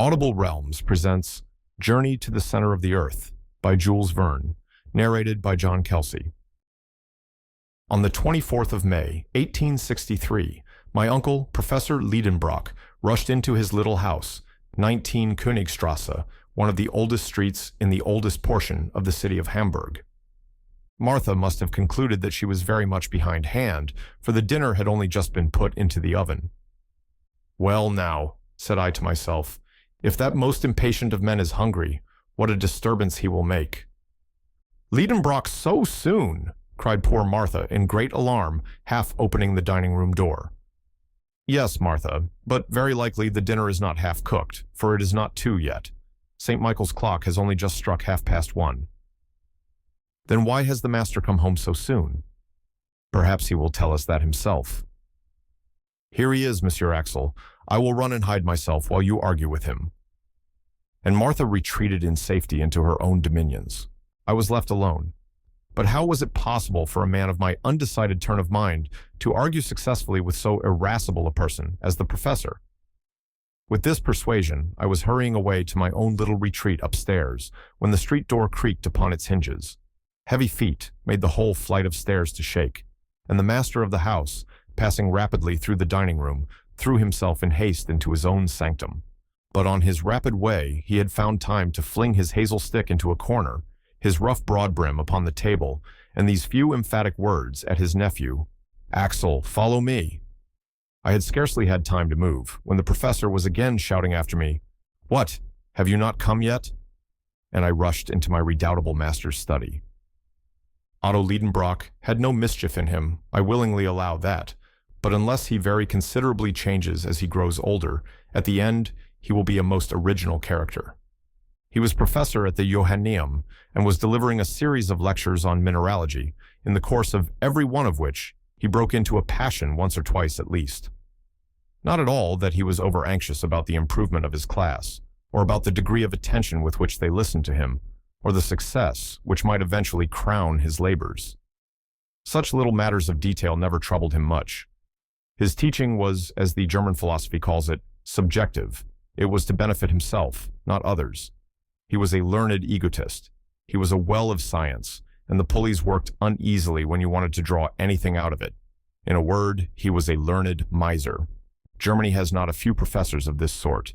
Audible Realms presents Journey to the Center of the Earth by Jules Verne, narrated by John Kelsey. On the 24th of May, 1863, my uncle, Professor Lidenbrock, rushed into his little house, 19 Königstrasse, one of the oldest streets in the oldest portion of the city of Hamburg. Martha must have concluded that she was very much behindhand, for the dinner had only just been put into the oven. "Well now," said I to myself, "if that most impatient of men is hungry, what a disturbance he will make." "Lidenbrock so soon!" cried poor Martha in great alarm, half opening the dining room door. "Yes, Martha, but very likely the dinner is not half cooked, for it is not 2 yet. St. Michael's clock has only just struck 1:30. "Then why has the master come home so soon?" "Perhaps he will tell us that himself." "Here he is, Monsieur Axel. I will run and hide myself while you argue with him." And Martha retreated in safety into her own dominions. I was left alone. But how was it possible for a man of my undecided turn of mind to argue successfully with so irascible a person as the professor? With this persuasion, I was hurrying away to my own little retreat upstairs when the street door creaked upon its hinges. Heavy feet made the whole flight of stairs to shake, and the master of the house, passing rapidly through the dining room, threw himself in haste into his own sanctum. But on his rapid way, he had found time to fling his hazel stick into a corner, his rough broadbrim upon the table, and these few emphatic words at his nephew, "Axel, follow me." I had scarcely had time to move, when the professor was again shouting after me, "What, have you not come yet?" And I rushed into my redoubtable master's study. Otto Lidenbrock had no mischief in him, I willingly allow that, but unless he very considerably changes as he grows older, at the end he will be a most original character. He was professor at the Johanneum and was delivering a series of lectures on mineralogy, in the course of every one of which he broke into a passion once or twice at least. Not at all that he was over-anxious about the improvement of his class, or about the degree of attention with which they listened to him, or the success which might eventually crown his labors. Such little matters of detail never troubled him much. His teaching was, as the German philosophy calls it, subjective. It was to benefit himself, not others. He was a learned egotist. He was a well of science, and the pulleys worked uneasily when you wanted to draw anything out of it. In a word, he was a learned miser. Germany has not a few professors of this sort.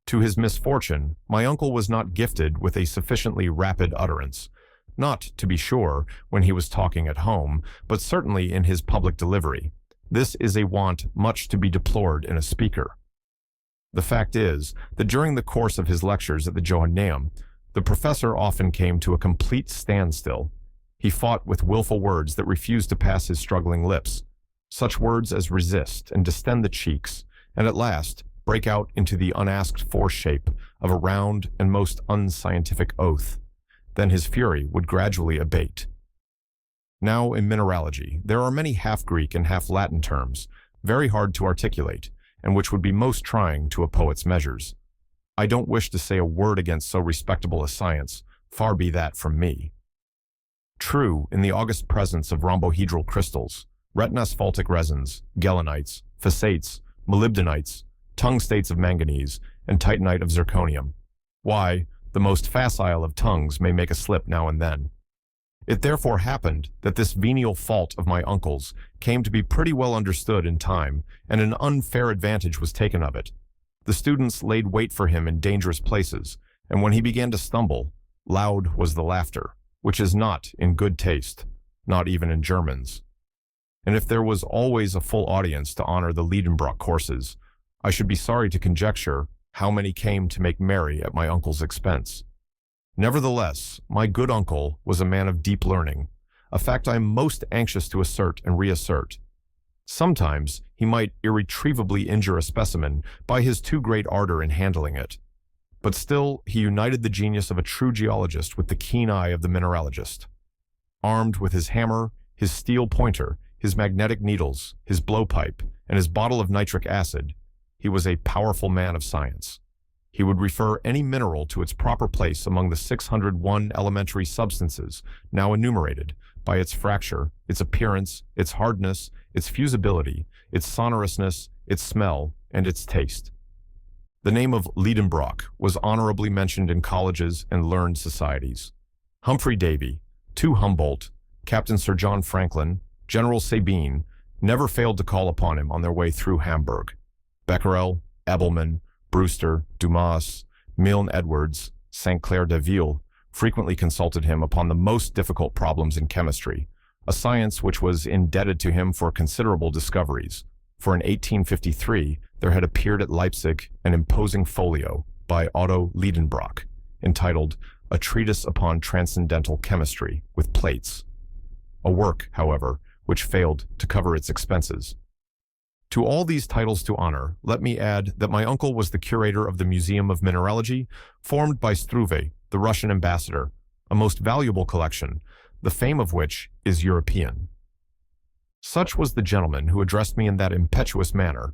To his misfortune, my uncle was not gifted with a sufficiently rapid utterance, not, to be sure, when he was talking at home, but certainly in his public delivery. This is a want much to be deplored in a speaker. The fact is that during the course of his lectures at the Johanneum, the professor often came to a complete standstill. He fought with willful words that refused to pass his struggling lips, such words as resist and distend the cheeks, and at last break out into the unasked for shape of a round and most unscientific oath. Then his fury would gradually abate. Now, in mineralogy, there are many half-Greek and half-Latin terms, very hard to articulate, and which would be most trying to a poet's measures. I don't wish to say a word against so respectable a science, far be that from me. True, in the august presence of rhombohedral crystals, retinasphaltic resins, gelanites, phasates, molybdenites, tungstates of manganese, and titanite of zirconium. Why, the most facile of tongues may make a slip now and then. It therefore happened that this venial fault of my uncle's came to be pretty well understood in time, and an unfair advantage was taken of it. The students laid wait for him in dangerous places, and when he began to stumble, loud was the laughter, which is not in good taste, not even in Germans. And if there was always a full audience to honor the Lidenbrock courses, I should be sorry to conjecture how many came to make merry at my uncle's expense. Nevertheless, my good uncle was a man of deep learning, a fact I am most anxious to assert and reassert. Sometimes he might irretrievably injure a specimen by his too great ardor in handling it. But still, he united the genius of a true geologist with the keen eye of the mineralogist. Armed with his hammer, his steel pointer, his magnetic needles, his blowpipe, and his bottle of nitric acid, he was a powerful man of science. He would refer any mineral to its proper place among the 601 elementary substances now enumerated by its fracture, its appearance, its hardness, its fusibility, its sonorousness, its smell, and its taste. The name of Lidenbrock was honorably mentioned in colleges and learned societies. Humphrey Davy, to Humboldt, Captain Sir John Franklin, General Sabine, never failed to call upon him on their way through Hamburg. Becquerel, Abelman, Brewster, Dumas, Milne Edwards, St. Clair de Ville frequently consulted him upon the most difficult problems in chemistry, a science which was indebted to him for considerable discoveries. For in 1853, there had appeared at Leipzig an imposing folio by Otto Lidenbrock, entitled A Treatise upon Transcendental Chemistry, with plates. A work, however, which failed to cover its expenses. To all these titles to honor, let me add that my uncle was the curator of the Museum of Mineralogy, formed by Struve, the Russian ambassador, a most valuable collection, the fame of which is European. Such was the gentleman who addressed me in that impetuous manner.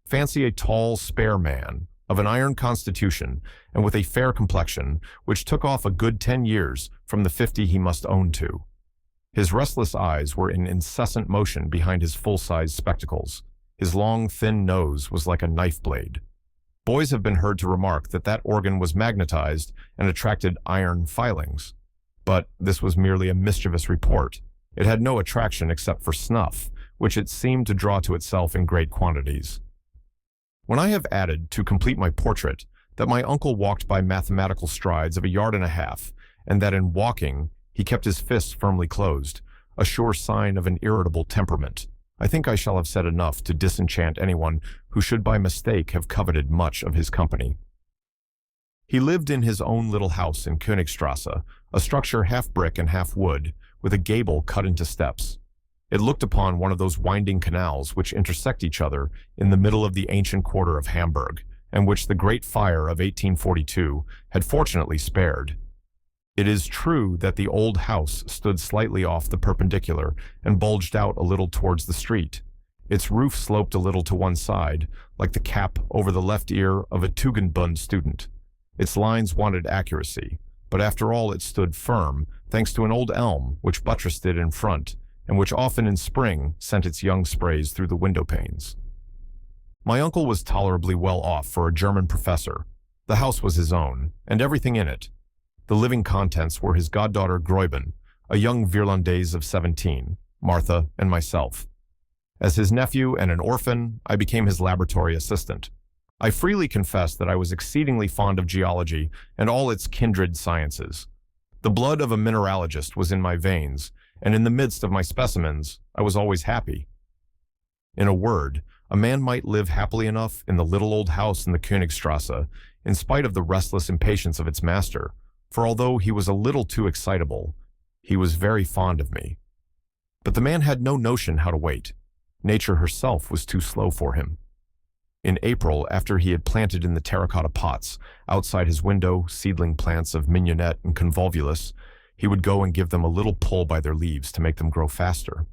Fancy a tall, spare man, of an iron constitution, and with a fair complexion, which took off a good 10 years from the 50 he must own to. His restless eyes were in incessant motion behind his full-sized spectacles. His long, thin nose was like a knife blade. Boys have been heard to remark that that organ was magnetized and attracted iron filings. But this was merely a mischievous report. It had no attraction except for snuff, which it seemed to draw to itself in great quantities. When I have added, to complete my portrait, that my uncle walked by mathematical strides of 1.5 yards, and that in walking he kept his fists firmly closed, a sure sign of an irritable temperament, I think I shall have said enough to disenchant anyone who should by mistake have coveted much of his company. He lived in his own little house in Königstrasse, a structure half brick and half wood, with a gable cut into steps. It looked upon one of those winding canals which intersect each other in the middle of the ancient quarter of Hamburg, and which the great fire of 1842 had fortunately spared. It is true that the old house stood slightly off the perpendicular and bulged out a little towards the street. Its roof sloped a little to one side, like the cap over the left ear of a Tugendbund student. Its lines wanted accuracy, but after all it stood firm, thanks to an old elm which buttressed it in front, and which often in spring sent its young sprays through the window panes. My uncle was tolerably well off for a German professor. The house was his own, and everything in it. The living contents were his goddaughter Gräuben, a young Virlandaise of 17, Martha, and myself. As his nephew and an orphan, I became his laboratory assistant. I freely confess that I was exceedingly fond of geology and all its kindred sciences. The blood of a mineralogist was in my veins, and in the midst of my specimens, I was always happy. In a word, a man might live happily enough in the little old house in the Königstrasse, in spite of the restless impatience of its master, for although he was a little too excitable, he was very fond of me. But the man had no notion how to wait. Nature herself was too slow for him. In April, after he had planted in the terracotta pots, outside his window, seedling plants of mignonette and convolvulus, he would go and give them a little pull by their leaves to make them grow faster.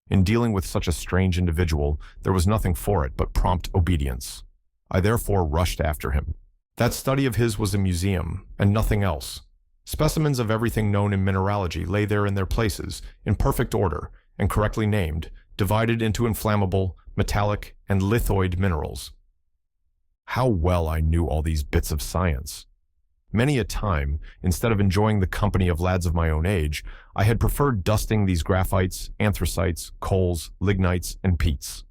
In dealing with such a strange individual, there was nothing for it but prompt obedience. I therefore rushed after him. That study of his was a museum, and nothing else. Specimens of everything known in mineralogy lay there in their places, in perfect order, and correctly named, divided into inflammable, metallic, and lithoid minerals. How well I knew all these bits of science! Many a time, instead of enjoying the company of lads of my own age, I had preferred dusting these graphites, anthracites, coals, lignites, and peats.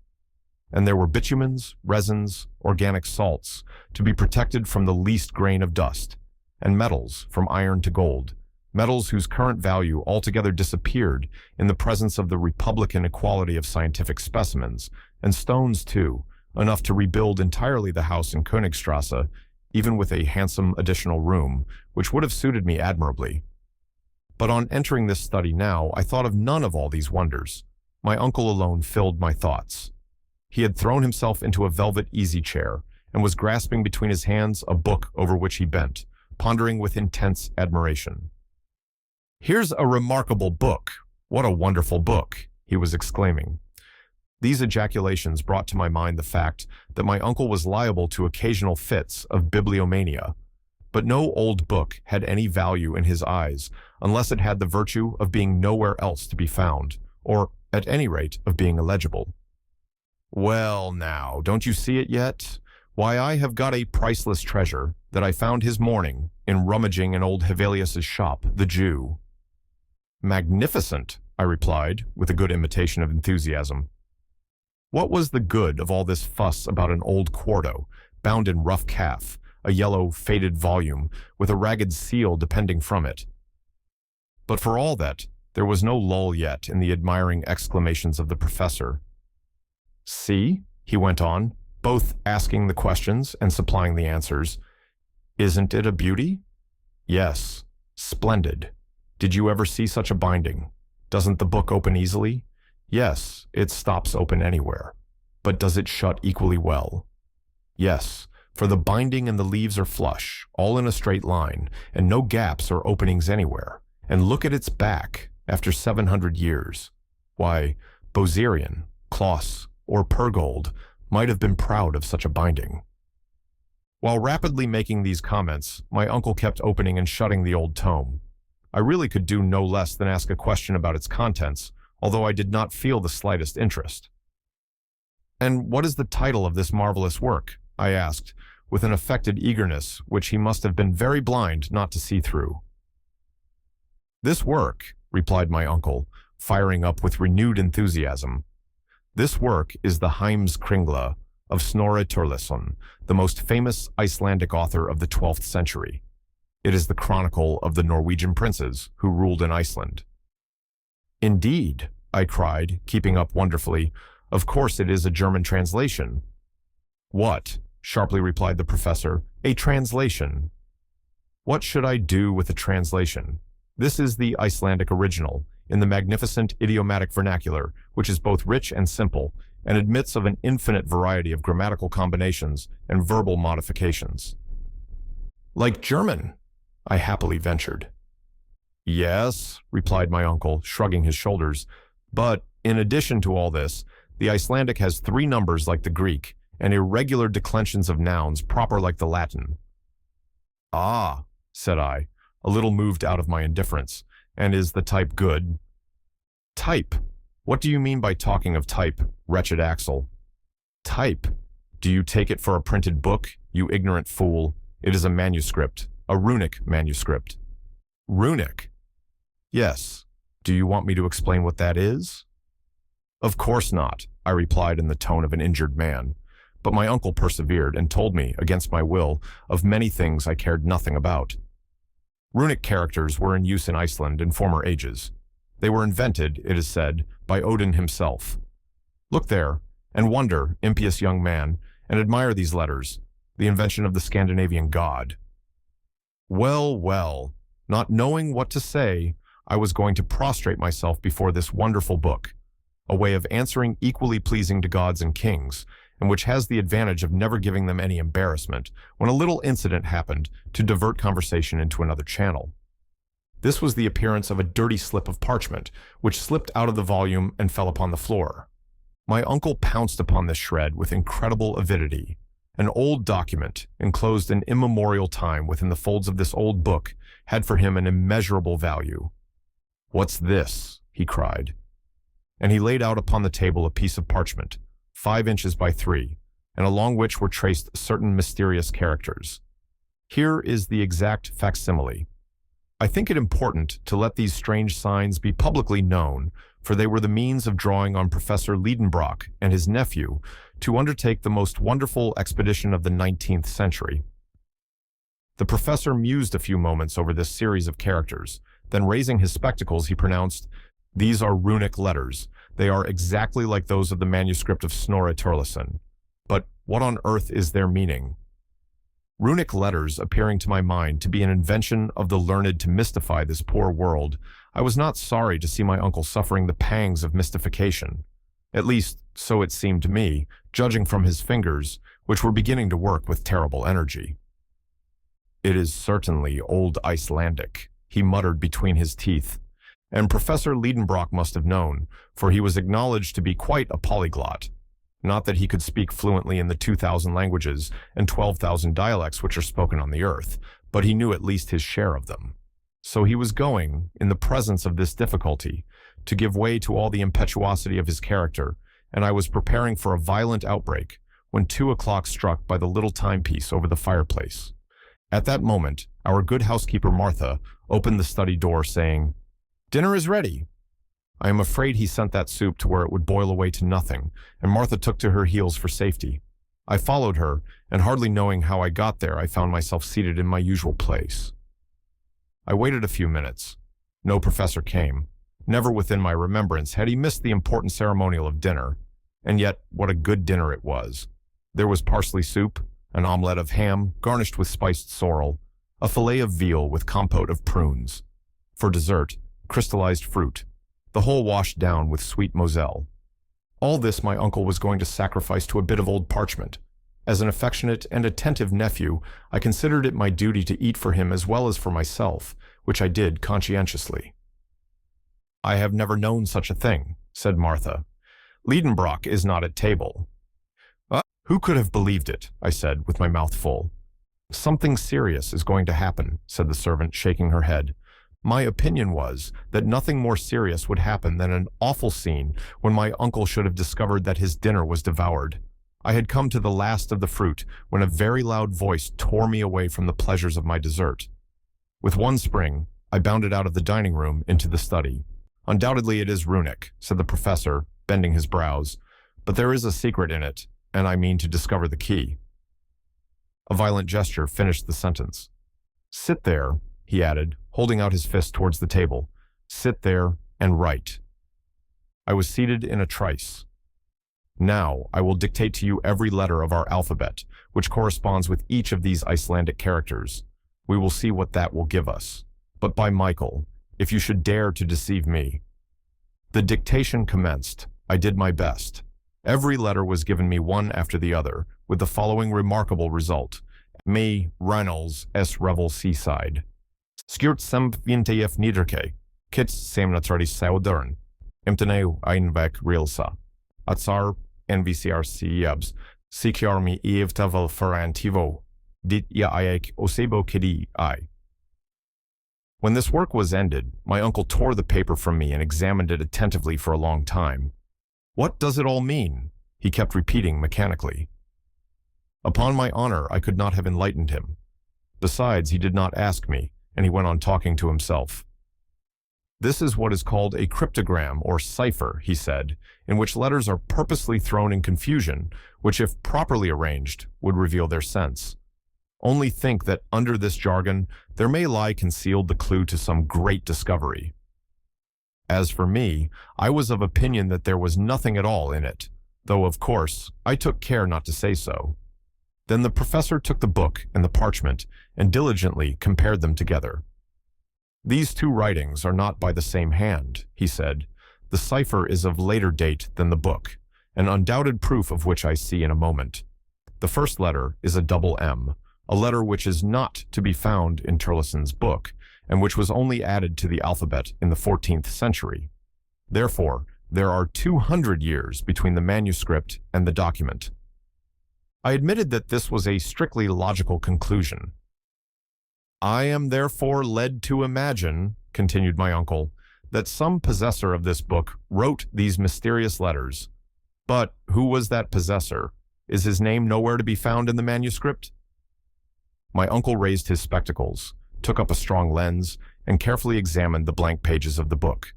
And there were bitumens, resins, organic salts, to be protected from the least grain of dust, and metals, from iron to gold, metals whose current value altogether disappeared in the presence of the republican equality of scientific specimens, and stones, too, enough to rebuild entirely the house in Königstrasse, even with a handsome additional room, which would have suited me admirably. But on entering this study now, I thought of none of all these wonders. My uncle alone filled my thoughts. He had thrown himself into a velvet easy-chair, and was grasping between his hands a book over which he bent, pondering with intense admiration. "Here's a remarkable book! What a wonderful book!" he was exclaiming. These ejaculations brought to my mind the fact that my uncle was liable to occasional fits of bibliomania, but no old book had any value in his eyes unless it had the virtue of being nowhere else to be found, or, at any rate, of being illegible. "Well, now, don't you see it yet? Why, I have got a priceless treasure that I found his morning in rummaging in old Hevelius's shop, the Jew." "Magnificent," I replied, with a good imitation of enthusiasm. What was the good of all this fuss about an old quarto, bound in rough calf, a yellow, faded volume, with a ragged seal depending from it? But for all that, there was no lull yet in the admiring exclamations of the professor. "See," he went on, both asking the questions and supplying the answers, "isn't it a beauty? Yes, splendid. Did you ever see such a binding? Doesn't the book open easily? Yes, it stops open anywhere. But does it shut equally well? Yes, for the binding and the leaves are flush, all in a straight line, and no gaps or openings anywhere. And look at its back, after 700 years. Why, Bozerian, Kloss, or Pergold might have been proud of such a binding." While rapidly making these comments, my uncle kept opening and shutting the old tome. I really could do no less than ask a question about its contents, although I did not feel the slightest interest. "And what is the title of this marvelous work?" I asked, with an affected eagerness which he must have been very blind not to see through. "This work," replied my uncle, firing up with renewed enthusiasm, "this work is the Heimskringla of Snorri Sturluson, the most famous Icelandic author of the 12th century. It is the chronicle of the Norwegian princes who ruled in Iceland." "Indeed," I cried, keeping up wonderfully, "of course it is a German translation." "What?" sharply replied the professor. "A translation? What should I do with a translation? This is the Icelandic original, in the magnificent idiomatic vernacular, which is both rich and simple, and admits of an infinite variety of grammatical combinations and verbal modifications." "Like German?" I happily ventured. "Yes," replied my uncle, shrugging his shoulders, "but in addition to all this, the Icelandic has 3 numbers like the Greek, and irregular declensions of nouns proper like the Latin." "Ah," said I, a little moved out of my indifference, "and is the type good?" "Type? What do you mean by talking of type, wretched Axel?" "Type? Do you take it for a printed book, you ignorant fool? It is a manuscript, a runic manuscript." "Runic?" "Yes. Do you want me to explain what that is?" "Of course not," I replied in the tone of an injured man. But my uncle persevered and told me, against my will, of many things I cared nothing about. Runic characters were in use in Iceland in former ages. They were invented, it is said, by Odin himself. Look there, and wonder, impious young man, and admire these letters, the invention of the Scandinavian god. Well, well, not knowing what to say, I was going to prostrate myself before this wonderful book, a way of answering equally pleasing to gods and kings, and which has the advantage of never giving them any embarrassment, when a little incident happened to divert conversation into another channel. This was the appearance of a dirty slip of parchment, which slipped out of the volume and fell upon the floor. My uncle pounced upon this shred with incredible avidity. An old document, enclosed in immemorial time within the folds of this old book, had for him an immeasurable value. "What's this?" he cried. And he laid out upon the table a piece of parchment, 5 inches by 3, and along which were traced certain mysterious characters. Here is the exact facsimile. I think it important to let these strange signs be publicly known, for they were the means of drawing on Professor Lidenbrock and his nephew to undertake the most wonderful expedition of the 19th century. The professor mused a few moments over this series of characters, then raising his spectacles he pronounced, "These are runic letters. They are exactly like those of the manuscript of Snorri Sturluson. But what on earth is their meaning?" Runic letters appearing to my mind to be an invention of the learned to mystify this poor world, I was not sorry to see my uncle suffering the pangs of mystification. At least, so it seemed to me, judging from his fingers, which were beginning to work with terrible energy. "It is certainly old Icelandic," he muttered between his teeth, and Professor Lidenbrock must have known, for he was acknowledged to be quite a polyglot. Not that he could speak fluently in the 2,000 languages and 12,000 dialects which are spoken on the earth, but he knew at least his share of them. So he was going, in the presence of this difficulty, to give way to all the impetuosity of his character, and I was preparing for a violent outbreak, when 2 o'clock struck by the little timepiece over the fireplace. At that moment, our good housekeeper Martha opened the study door, saying, "Dinner is ready." I am afraid he sent that soup to where it would boil away to nothing, and Martha took to her heels for safety. I followed her, and hardly knowing how I got there, I found myself seated in my usual place. I waited a few minutes. No professor came. Never within my remembrance had he missed the important ceremonial of dinner. And yet, what a good dinner it was. There was parsley soup, an omelette of ham garnished with spiced sorrel, a fillet of veal with compote of prunes. For dessert, crystallized fruit, the whole washed down with sweet moselle. All this my uncle was going to sacrifice to a bit of old parchment. As an affectionate and attentive nephew, I considered it my duty to eat for him as well as for myself, which I did conscientiously. "I have never known such a thing," said Martha. "Lidenbrock is not at table." "Who could have believed it?" I said, with my mouth full. "Something serious is going to happen," said the servant, shaking her head. My opinion was that nothing more serious would happen than an awful scene when my uncle should have discovered that his dinner was devoured. I had come to the last of the fruit when a very loud voice tore me away from the pleasures of my dessert. With one spring, I bounded out of the dining room into the study. "Undoubtedly it is runic," said the professor, bending his brows, "but there is a secret in it, and I mean to discover the key." A violent gesture finished the sentence. "Sit there," he added, holding out his fist towards the table. "Sit there and write." I was seated in a trice. "Now I will dictate to you every letter of our alphabet, which corresponds with each of these Icelandic characters. We will see what that will give us. But by Michael, if you should dare to deceive me." The dictation commenced. I did my best. Every letter was given me one after the other, with the following remarkable result. Me, Reynolds, S. Revel Seaside. Skjort sem vintejef niederke, kits semnatradi saudern, imteneu einvek reelsa. Atsar NVCR Cebs, Sikjarmi evtavel farantivo, dit ja iek osebo kidi I. When this work was ended, my uncle tore the paper from me and examined it attentively for a long time. "What does it all mean?" he kept repeating mechanically. Upon my honor, I could not have enlightened him. Besides, he did not ask me, and he went on talking to himself. "This is what is called a cryptogram or cipher," he said, "in which letters are purposely thrown in confusion, which if properly arranged, would reveal their sense. Only think that under this jargon, there may lie concealed the clue to some great discovery." As for me, I was of opinion that there was nothing at all in it, though, of course, I took care not to say so. Then the professor took the book and the parchment and diligently compared them together. "These two writings are not by the same hand," he said. "The cipher is of later date than the book, an undoubted proof of which I see in a moment. The first letter is a double M, a letter which is not to be found in Turleson's book, and which was only added to the alphabet in the 14th century. Therefore, there are 200 years between the manuscript and the document." I admitted that this was a strictly logical conclusion. "I am therefore led to imagine," continued my uncle, "that some possessor of this book wrote these mysterious letters. But who was that possessor? Is his name nowhere to be found in the manuscript?" My uncle raised his spectacles, took up a strong lens, and carefully examined the blank pages of the book.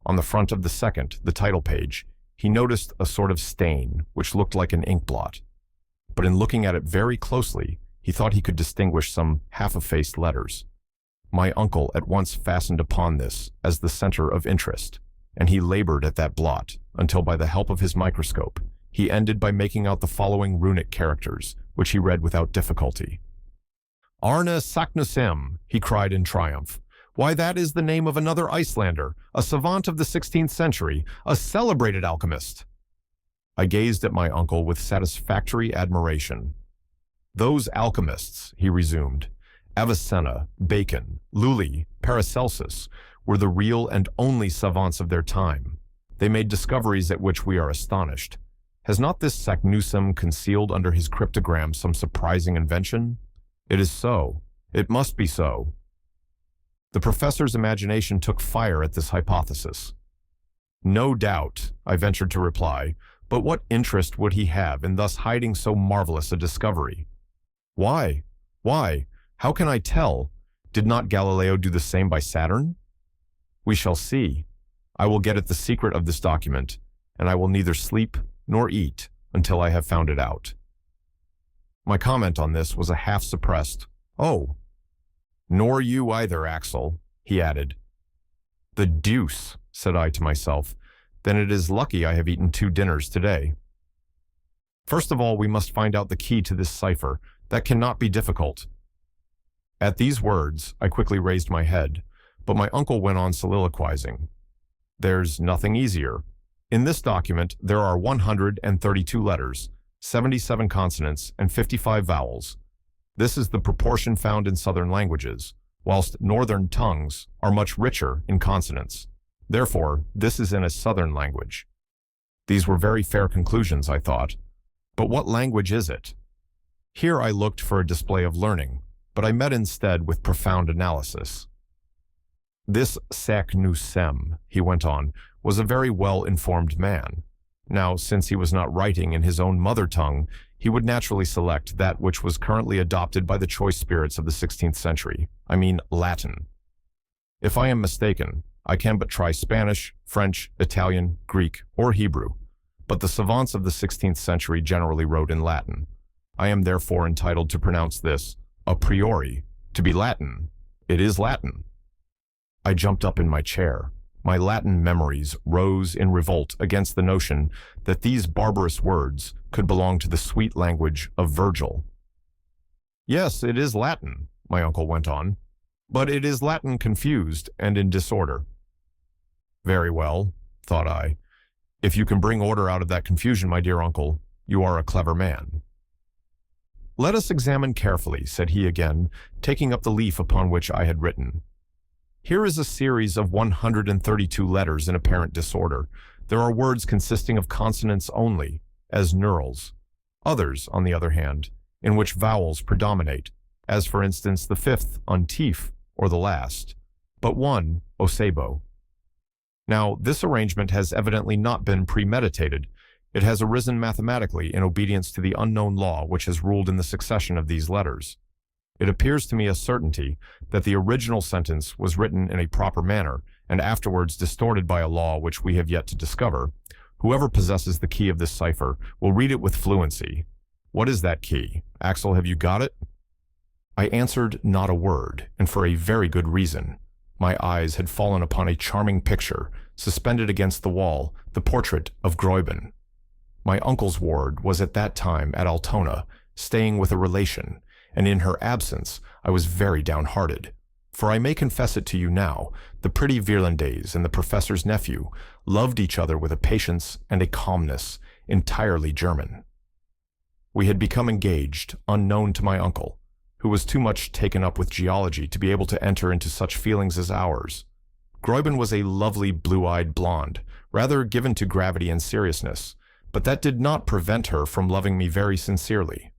On the front of the second, the title page, he noticed a sort of stain which looked like an ink blot. But in looking at it very closely, he thought he could distinguish some half-effaced letters. My uncle at once fastened upon this as the center of interest, and he labored at that blot until by the help of his microscope, he ended by making out the following runic characters, which he read without difficulty. "Arne Saknussemm," he cried in triumph. "Why, that is the name of another Icelander, a savant of the 16th century, a celebrated alchemist." I gazed at my uncle with satisfactory admiration. "Those alchemists," he resumed, "Avicenna, Bacon, Lully, Paracelsus, were the real and only savants of their time. They made discoveries at which we are astonished. Has not this Saknussemm concealed under his cryptogram some surprising invention? It is so. It must be so." The professor's imagination took fire at this hypothesis. "No doubt," I ventured to reply, But what interest would he have in thus hiding so marvelous a discovery? Why? Why? How can I tell? Did not Galileo do the same by Saturn? We shall see. I will get at the secret of this document, and I will neither sleep nor eat until I have found it out. My comment on this was a half-suppressed, "Oh." "Nor you either, Axel," he added. "The deuce," said I to myself. "Then it is lucky I have eaten 2 dinners today." First of all, we must find out the key to this cipher. That cannot be difficult. At these words, I quickly raised my head, but my uncle went on soliloquizing. "There's nothing easier. In this document, there are 132 letters, 77 consonants, and 55 vowels. This is the proportion found in southern languages, whilst northern tongues are much richer in consonants. Therefore, this is in a southern language." These were very fair conclusions, I thought. But what language is it? Here I looked for a display of learning, but I met instead with profound analysis. "This Saknussemm," he went on, "was a very well-informed man. Now, since he was not writing in his own mother tongue, he would naturally select that which was currently adopted by the choice spirits of the 16th century, I mean Latin. If I am mistaken, I can but try Spanish, French, Italian, Greek, or Hebrew, but the savants of the 16th century generally wrote in Latin. I am therefore entitled to pronounce this, a priori, to be Latin. It is Latin." I jumped up in my chair. My Latin memories rose in revolt against the notion that these barbarous words could belong to the sweet language of Virgil. "Yes, it is Latin," my uncle went on, "but it is Latin confused and in disorder." "Very well," thought I. "If you can bring order out of that confusion, my dear uncle, you are a clever man." "Let us examine carefully," said he again, taking up the leaf upon which I had written. "Here is a series of 132 letters in apparent disorder. There are words consisting of consonants only, as hurls. Others, on the other hand, in which vowels predominate, as for instance the 5th on teeth, or the last, but one, osebo. Now, this arrangement has evidently not been premeditated. It has arisen mathematically in obedience to the unknown law which has ruled in the succession of these letters. It appears to me a certainty that the original sentence was written in a proper manner and afterwards distorted by a law which we have yet to discover. Whoever possesses the key of this cipher will read it with fluency. What is that key? Axel, have you got it?" I answered not a word, and for a very good reason. My eyes had fallen upon a charming picture, suspended against the wall, the portrait of Gräuben. My uncle's ward was at that time at Altona, staying with a relation, and in her absence I was very downhearted. For I may confess it to you now, the pretty Virlandaise and the professor's nephew loved each other with a patience and a calmness entirely German. We had become engaged, unknown to my uncle, who was too much taken up with geology to be able to enter into such feelings as ours. Gräuben was a lovely blue-eyed blonde, rather given to gravity and seriousness, but that did not prevent her from loving me very sincerely.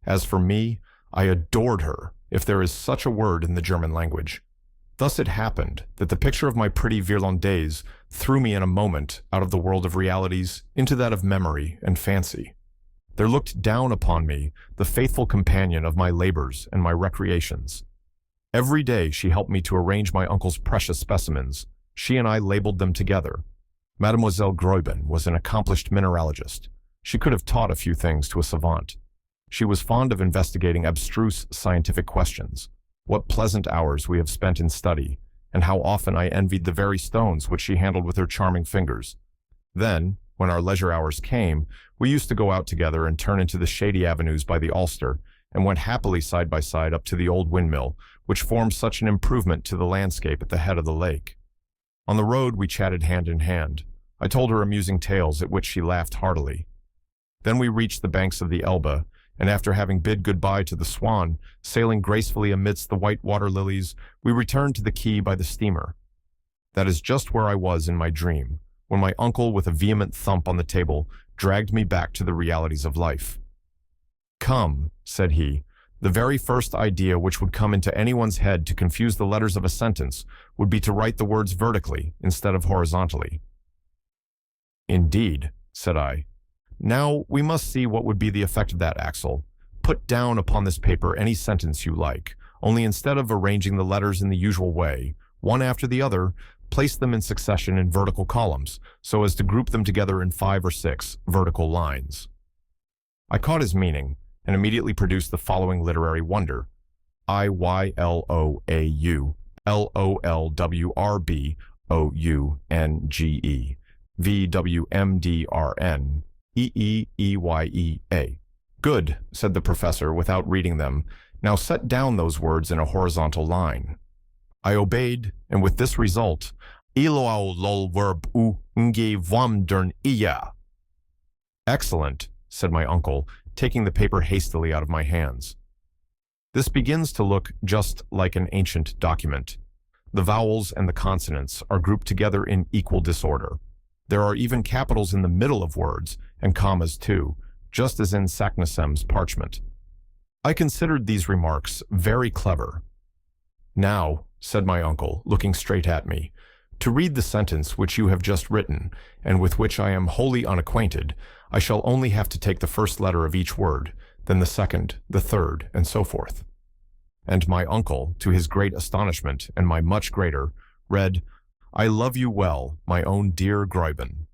As for me, I adored her, if there is such a word in the German language. Thus it happened that the picture of my pretty Virlandaise threw me in a moment out of the world of realities into that of memory and fancy. There looked down upon me the faithful companion of my labors and my recreations. Every day she helped me to arrange my uncle's precious specimens. She and I labeled them together. Mademoiselle Gräuben was an accomplished mineralogist. She could have taught a few things to a savant. She was fond of investigating abstruse scientific questions. What pleasant hours we have spent in study, and how often I envied the very stones which she handled with her charming fingers. Then, when our leisure hours came, we used to go out together and turn into the shady avenues by the Ulster, and went happily side by side up to the old windmill, which formed such an improvement to the landscape at the head of the lake. On the road we chatted hand in hand. I told her amusing tales at which she laughed heartily. Then we reached the banks of the Elbe, and after having bid goodbye to the Swan, sailing gracefully amidst the white water lilies, we returned to the quay by the steamer. That is just where I was in my dream, when my uncle, with a vehement thump on the table, dragged me back to the realities of life. "Come," said he, "the very first idea which would come into anyone's head to confuse the letters of a sentence would be to write the words vertically instead of horizontally." "Indeed," said I. Now we must see what would be the effect of that, Axel. Put down upon this paper any sentence you like, only instead of arranging the letters in the usual way, one after the other, place them in succession in vertical columns, so as to group them together in 5 or 6 vertical lines. I caught his meaning, and immediately produced the following literary wonder: IYLOAU, LOLWRBOUNGE, VWMDRN, EEEYEA. Good, said the professor without reading them. Now set down those words in a horizontal line. I obeyed, and with this result, Iloau lol verb u nge vomdern iya. Excellent, said my uncle, taking the paper hastily out of my hands. This begins to look just like an ancient document. The vowels and the consonants are grouped together in equal disorder. There are even capitals in the middle of words, and commas too, just as in Saknasem's parchment. I considered these remarks very clever. Now, said my uncle, looking straight at me, to read the sentence which you have just written, and with which I am wholly unacquainted, I shall only have to take the first letter of each word, then the second, the third, and so forth. And my uncle, to his great astonishment, and my much greater, read, I love you well, my own dear Gräuben.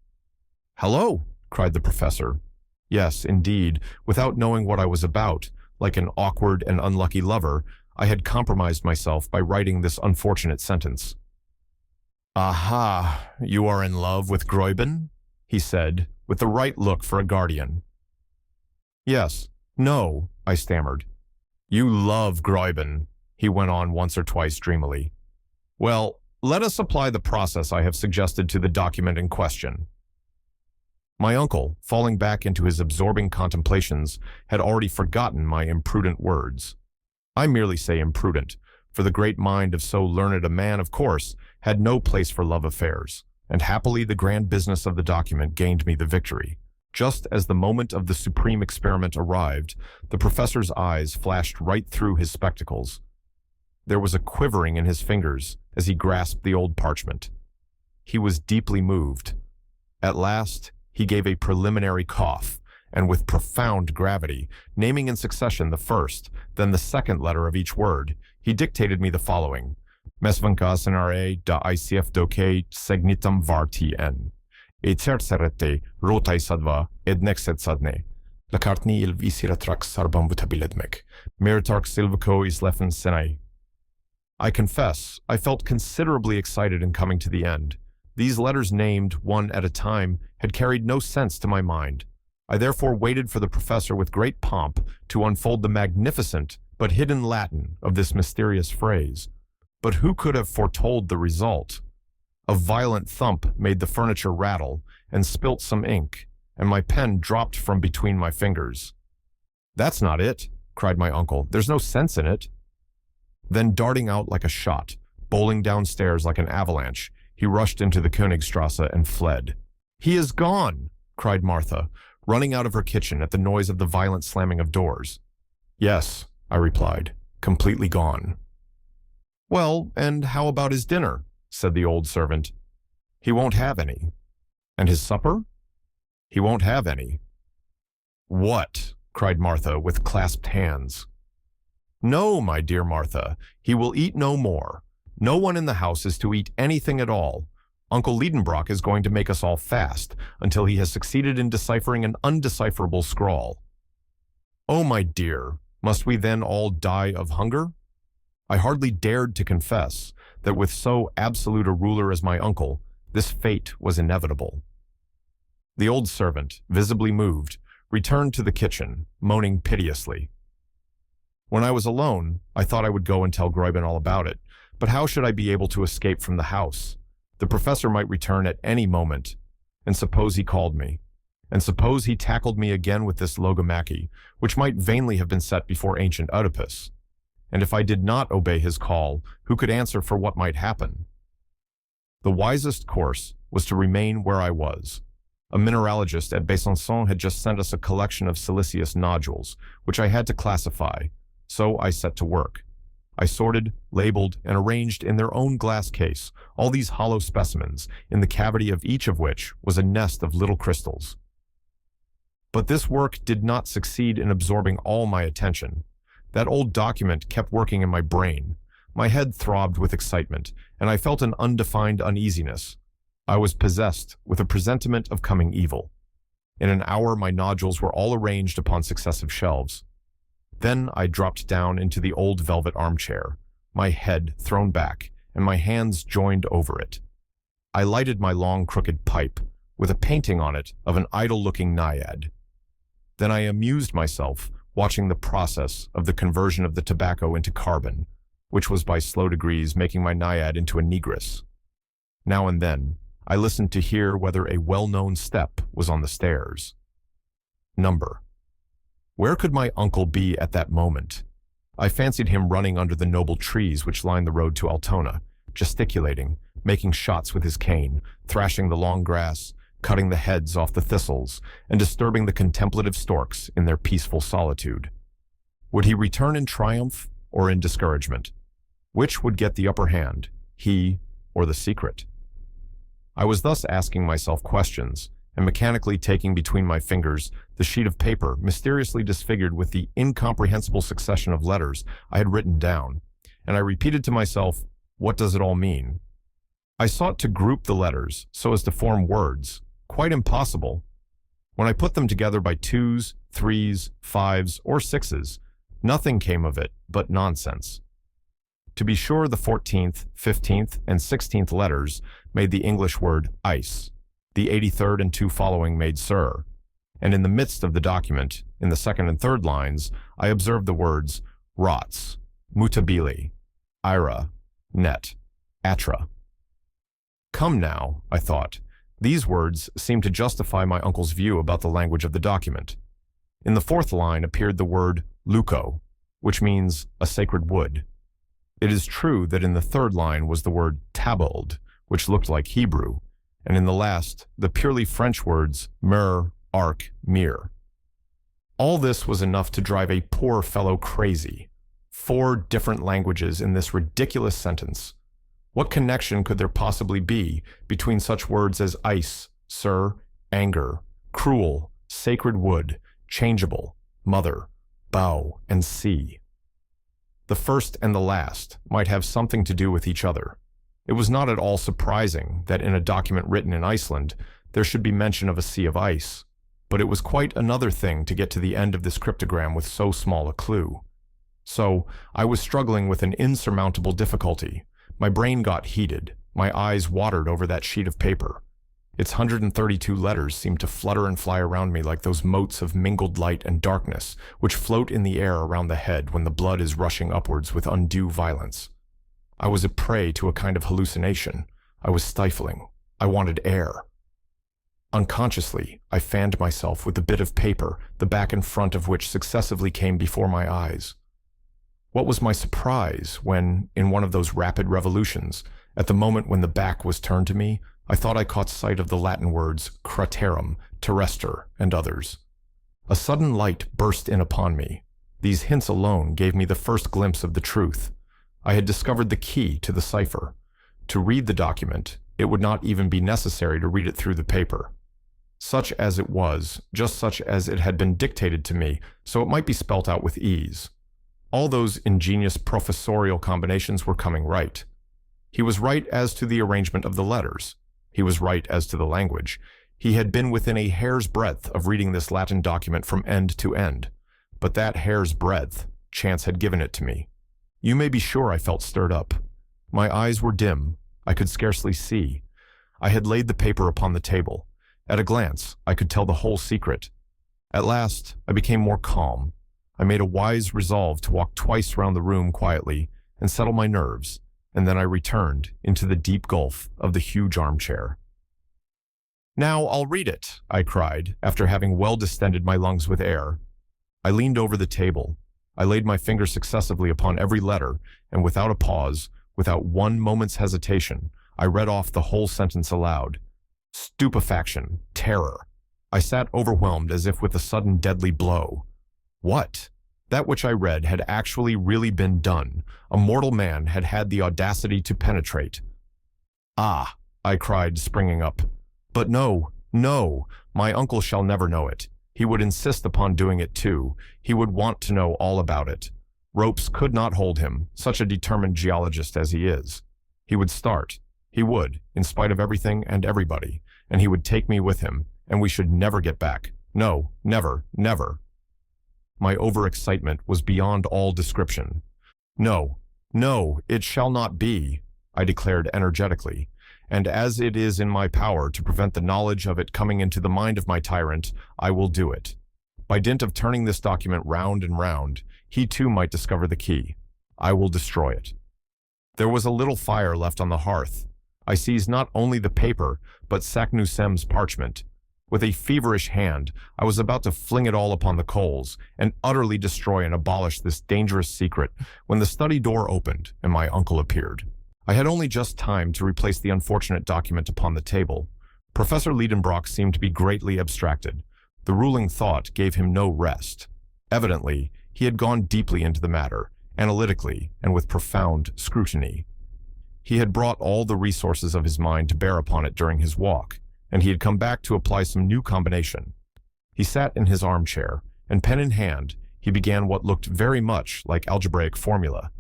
Hello, cried the professor. Yes, indeed, without knowing what I was about, like an awkward and unlucky lover, I had compromised myself by writing this unfortunate sentence. Aha, you are in love with Gräuben? He said, with the right look for a guardian. Yes, no, I stammered. You love Gräuben, he went on once or twice dreamily. Well, let us apply the process I have suggested to the document in question. My uncle, falling back into his absorbing contemplations, had already forgotten my imprudent words. I merely say imprudent, for the great mind of so learned a man, of course, had no place for love affairs, and happily the grand business of the document gained me the victory. Just as the moment of the supreme experiment arrived, the professor's eyes flashed right through his spectacles. There was a quivering in his fingers as he grasped the old parchment. He was deeply moved. At last, he gave a preliminary cough, and with profound gravity, naming in succession the first, then the second letter of each word, he dictated me the following: Mesvankasenare da ICF doke segnitum vartien. E tercerete rotai sadva ednexet sadne. Lakartni il visiratrax sarbam vutabiledmek. Meritark silvico islefen senai. I confess, I felt considerably excited in coming to the end. These letters named, one at a time, had carried no sense to my mind. I therefore waited for the professor with great pomp to unfold the magnificent but hidden Latin of this mysterious phrase. But who could have foretold the result? A violent thump made the furniture rattle and spilt some ink, and my pen dropped from between my fingers. That's not it, cried my uncle. There's no sense in it. Then darting out like a shot, bowling downstairs like an avalanche, he rushed into the Königstrasse and fled. He is gone, cried Martha, running out of her kitchen at the noise of the violent slamming of doors. Yes, I replied, completely gone. Well, and how about his dinner? Said the old servant. He won't have any. And his supper? He won't have any. What? Cried Martha with clasped hands. No, my dear Martha, he will eat no more. No one in the house is to eat anything at all. Uncle Lidenbrock is going to make us all fast until he has succeeded in deciphering an undecipherable scrawl. Oh, my dear, must we then all die of hunger? I hardly dared to confess that with so absolute a ruler as my uncle, this fate was inevitable. The old servant, visibly moved, returned to the kitchen, moaning piteously. When I was alone, I thought I would go and tell Gräuben all about it, but how should I be able to escape from the house? The professor might return at any moment, and suppose he called me, and suppose he tackled me again with this logomachy, which might vainly have been set before ancient Oedipus. And if I did not obey his call, who could answer for what might happen? The wisest course was to remain where I was. A mineralogist at Besançon had just sent us a collection of siliceous nodules, which I had to classify, so I set to work. I sorted, labeled, and arranged in their own glass case all these hollow specimens, in the cavity of each of which was a nest of little crystals. But this work did not succeed in absorbing all my attention. That old document kept working in my brain. My head throbbed with excitement, and I felt an undefined uneasiness. I was possessed with a presentiment of coming evil. In an hour, my nodules were all arranged upon successive shelves. Then I dropped down into the old velvet armchair, my head thrown back, and my hands joined over it. I lighted my long, crooked pipe, with a painting on it of an idle-looking naiad. Then I amused myself watching the process of the conversion of the tobacco into carbon, which was by slow degrees making my naiad into a negress. Now and then, I listened to hear whether a well-known step was on the stairs. Number. Where could my uncle be at that moment? I fancied him running under the noble trees which lined the road to Altona, gesticulating, making shots with his cane, thrashing the long grass, cutting the heads off the thistles, and disturbing the contemplative storks in their peaceful solitude. Would he return in triumph or in discouragement? Which would get the upper hand, he or the secret? I was thus asking myself questions, and mechanically taking between my fingers the sheet of paper mysteriously disfigured with the incomprehensible succession of letters I had written down, and I repeated to myself, what does it all mean? I sought to group the letters so as to form words, quite impossible. When I put them together by 2s, 3s, 5s, or 6s, nothing came of it but nonsense. To be sure, the 14th, 15th, and 16th letters made the English word ice. The 83rd and 2 following made sir, and in the midst of the document, in the 2nd and 3rd lines, I observed the words rots, mutabile, ira, net, atra. Come now, I thought, these words seem to justify my uncle's view about the language of the document. In the 4th line appeared the word luco, which means a sacred wood. It is true that in the 3rd line was the word tabald, which looked like Hebrew, and in the last, the purely French words mer, arc, mir. All this was enough to drive a poor fellow crazy. 4 different languages in this ridiculous sentence. What connection could there possibly be between such words as ice, sir, anger, cruel, sacred wood, changeable, mother, bow, and sea? The first and the last might have something to do with each other. It was not at all surprising that in a document written in Iceland, there should be mention of a sea of ice, but it was quite another thing to get to the end of this cryptogram with so small a clue. So, I was struggling with an insurmountable difficulty. My brain got heated, my eyes watered over that sheet of paper. Its 132 letters seemed to flutter and fly around me like those motes of mingled light and darkness which float in the air around the head when the blood is rushing upwards with undue violence. I was a prey to a kind of hallucination. I was stifling. I wanted air. Unconsciously, I fanned myself with the bit of paper, the back and front of which successively came before my eyes. What was my surprise when, in one of those rapid revolutions, at the moment when the back was turned to me, I thought I caught sight of the Latin words craterum, terrester, and others. A sudden light burst in upon me. These hints alone gave me the first glimpse of the truth. I had discovered the key to the cipher. To read the document, it would not even be necessary to read it through the paper. Such as it was, just such as it had been dictated to me, so it might be spelt out with ease. All those ingenious professorial combinations were coming right. He was right as to the arrangement of the letters. He was right as to the language. He had been within a hair's breadth of reading this Latin document from end to end. But that hair's breadth, chance had given it to me. You may be sure I felt stirred up. My eyes were dim. I could scarcely see. I had laid the paper upon the table. At a glance, I could tell the whole secret. At last, I became more calm. I made a wise resolve to walk twice round the room quietly and settle my nerves, and then I returned into the deep gulf of the huge armchair. "Now I'll read it," I cried, after having well distended my lungs with air. I leaned over the table. I laid my fingers successively upon every letter, and without a pause, without one moment's hesitation, I read off the whole sentence aloud. Stupefaction, terror. I sat overwhelmed as if with a sudden deadly blow. What? That which I read had actually really been done. A mortal man had had the audacity to penetrate. "Ah," I cried, springing up. "But no, no, my uncle shall never know it. He would insist upon doing it too. He would want to know all about it. Ropes could not hold him, such a determined geologist as he is. He would start. He would, in spite of everything and everybody, and he would take me with him, and we should never get back. No, never, never. My overexcitement was beyond all description. No, no, it shall not be, I declared energetically, and as it is in my power to prevent the knowledge of it coming into the mind of my tyrant, I will do it. By dint of turning this document round and round, he too might discover the key. I will destroy it. There was a little fire left on the hearth. I seized not only the paper, but Saknussemm's parchment. With a feverish hand, I was about to fling it all upon the coals and utterly destroy and abolish this dangerous secret when the study door opened and my uncle appeared. I had only just time to replace the unfortunate document upon the table. Professor Lidenbrock seemed to be greatly abstracted. The ruling thought gave him no rest. Evidently, he had gone deeply into the matter, analytically and with profound scrutiny. He had brought all the resources of his mind to bear upon it during his walk, and he had come back to apply some new combination. He sat in his armchair, and pen in hand, he began what looked very much like algebraic formula.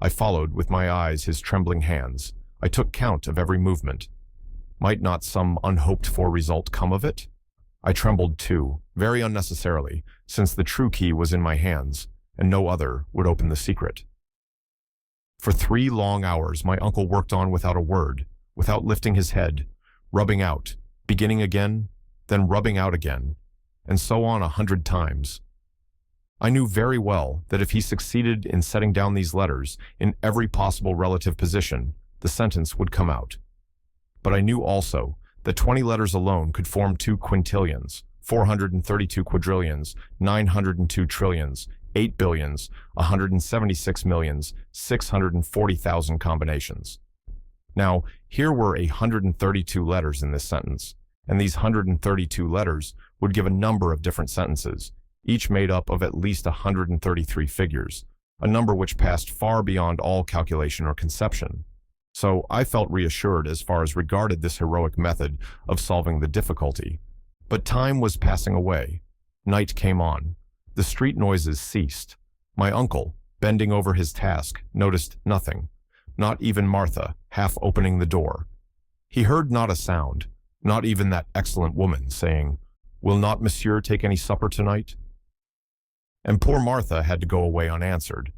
I followed with my eyes his trembling hands. I took count of every movement. Might not some unhoped-for result come of it? I trembled too, very unnecessarily, since the true key was in my hands, and no other would open the secret. For 3 long hours my uncle worked on without a word, without lifting his head, rubbing out, beginning again, then rubbing out again, and so on 100 times. I knew very well that if he succeeded in setting down these letters in every possible relative position, the sentence would come out. But I knew also that 20 letters alone could form 2 quintillions, 432 quadrillions, 902 trillions, 8 billions, 176 millions, 640,000 combinations. Now, here were 132 letters in this sentence, and these 132 letters would give a number of different sentences, each made up of at least 133 figures, a number which passed far beyond all calculation or conception. So I felt reassured as far as regarded this heroic method of solving the difficulty. But time was passing away. Night came on. The street noises ceased. My uncle, bending over his task, noticed nothing, not even Martha, half opening the door. He heard not a sound, not even that excellent woman saying, "Will not monsieur take any supper tonight?" And poor Martha had to go away unanswered.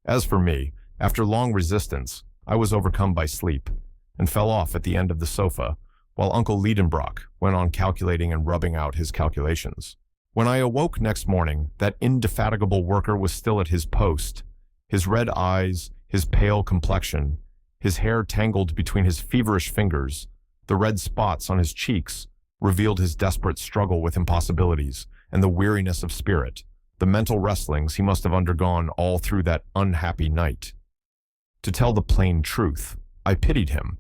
As for me, after long resistance, I was overcome by sleep, and fell off at the end of the sofa, while Uncle Lidenbrock went on calculating and rubbing out his calculations. When I awoke next morning, that indefatigable worker was still at his post. His red eyes, his pale complexion, his hair tangled between his feverish fingers, the red spots on his cheeks, revealed his desperate struggle with impossibilities and the weariness of spirit, the mental wrestlings he must have undergone all through that unhappy night. To tell the plain truth, I pitied him.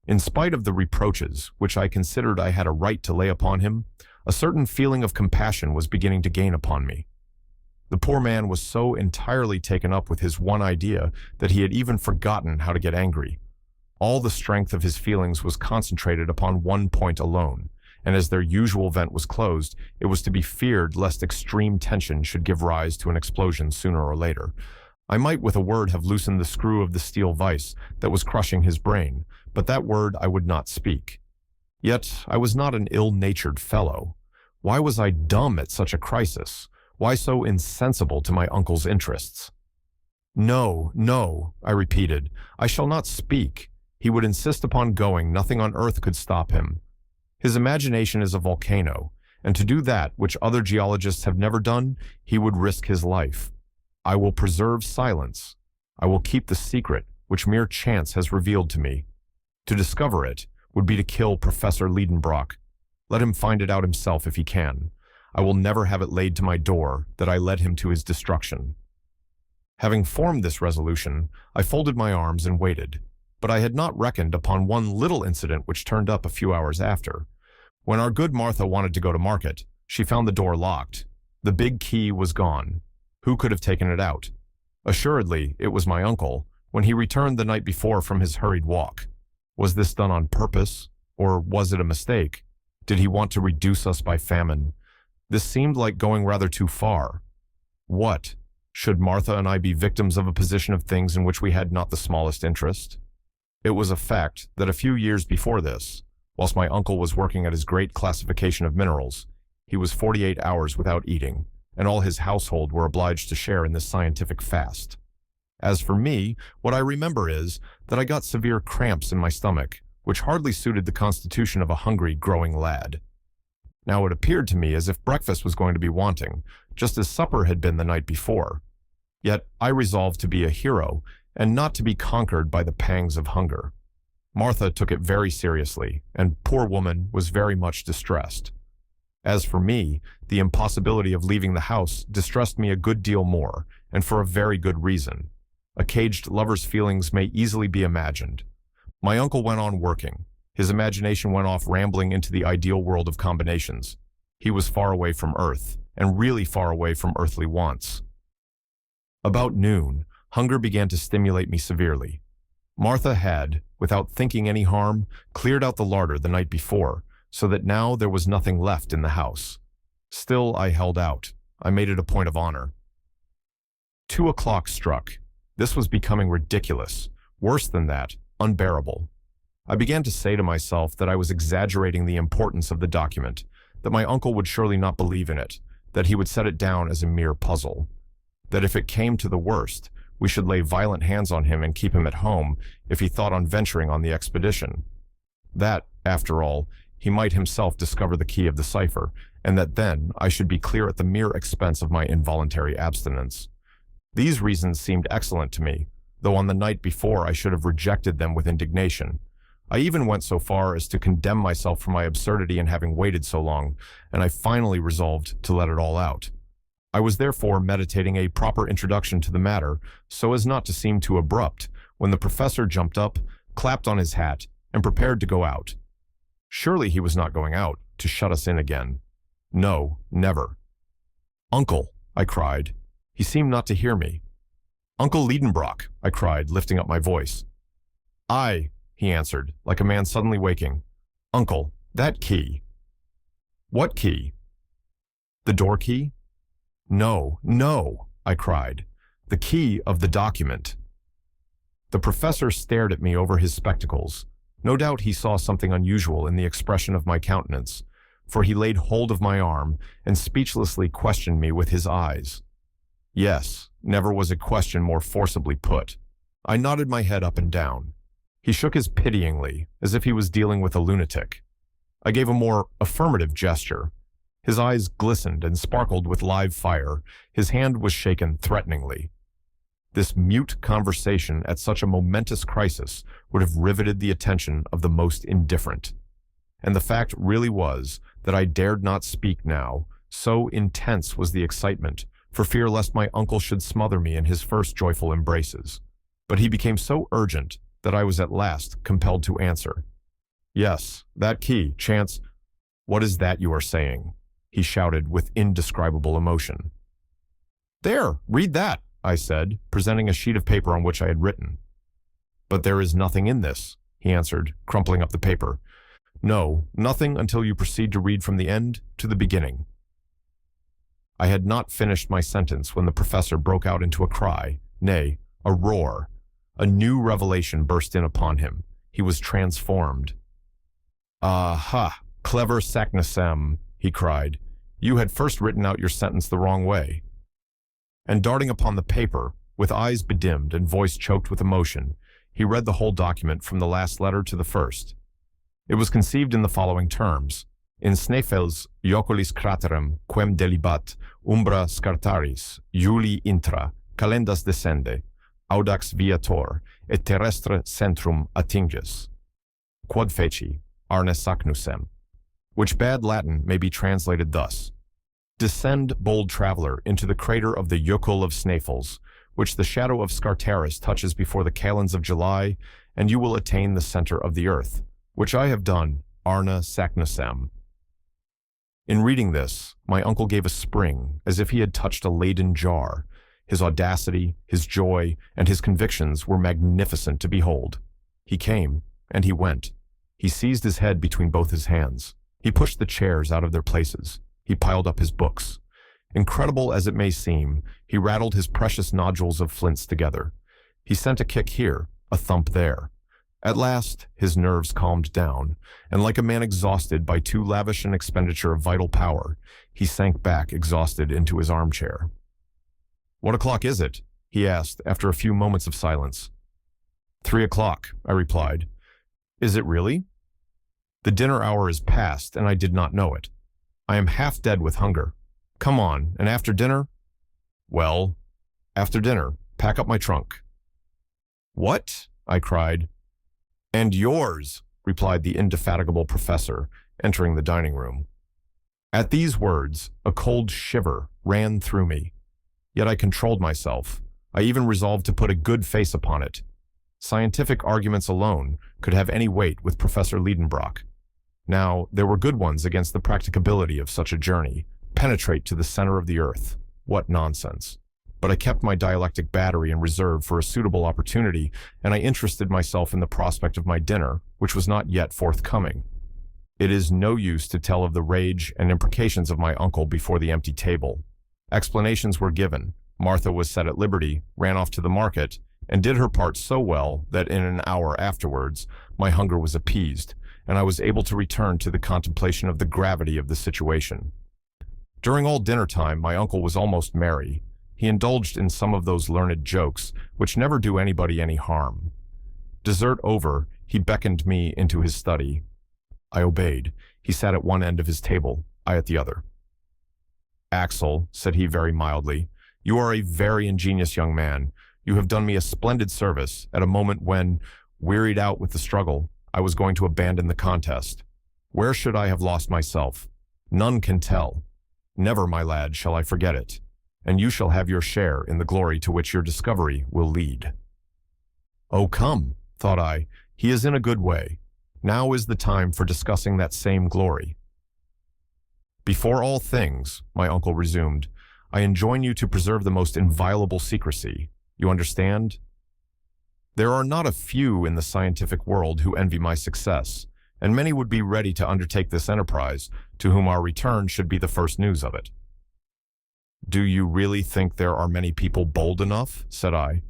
In spite of the reproaches which I considered I had a right to lay upon him, a certain feeling of compassion was beginning to gain upon me. The poor man was so entirely taken up with his one idea that he had even forgotten how to get angry. All the strength of his feelings was concentrated upon one point alone, and as their usual vent was closed, it was to be feared lest extreme tension should give rise to an explosion sooner or later. I might with a word have loosened the screw of the steel vice that was crushing his brain, but that word I would not speak. Yet I was not an ill-natured fellow. Why was I dumb at such a crisis? Why so insensible to my uncle's interests? "No, no," I repeated, "I shall not speak. He would insist upon going. Nothing on earth could stop him. His imagination is a volcano, and to do that which other geologists have never done, he would risk his life. I will preserve silence. I will keep the secret which mere chance has revealed to me. To discover it would be to kill Professor Lidenbrock. Let him find it out himself if he can. I will never have it laid to my door that I led him to his destruction." Having formed this resolution, I folded my arms and waited, but I had not reckoned upon one little incident which turned up a few hours after. When our good Martha wanted to go to market, she found the door locked. The big key was gone. Who could have taken it out? Assuredly, it was my uncle, when he returned the night before from his hurried walk. Was this done on purpose, or was it a mistake? Did he want to reduce us by famine? This seemed like going rather too far. What? Should Martha and I be victims of a position of things in which we had not the smallest interest? It was a fact that a few years before this, whilst my uncle was working at his great classification of minerals, he was 48 hours without eating, and all his household were obliged to share in this scientific fast. As for me, what I remember is that I got severe cramps in my stomach, which hardly suited the constitution of a hungry, growing lad. Now it appeared to me as if breakfast was going to be wanting, just as supper had been the night before. Yet I resolved to be a hero and not to be conquered by the pangs of hunger. Martha took it very seriously, and poor woman was very much distressed. As for me, the impossibility of leaving the house distressed me a good deal more, and for a very good reason. A caged lover's feelings may easily be imagined. My uncle went on working. His imagination went off rambling into the ideal world of combinations. He was far away from Earth, and really far away from earthly wants. About noon, hunger began to stimulate me severely. Martha had, without thinking any harm, cleared out the larder the night before, so that now there was nothing left in the house. Still, I held out. I made it a point of honor. 2 o'clock struck. This was becoming ridiculous. Worse than that, unbearable. I began to say to myself that I was exaggerating the importance of the document, that my uncle would surely not believe in it, that he would set it down as a mere puzzle, that if it came to the worst, we should lay violent hands on him and keep him at home if he thought on venturing on the expedition. That, after all, he might himself discover the key of the cipher, and that then I should be clear at the mere expense of my involuntary abstinence. These reasons seemed excellent to me, though on the night before I should have rejected them with indignation. I even went so far as to condemn myself for my absurdity in having waited so long, and I finally resolved to let it all out. I was therefore meditating a proper introduction to the matter, so as not to seem too abrupt, when the professor jumped up, clapped on his hat, and prepared to go out. Surely he was not going out to shut us in again. No, never. "Uncle," I cried. He seemed not to hear me. "Uncle Lidenbrock," I cried, lifting up my voice. "Aye," he answered, like a man suddenly waking. "Uncle, that key." "What key?" "The door key?" "No, no," I cried. "The key of the document." The professor stared at me over his spectacles. No doubt he saw something unusual in the expression of my countenance, for he laid hold of my arm and speechlessly questioned me with his eyes. Yes, never was a question more forcibly put. I nodded my head up and down. He shook his pityingly, as if he was dealing with a lunatic. I gave a more affirmative gesture. His eyes glistened and sparkled with live fire. His hand was shaken threateningly. This mute conversation at such a momentous crisis would have riveted the attention of the most indifferent. And the fact really was that I dared not speak now, so intense was the excitement, for fear lest my uncle should smother me in his first joyful embraces. But he became so urgent that I was at last compelled to answer. "Yes, that key, chance—" "What is that you are saying?" he shouted with indescribable emotion. "There, read that," I said, presenting a sheet of paper on which I had written. "But there is nothing in this," he answered, crumpling up the paper. "No, nothing until you proceed to read from the end to the beginning." I had not finished my sentence when the professor broke out into a cry, nay, a roar. A new revelation burst in upon him. He was transformed. "Aha, clever Saknussemm," he cried. "You had first written out your sentence the wrong way." And darting upon the paper, with eyes bedimmed and voice choked with emotion, he read the whole document from the last letter to the first. It was conceived in the following terms: "In Snæfell's joculis craterem, quem delibat, umbra scartaris, Juli intra, calendas descende, audax viator, et terrestre centrum attinges. Quod feci, Arne Saknussemm," which bad Latin may be translated thus: "Descend, bold traveler, into the crater of the Jökull of Snæfells, which the shadow of Scartaris touches before the calends of July, and you will attain the center of the earth, which I have done, Arne Saknussemm." In reading this, my uncle gave a spring, as if he had touched a Leyden jar. His audacity, his joy, and his convictions were magnificent to behold. He came, and he went. He seized his head between both his hands. He pushed the chairs out of their places. He piled up his books. Incredible as it may seem, he rattled his precious nodules of flints together. He sent a kick here, a thump there. At last, his nerves calmed down, and like a man exhausted by too lavish an expenditure of vital power, he sank back exhausted into his armchair. "What o'clock is it?" he asked after a few moments of silence. 3 o'clock, I replied. "Is it really?" "The dinner hour is past, and I did not know it. I am half dead with hunger. Come on, and after dinner?" "Well, after dinner, pack up my trunk." "What?" I cried. "And yours," replied the indefatigable professor, entering the dining room. At these words, a cold shiver ran through me. Yet I controlled myself. I even resolved to put a good face upon it. Scientific arguments alone could have any weight with Professor Lidenbrock. Now, there were good ones against the practicability of such a journey. Penetrate to the center of the earth. What nonsense. But I kept my dialectic battery in reserve for a suitable opportunity, and I interested myself in the prospect of my dinner, which was not yet forthcoming. It is no use to tell of the rage and imprecations of my uncle before the empty table. Explanations were given. Martha was set at liberty, ran off to the market, and did her part so well that in an hour afterwards, my hunger was appeased, and I was able to return to the contemplation of the gravity of the situation. During all dinner time, my uncle was almost merry. He indulged in some of those learned jokes which never do anybody any harm. Dessert over, he beckoned me into his study. I obeyed. He sat at one end of his table, I at the other. "Axel," said he very mildly, "you are a very ingenious young man. You have done me a splendid service at a moment when, wearied out with the struggle, I was going to abandon the contest. Where should I have lost myself? None can tell. Never, my lad, shall I forget it, and you shall have your share in the glory to which your discovery will lead." "Oh, come," thought I, "he is in a good way. Now is the time for discussing that same glory." "Before all things," my uncle resumed, "I enjoin you to preserve the most inviolable secrecy. You understand? There are not a few in the scientific world who envy my success, and many would be ready to undertake this enterprise, to whom our return should be the first news of it." "Do you really think there are many people bold enough?" said I.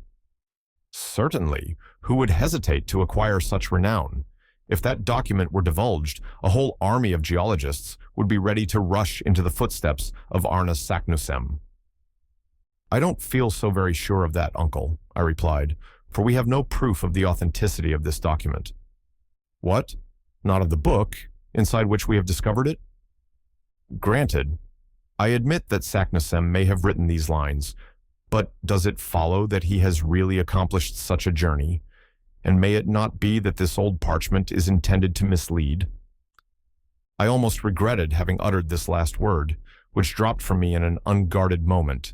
"Certainly. Who would hesitate to acquire such renown? If that document were divulged, a whole army of geologists would be ready to rush into the footsteps of Arne Saknussemm." "I don't feel so very sure of that, uncle," I replied, "for we have no proof of the authenticity of this document." "What? Not of the book, inside which we have discovered it?" "Granted. I admit that Saknussemm may have written these lines, but does it follow that he has really accomplished such a journey? And may it not be that this old parchment is intended to mislead?" I almost regretted having uttered this last word, which dropped from me in an unguarded moment.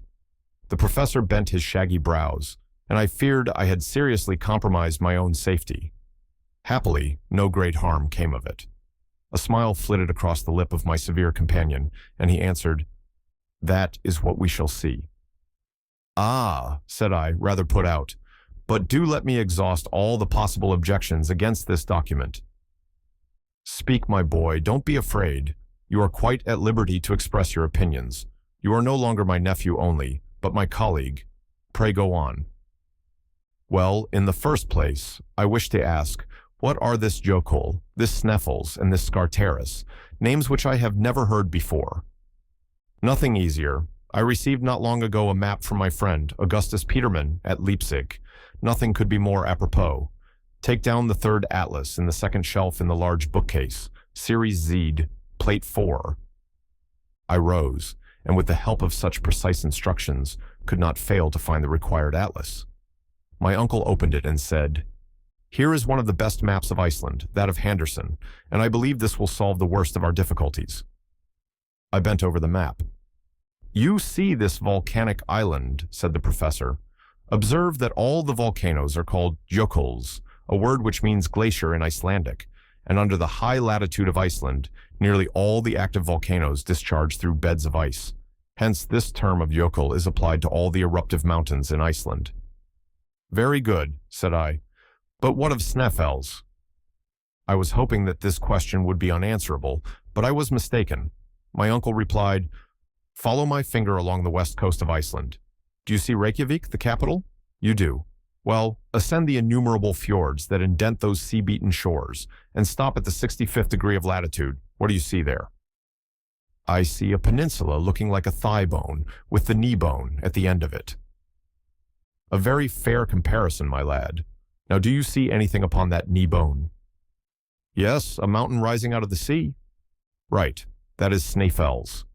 The professor bent his shaggy brows, and I feared I had seriously compromised my own safety. Happily, no great harm came of it. A smile flitted across the lip of my severe companion, and he answered, "That is what we shall see." "Ah," said I, rather put out, "but do let me exhaust all the possible objections against this document." "Speak, my boy, don't be afraid. You are quite at liberty to express your opinions. You are no longer my nephew only, but my colleague. Pray go on." "Well, in the first place, I wish to ask, what are this Jokul, this Sneffels, and this Scartaris, names which I have never heard before?" "Nothing easier. I received not long ago a map from my friend, Augustus Petermann, at Leipzig. Nothing could be more apropos. Take down the third atlas in the second shelf in the large bookcase, Series Z, Plate 4. I rose, and with the help of such precise instructions, could not fail to find the required atlas. My uncle opened it and said, "Here is one of the best maps of Iceland, that of Henderson, and I believe this will solve the worst of our difficulties." I bent over the map. "You see this volcanic island," said the professor. "Observe that all the volcanoes are called jökuls, a word which means glacier in Icelandic, and under the high latitude of Iceland, nearly all the active volcanoes discharge through beds of ice. Hence this term of jökul is applied to all the eruptive mountains in Iceland." "Very good," said I. "But what of Sneffels?" I was hoping that this question would be unanswerable, but I was mistaken. My uncle replied, "Follow my finger along the west coast of Iceland. Do you see Reykjavik, the capital? You do. Well, ascend the innumerable fjords that indent those sea-beaten shores, and stop at the 65th degree of latitude. What do you see there?" "I see a peninsula looking like a thigh bone, with the knee bone at the end of it." "A very fair comparison, my lad. Now do you see anything upon that knee bone?" "Yes, a mountain rising out of the sea." "Right, that is Snæfell's."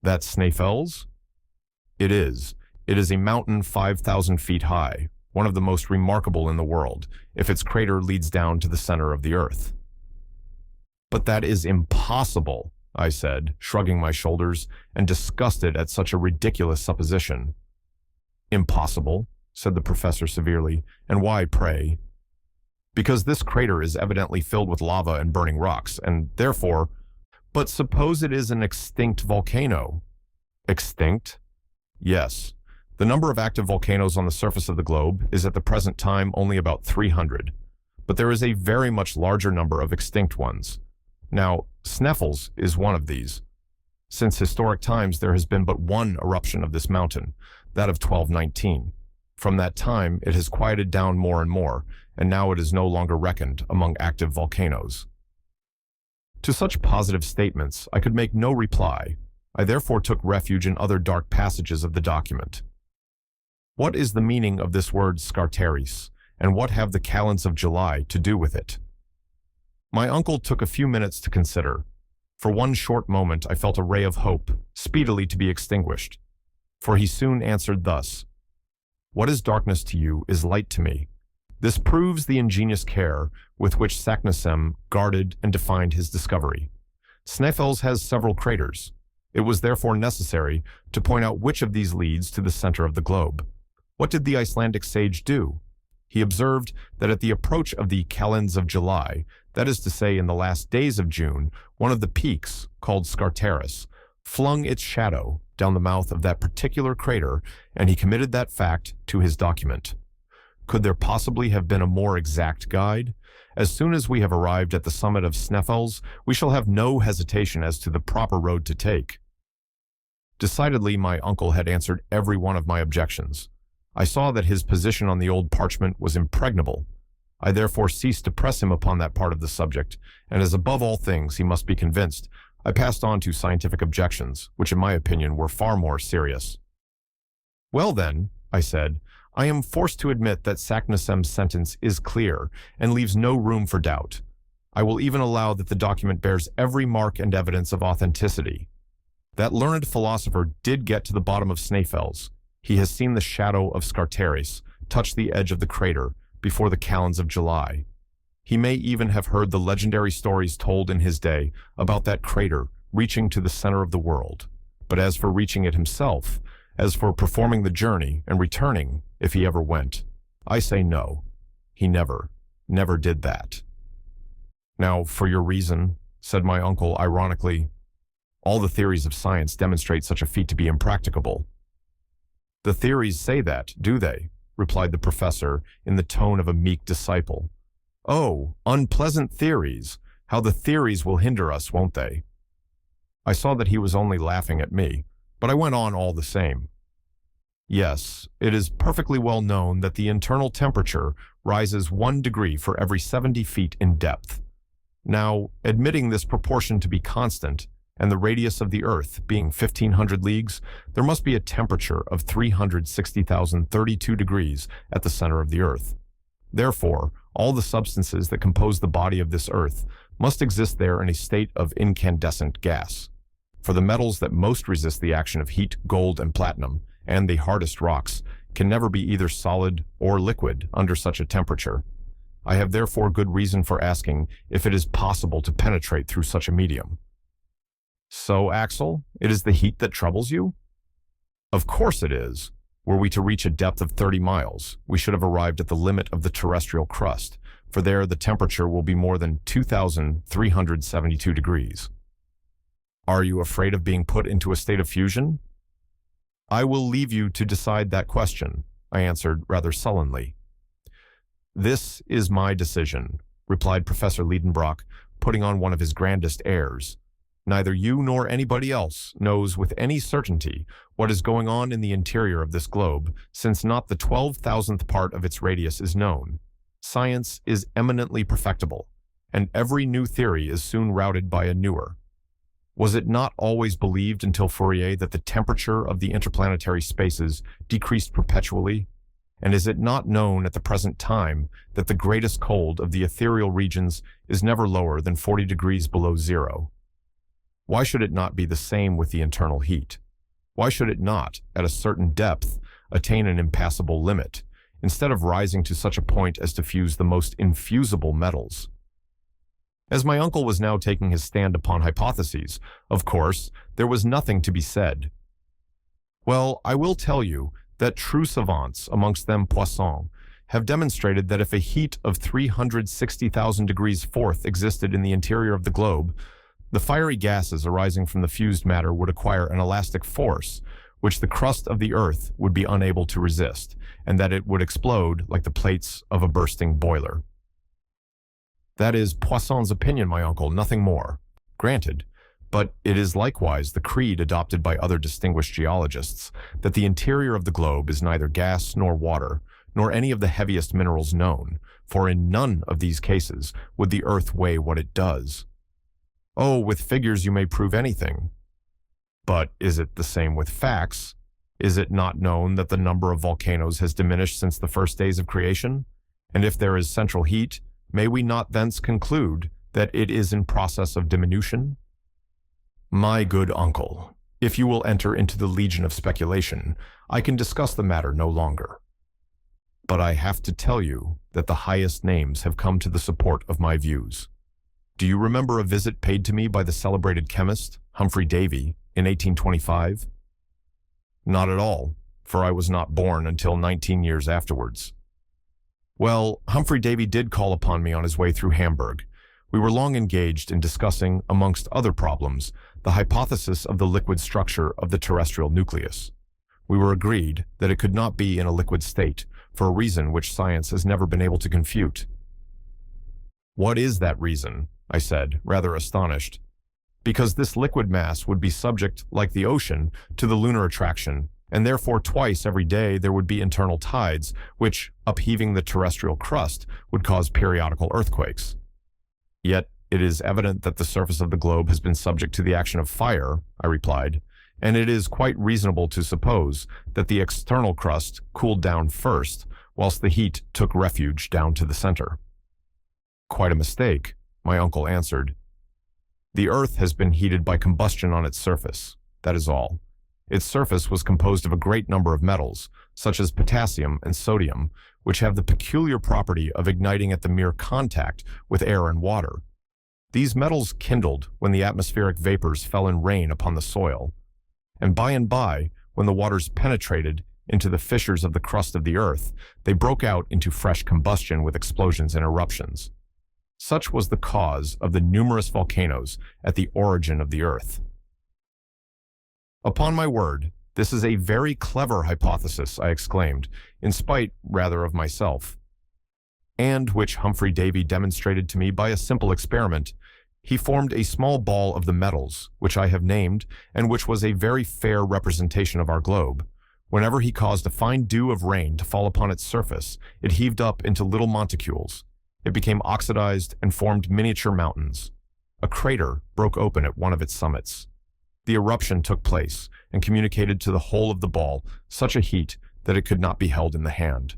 "That's Snæfell's?" "It is. It is a mountain 5,000 feet high, one of the most remarkable in the world, if its crater leads down to the center of the earth." "But that is impossible," I said, shrugging my shoulders and disgusted at such a ridiculous supposition. "Impossible?" said the professor severely. "And why, pray?" "Because this crater is evidently filled with lava and burning rocks, and therefore—" "But suppose it is an extinct volcano?" "Extinct?" "Yes. The number of active volcanoes on the surface of the globe is at the present time only about 300, but there is a very much larger number of extinct ones. Now, Snæfell's is one of these. Since historic times, there has been but one eruption of this mountain, that of 1219. From that time, it has quieted down more and more, and now it is no longer reckoned among active volcanoes." To such positive statements, I could make no reply. I therefore took refuge in other dark passages of the document. What is the meaning of this word Scartaris, and what have the calends of July to do with it? My uncle took a few minutes to consider. For one short moment I felt a ray of hope, speedily to be extinguished. For he soon answered thus: "What is darkness to you is light to me." This proves the ingenious care with which Saknussemm guarded and defined his discovery. Snæfell's has several craters. It was therefore necessary to point out which of these leads to the center of the globe. What did the Icelandic sage do? He observed that at the approach of the calends of July, that is to say in the last days of June, one of the peaks, called Scartaris, flung its shadow down the mouth of that particular crater, and he committed that fact to his document. Could there possibly have been a more exact guide? As soon as we have arrived at the summit of Snæfell's, we shall have no hesitation as to the proper road to take. Decidedly, my uncle had answered every one of my objections. I saw that his position on the old parchment was impregnable. I therefore ceased to press him upon that part of the subject, and as above all things he must be convinced, I passed on to scientific objections, which in my opinion were far more serious. "Well then," I said, "I am forced to admit that Saknussemm's sentence is clear and leaves no room for doubt. I will even allow that the document bears every mark and evidence of authenticity. That learned philosopher did get to the bottom of Snæfell's. He has seen the shadow of Scartaris touch the edge of the crater before the calends of July. He may even have heard the legendary stories told in his day about that crater reaching to the center of the world. But as for reaching it himself, as for performing the journey and returning, if he ever went, I say no. He never did that." "Now, for your reason," said my uncle ironically, "all the theories of science demonstrate such a feat to be impracticable." "The theories say that, do they?" replied the professor in the tone of a meek disciple. "Oh, unpleasant theories! How the theories will hinder us, won't they?" I saw that he was only laughing at me, but I went on all the same. "Yes, it is perfectly well known that the internal temperature rises 1 degree for every 70 feet in depth. Now, admitting this proportion to be constant, and the radius of the Earth being 1,500 leagues, there must be a temperature of 360,032 degrees at the center of the Earth. Therefore, all the substances that compose the body of this Earth must exist there in a state of incandescent gas. For the metals that most resist the action of heat, gold and platinum, and the hardest rocks, can never be either solid or liquid under such a temperature. I have therefore good reason for asking if it is possible to penetrate through such a medium." "So, Axel, it is the heat that troubles you?" "Of course it is. Were we to reach a depth of 30 miles, we should have arrived at the limit of the terrestrial crust, for there the temperature will be more than 2,372 degrees. "Are you afraid of being put into a state of fusion?" "I will leave you to decide that question," I answered rather sullenly. "This is my decision," replied Professor Lidenbrock, putting on one of his grandest airs. Neither you nor anybody else knows with any certainty what is going on in the interior of this globe, since not the 12,000th part of its radius is known. Science is eminently perfectible, and every new theory is soon routed by a newer. Was it not always believed until Fourier that the temperature of the interplanetary spaces decreased perpetually? And is it not known at the present time that the greatest cold of the ethereal regions is never lower than 40 degrees below zero? Why should it not be the same with the internal heat? Why should it not, at a certain depth, attain an impassable limit, instead of rising to such a point as to fuse the most infusible metals? As my uncle was now taking his stand upon hypotheses, of course, there was nothing to be said. Well, I will tell you that true savants, amongst them Poisson, have demonstrated that if a heat of 360,000 degrees forth existed in the interior of the globe, the fiery gases arising from the fused matter would acquire an elastic force, which the crust of the earth would be unable to resist, and that it would explode like the plates of a bursting boiler. That is Poisson's opinion, my uncle, nothing more. Granted, but it is likewise the creed adopted by other distinguished geologists that the interior of the globe is neither gas nor water, nor any of the heaviest minerals known, for in none of these cases would the earth weigh what it does. Oh, with figures you may prove anything. But is it the same with facts? Is it not known that the number of volcanoes has diminished since the first days of creation? And if there is central heat, may we not thence conclude that it is in process of diminution? My good uncle, if you will enter into the legion of speculation, I can discuss the matter no longer. But I have to tell you that the highest names have come to the support of my views. Do you remember a visit paid to me by the celebrated chemist, Humphrey Davy, in 1825? Not at all, for I was not born until 19 years afterwards. Well, Humphrey Davy did call upon me on his way through Hamburg. We were long engaged in discussing, amongst other problems, the hypothesis of the liquid structure of the terrestrial nucleus. We were agreed that it could not be in a liquid state, for a reason which science has never been able to confute. What is that reason? I said, rather astonished. Because this liquid mass would be subject, like the ocean, to the lunar attraction, and therefore twice every day there would be internal tides, which, upheaving the terrestrial crust, would cause periodical earthquakes. Yet it is evident that the surface of the globe has been subject to the action of fire, I replied, and it is quite reasonable to suppose that the external crust cooled down first, whilst the heat took refuge down to the center. Quite a mistake, my uncle answered. The earth has been heated by combustion on its surface, that is all. Its surface was composed of a great number of metals, such as potassium and sodium, which have the peculiar property of igniting at the mere contact with air and water. These metals kindled when the atmospheric vapors fell in rain upon the soil, and by, when the waters penetrated into the fissures of the crust of the earth, they broke out into fresh combustion with explosions and eruptions. Such was the cause of the numerous volcanoes at the origin of the earth. Upon my word, this is a very clever hypothesis, I exclaimed, in spite, rather, of myself, and which Humphrey Davy demonstrated to me by a simple experiment. He formed a small ball of the metals, which I have named, and which was a very fair representation of our globe. Whenever he caused a fine dew of rain to fall upon its surface, it heaved up into little monticules. It became oxidized and formed miniature mountains. A crater broke open at one of its summits. The eruption took place and communicated to the whole of the ball such a heat that it could not be held in the hand.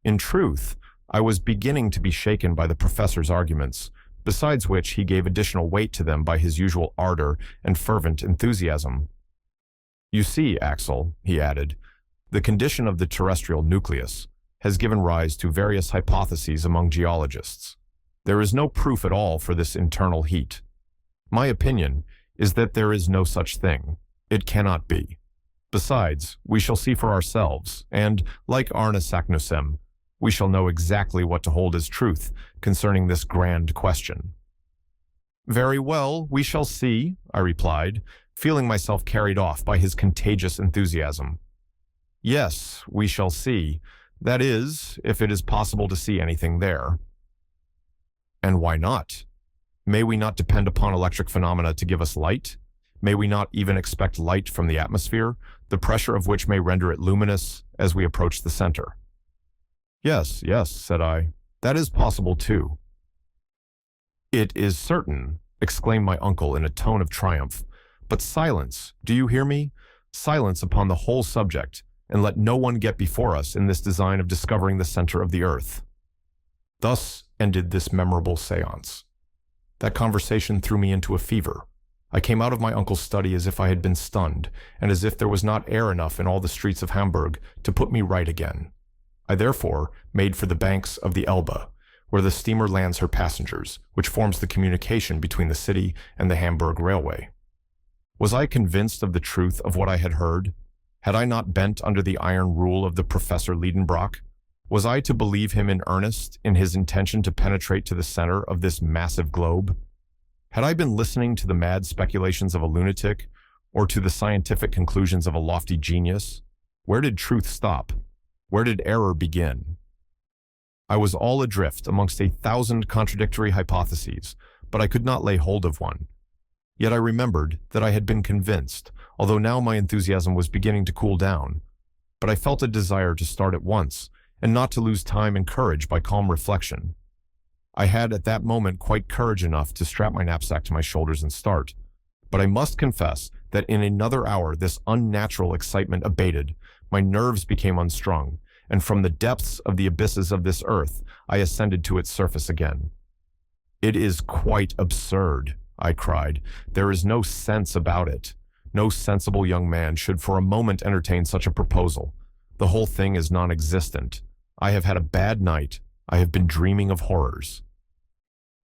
In truth, I was beginning to be shaken by the professor's arguments, besides which he gave additional weight to them by his usual ardor and fervent enthusiasm. You see, Axel, he added, the condition of the terrestrial nucleus has given rise to various hypotheses among geologists. There is no proof at all for this internal heat. My opinion is that there is no such thing. It cannot be. Besides, we shall see for ourselves, and, like Arne Saknussemm, we shall know exactly what to hold as truth concerning this grand question. Very well, we shall see, I replied, feeling myself carried off by his contagious enthusiasm. Yes, we shall see. That is, if it is possible to see anything there. And why not? May we not depend upon electric phenomena to give us light? May we not even expect light from the atmosphere, the pressure of which may render it luminous as we approach the center? Yes, yes, said I. That is possible too. It is certain, exclaimed my uncle in a tone of triumph. But silence, do you hear me? Silence upon the whole subject, and let no one get before us in this design of discovering the center of the earth. Thus ended this memorable séance. That conversation threw me into a fever. I came out of my uncle's study as if I had been stunned, and as if there was not air enough in all the streets of Hamburg to put me right again. I therefore made for the banks of the Elbe, where the steamer lands her passengers, which forms the communication between the city and the Hamburg railway. Was I convinced of the truth of what I had heard? Had I not bent under the iron rule of the Professor Lidenbrock? Was I to believe him in earnest in his intention to penetrate to the center of this massive globe? Had I been listening to the mad speculations of a lunatic, or to the scientific conclusions of a lofty genius? Where did truth stop? Where did error begin? I was all adrift amongst 1,000 contradictory hypotheses, but I could not lay hold of one. Yet I remembered that I had been convinced, although now my enthusiasm was beginning to cool down. But I felt a desire to start at once, and not to lose time and courage by calm reflection. I had at that moment quite courage enough to strap my knapsack to my shoulders and start. But I must confess that in another hour this unnatural excitement abated, my nerves became unstrung, and from the depths of the abysses of this earth, I ascended to its surface again. "It is quite absurd," I cried. "There is no sense about it. No sensible young man should for a moment entertain such a proposal. The whole thing is non-existent. I have had a bad night. I have been dreaming of horrors."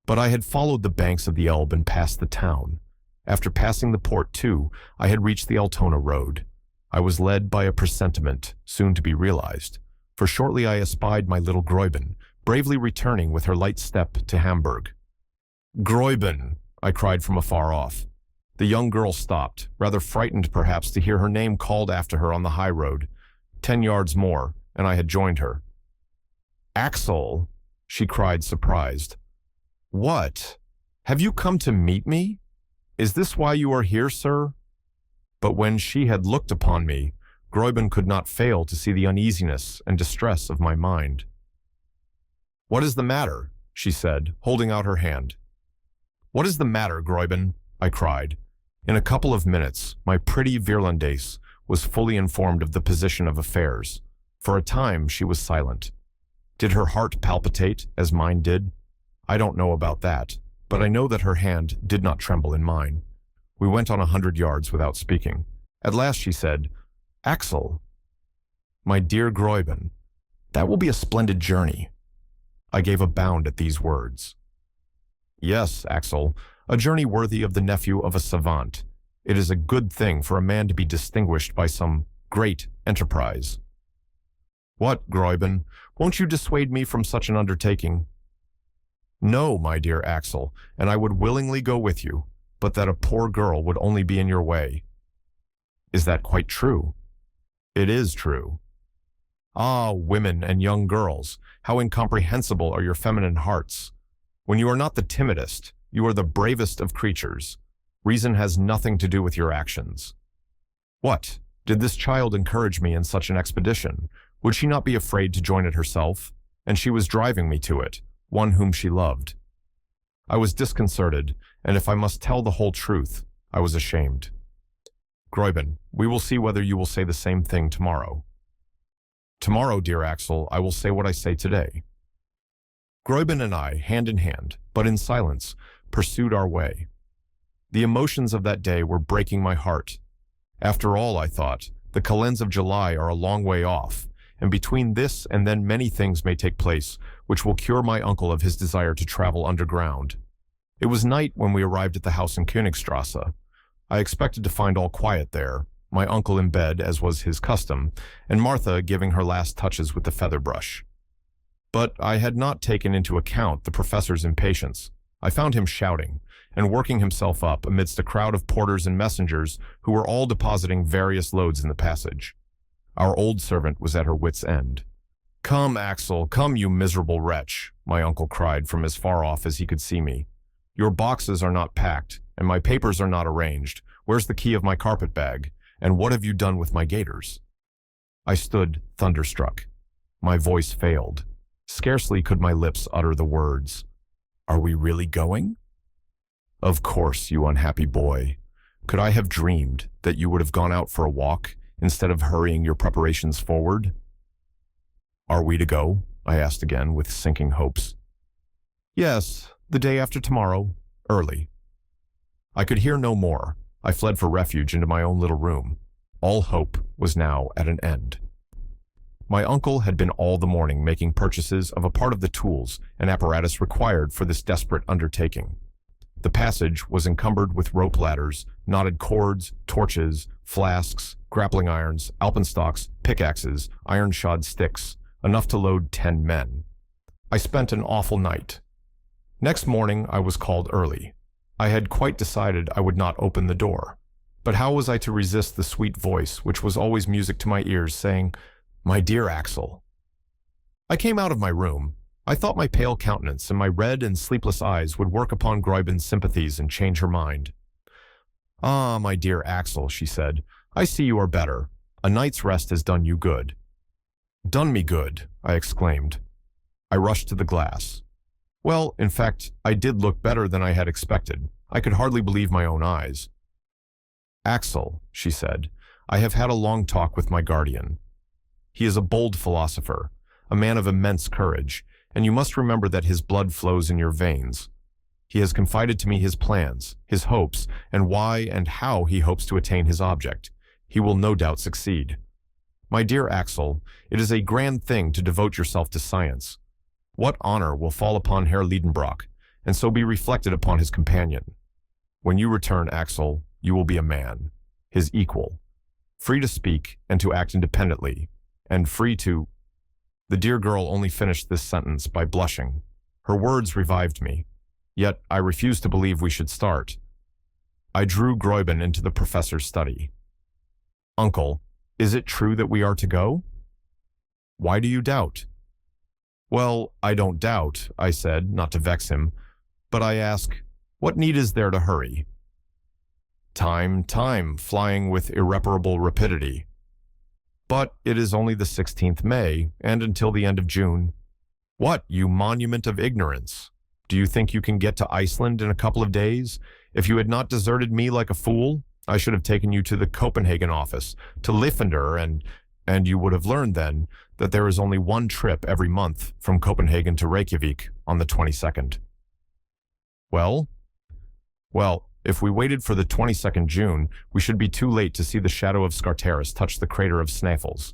But I had followed the banks of the Elbe and passed the town. After passing the port too, I had reached the Altona road. I was led by a presentiment, soon to be realized, for shortly I espied my little Gräuben, bravely returning with her light step to Hamburg. "Gräuben!" I cried from afar off. The young girl stopped, rather frightened perhaps to hear her name called after her on the high road. 10 yards more, and I had joined her. "Axel!" she cried, surprised. "What? Have you come to meet me? Is this why you are here, sir?" But when she had looked upon me, Gräuben could not fail to see the uneasiness and distress of my mind. "What is the matter?" she said, holding out her hand. "What is the matter, Gräuben?" I cried. In a couple of minutes, my pretty Virlandaise was fully informed of the position of affairs. For a time, she was silent. Did her heart palpitate, as mine did? I don't know about that, but I know that her hand did not tremble in mine. We went on 100 yards without speaking. At last she said, "Axel." "My dear Gräuben, that will be a splendid journey." I gave a bound at these words. "Yes, Axel, a journey worthy of the nephew of a savant. It is a good thing for a man to be distinguished by some great enterprise." "What, Gräuben, won't you dissuade me from such an undertaking?" "No, my dear Axel, and I would willingly go with you, but that a poor girl would only be in your way." "Is that quite true?" "It is true." "Ah, women and young girls, how incomprehensible are your feminine hearts. When you are not the timidest, you are the bravest of creatures. Reason has nothing to do with your actions." "What? Did this child encourage me in such an expedition? Would she not be afraid to join it herself? And she was driving me to it, one whom she loved." I was disconcerted, and if I must tell the whole truth, I was ashamed. "Gräuben, we will see whether you will say the same thing tomorrow." "Tomorrow, dear Axel, I will say what I say today." Gräuben and I, hand in hand, but in silence, pursued our way. The emotions of that day were breaking my heart. After all, I thought, the calends of July are a long way off, and between this and then many things may take place which will cure my uncle of his desire to travel underground. It was night when we arrived at the house in Königstrasse. I expected to find all quiet there, my uncle in bed, as was his custom, and Martha giving her last touches with the feather brush. But I had not taken into account the professor's impatience. I found him shouting and working himself up amidst a crowd of porters and messengers who were all depositing various loads in the passage. Our old servant was at her wit's end. "Come, Axel, come, you miserable wretch," my uncle cried from as far off as he could see me. Your boxes are not packed, and my papers are not arranged. Where's the key of my carpet bag? And what have you done with my gaiters?" I stood thunderstruck. My voice failed. Scarcely could my lips utter the words. "Are we really going?" "Of course, you unhappy boy. Could I have dreamed that you would have gone out for a walk instead of hurrying your preparations forward?" "Are we to go?" I asked again with sinking hopes. "Yes, the day after tomorrow, early." I could hear no more. I fled for refuge into my own little room. All hope was now at an end. My uncle had been all the morning making purchases of a part of the tools and apparatus required for this desperate undertaking. The passage was encumbered with rope ladders, knotted cords, torches, flasks, grappling irons, alpenstocks, pickaxes, iron-shod sticks, enough to load 10 men. I spent an awful night. Next morning I was called early. I had quite decided I would not open the door. But how was I to resist the sweet voice, which was always music to my ears, saying, "My dear Axel"? I came out of my room. I thought my pale countenance and my red and sleepless eyes would work upon Gräuben's sympathies and change her mind. "Ah, my dear Axel," she said, "I see you are better. A night's rest has done you good." "Done me good," I exclaimed. I rushed to the glass. Well, in fact, I did look better than I had expected. I could hardly believe my own eyes. "Axel," she said, "I have had a long talk with my guardian. He is a bold philosopher, a man of immense courage, and you must remember that his blood flows in your veins. He has confided to me his plans, his hopes, and why and how he hopes to attain his object. He will no doubt succeed. My dear Axel, it is a grand thing to devote yourself to science. What honor will fall upon Herr Lidenbrock, and so be reflected upon his companion. When you return, Axel, you will be a man, his equal, free to speak and to act independently, and free to—" The dear girl only finished this sentence by blushing. Her words revived me, yet I refused to believe we should start. I drew Gräuben into the professor's study. "Uncle, is it true that we are to go?" "Why do you doubt?" "Well, I don't doubt," I said, not to vex him, "but I ask, what need is there to hurry?" Time, flying with irreparable rapidity." "But it is only the 16th May, and until the end of June." "What, you monument of ignorance? Do you think you can get to Iceland in a couple of days? If you had not deserted me like a fool, I should have taken you to the Copenhagen office, to Liffender, and you would have learned then that there is only one trip every month from Copenhagen to Reykjavik on the 22nd. Well, if we waited for the 22nd June, we should be too late to see the shadow of Scartaris touch the crater of Snæfell's.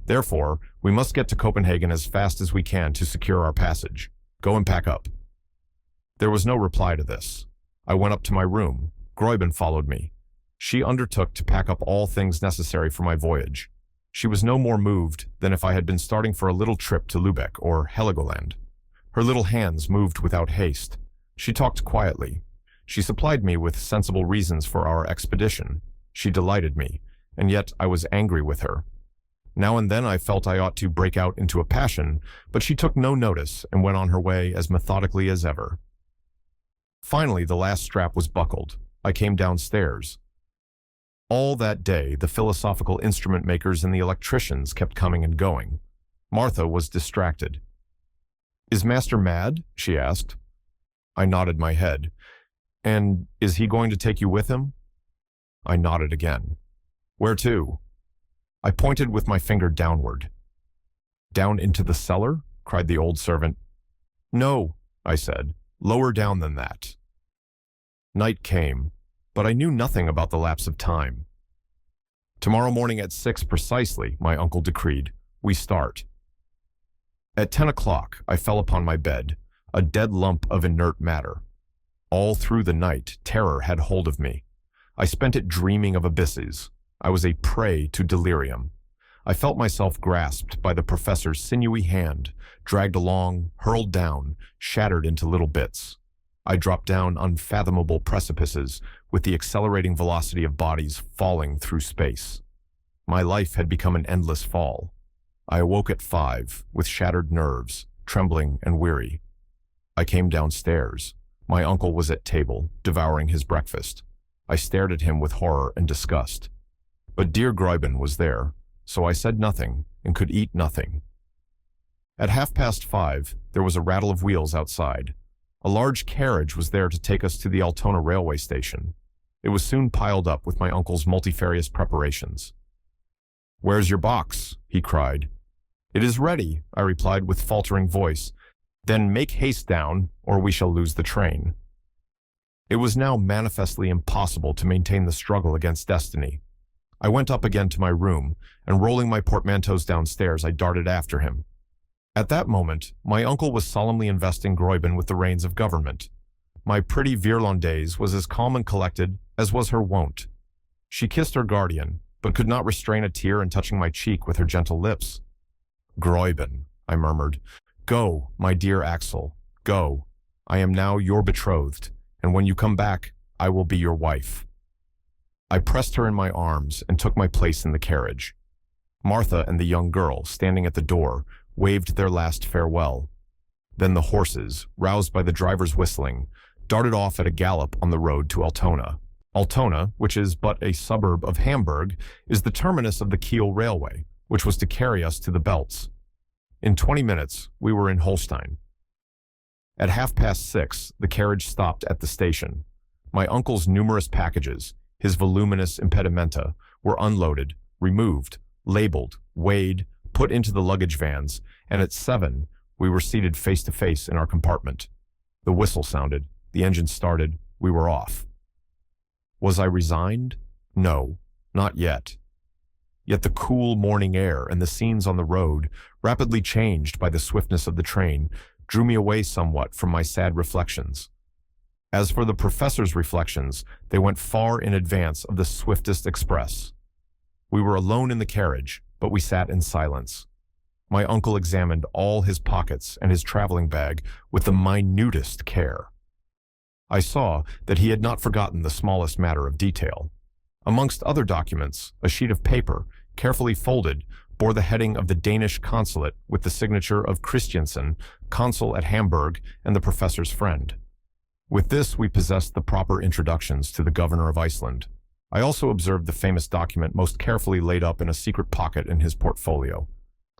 Therefore, we must get to Copenhagen as fast as we can to secure our passage. Go and pack up." There was no reply to this. I went up to my room. Gräuben followed me. She undertook to pack up all things necessary for my voyage. She was no more moved than if I had been starting for a little trip to Lübeck or Heligoland. Her little hands moved without haste. She talked quietly. She supplied me with sensible reasons for our expedition. She delighted me, and yet I was angry with her. Now and then I felt I ought to break out into a passion, but she took no notice and went on her way as methodically as ever. Finally, the last strap was buckled. I came downstairs. All that day, the philosophical instrument makers and the electricians kept coming and going. Martha was distracted. "Is Master mad?" she asked. I nodded my head. "And is he going to take you with him?" I nodded again. "Where to?" I pointed with my finger downward. "Down into the cellar?" cried the old servant. "No," I said, "lower down than that." Night came, but I knew nothing about the lapse of time. "Tomorrow morning at 6 precisely," my uncle decreed. "We start." At 10 o'clock, I fell upon my bed, a dead lump of inert matter. All through the night, terror had hold of me. I spent it dreaming of abysses. I was a prey to delirium. I felt myself grasped by the professor's sinewy hand, dragged along, hurled down, shattered into little bits. I dropped down unfathomable precipices with the accelerating velocity of bodies falling through space. My life had become an endless fall. I awoke at 5, with shattered nerves, trembling and weary. I came downstairs. My uncle was at table, devouring his breakfast. I stared at him with horror and disgust. But dear Gräuben was there, so I said nothing and could eat nothing. At 5:30, there was a rattle of wheels outside. A large carriage was there to take us to the Altona railway station. It was soon piled up with my uncle's multifarious preparations. "Where's your box?" he cried. "It is ready," I replied with faltering voice. "Then make haste down, or we shall lose the train." It was now manifestly impossible to maintain the struggle against destiny. I went up again to my room, and rolling my portmanteaus downstairs, I darted after him. At that moment, my uncle was solemnly investing Gräuben with the reins of government. My pretty Virlandaise was as calm and collected as was her wont. She kissed her guardian, but could not restrain a tear in touching my cheek with her gentle lips. "Gräuben," I murmured. "Go, my dear Axel, go. I am now your betrothed, and when you come back, I will be your wife." I pressed her in my arms and took my place in the carriage. Martha and the young girl, standing at the door, waved their last farewell. Then the horses, roused by the driver's whistling, darted off at a gallop on the road to Altona. Altona, which is but a suburb of Hamburg, is the terminus of the Kiel Railway, which was to carry us to the Belts. In 20 minutes, we were in Holstein. At 6:30, the carriage stopped at the station. My uncle's numerous packages, his voluminous impedimenta, were unloaded, removed, labeled, weighed, put into the luggage vans, and at 7, we were seated face to face in our compartment. The whistle sounded, the engine started, we were off. Was I resigned? No, not yet. Yet the cool morning air and the scenes on the road, rapidly changed by the swiftness of the train, drew me away somewhat from my sad reflections. As for the professor's reflections, they went far in advance of the swiftest express. We were alone in the carriage, but we sat in silence. My uncle examined all his pockets and his traveling bag with the minutest care. I saw that he had not forgotten the smallest matter of detail. Amongst other documents, a sheet of paper, carefully folded, bore the heading of the Danish consulate with the signature of Christiansen, consul at Hamburg and the professor's friend. With this, we possessed the proper introductions to the governor of Iceland. I also observed the famous document most carefully laid up in a secret pocket in his portfolio.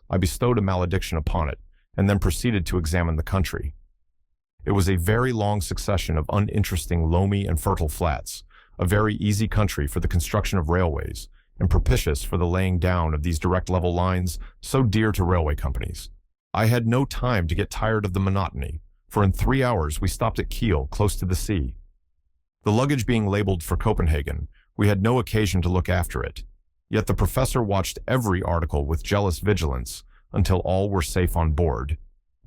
I bestowed a malediction upon it, and then proceeded to examine the country. It was a very long succession of uninteresting loamy and fertile flats, a very easy country for the construction of railways, and propitious for the laying down of these direct level lines so dear to railway companies. I had no time to get tired of the monotony, for in 3 hours we stopped at Kiel, close to the sea. The luggage being labeled for Copenhagen, we had no occasion to look after it, yet the professor watched every article with jealous vigilance until all were safe on board.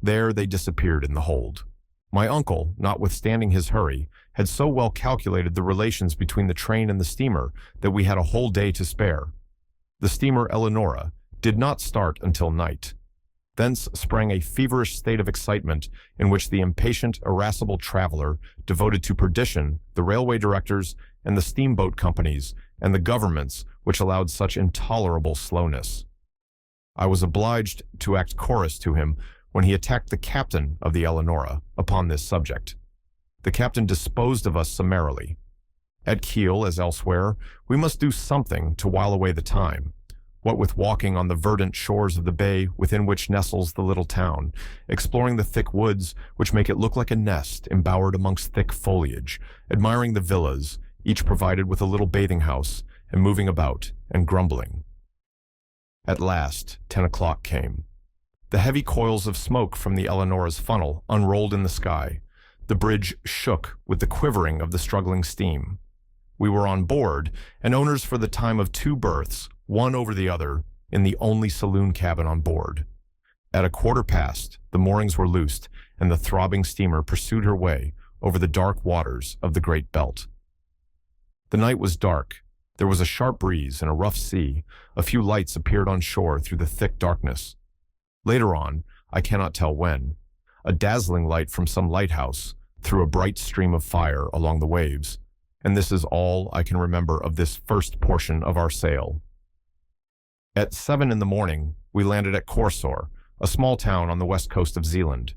There they disappeared in the hold. My uncle, notwithstanding his hurry, had so well calculated the relations between the train and the steamer that we had a whole day to spare. The steamer Eleonora did not start until night. Thence sprang a feverish state of excitement in which the impatient, irascible traveler devoted to perdition the railway directors and the steamboat companies and the governments which allowed such intolerable slowness. I was obliged to act chorus to him when he attacked the captain of the Eleonora upon this subject. The captain disposed of us summarily. At Kiel, as elsewhere, we must do something to while away the time. What with walking on the verdant shores of the bay within which nestles the little town, exploring the thick woods which make it look like a nest embowered amongst thick foliage, admiring the villas, each provided with a little bathing house, and moving about and grumbling. At last, 10 o'clock came. The heavy coils of smoke from the Eleonora's funnel unrolled in the sky. The bridge shook with the quivering of the struggling steam. We were on board, and owners for the time of 2 berths, one over the other, in the only saloon cabin on board. At 1:15, the moorings were loosed, and the throbbing steamer pursued her way over the dark waters of the Great Belt. The night was dark. There was a sharp breeze and a rough sea. A few lights appeared on shore through the thick darkness. Later on, I cannot tell when, a dazzling light from some lighthouse threw a bright stream of fire along the waves, and this is all I can remember of this first portion of our sail. At 7 in the morning, we landed at Korsor, a small town on the west coast of Zealand.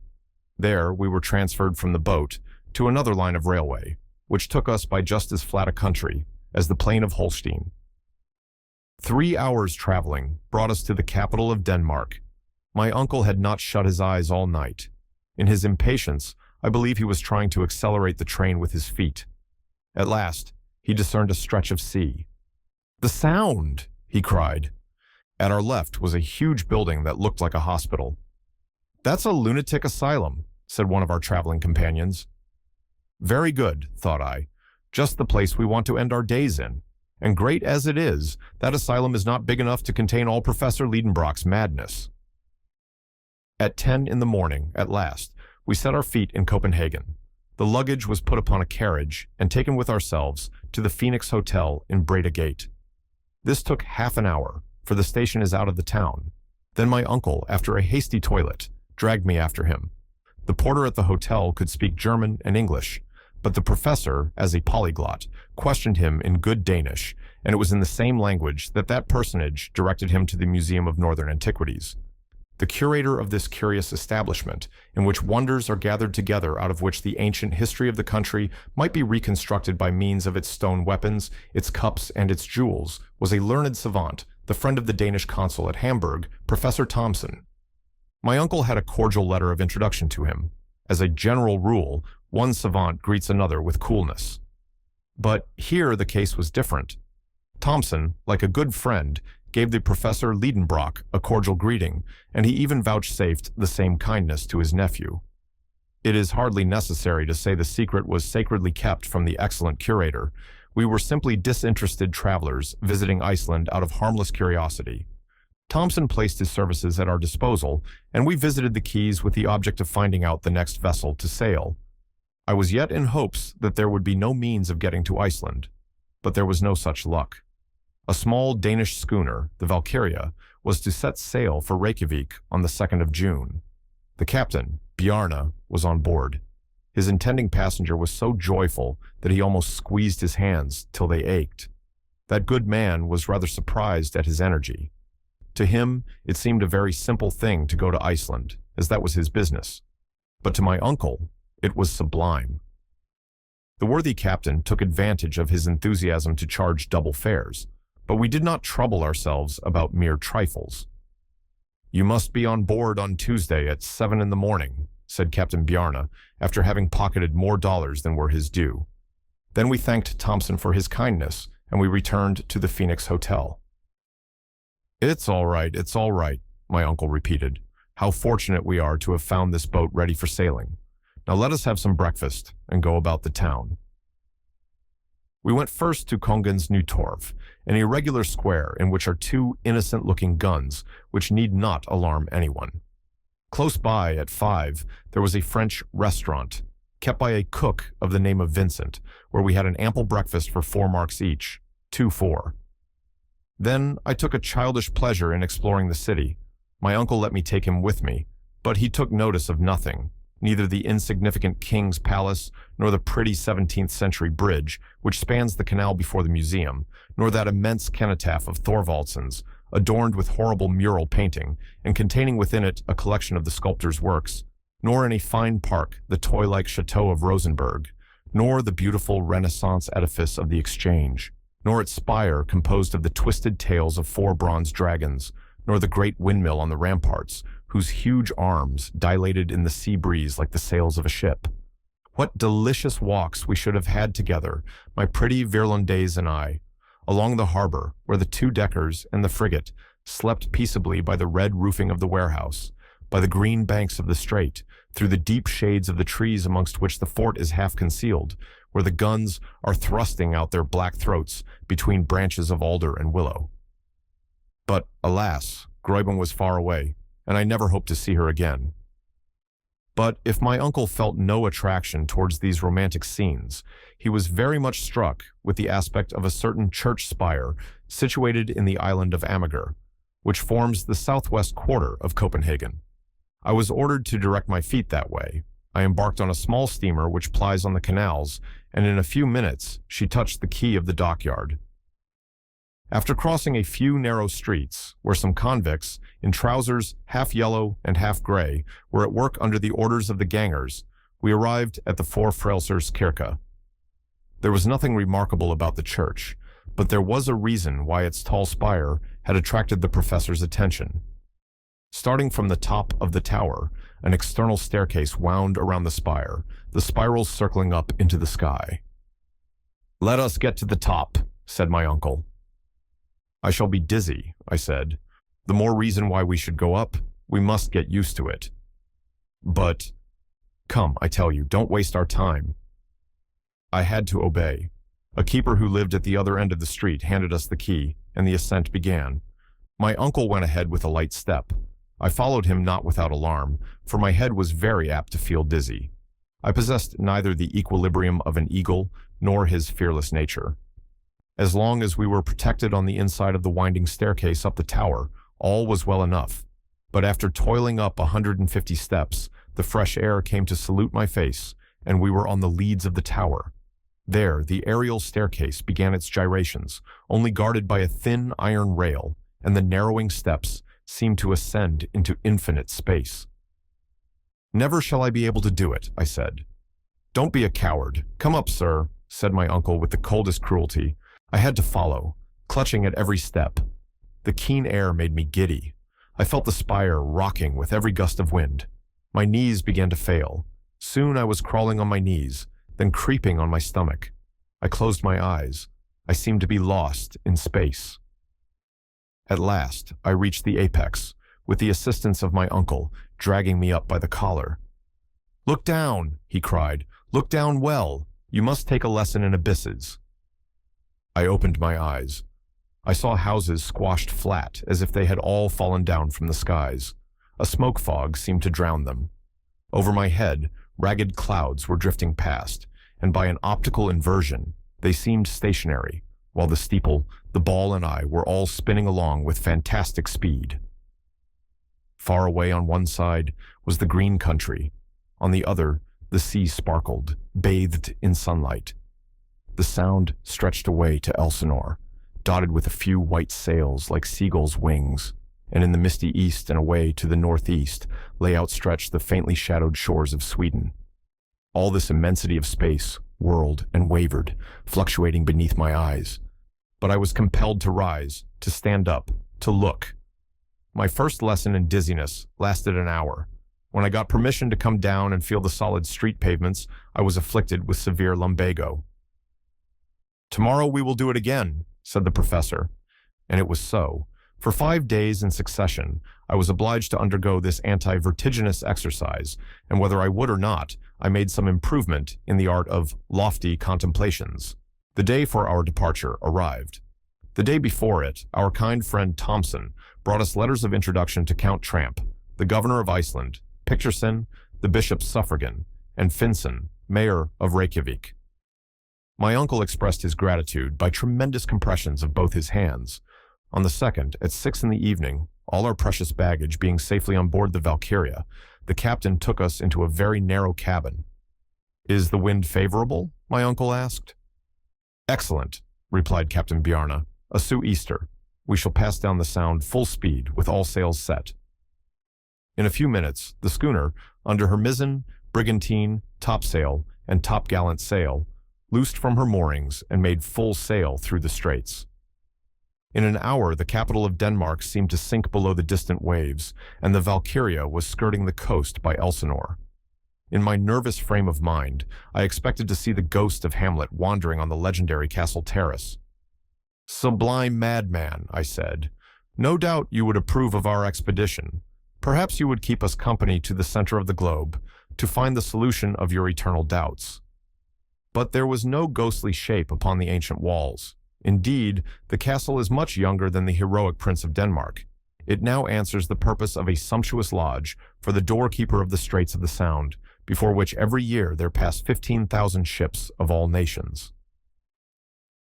There, we were transferred from the boat to another line of railway, which took us by just as flat a country as the plain of Holstein. 3 hours traveling brought us to the capital of Denmark. My uncle had not shut his eyes all night. In his impatience, I believe he was trying to accelerate the train with his feet. At last, he discerned a stretch of sea. "The sound!" he cried. At our left was a huge building that looked like a hospital. "That's a lunatic asylum," said one of our traveling companions. Very good, thought I. Just the place we want to end our days in. And great as it is, that asylum is not big enough to contain all Professor Lidenbrock's madness. At 10 in the morning, at last, we set our feet in Copenhagen. The luggage was put upon a carriage and taken with ourselves to the Phoenix Hotel in Breda Gate. This took half an hour, for the station is out of the town. Then my uncle, after a hasty toilet, dragged me after him. The porter at the hotel could speak German and English, but the professor, as a polyglot, questioned him in good Danish, and it was in the same language that that personage directed him to the Museum of Northern Antiquities. The curator of this curious establishment, in which wonders are gathered together out of which the ancient history of the country might be reconstructed by means of its stone weapons, its cups, and its jewels, was a learned savant, the friend of the Danish consul at Hamburg, Professor Thomsen. My uncle had a cordial letter of introduction to him. As a general rule, one savant greets another with coolness. But here the case was different. Thomsen, like a good friend, gave the Professor Lidenbrock a cordial greeting, and he even vouchsafed the same kindness to his nephew. It is hardly necessary to say the secret was sacredly kept from the excellent curator. We were simply disinterested travelers visiting Iceland out of harmless curiosity. Thomsen placed his services at our disposal, and we visited the quays with the object of finding out the next vessel to sail. I was yet in hopes that there would be no means of getting to Iceland, but there was no such luck. A small Danish schooner, the Valkyria, was to set sail for Reykjavik on the 2nd of June. The captain, Bjarne, was on board. His intending passenger was so joyful that he almost squeezed his hands till they ached. That good man was rather surprised at his energy. To him, it seemed a very simple thing to go to Iceland, as that was his business. But to my uncle, it was sublime. The worthy captain took advantage of his enthusiasm to charge double fares, but we did not trouble ourselves about mere trifles. "You must be on board on Tuesday at 7 in the morning, said Captain Bjarne, after having pocketed more dollars than were his due. Then we thanked Thomsen for his kindness, and we returned to the Phoenix Hotel. It's all right, my uncle repeated. How fortunate we are to have found this boat ready for sailing. Now let us have some breakfast and go about the town. We went first to Kongens Nytorv, an irregular square in which are two innocent-looking guns, which need not alarm anyone. Close by, at 5, there was a French restaurant, kept by a cook of the name of Vincent, where we had an ample breakfast for 4 marks each, 2 Then I took a childish pleasure in exploring the city. My uncle let me take him with me, but he took notice of nothing, neither the insignificant King's Palace, nor the pretty 17th century bridge, which spans the canal before the museum, nor that immense cenotaph of Thorvaldson's, adorned with horrible mural painting, and containing within it a collection of the sculptor's works, nor in a fine park the toy-like chateau of Rosenberg, nor the beautiful Renaissance edifice of the Exchange, nor its spire composed of the twisted tails of 4 bronze dragons, nor the great windmill on the ramparts, whose huge arms dilated in the sea breeze like the sails of a ship. What delicious walks we should have had together, my pretty Virlandaise and I, along the harbor where the 2-deckers and the frigate slept peaceably by the red roofing of the warehouse, by the green banks of the strait, through the deep shades of the trees amongst which the fort is half concealed, where the guns are thrusting out their black throats between branches of alder and willow. But, alas, Gräuben was far away, and I never hoped to see her again. But if my uncle felt no attraction towards these romantic scenes, he was very much struck with the aspect of a certain church spire situated in the island of Amager, which forms the southwest quarter of Copenhagen. I was ordered to direct my feet that way. I embarked on a small steamer which plies on the canals, and in a few minutes she touched the quay of the dockyard. After crossing a few narrow streets, where some convicts, in trousers half yellow and half gray, were at work under the orders of the gangers, We arrived at the Kirke. There was nothing remarkable about the church, but there was a reason why its tall spire had attracted the professor's attention. Starting from the top of the tower, an external staircase wound around the spire, the spirals circling up into the sky. "Let us get to the top," said my uncle. "I shall be dizzy," I said. "The more reason why we should go up. We must get used to it." "But, come, I tell you, don't waste our time." I had to obey. A keeper who lived at the other end of the street handed us the key, and the ascent began. My uncle went ahead with a light step. I followed him not without alarm, for my head was very apt to feel dizzy. I possessed neither the equilibrium of an eagle nor his fearless nature. As long as we were protected on the inside of the winding staircase up the tower, all was well enough. But after toiling up 150 steps, the fresh air came to salute my face, and we were on the leads of the tower. There, the aerial staircase began its gyrations, only guarded by a thin iron rail, and the narrowing steps seemed to ascend into infinite space. "Never shall I be able to do it," I said. "Don't be a coward. Come up, sir," said my uncle with the coldest cruelty. I had to follow, clutching at every step. The keen air made me giddy. I felt the spire rocking with every gust of wind. My knees began to fail. Soon I was crawling on my knees, then creeping on my stomach. I closed my eyes. I seemed to be lost in space. At last, I reached the apex, with the assistance of my uncle, dragging me up by the collar. "Look down," he cried. "Look down well. You must take a lesson in abysses." I opened my eyes. I saw houses squashed flat, as if they had all fallen down from the skies. A smoke fog seemed to drown them. Over my head, ragged clouds were drifting past, and by an optical inversion, they seemed stationary, while the steeple, the ball, and I were all spinning along with fantastic speed. Far away on one side was the green country. On the other, the sea sparkled, bathed in sunlight. The Sound stretched away to Elsinore, dotted with a few white sails like seagulls' wings, and in the misty east and away to the northeast lay outstretched the faintly shadowed shores of Sweden. All this immensity of space whirled and wavered, fluctuating beneath my eyes. But I was compelled to rise, to stand up, to look. My first lesson in dizziness lasted an hour. When I got permission to come down and feel the solid street pavements, I was afflicted with severe lumbago. "Tomorrow we will do it again," said the professor. And it was so. For 5 days in succession, I was obliged to undergo this anti-vertiginous exercise, and whether I would or not, I made some improvement in the art of lofty contemplations. The day for our departure arrived. The day before it, our kind friend Thomson brought us letters of introduction to Count Tramp, the governor of Iceland, Picturson, the bishop Suffragan, and Finson, mayor of Reykjavik. My uncle expressed his gratitude by tremendous compressions of both his hands. On the 2nd, at 6 in the evening, all our precious baggage being safely on board the Valkyria, the captain took us into a very narrow cabin. "Is the wind favorable?" my uncle asked. "Excellent," replied Captain Bjarne. "A sou'easter. We shall pass down the Sound full speed, with all sails set." In a few minutes, the schooner, under her mizzen, brigantine, topsail, and topgallant sail, loosed from her moorings and made full sail through the straits. In an hour, the capital of Denmark seemed to sink below the distant waves, and the Valkyria was skirting the coast by Elsinore. In my nervous frame of mind, I expected to see the ghost of Hamlet wandering on the legendary castle terrace. "Sublime madman," I said, "no doubt you would approve of our expedition. Perhaps you would keep us company to the center of the globe, to find the solution of your eternal doubts." But there was no ghostly shape upon the ancient walls. Indeed, the castle is much younger than the heroic Prince of Denmark. It now answers the purpose of a sumptuous lodge for the doorkeeper of the Straits of the Sound, before which every year there pass 15,000 ships of all nations.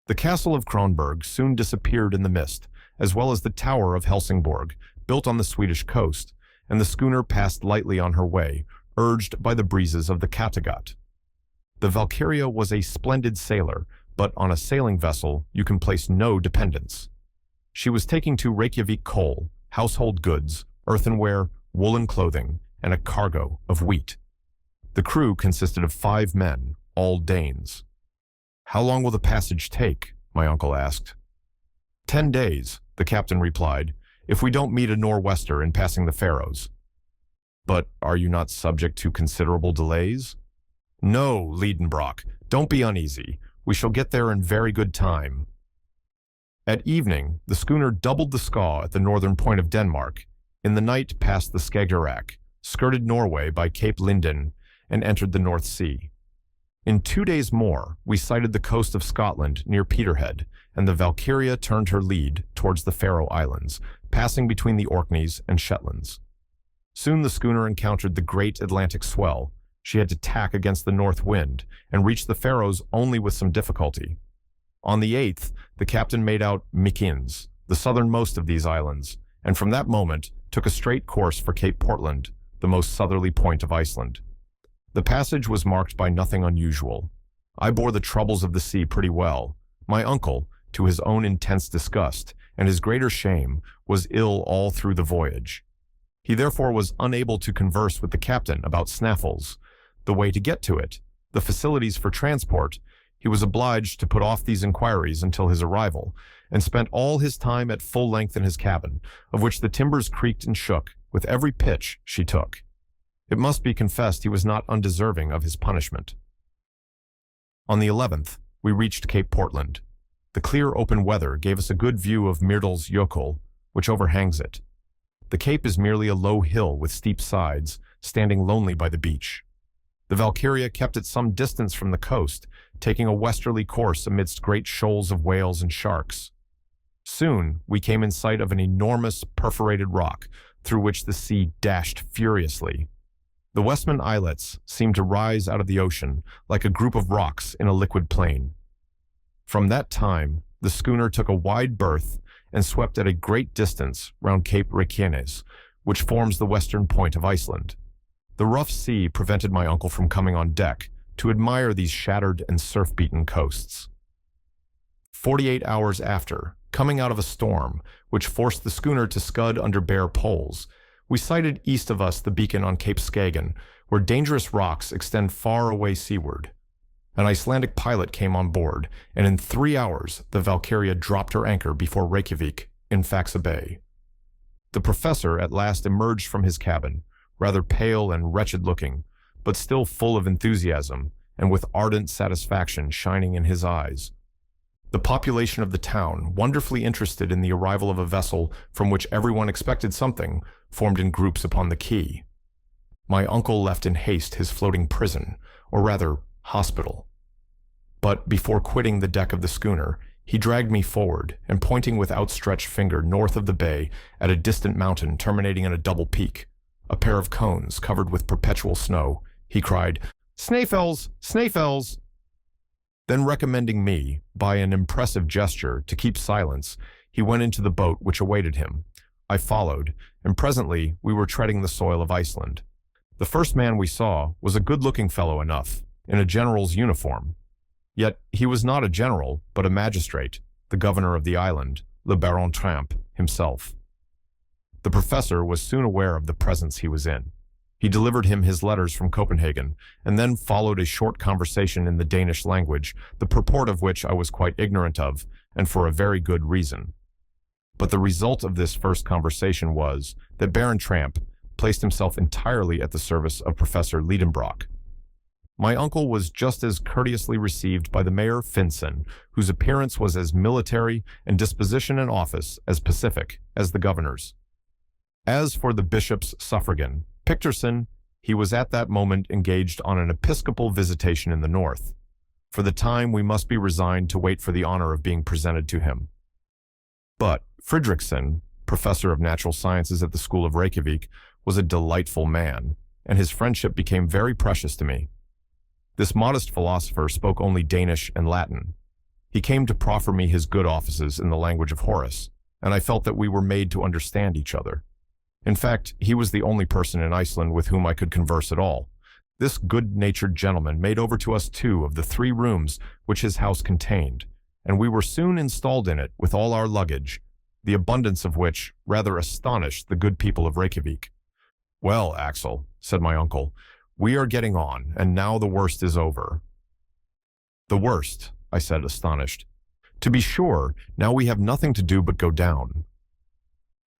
The castle of Kronborg soon disappeared in the mist, as well as the tower of Helsingborg, built on the Swedish coast, and the schooner passed lightly on her way, urged by the breezes of the Kattegat. The Valkyria was a splendid sailor, but on a sailing vessel you can place no dependence. She was taking to Reykjavik coal, household goods, earthenware, woolen clothing, and a cargo of wheat. The crew consisted of 5 men, all Danes. "How long will the passage take?" my uncle asked. 10 days, the captain replied, "if we don't meet a nor'wester in passing the Faroes." "But are you not subject to considerable delays?" "No, Lidenbrock, don't be uneasy. We shall get there in very good time." At evening, the schooner doubled the Skaw at the northern point of Denmark, in the night passed the Skagerrak, skirted Norway by Cape Linden, and entered the North Sea. In 2 days more, we sighted the coast of Scotland near Peterhead, and the Valkyria turned her lead towards the Faroe Islands, passing between the Orkneys and Shetlands. Soon the schooner encountered the great Atlantic swell. She had to tack against the north wind, and reached the Faroes only with some difficulty. On the 8th, the captain made out Mykines, the southernmost of these islands, and from that moment took a straight course for Cape Portland, the most southerly point of Iceland. The passage was marked by nothing unusual. I bore the troubles of the sea pretty well. My uncle, to his own intense disgust, and his greater shame, was ill all through the voyage. He therefore was unable to converse with the captain about snaffles, the way to get to it, the facilities for transport. He was obliged to put off these inquiries until his arrival, and spent all his time at full length in his cabin, of which the timbers creaked and shook with every pitch she took. It must be confessed he was not undeserving of his punishment. On the 11th, we reached Cape Portland. The clear open weather gave us a good view of Myrdals Jökull, which overhangs it. The cape is merely a low hill with steep sides, standing lonely by the beach. The Valkyria kept at some distance from the coast, taking a westerly course amidst great shoals of whales and sharks. Soon we came in sight of an enormous perforated rock, through which the sea dashed furiously. The Westman Islets seemed to rise out of the ocean like a group of rocks in a liquid plain. From that time, the schooner took a wide berth and swept at a great distance round Cape Reykjanes, which forms the western point of Iceland. The rough sea prevented my uncle from coming on deck to admire these shattered and surf-beaten coasts. 48 hours after, coming out of a storm, which forced the schooner to scud under bare poles, we sighted east of us the beacon on Cape Skagen, where dangerous rocks extend far away seaward. An Icelandic pilot came on board, and in 3 hours the Valkyria dropped her anchor before Reykjavik in Faxa Bay. The professor at last emerged from his cabin, rather pale and wretched-looking, but still full of enthusiasm and with ardent satisfaction shining in his eyes. The population of the town, wonderfully interested in the arrival of a vessel from which everyone expected something, formed in groups upon the quay. My uncle left in haste his floating prison, or rather, hospital. But before quitting the deck of the schooner, he dragged me forward, and pointing with outstretched finger north of the bay at a distant mountain terminating in a double peak, a pair of cones covered with perpetual snow, he cried, "Snaefels! Snaefels!" Then recommending me, by an impressive gesture, to keep silence, he went into the boat which awaited him. I followed, and presently we were treading the soil of Iceland. The first man we saw was a good-looking fellow enough, in a general's uniform. Yet he was not a general, but a magistrate, the governor of the island, le Baron Tramp, himself. The professor was soon aware of the presence he was in. He delivered him his letters from Copenhagen, and then followed a short conversation in the Danish language, the purport of which I was quite ignorant of, and for a very good reason. But the result of this first conversation was that Baron Tramp placed himself entirely at the service of Professor Lidenbrock. My uncle was just as courteously received by the Mayor Finsen, whose appearance was as military and disposition and office as pacific as the governor's. As for the bishop's suffragan, Picterson, he was at that moment engaged on an episcopal visitation in the north. For the time we must be resigned to wait for the honor of being presented to him. But Fridriksson, professor of natural sciences at the School of Reykjavik, was a delightful man, and his friendship became very precious to me. This modest philosopher spoke only Danish and Latin. He came to proffer me his good offices in the language of Horace, and I felt that we were made to understand each other. In fact, he was the only person in Iceland with whom I could converse at all. This good-natured gentleman made over to us 2 of the 3 rooms which his house contained, and we were soon installed in it with all our luggage, the abundance of which rather astonished the good people of Reykjavik. "Well, Axel," said my uncle, We are getting on, and now the worst is over. The worst, I said, astonished. To be sure, now we have nothing to do but go down.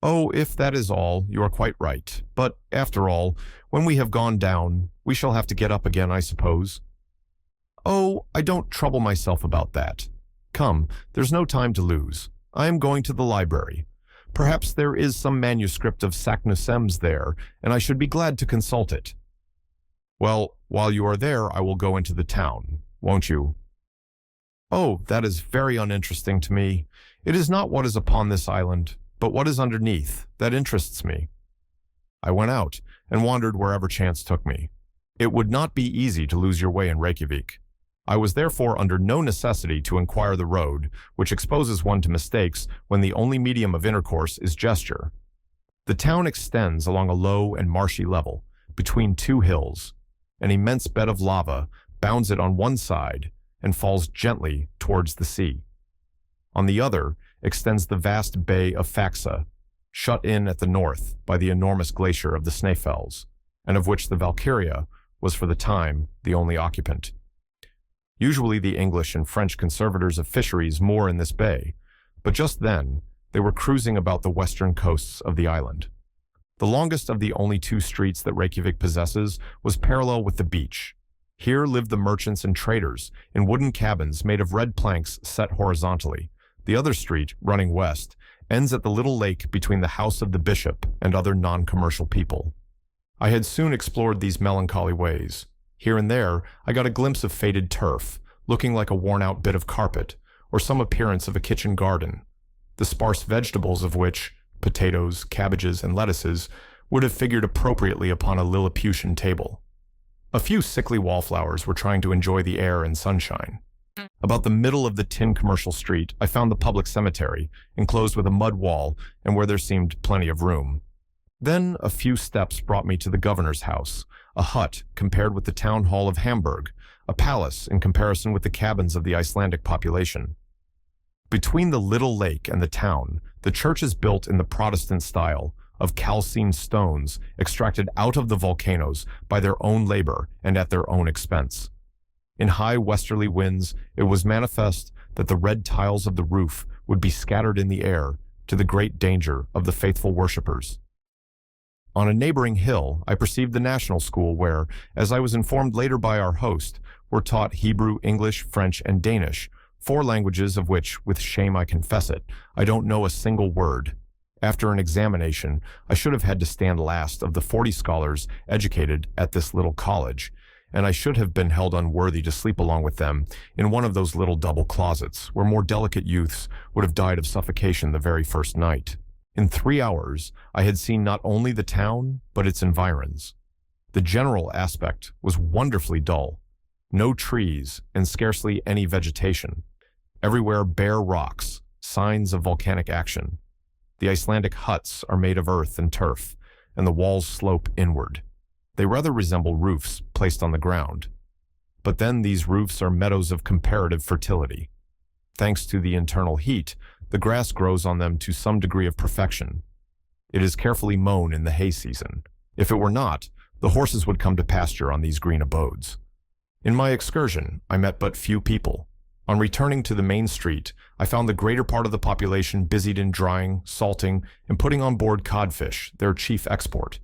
Oh, if that is all, you are quite right. But, after all, when we have gone down, we shall have to get up again, I suppose. Oh, I don't trouble myself about that. Come, there's no time to lose. I am going to the library. Perhaps there is some manuscript of Saknussemm's there, and I should be glad to consult it. Well, while you are there, I will go into the town, won't you? Oh, that is very uninteresting to me. It is not what is upon this island, but what is underneath, that interests me. I went out and wandered wherever chance took me. It would not be easy to lose your way in Reykjavik. I was therefore under no necessity to inquire the road, which exposes one to mistakes when the only medium of intercourse is gesture. The town extends along a low and marshy level, between two hills. An immense bed of lava bounds it on one side and falls gently towards the sea. On the other extends the vast bay of Faxa, shut in at the north by the enormous glacier of the Snaefells, and of which the Valkyria was for the time the only occupant. Usually the English and French conservators of fisheries moor in this bay, but just then they were cruising about the western coasts of the island. The longest of the only two streets that Reykjavik possesses was parallel with the beach. Here lived the merchants and traders in wooden cabins made of red planks set horizontally. The other street, running west, ends at the little lake between the house of the bishop and other non-commercial people. I had soon explored these melancholy ways. Here and there, I got a glimpse of faded turf, looking like a worn-out bit of carpet, or some appearance of a kitchen garden, the sparse vegetables of which, potatoes, cabbages, and lettuces, would have figured appropriately upon a Lilliputian table. A few sickly wallflowers were trying to enjoy the air and sunshine. About the middle of the tin commercial street, I found the public cemetery, enclosed with a mud wall and where there seemed plenty of room. Then a few steps brought me to the governor's house, a hut compared with the town hall of Hamburg, a palace in comparison with the cabins of the Icelandic population. Between the little lake and the town, the church is built in the Protestant style, of calcined stones extracted out of the volcanoes by their own labor and at their own expense. In high westerly winds, it was manifest that the red tiles of the roof would be scattered in the air, to the great danger of the faithful worshippers. On a neighboring hill, I perceived the national school where, as I was informed later by our host, were taught Hebrew, English, French, and Danish, 4 languages of which, with shame I confess it, I don't know a single word. After an examination, I should have had to stand last of the 40 scholars educated at this little college, and I should have been held unworthy to sleep along with them in one of those little double closets where more delicate youths would have died of suffocation the very first night. In 3 hours, I had seen not only the town, but its environs. The general aspect was wonderfully dull. No trees and scarcely any vegetation. Everywhere bare rocks, signs of volcanic action. The Icelandic huts are made of earth and turf, and the walls slope inward. They rather resemble roofs placed on the ground. But then these roofs are meadows of comparative fertility. Thanks to the internal heat, the grass grows on them to some degree of perfection. It is carefully mown in the hay season. If it were not, the horses would come to pasture on these green abodes. In my excursion, I met but few people. On returning to the main street, I found the greater part of the population busied in drying, salting, and putting on board codfish, their chief export.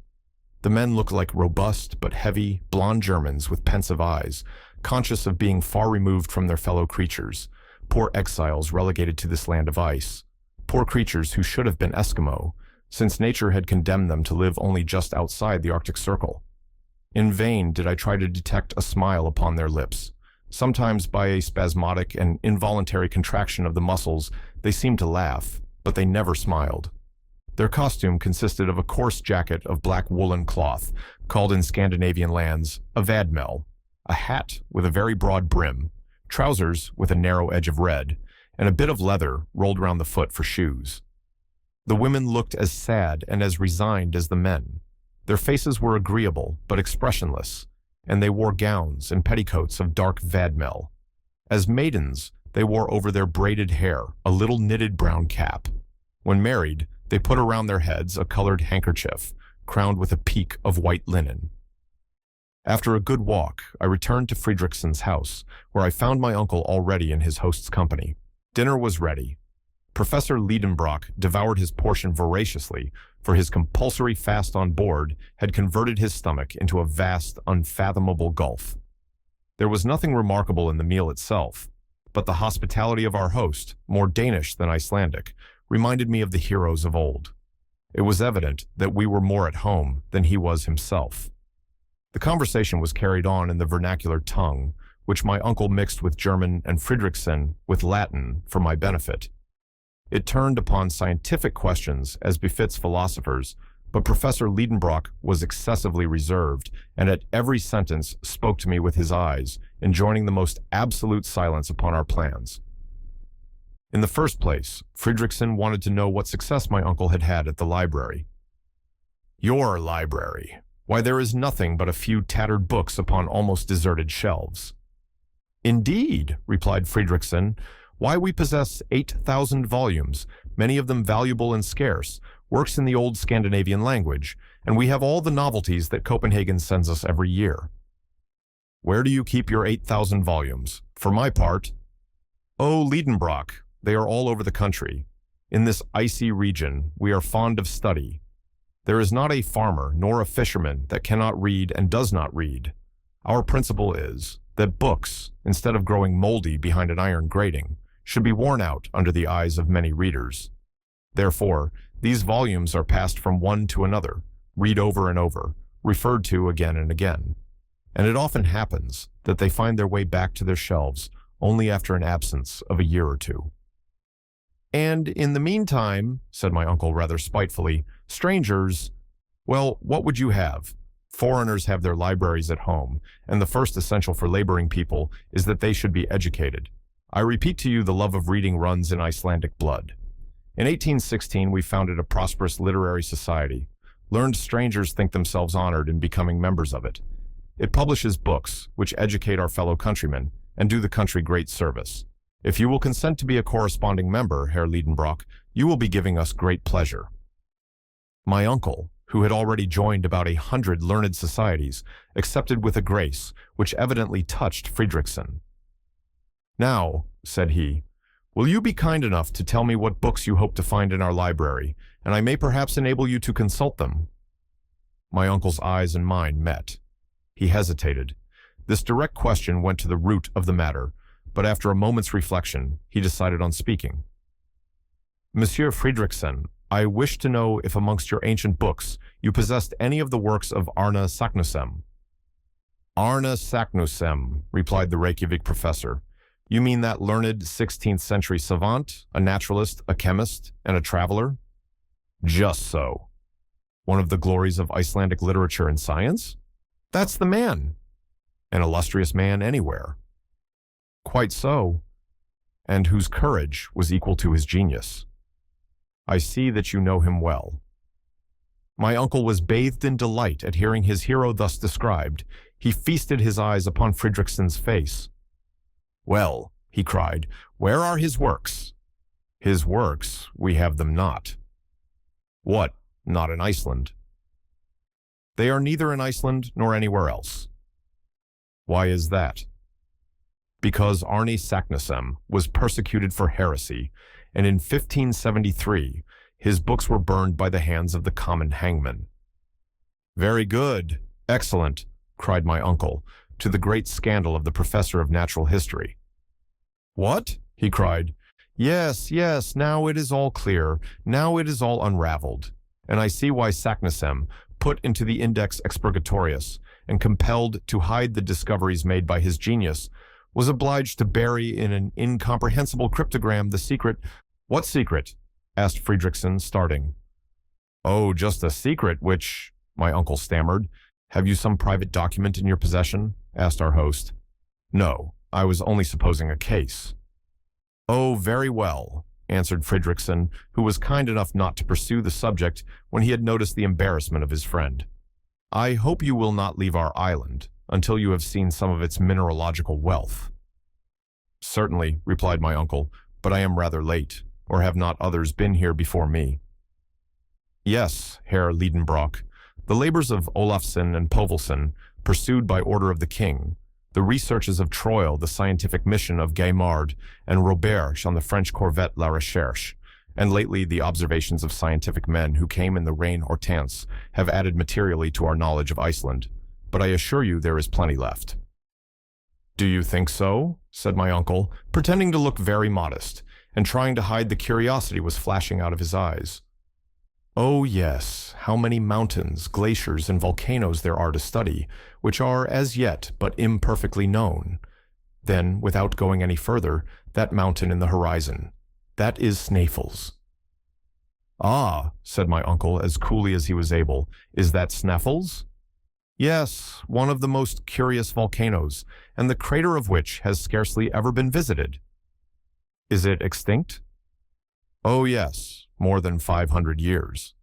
The men looked like robust but heavy, blond Germans with pensive eyes, conscious of being far removed from their fellow creatures, poor exiles relegated to this land of ice, poor creatures who should have been Eskimo, since nature had condemned them to live only just outside the Arctic Circle. In vain did I try to detect a smile upon their lips. Sometimes by a spasmodic and involuntary contraction of the muscles, they seemed to laugh, but they never smiled. Their costume consisted of a coarse jacket of black woolen cloth, called in Scandinavian lands a vadmel, a hat with a very broad brim, trousers with a narrow edge of red, and a bit of leather rolled round the foot for shoes. The women looked as sad and as resigned as the men. Their faces were agreeable but expressionless, and they wore gowns and petticoats of dark vadmel. As maidens, they wore over their braided hair a little knitted brown cap. When married, they put around their heads a colored handkerchief, crowned with a peak of white linen. After a good walk, I returned to Fridrikson's house, where I found my uncle already in his host's company. Dinner was ready. Professor Lidenbrock devoured his portion voraciously, for his compulsory fast on board had converted his stomach into a vast, unfathomable gulf. There was nothing remarkable in the meal itself, but the hospitality of our host, more Danish than Icelandic, reminded me of the heroes of old. It was evident that we were more at home than he was himself. The conversation was carried on in the vernacular tongue, which my uncle mixed with German and Fridrikson with Latin for my benefit. It turned upon scientific questions as befits philosophers, but Professor Lidenbrock was excessively reserved, and at every sentence spoke to me with his eyes, enjoining the most absolute silence upon our plans. In the first place, Fridrikson wanted to know what success my uncle had had at the library. "Your library? Why, there is nothing but a few tattered books upon almost deserted shelves." "Indeed," replied Fridrikson, "why, we possess 8,000 volumes, many of them valuable and scarce, works in the old Scandinavian language, and we have all the novelties that Copenhagen sends us every year." "Where do you keep your 8,000 volumes? For my part—" "Oh, Lidenbrock, they are all over the country. In this icy region, we are fond of study. There is not a farmer nor a fisherman that cannot read and does not read. Our principle is that books, instead of growing moldy behind an iron grating, should be worn out under the eyes of many readers. Therefore, these volumes are passed from one to another, read over and over, referred to again and again. And it often happens that they find their way back to their shelves only after an absence of a year or two." "And in the meantime," said my uncle rather spitefully, "strangers—" "Well, what would you have? Foreigners have their libraries at home, and the first essential for laboring people is that they should be educated. I repeat to you, the love of reading runs in Icelandic blood. In 1816, we founded a prosperous literary society. Learned strangers think themselves honored in becoming members of it. It publishes books which educate our fellow countrymen and do the country great service. If you will consent to be a corresponding member, Herr Lidenbrock, you will be giving us great pleasure." My uncle, who had already joined about 100 learned societies, accepted with a grace which evidently touched Fridrikson. "Now," said he, "will you be kind enough to tell me what books you hope to find in our library, and I may perhaps enable you to consult them?" My uncle's eyes and mine met. He hesitated. This direct question went to the root of the matter, but after a moment's reflection, he decided on speaking. "Monsieur Fridrikson, I wish to know if amongst your ancient books you possessed any of the works of Arne Saknussemm." "Arne Saknussemm," replied the Reykjavik professor. "You mean that learned 16th century savant, a naturalist, a chemist, and a traveler?" "Just so." "One of the glories of Icelandic literature and science?" "That's the man." "An illustrious man anywhere." "Quite so." "And whose courage was equal to his genius." "I see that you know him well." My uncle was bathed in delight at hearing his hero thus described. He feasted his eyes upon Fridrikson's face. "Well," he cried, "where are his works?" "His works? We have them not." "What, not in Iceland?" "They are neither in Iceland nor anywhere else." "Why is that?" "Because Arne Saknussemm was persecuted for heresy, and in 1573 his books were burned by the hands of the common hangman." "Very good, excellent," cried my uncle, to the great scandal of the professor of natural history. "What?" he cried. "Yes, yes, now it is all clear, now it is all unraveled, and I see why Saknussemm, put into the Index Expurgatorius and compelled to hide the discoveries made by his genius, was obliged to bury in an incomprehensible cryptogram the secret—" "What secret?" asked Fridrikson, starting. "Oh, just a secret which—" my uncle stammered. "Have you some private document in your possession?" asked our host. "No, I was only supposing a case." "Oh, very well," answered Fridrikson, who was kind enough not to pursue the subject when he had noticed the embarrassment of his friend. "I hope you will not leave our island until you have seen some of its mineralogical wealth." "Certainly," replied my uncle, "but I am rather late, or have not others been here before me?" "Yes, Herr Lidenbrock. The labors of Olafsson and Povelson, pursued by order of the king, the researches of Troyle, the scientific mission of Gaimard, and Robert on the French corvette La Recherche, and lately the observations of scientific men who came in the reign Hortense have added materially to our knowledge of Iceland, but I assure you there is plenty left. "Do you think so?" said my uncle, pretending to look very modest, and trying to hide the curiosity was flashing out of his eyes. "Oh yes, how many mountains, glaciers, and volcanoes there are to study, which are as yet but imperfectly known. Then, without going any further, that mountain in the horizon. That is Snæfell's." "Ah," said my uncle as coolly as he was able, "is that Snæfell's?" "Yes, one of the most curious volcanoes, and the crater of which has scarcely ever been visited." "Is it extinct?" "Oh yes, more than 500 years.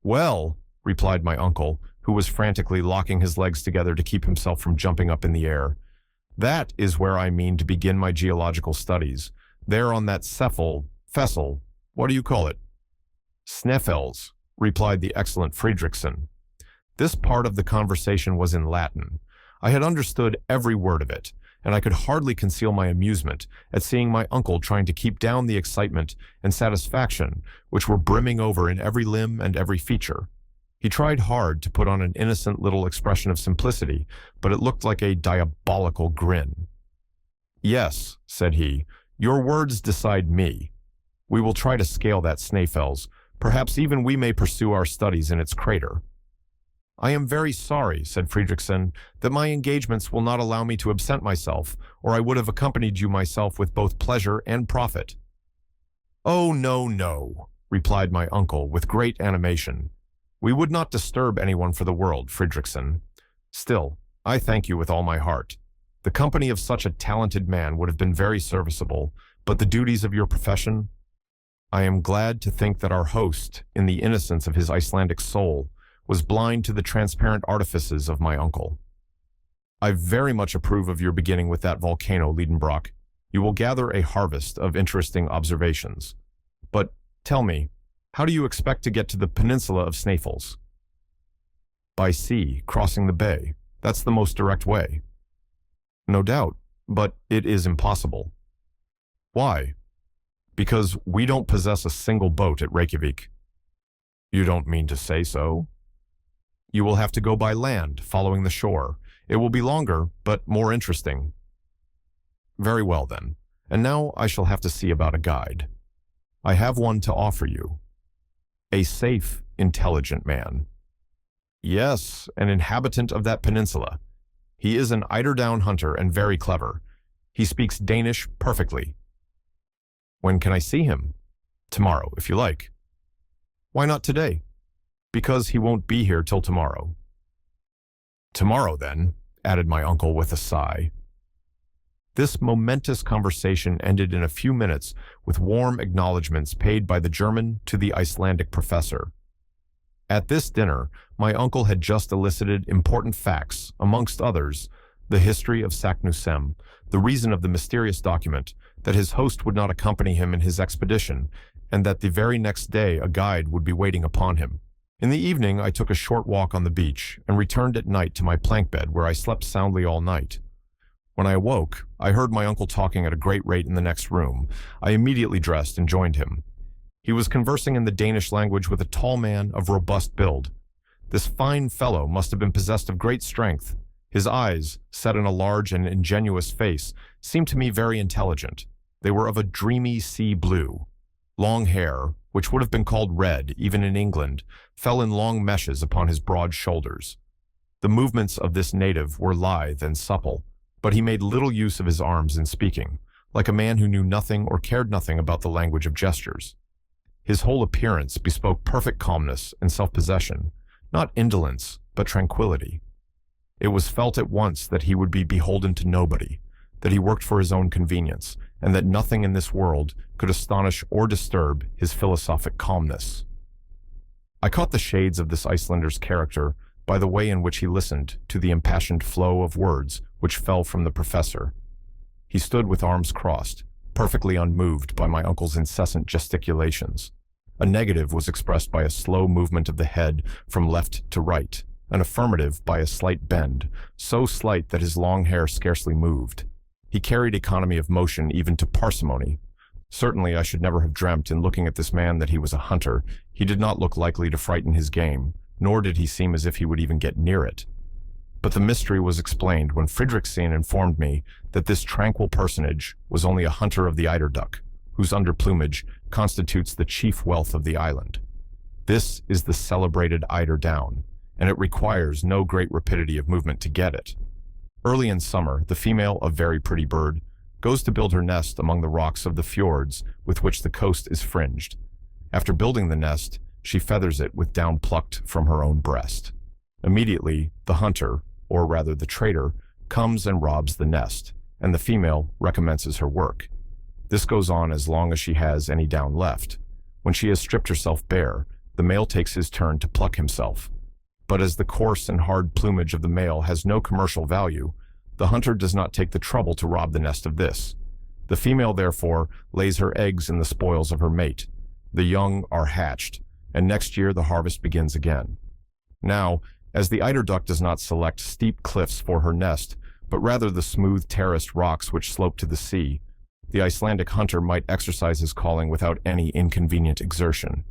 "Well," replied my uncle, who was frantically locking his legs together to keep himself from jumping up in the air, "that is where I mean to begin my geological studies. There on that Fessel, what do you call it?" "Snæfell's," replied the excellent Fridriksson. This part of the conversation was in Latin. I had understood every word of it, and I could hardly conceal my amusement at seeing my uncle trying to keep down the excitement and satisfaction which were brimming over in every limb and every feature. He tried hard to put on an innocent little expression of simplicity, but it looked like a diabolical grin. "Yes," said he, "your words decide me. We will try to scale that Snæfell's. Perhaps even we may pursue our studies in its crater." "I am very sorry," said Fridriksson, "that my engagements will not allow me to absent myself, or I would have accompanied you myself with both pleasure and profit." "Oh, no, no," replied my uncle with great animation. "We would not disturb anyone for the world, Fridriksson. Still, I thank you with all my heart. The company of such a talented man would have been very serviceable, but the duties of your profession—" I am glad to think that our host, in the innocence of his Icelandic soul, was blind to the transparent artifices of my uncle. "I very much approve of your beginning with that volcano, Lidenbrock. You will gather a harvest of interesting observations. But tell me, how do you expect to get to the peninsula of Snæfell's?" "By sea, crossing the bay. That's the most direct way." "No doubt, but it is impossible." "Why?" "Because we don't possess a single boat at Reykjavik." "You don't mean to say so?" "You will have to go by land, following the shore. It will be longer, but more interesting." "Very well, then. And now I shall have to see about a guide. I have one to offer you. A safe, intelligent man. Yes, an inhabitant of that peninsula. He is an eiderdown hunter and very clever. He speaks Danish perfectly." "When can I see him?" "Tomorrow, if you like." "Why not today?" "Because he won't be here till tomorrow." "Tomorrow, then," added my uncle with a sigh. This momentous conversation ended in a few minutes with warm acknowledgments paid by the German to the Icelandic professor. At this dinner, my uncle had just elicited important facts, amongst others, the history of Saknussemm, the reason of the mysterious document, that his host would not accompany him in his expedition, and that the very next day a guide would be waiting upon him. In the evening, I took a short walk on the beach and returned at night to my plank bed, where I slept soundly all night. When I awoke, I heard my uncle talking at a great rate in the next room. I immediately dressed and joined him. He was conversing in the Danish language with a tall man of robust build. This fine fellow must have been possessed of great strength. His eyes, set in a large and ingenuous face, seemed to me very intelligent. They were of a dreamy sea blue. Long hair, which would have been called red even in England, fell in long meshes upon his broad shoulders. The movements of this native were lithe and supple, but he made little use of his arms in speaking, like a man who knew nothing or cared nothing about the language of gestures. His whole appearance bespoke perfect calmness and self-possession, not indolence, but tranquility. It was felt at once that he would be beholden to nobody, that he worked for his own convenience, and that nothing in this world could astonish or disturb his philosophic calmness. I caught the shades of this Icelander's character by the way in which he listened to the impassioned flow of words which fell from the professor. He stood with arms crossed, perfectly unmoved by my uncle's incessant gesticulations. A negative was expressed by a slow movement of the head from left to right, an affirmative by a slight bend, so slight that his long hair scarcely moved. He carried economy of motion even to parsimony. Certainly I should never have dreamt in looking at this man that he was a hunter. He did not look likely to frighten his game, nor did he seem as if he would even get near it. But the mystery was explained when Fridriksson informed me that this tranquil personage was only a hunter of the eiderduck, whose underplumage constitutes the chief wealth of the island. This is the celebrated eider down, and it requires no great rapidity of movement to get it. Early in summer, the female, a very pretty bird, goes to build her nest among the rocks of the fjords with which the coast is fringed. After building the nest, she feathers it with down plucked from her own breast. Immediately, the hunter, or rather the trader, comes and robs the nest, and the female recommences her work. This goes on as long as she has any down left. When she has stripped herself bare, the male takes his turn to pluck himself. But as the coarse and hard plumage of the male has no commercial value, the hunter does not take the trouble to rob the nest of this. The female, therefore, lays her eggs in the spoils of her mate. The young are hatched, and next year the harvest begins again. Now, as the eiderduck does not select steep cliffs for her nest, but rather the smooth terraced rocks which slope to the sea, the Icelandic hunter might exercise his calling without any inconvenient exertion.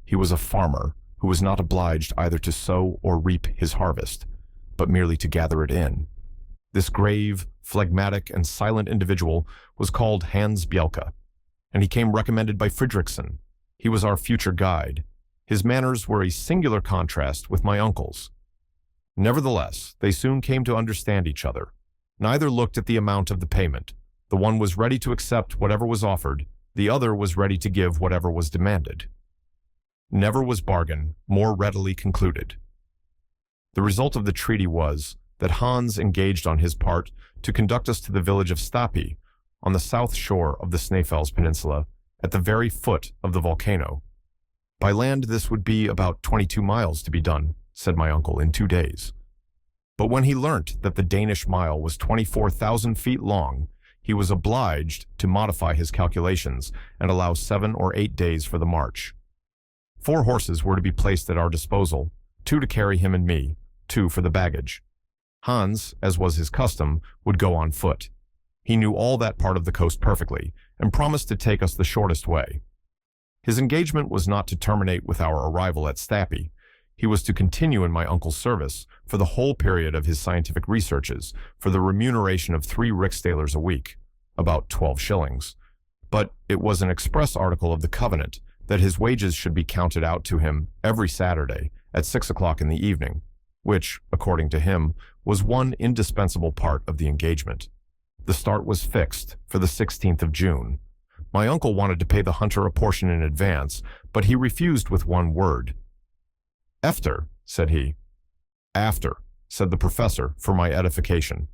He was a farmer who was not obliged either to sow or reap his harvest, but merely to gather it in. This grave, phlegmatic, and silent individual was called Hans Bjelke, and he came recommended by Fridriksson. He was our future guide. His manners were a singular contrast with my uncle's. Nevertheless, they soon came to understand each other. Neither looked at the amount of the payment. The one was ready to accept whatever was offered, the other was ready to give whatever was demanded. Never was bargain more readily concluded. The result of the treaty was that Hans engaged on his part to conduct us to the village of Stapi, on the south shore of the Snæfell's Peninsula, at the very foot of the volcano. By land this would be about 22 miles to be done, said my uncle, in 2 days. But when he learnt that the Danish mile was 24,000 feet long, he was obliged to modify his calculations and allow 7 or 8 days for the march. 4 horses were to be placed at our disposal, 2 to carry him and me, 2 for the baggage. Hans, as was his custom, would go on foot. He knew all that part of the coast perfectly, and promised to take us the shortest way. His engagement was not to terminate with our arrival at Stapi. He was to continue in my uncle's service for the whole period of his scientific researches, for the remuneration of 3 riksdalers a week, about 12 shillings. But it was an express article of the covenant that his wages should be counted out to him every Saturday at 6 o'clock in the evening, which, according to him, was one indispensable part of the engagement. The start was fixed for the 16th of June. My uncle wanted to pay the hunter a portion in advance, but he refused with one word. "Efter," said he. "After," said the professor, for my edification.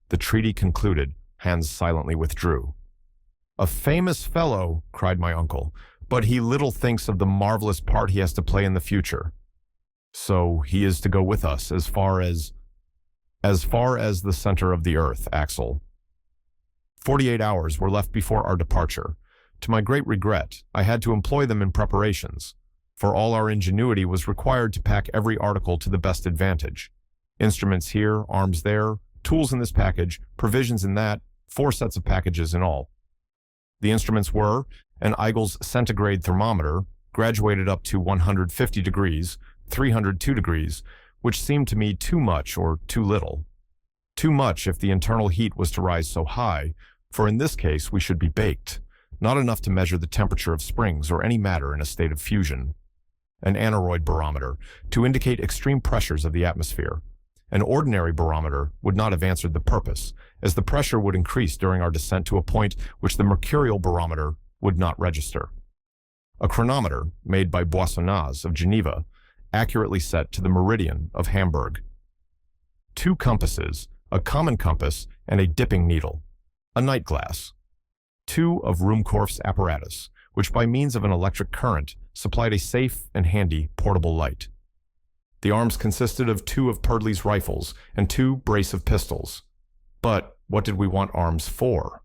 The treaty concluded, Hans silently withdrew. "A famous fellow," cried my uncle, "but he little thinks of the marvelous part he has to play in the future. So he is to go with us as far as the center of the earth, Axel." 48 hours were left before our departure. To my great regret, I had to employ them in preparations, for all our ingenuity was required to pack every article to the best advantage. Instruments here, arms there, tools in this package, provisions in that, 4 sets of packages in all. The instruments were an Eigel's centigrade thermometer, graduated up to 150 degrees, 302 degrees, which seemed to me too much or too little. Too much if the internal heat was to rise so high, for in this case we should be baked, not enough to measure the temperature of springs or any matter in a state of fusion. An aneroid barometer, to indicate extreme pressures of the atmosphere. An ordinary barometer would not have answered the purpose, as the pressure would increase during our descent to a point which the mercurial barometer would not register. A chronometer, made by Boissonnas of Geneva, accurately set to the meridian of Hamburg. 2 compasses, a common compass and a dipping needle. A night glass. 2 of Ruhmkorff's apparatus, which by means of an electric current supplied a safe and handy portable light. The arms consisted of 2 of Purdley's rifles and 2 brace of pistols. But what did we want arms for?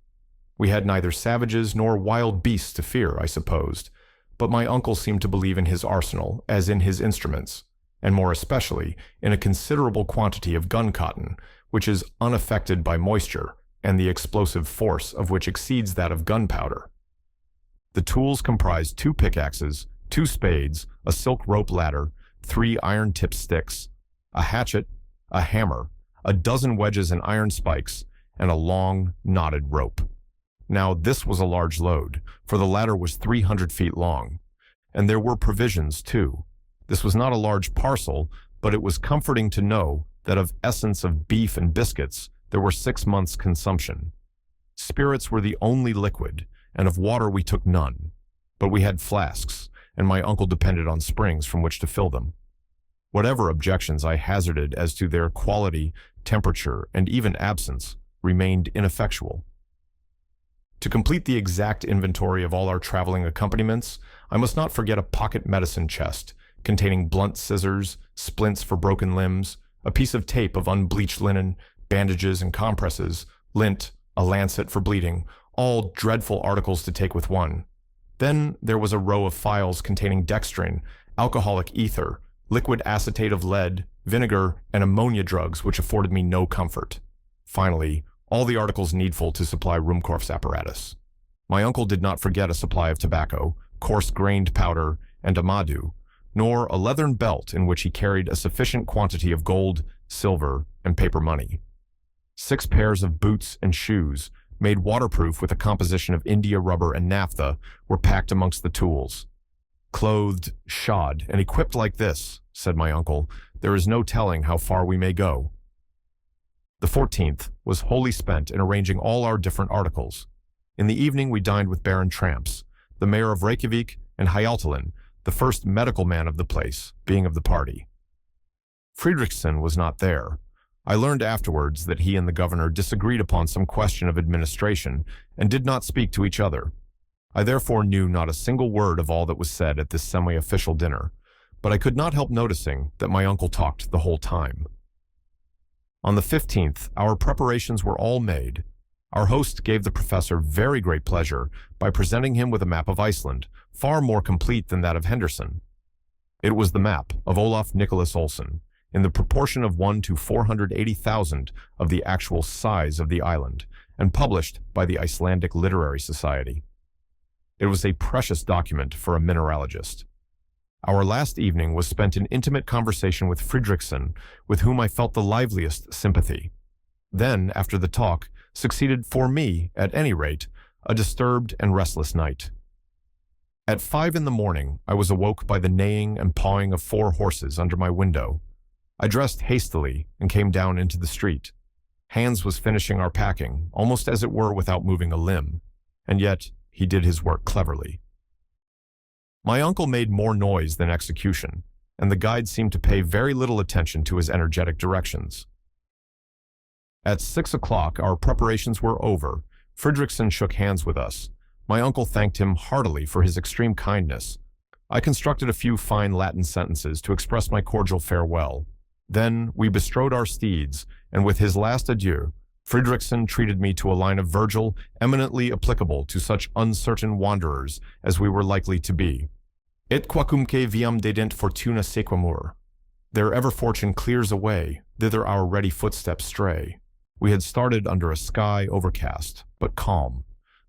We had neither savages nor wild beasts to fear, I supposed, but my uncle seemed to believe in his arsenal as in his instruments. and more especially in a considerable quantity of gun cotton, which is unaffected by moisture and the explosive force of which exceeds that of gunpowder. The tools comprised 2 pickaxes, 2 spades, a silk rope ladder, 3 iron-tipped sticks, a hatchet, a hammer, a dozen wedges and iron spikes, and a long, knotted rope. Now, this was a large load, for the ladder was 300 feet long, and there were provisions, too. This was not a large parcel, but it was comforting to know that of essence of beef and biscuits, there were 6 months' consumption. Spirits were the only liquid, and of water we took none. But we had flasks, and my uncle depended on springs from which to fill them. Whatever objections I hazarded as to their quality, temperature, and even absence remained ineffectual. To complete the exact inventory of all our traveling accompaniments, I must not forget a pocket medicine chest containing blunt scissors, splints for broken limbs, a piece of tape of unbleached linen, bandages and compresses, lint, a lancet for bleeding, all dreadful articles to take with one. Then there was a row of phials containing dextrine, alcoholic ether, liquid acetate of lead, vinegar, and ammonia drugs which afforded me no comfort. Finally, all the articles needful to supply Ruhmkorff's apparatus. My uncle did not forget a supply of tobacco, coarse-grained powder, and amadu, nor a leathern belt in which he carried a sufficient quantity of gold, silver, and paper money. 6 pairs of boots and shoes, made waterproof with a composition of India rubber and naphtha, were packed amongst the tools. Clothed, shod, and equipped like this, said my uncle, there is no telling how far we may go. The 14th was wholly spent in arranging all our different articles. In the evening we dined with Baron Tramps, the mayor of Reykjavik, and Hyaltalin, the first medical man of the place, being of the party. Fridriksson was not there. I learned afterwards that he and the governor disagreed upon some question of administration and did not speak to each other. I therefore knew not a single word of all that was said at this semi-official dinner, but I could not help noticing that my uncle talked the whole time. On the 15th, our preparations were all made. Our host gave the professor very great pleasure by presenting him with a map of Iceland, far more complete than that of Henderson. It was the map of Olaf Nicholas Olsen, in the proportion of 1 to 480,000 of the actual size of the island, and published by the Icelandic Literary Society. It was a precious document for a mineralogist. Our last evening was spent in intimate conversation with Fridriksson, with whom I felt the liveliest sympathy. Then, after the talk, succeeded, for me, at any rate, a disturbed and restless night. At 5 in the morning, I was awoke by the neighing and pawing of 4 horses under my window. I dressed hastily and came down into the street. Hans was finishing our packing, almost as it were without moving a limb, and yet he did his work cleverly. My uncle made more noise than execution, and the guide seemed to pay very little attention to his energetic directions. At 6 o'clock, our preparations were over. Fridriksson shook hands with us. My uncle thanked him heartily for his extreme kindness. I constructed a few fine Latin sentences to express my cordial farewell. Then we bestrode our steeds, and with his last adieu, Fridriksson treated me to a line of Virgil eminently applicable to such uncertain wanderers as we were likely to be. Et quacumque viam dedent fortuna sequamur. Therever fortune clears away, thither our ready footsteps stray. We had started under a sky overcast, but calm.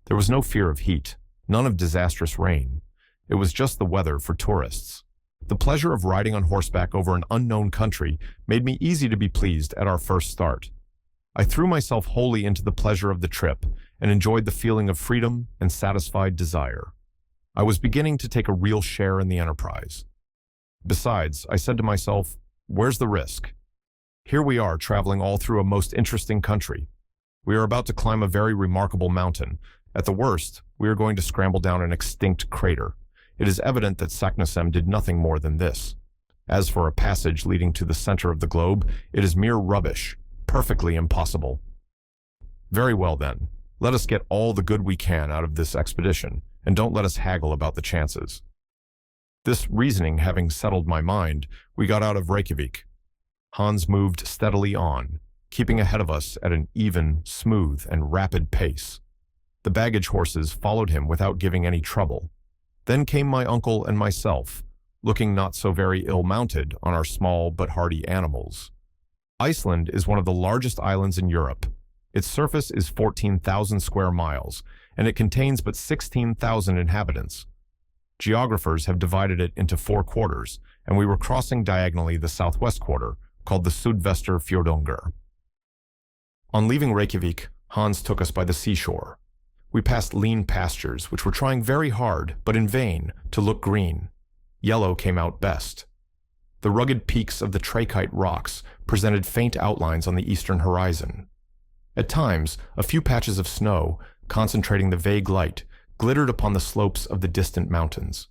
There was no fear of heat, none of disastrous rain. It was just the weather for tourists. The pleasure of riding on horseback over an unknown country made me easy to be pleased at our first start. I threw myself wholly into the pleasure of the trip and enjoyed the feeling of freedom and satisfied desire. I was beginning to take a real share in the enterprise. Besides, I said to myself, where's the risk? Here we are traveling all through a most interesting country. We are about to climb a very remarkable mountain. At the worst, we are going to scramble down an extinct crater. It is evident that Saknussemm did nothing more than this. As for a passage leading to the center of the globe, it is mere rubbish, perfectly impossible. Very well then, let us get all the good we can out of this expedition, and don't let us haggle about the chances. This reasoning having settled my mind, we got out of Reykjavik. Hans moved steadily on, keeping ahead of us at an even, smooth, and rapid pace. The baggage horses followed him without giving any trouble. Then came my uncle and myself, looking not so very ill-mounted on our small but hardy animals. Iceland is one of the largest islands in Europe. Its surface is 14,000 square miles, and it contains but 16,000 inhabitants. Geographers have divided it into 4 quarters, and we were crossing diagonally the southwest quarter, called the Sudvester Fjordungur. On leaving Reykjavik, Hans took us by the seashore. We passed lean pastures, which were trying very hard, but in vain, to look green. Yellow came out best. The rugged peaks of the trachyte rocks presented faint outlines on the eastern horizon. At times, a few patches of snow, concentrating the vague light, glittered upon the slopes of the distant mountains.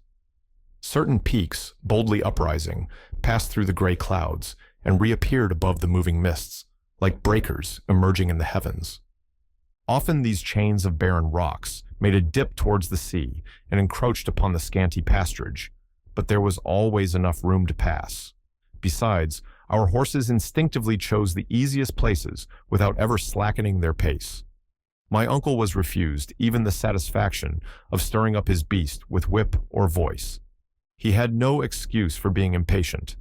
Certain peaks, boldly uprising, passed through the gray clouds and reappeared above the moving mists, like breakers emerging in the heavens. Often these chains of barren rocks made a dip towards the sea and encroached upon the scanty pasturage, but there was always enough room to pass. Besides, our horses instinctively chose the easiest places without ever slackening their pace. My uncle was refused even the satisfaction of stirring up his beast with whip or voice. He had no excuse for being impatient.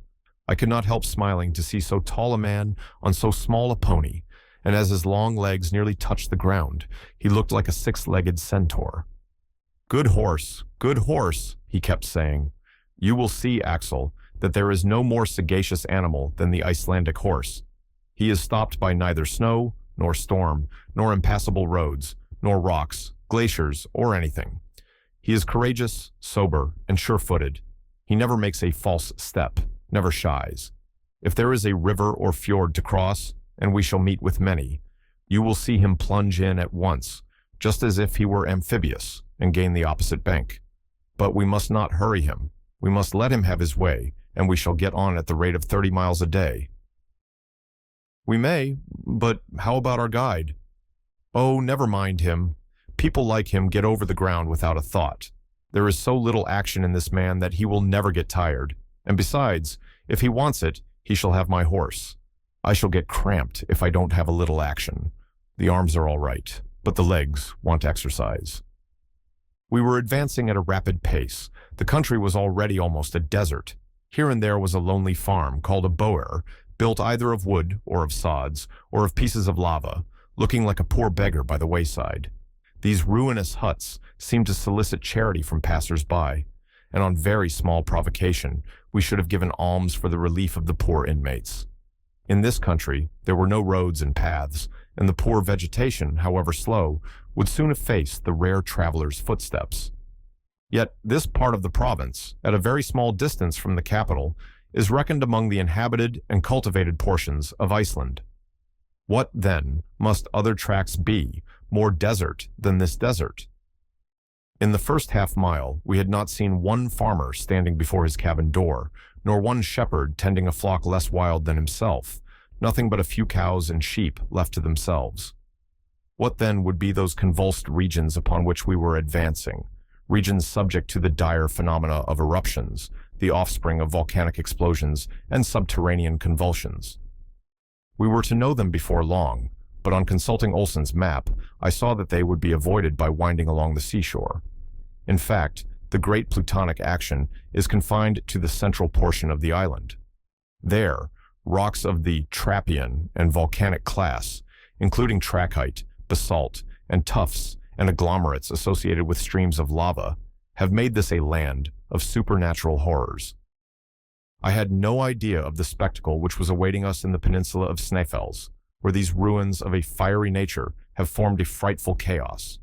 I could not help smiling to see so tall a man on so small a pony, and as his long legs nearly touched the ground, he looked like a 6-legged centaur. Good horse, he kept saying. You will see, Axel, that there is no more sagacious animal than the Icelandic horse. He is stopped by neither snow, nor storm, nor impassable roads, nor rocks, glaciers, or anything. He is courageous, sober, and sure-footed. He never makes a false step, never shies. If there is a river or fjord to cross, and we shall meet with many, you will see him plunge in at once, just as if he were amphibious, and gain the opposite bank. But we must not hurry him. We must let him have his way, and we shall get on at the rate of 30 miles a day. We may, but how about our guide? Oh, never mind him. People like him get over the ground without a thought. There is so little action in this man that he will never get tired. And besides, if he wants it, he shall have my horse. I shall get cramped if I don't have a little action. The arms are all right, but the legs want exercise. We were advancing at a rapid pace. The country was already almost a desert. Here and there was a lonely farm called a boer, built either of wood or of sods, or of pieces of lava, looking like a poor beggar by the wayside. These ruinous huts seemed to solicit charity from passers-by, and on very small provocation, we should have given alms for the relief of the poor inmates. In this country, there were no roads and paths, and the poor vegetation, however slow, would soon efface the rare traveler's footsteps. Yet this part of the province, at a very small distance from the capital, is reckoned among the inhabited and cultivated portions of Iceland. What, then, must other tracts be, more desert than this desert? In the first half-mile, we had not seen one farmer standing before his cabin door, nor one shepherd tending a flock less wild than himself, nothing but a few cows and sheep left to themselves. What then would be those convulsed regions upon which we were advancing, regions subject to the dire phenomena of eruptions, the offspring of volcanic explosions and subterranean convulsions? We were to know them before long, but on consulting Olsen's map, I saw that they would be avoided by winding along the seashore. In fact, the great plutonic action is confined to the central portion of the island. There, rocks of the trappean and volcanic class, including trachyte, basalt, and tuffs and agglomerates associated with streams of lava, have made this a land of supernatural horrors. I had no idea of the spectacle which was awaiting us in the peninsula of Snæfellsnes, where these ruins of a fiery nature have formed a frightful chaos.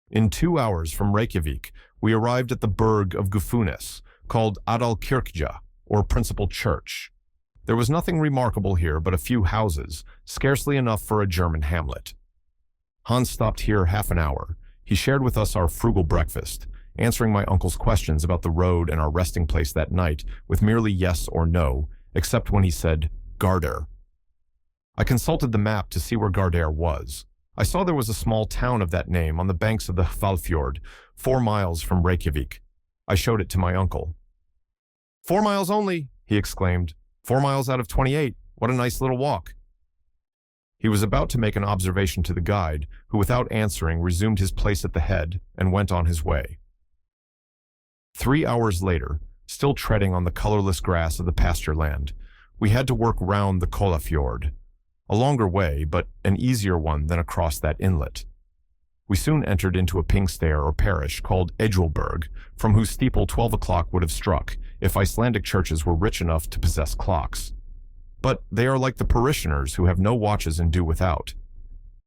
In 2 hours from Reykjavik, we arrived at the burg of Gufunes, called Adalkirkja, or principal church. There was nothing remarkable here but a few houses, scarcely enough for a German hamlet. Hans stopped here half an hour. He shared with us our frugal breakfast, answering my uncle's questions about the road and our resting place that night with merely yes or no, except when he said, Gardar. I consulted the map to see where Gardar was. I saw there was a small town of that name on the banks of the Hvalfjord, 4 miles from Reykjavik. I showed it to my uncle. 4 miles only, he exclaimed. 4 miles out of 28. What a nice little walk. He was about to make an observation to the guide, who without answering resumed his place at the head and went on his way. 3 hours later, still treading on the colorless grass of the pasture land. We had to work round the Kola fjord, a longer way, but an easier one than across that inlet. We soon entered into a pingstair or parish called Edgelberg, from whose steeple 12 o'clock would have struck if Icelandic churches were rich enough to possess clocks. But they are like the parishioners who have no watches and do without.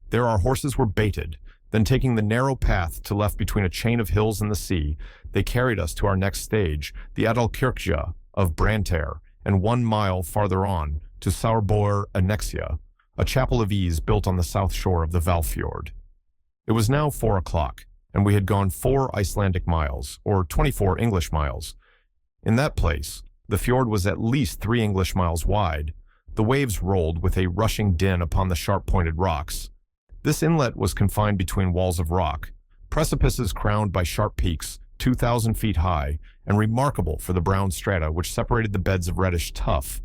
There our horses were baited, then taking the narrow path to left between a chain of hills and the sea, they carried us to our next stage, the Adalkirkja of Brantair, and 1 mile farther on to Saurbor Annexia, a chapel of ease built on the south shore of the Valfjord. It was now 4 o'clock, and we had gone 4 Icelandic miles, or 24 English miles. In that place, the fjord was at least 3 English miles wide. The waves rolled with a rushing din upon the sharp-pointed rocks. This inlet was confined between walls of rock, precipices crowned by sharp peaks 2,000 feet high, and remarkable for the brown strata which separated the beds of reddish tuff.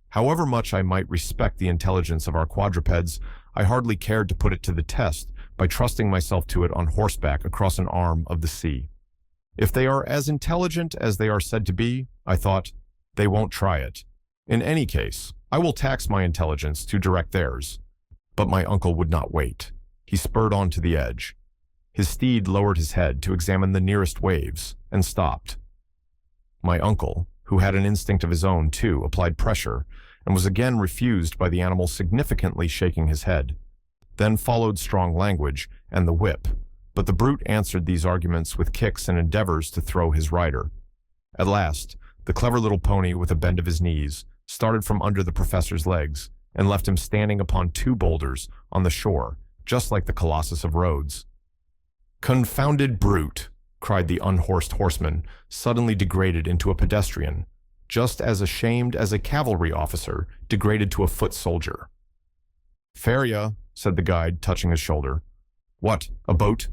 However much I might respect the intelligence of our quadrupeds, I hardly cared to put it to the test by trusting myself to it on horseback across an arm of the sea. If they are as intelligent as they are said to be, I thought, they won't try it. In any case, I will tax my intelligence to direct theirs. But my uncle would not wait. He spurred on to the edge. His steed lowered his head to examine the nearest waves, and stopped. My uncle, who had an instinct of his own too, applied pressure, and was again refused by the animal significantly shaking his head. Then followed strong language and the whip, but the brute answered these arguments with kicks and endeavors to throw his rider. At last, the clever little pony, with a bend of his knees, started from under the professor's legs, and left him standing upon 2 boulders on the shore, just like the Colossus of Rhodes. "Confounded brute!" cried the unhorsed horseman, suddenly degraded into a pedestrian, just as ashamed as a cavalry officer degraded to a foot soldier. "Feria," said the guide, touching his shoulder. "What, a boat?"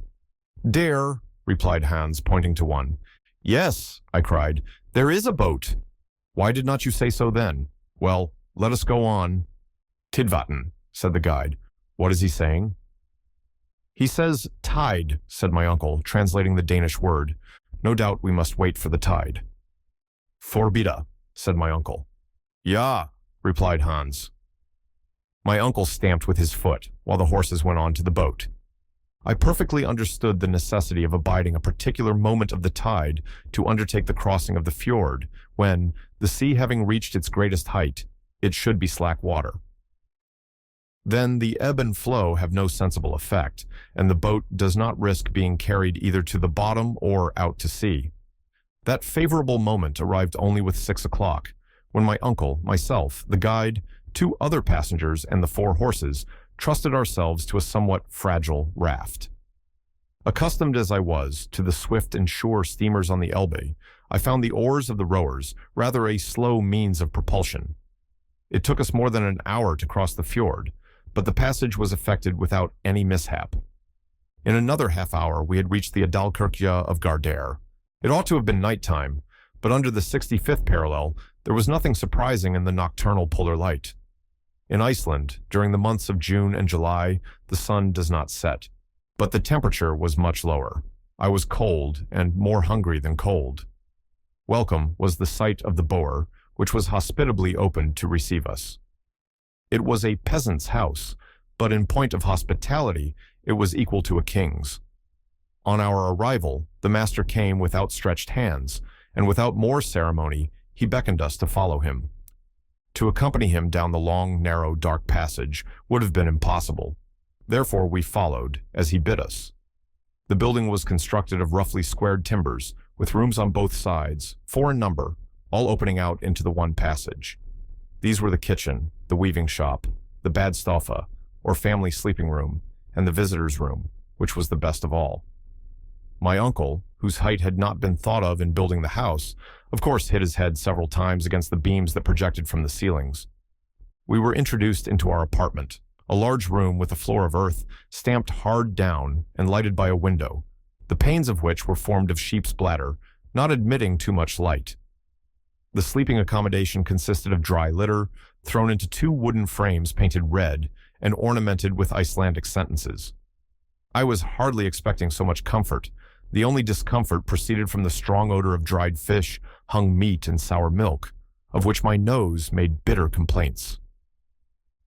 "Dare," replied Hans, pointing to one. "Yes," I cried, "there is a boat." "Why did not you say so then?" "Well, let us go on." "Tidvatten," said the guide. "What is he saying?" "He says tide," said my uncle, translating the Danish word. "No doubt we must wait for the tide." "Forbida," said my uncle. "Ja," replied Hans. My uncle stamped with his foot, while the horses went on to the boat. I perfectly understood the necessity of abiding a particular moment of the tide to undertake the crossing of the fjord, when, the sea having reached its greatest height, it should be slack water. Then the ebb and flow have no sensible effect, and the boat does not risk being carried either to the bottom or out to sea. That favorable moment arrived only with 6 o'clock, when my uncle, myself, the guide, 2 other passengers, and the 4 horses trusted ourselves to a somewhat fragile raft. Accustomed as I was to the swift and sure steamers on the Elbe, I found the oars of the rowers rather a slow means of propulsion. It took us more than an hour to cross the fjord, but the passage was effected without any mishap. In another half-hour we had reached the Adalkirkja of Gardair. It ought to have been night-time, but under the 65th parallel there was nothing surprising in the nocturnal polar light. In Iceland, during the months of June and July, the sun does not set, but the temperature was much lower. I was cold, and more hungry than cold. Welcome was the sight of the bower, which was hospitably opened to receive us. It was a peasant's house, but in point of hospitality, it was equal to a king's. On our arrival, the master came with outstretched hands, and without more ceremony, he beckoned us to follow him. To accompany him down the long, narrow, dark passage would have been impossible. Therefore we followed, as he bid us. The building was constructed of roughly squared timbers, with rooms on both sides, 4 in number, all opening out into the one passage. These were the kitchen, the weaving shop, the badstofa, or family sleeping room, and the visitor's room, which was the best of all. My uncle, whose height had not been thought of in building the house, of course hit his head several times against the beams that projected from the ceilings. We were introduced into our apartment, a large room with a floor of earth stamped hard down and lighted by a window, the panes of which were formed of sheep's bladder, not admitting too much light. The sleeping accommodation consisted of dry litter, thrown into 2 wooden frames painted red and ornamented with Icelandic sentences. I was hardly expecting so much comfort. The only discomfort proceeded from the strong odor of dried fish, hung meat, and sour milk, of which my nose made bitter complaints.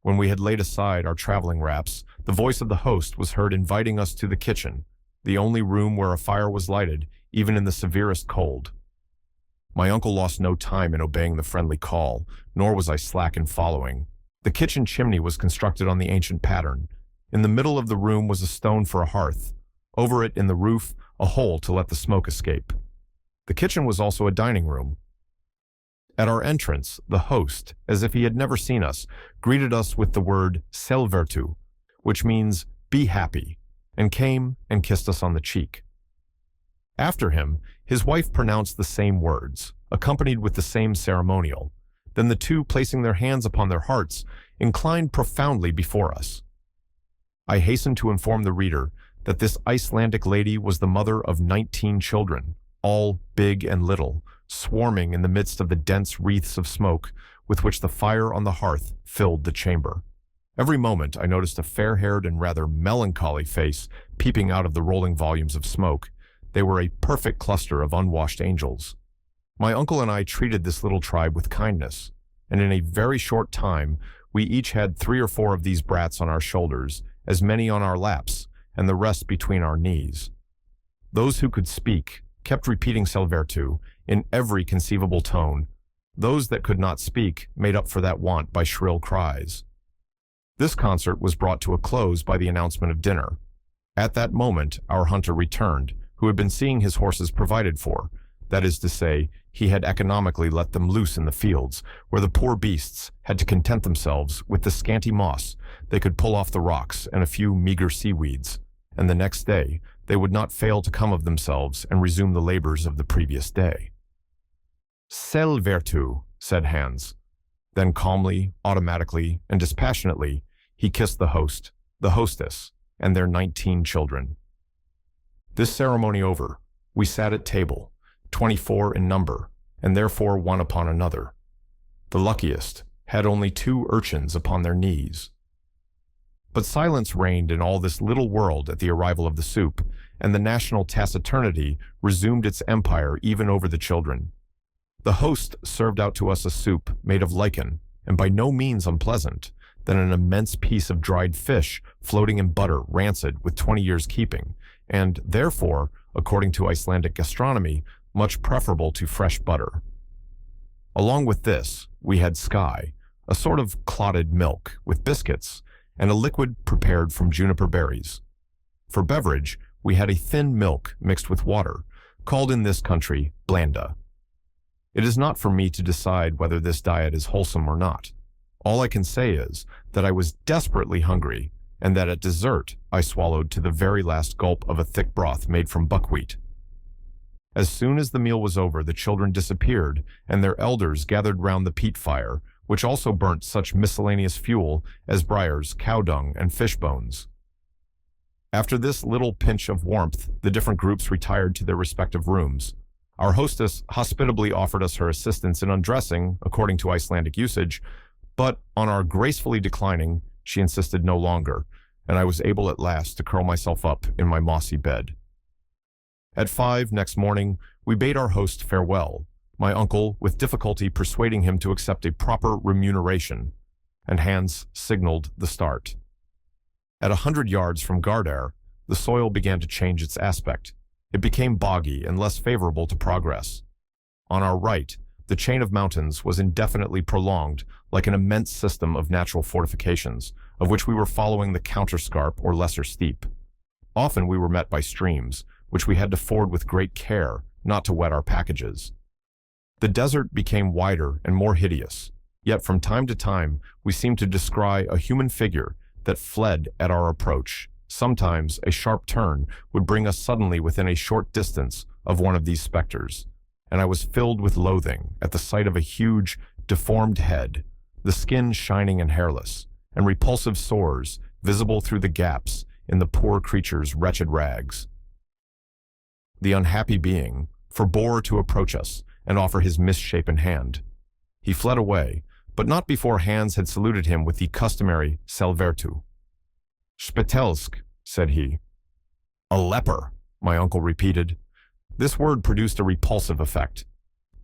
When we had laid aside our traveling wraps, the voice of the host was heard inviting us to the kitchen, the only room where a fire was lighted, even in the severest cold. My uncle lost no time in obeying the friendly call, nor was I slack in following. The kitchen chimney was constructed on the ancient pattern. In the middle of the room was a stone for a hearth. Over it, in the roof, a hole to let the smoke escape. The kitchen was also a dining room. At our entrance, the host, as if he had never seen us, greeted us with the word "selvertu," which means "be happy," and came and kissed us on the cheek. After him, his wife pronounced the same words, accompanied with the same ceremonial. Then the two, placing their hands upon their hearts, inclined profoundly before us. I hasten to inform the reader that this Icelandic lady was the mother of 19 children, all big and little, swarming in the midst of the dense wreaths of smoke with which the fire on the hearth filled the chamber. Every moment I noticed a fair-haired and rather melancholy face peeping out of the rolling volumes of smoke. They were a perfect cluster of unwashed angels. My uncle and I treated this little tribe with kindness, and in a very short time we each had 3 or 4 of these brats on our shoulders, as many on our laps, and the rest between our knees. Those who could speak kept repeating "selvertu" in every conceivable tone. Those that could not speak made up for that want by shrill cries. This concert was brought to a close by the announcement of dinner. At that moment our hunter returned, who had been seeing his horses provided for. That is to say, he had economically let them loose in the fields, where the poor beasts had to content themselves with the scanty moss they could pull off the rocks and a few meager seaweeds, and the next day they would not fail to come of themselves and resume the labors of the previous day. "Selvertu," said Hans. Then calmly, automatically, and dispassionately, he kissed the host, the hostess, and their 19 children. This ceremony over, we sat at table, 24 in number, and therefore one upon another. The luckiest had only 2 urchins upon their knees. But silence reigned in all this little world at the arrival of the soup, and the national taciturnity resumed its empire even over the children. The host served out to us a soup made of lichen, and by no means unpleasant, then an immense piece of dried fish floating in butter rancid with 20 years' keeping, and therefore, according to Icelandic gastronomy, much preferable to fresh butter. Along with this, we had sky, a sort of clotted milk, with biscuits, and a liquid prepared from juniper berries. For beverage, we had a thin milk mixed with water, called in this country blanda. It is not for me to decide whether this diet is wholesome or not. All I can say is that I was desperately hungry, and that at dessert I swallowed to the very last gulp of a thick broth made from buckwheat. As soon as the meal was over, the children disappeared, and their elders gathered round the peat fire, which also burnt such miscellaneous fuel as briars, cow dung, and fish bones. After this little pinch of warmth, the different groups retired to their respective rooms. Our hostess hospitably offered us her assistance in undressing, according to Icelandic usage, but on our gracefully declining, she insisted no longer, and I was able at last to curl myself up in my mossy bed. At 5 next morning, we bade our host farewell, my uncle with difficulty persuading him to accept a proper remuneration, and Hans signaled the start. At 100 yards from Gardar, the soil began to change its aspect. It became boggy and less favorable to progress. On our right, the chain of mountains was indefinitely prolonged like an immense system of natural fortifications, of which we were following the counterscarp or lesser steep. Often we were met by streams, which we had to ford with great care not to wet our packages. The desert became wider and more hideous, yet from time to time we seemed to descry a human figure that fled at our approach. Sometimes a sharp turn would bring us suddenly within a short distance of one of these specters, and I was filled with loathing at the sight of a huge, deformed head, the skin shining and hairless, and repulsive sores visible through the gaps in the poor creature's wretched rags. The unhappy being forbore to approach us and offer his misshapen hand. He fled away, but not before Hans had saluted him with the customary "selvertu." "Spitelsk," said he. "A leper," my uncle repeated. This word produced a repulsive effect.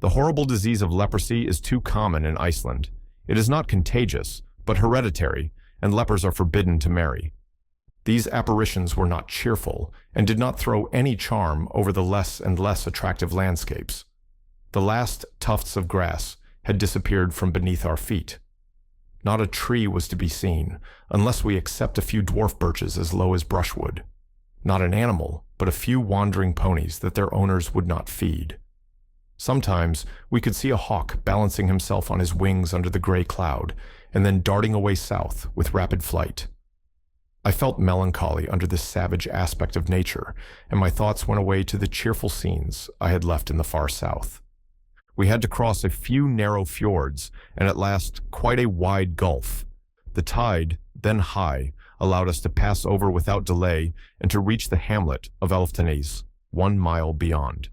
The horrible disease of leprosy is too common in Iceland. It is not contagious, but hereditary, and lepers are forbidden to marry. These apparitions were not cheerful, and did not throw any charm over the less and less attractive landscapes. The last tufts of grass had disappeared from beneath our feet. Not a tree was to be seen, unless we except a few dwarf birches as low as brushwood. Not an animal, but a few wandering ponies that their owners would not feed. Sometimes we could see a hawk balancing himself on his wings under the gray cloud, and then darting away south with rapid flight. I felt melancholy under this savage aspect of nature, and my thoughts went away to the cheerful scenes I had left in the far south. We had to cross a few narrow fjords, and at last quite a wide gulf. The tide, then high, allowed us to pass over without delay and to reach the hamlet of Elftanes, 1 mile beyond.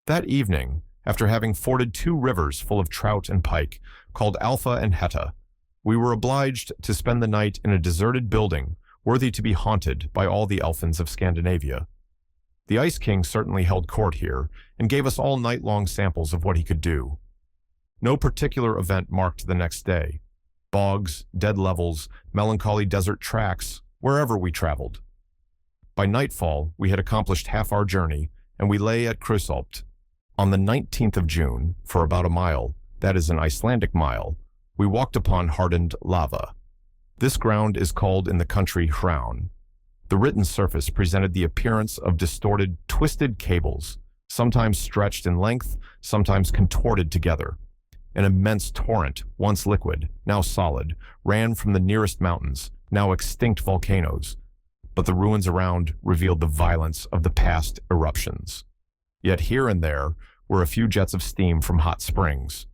That evening, after having forded 2 rivers full of trout and pike, called Alpha and Hetta, we were obliged to spend the night in a deserted building worthy to be haunted by all the elfins of Scandinavia. The Ice King certainly held court here and gave us all night-long samples of what he could do. No particular event marked the next day. Bogs, dead levels, melancholy desert tracks, wherever we traveled. By nightfall, we had accomplished half our journey, and we lay at Krösulpt. On the 19th of June, for about a mile, that is an Icelandic mile, we walked upon hardened lava. This ground is called in the country hraun. The written surface presented the appearance of distorted, twisted cables, sometimes stretched in length, sometimes contorted together. An immense torrent, once liquid, now solid, ran from the nearest mountains, now extinct volcanoes, but the ruins around revealed the violence of the past eruptions. Yet here and there were a few jets of steam from hot springs.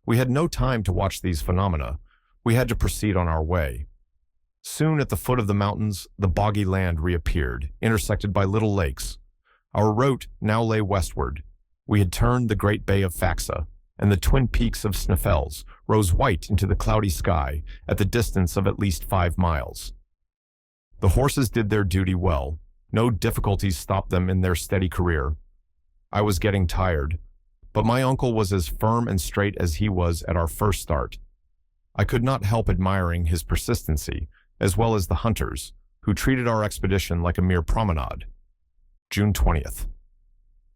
We had no time to watch these phenomena. We had to proceed on our way. Soon at the foot of the mountains, the boggy land reappeared, intersected by little lakes. Our route now lay westward. We had turned the great bay of Faxa, and the twin peaks of Snæfellsnes rose white into the cloudy sky at the distance of at least 5 miles. The horses did their duty well. No difficulties stopped them in their steady career. I was getting tired, but my uncle was as firm and straight as he was at our first start. I could not help admiring his persistency, as well as the hunters, who treated our expedition like a mere promenade. June 20th.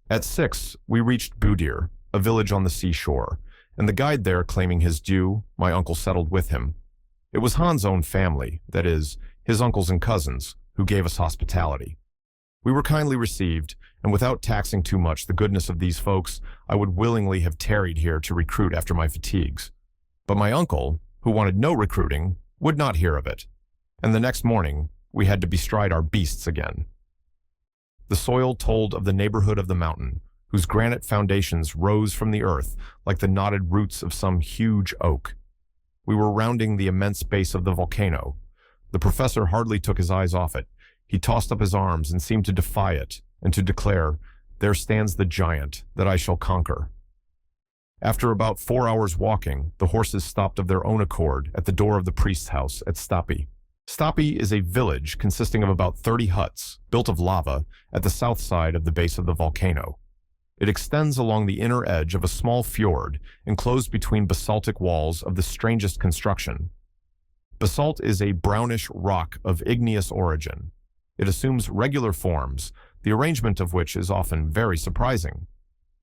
At 6, we reached Budir, a village on the seashore, and the guide there claiming his due, my uncle settled with him. It was Hans' own family, that is, his uncles and cousins, who gave us hospitality. We were kindly received, and without taxing too much the goodness of these folks, I would willingly have tarried here to recruit after my fatigues. But my uncle, who wanted no recruiting, would not hear of it, and the next morning we had to bestride our beasts again. The soil told of the neighborhood of the mountain, whose granite foundations rose from the earth like the knotted roots of some huge oak. We were rounding the immense base of the volcano. The professor hardly took his eyes off it. He tossed up his arms and seemed to defy it, and to declare, "There stands the giant that I shall conquer." After about 4 hours walking, the horses stopped of their own accord at the door of the priest's house at Stapi. Stapi is a village consisting of about 30 huts, built of lava, at the south side of the base of the volcano. It extends along the inner edge of a small fjord, enclosed between basaltic walls of the strangest construction. Basalt is a brownish rock of igneous origin. It assumes regular forms, the arrangement of which is often very surprising.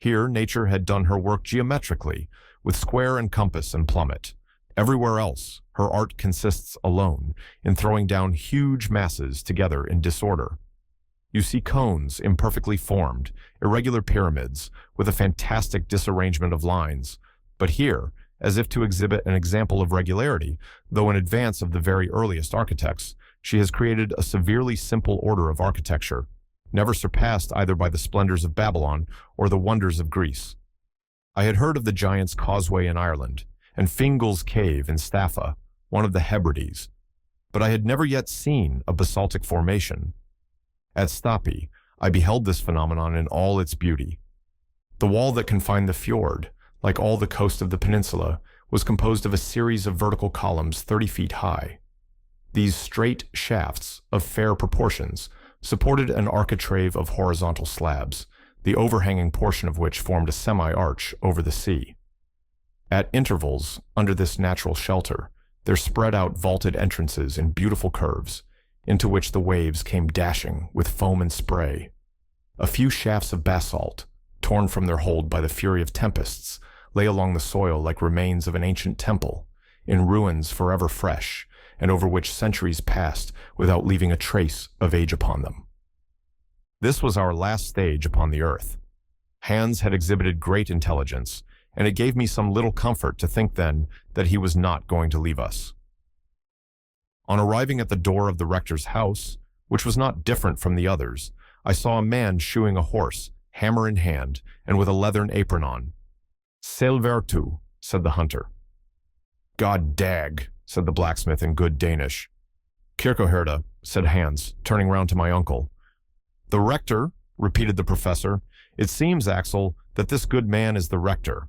Here, nature had done her work geometrically, with square and compass and plummet. Everywhere else, her art consists alone in throwing down huge masses together in disorder. You see cones imperfectly formed, irregular pyramids, with a fantastic disarrangement of lines. But here, as if to exhibit an example of regularity, though in advance of the very earliest architects, she has created a severely simple order of architecture, never surpassed either by the splendors of Babylon or the wonders of Greece. I had heard of the Giant's Causeway in Ireland, and Fingal's Cave in Staffa, one of the Hebrides, but I had never yet seen a basaltic formation. At Stapi, I beheld this phenomenon in all its beauty. The wall that confined the fjord, like all the coast of the peninsula, was composed of a series of vertical columns 30 feet high. These straight shafts, of fair proportions, supported an architrave of horizontal slabs, the overhanging portion of which formed a semi-arch over the sea. At intervals, under this natural shelter, there spread out vaulted entrances in beautiful curves, into which the waves came dashing with foam and spray. A few shafts of basalt, torn from their hold by the fury of tempests, lay along the soil like remains of an ancient temple, in ruins forever fresh, and over which centuries passed without leaving a trace of age upon them. This was our last stage upon the earth. Hans had exhibited great intelligence, and it gave me some little comfort to think then that he was not going to leave us. On arriving at the door of the rector's house, which was not different from the others, I saw a man shoeing a horse, hammer in hand, and with a leathern apron on. "Selvertu," said the hunter. "God dag," said the blacksmith in good Danish. "Kirkoherde," said Hans, turning round to my uncle. "The rector," repeated the professor. "It seems, Axel, that this good man is the rector."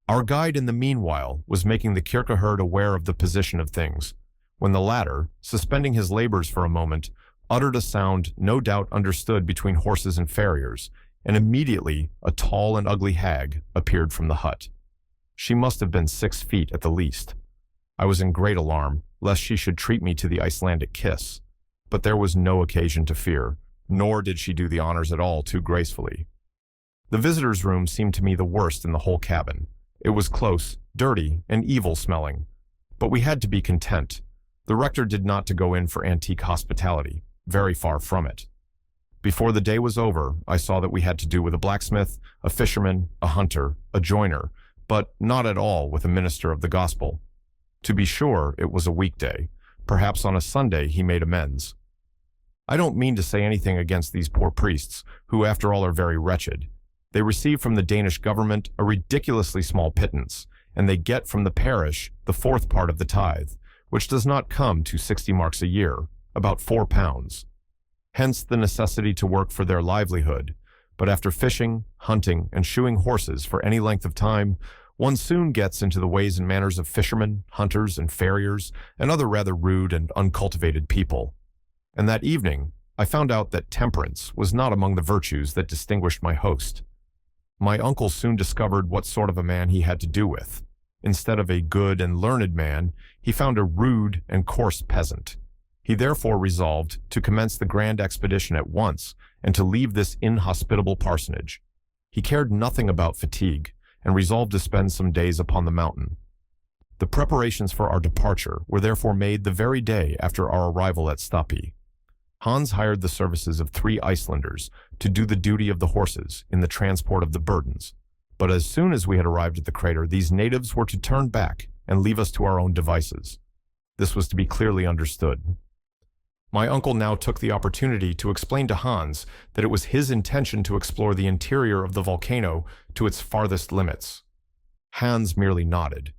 Our guide in the meanwhile was making the Kirkoherde aware of the position of things, when the latter, suspending his labors for a moment, uttered a sound no doubt understood between horses and farriers, and immediately a tall and ugly hag appeared from the hut. She must have been 6 feet at the least. I was in great alarm, lest she should treat me to the Icelandic kiss, but there was no occasion to fear, nor did she do the honors at all too gracefully. The visitor's room seemed to me the worst in the whole cabin. It was close, dirty, and evil-smelling, but we had to be content. The rector did not to go in for antique hospitality, very far from it. Before the day was over, I saw that we had to do with a blacksmith, a fisherman, a hunter, a joiner, but not at all with a minister of the gospel. To be sure, it was a weekday. Perhaps on a Sunday he made amends. I don't mean to say anything against these poor priests, who after all are very wretched. They receive from the Danish government a ridiculously small pittance, and they get from the parish the 4th part of the tithe, which does not come to 60 marks a year, about 4 pounds. Hence the necessity to work for their livelihood, but after fishing, hunting, and shoeing horses for any length of time, one soon gets into the ways and manners of fishermen, hunters, and farriers, and other rather rude and uncultivated people. And that evening, I found out that temperance was not among the virtues that distinguished my host. My uncle soon discovered what sort of a man he had to do with. Instead of a good and learned man, he found a rude and coarse peasant. He therefore resolved to commence the grand expedition at once and to leave this inhospitable parsonage. He cared nothing about fatigue and resolved to spend some days upon the mountain. The preparations for our departure were therefore made the very day after our arrival at Stapi. Hans hired the services of 3 Icelanders to do the duty of the horses in the transport of the burdens. But as soon as we had arrived at the crater, these natives were to turn back and leave us to our own devices. This was to be clearly understood. My uncle now took the opportunity to explain to Hans that it was his intention to explore the interior of the volcano to its farthest limits. Hans merely nodded.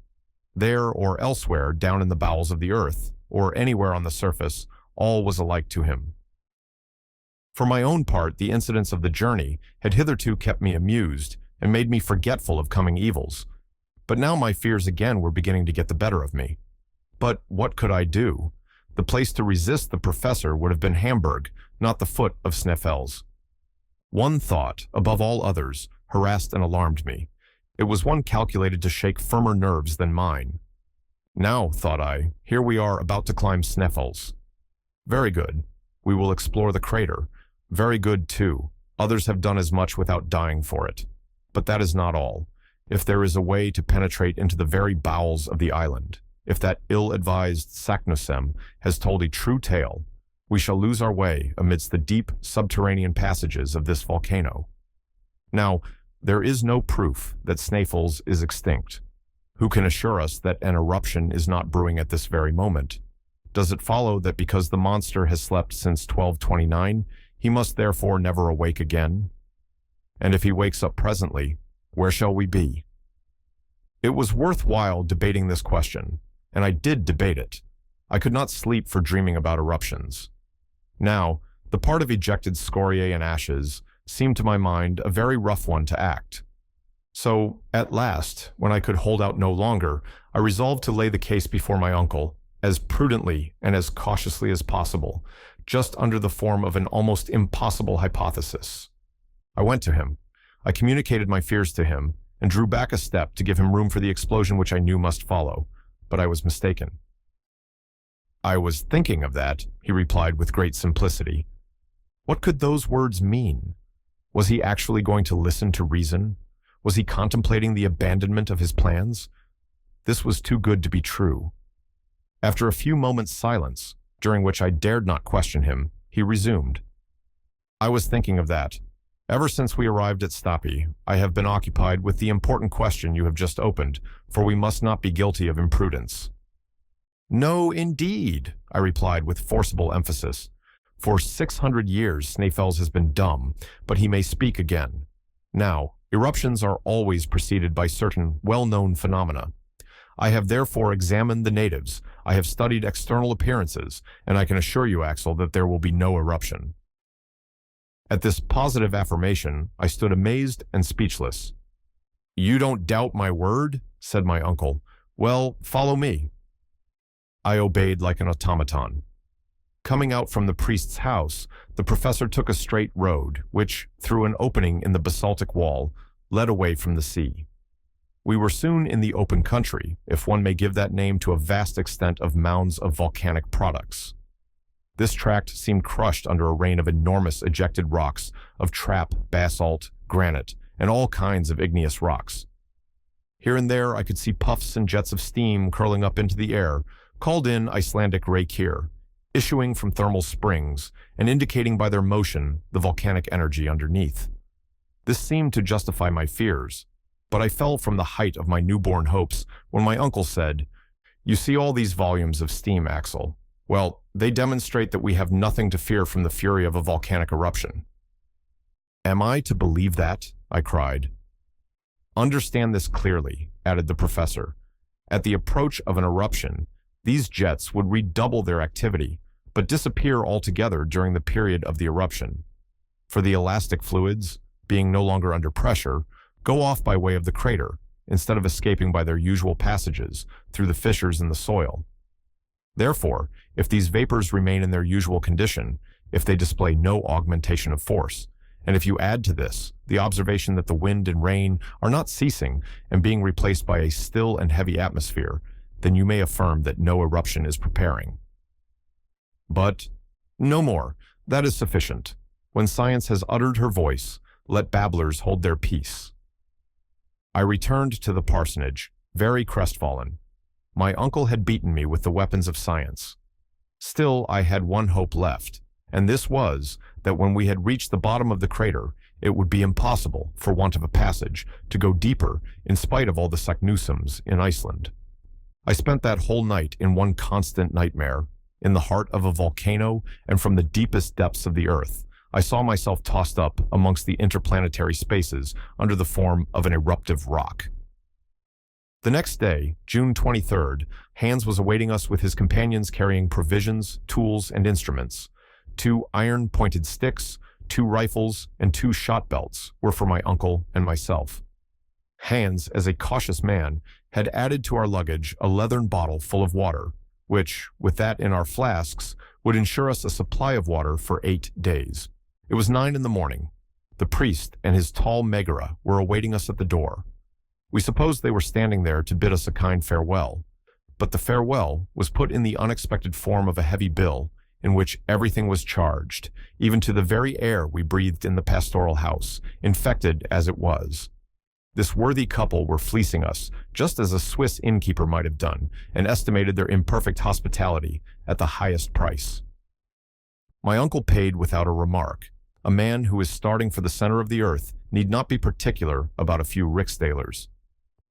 There or elsewhere down in the bowels of the earth, or anywhere on the surface, all was alike to him. For my own part, the incidents of the journey had hitherto kept me amused and made me forgetful of coming evils. But now my fears again were beginning to get the better of me. But what could I do? The place to resist the professor would have been Hamburg, not the foot of Sneffels. One thought, above all others, harassed and alarmed me. It was one calculated to shake firmer nerves than mine. Now, thought I, here we are about to climb Sneffels. Very good. We will explore the crater. Very good, too. Others have done as much without dying for it. But that is not all. If there is a way to penetrate into the very bowels of the island, if that ill-advised Saknussemm has told a true tale, we shall lose our way amidst the deep subterranean passages of this volcano. Now, there is no proof that Sneffels is extinct. Who can assure us that an eruption is not brewing at this very moment? Does it follow that because the monster has slept since 1229, he must therefore never awake again? And if he wakes up presently, where shall we be? It was worthwhile debating this question, and I did debate it. I could not sleep for dreaming about eruptions. Now, the part of ejected scoriae and ashes seemed to my mind a very rough one to act. So, at last, when I could hold out no longer, I resolved to lay the case before my uncle, as prudently and as cautiously as possible, just under the form of an almost impossible hypothesis. I went to him. I communicated my fears to him and drew back a step to give him room for the explosion which I knew must follow, but I was mistaken. "I was thinking of that," he replied with great simplicity. What could those words mean? Was he actually going to listen to reason? Was he contemplating the abandonment of his plans? This was too good to be true. After a few moments' silence, during which I dared not question him, he resumed. "I was thinking of that. Ever since we arrived at Stapi, I have been occupied with the important question you have just opened, for we must not be guilty of imprudence." "No, indeed," I replied with forcible emphasis. "For 600 years Snæfell's has been dumb, but he may speak again. Now, eruptions are always preceded by certain well-known phenomena. I have therefore examined the natives, I have studied external appearances, and I can assure you, Axel, that there will be no eruption." At this positive affirmation, I stood amazed and speechless. "You don't doubt my word?" said my uncle. "Well, follow me." I obeyed like an automaton. Coming out from the priest's house, the professor took a straight road, which, through an opening in the basaltic wall, led away from the sea. We were soon in the open country, if one may give that name to a vast extent of mounds of volcanic products. This tract seemed crushed under a rain of enormous ejected rocks, of trap, basalt, granite, and all kinds of igneous rocks. Here and there I could see puffs and jets of steam curling up into the air, called in Icelandic reykir, issuing from thermal springs and indicating by their motion the volcanic energy underneath. This seemed to justify my fears, but I fell from the height of my newborn hopes when my uncle said, "You see all these volumes of steam, Axel? Well, they demonstrate that we have nothing to fear from the fury of a volcanic eruption." "Am I to believe that?" I cried. "Understand this clearly," added the professor. "At the approach of an eruption, these jets would redouble their activity, but disappear altogether during the period of the eruption. For the elastic fluids, being no longer under pressure, go off by way of the crater, instead of escaping by their usual passages through the fissures in the soil. Therefore, if these vapors remain in their usual condition, if they display no augmentation of force, and if you add to this the observation that the wind and rain are not ceasing and being replaced by a still and heavy atmosphere, then you may affirm that no eruption is preparing. But no more. That is sufficient. When science has uttered her voice, let babblers hold their peace." I returned to the parsonage, very crestfallen. My uncle had beaten me with the weapons of science. Still, I had one hope left, and this was that when we had reached the bottom of the crater, it would be impossible, for want of a passage, to go deeper in spite of all the Saknussems in Iceland. I spent that whole night in one constant nightmare. In the heart of a volcano and from the deepest depths of the earth, I saw myself tossed up amongst the interplanetary spaces under the form of an eruptive rock. The next day, June 23rd, Hans was awaiting us with his companions carrying provisions, tools, and instruments. 2 iron-pointed sticks, 2 rifles, and 2 shot belts were for my uncle and myself. Hans, as a cautious man, had added to our luggage a leathern bottle full of water, which, with that in our flasks, would ensure us a supply of water for 8 days. It was 9 in the morning. The priest and his tall Megara were awaiting us at the door. We supposed they were standing there to bid us a kind farewell, but the farewell was put in the unexpected form of a heavy bill in which everything was charged, even to the very air we breathed in the pastoral house, infected as it was. This worthy couple were fleecing us, just as a Swiss innkeeper might have done, and estimated their imperfect hospitality at the highest price. My uncle paid without a remark. A man who is starting for the center of the earth need not be particular about a few riksdalers.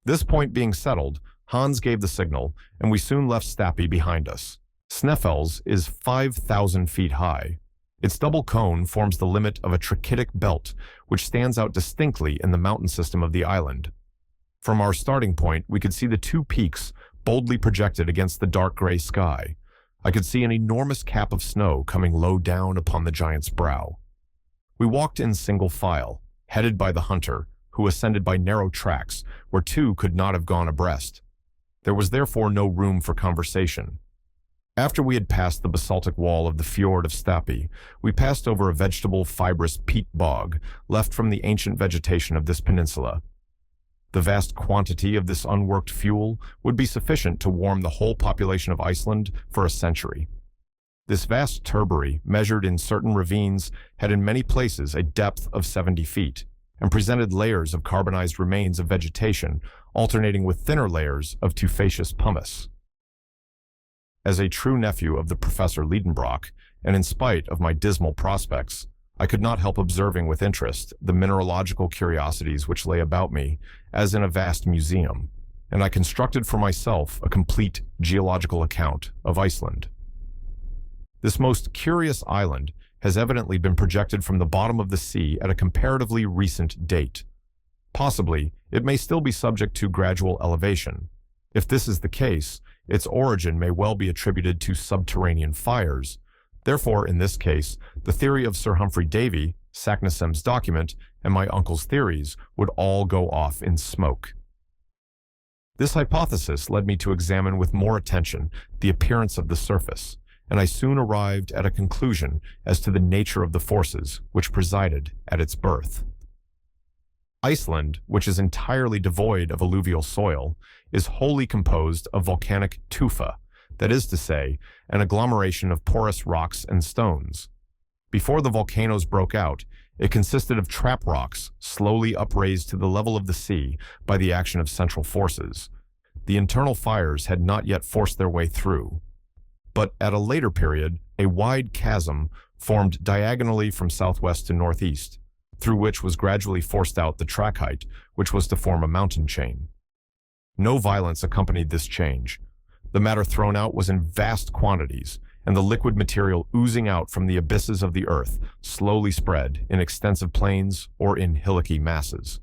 This point being settled, Hans gave the signal, and we soon left Stapi behind us. Snæfell's is 5,000 feet high. Its double cone forms the limit of a trachytic belt, which stands out distinctly in the mountain system of the island. From our starting point, we could see the 2 peaks boldly projected against the dark gray sky. I could see an enormous cap of snow coming low down upon the giant's brow. We walked in single file, headed by the hunter, who ascended by narrow tracks where 2 could not have gone abreast. There was therefore no room for conversation. After we had passed the basaltic wall of the fjord of Stapi, we passed over a vegetable fibrous peat bog left from the ancient vegetation of this peninsula. The vast quantity of this unworked fuel would be sufficient to warm the whole population of Iceland for a century. This vast turbary, measured in certain ravines, had in many places a depth of 70 feet, and presented layers of carbonized remains of vegetation, alternating with thinner layers of tufaceous pumice. As a true nephew of the Professor Lidenbrock, and in spite of my dismal prospects, I could not help observing with interest the mineralogical curiosities which lay about me, as in a vast museum, and I constructed for myself a complete geological account of Iceland. This most curious island has evidently been projected from the bottom of the sea at a comparatively recent date. Possibly, it may still be subject to gradual elevation. If this is the case, its origin may well be attributed to subterranean fires. Therefore, in this case, the theory of Sir Humphrey Davy, Saknussemm's document, and my uncle's theories would all go off in smoke. This hypothesis led me to examine with more attention the appearance of the surface, and I soon arrived at a conclusion as to the nature of the forces which presided at its birth. Iceland, which is entirely devoid of alluvial soil, is wholly composed of volcanic tufa, that is to say, an agglomeration of porous rocks and stones. Before the volcanoes broke out, it consisted of trap rocks slowly upraised to the level of the sea by the action of central forces. The internal fires had not yet forced their way through. But at a later period, a wide chasm formed diagonally from southwest to northeast, through which was gradually forced out the trachyte, which was to form a mountain chain. No violence accompanied this change. The matter thrown out was in vast quantities, and the liquid material oozing out from the abysses of the earth slowly spread in extensive plains or in hillocky masses.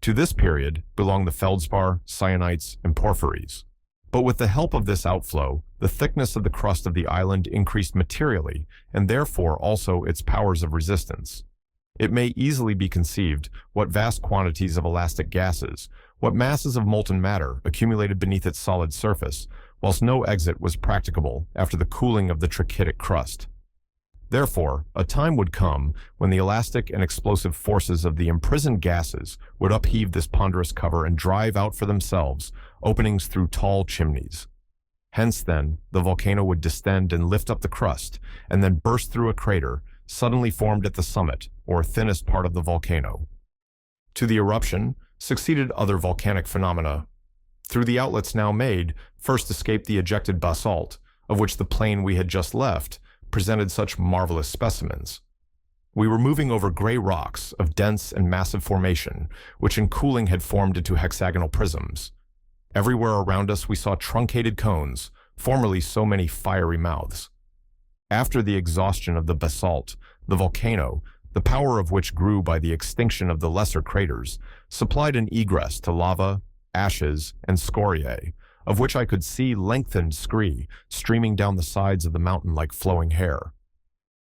To this period belong the feldspar, syenites, and porphyries. But with the help of this outflow, the thickness of the crust of the island increased materially, and therefore also its powers of resistance. It may easily be conceived what vast quantities of elastic gases, what masses of molten matter accumulated beneath its solid surface, whilst no exit was practicable after the cooling of the trachytic crust. Therefore, a time would come when the elastic and explosive forces of the imprisoned gases would upheave this ponderous cover and drive out for themselves openings through tall chimneys. Hence, then, the volcano would distend and lift up the crust, and then burst through a crater suddenly formed at the summit, or thinnest part of the volcano. To the eruption succeeded other volcanic phenomena. Through the outlets now made, first escaped the ejected basalt, of which the plain we had just left presented such marvelous specimens. We were moving over gray rocks of dense and massive formation, which in cooling had formed into hexagonal prisms. Everywhere around us we saw truncated cones, formerly so many fiery mouths. After the exhaustion of the basalt, the volcano, the power of which grew by the extinction of the lesser craters, supplied an egress to lava, ashes, and scoriae, of which I could see lengthened scree streaming down the sides of the mountain like flowing hair.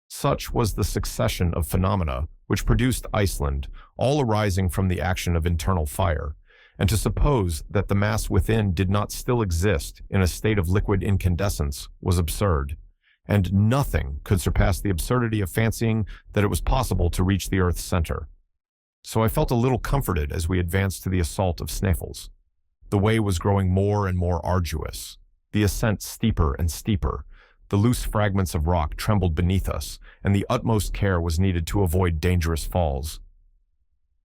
Such was the succession of phenomena which produced Iceland, all arising from the action of internal fire, and to suppose that the mass within did not still exist in a state of liquid incandescence was absurd, and nothing could surpass the absurdity of fancying that it was possible to reach the Earth's center. So I felt a little comforted as we advanced to the assault of Snæfellsnes. The way was growing more and more arduous, the ascent steeper and steeper. The loose fragments of rock trembled beneath us, and the utmost care was needed to avoid dangerous falls.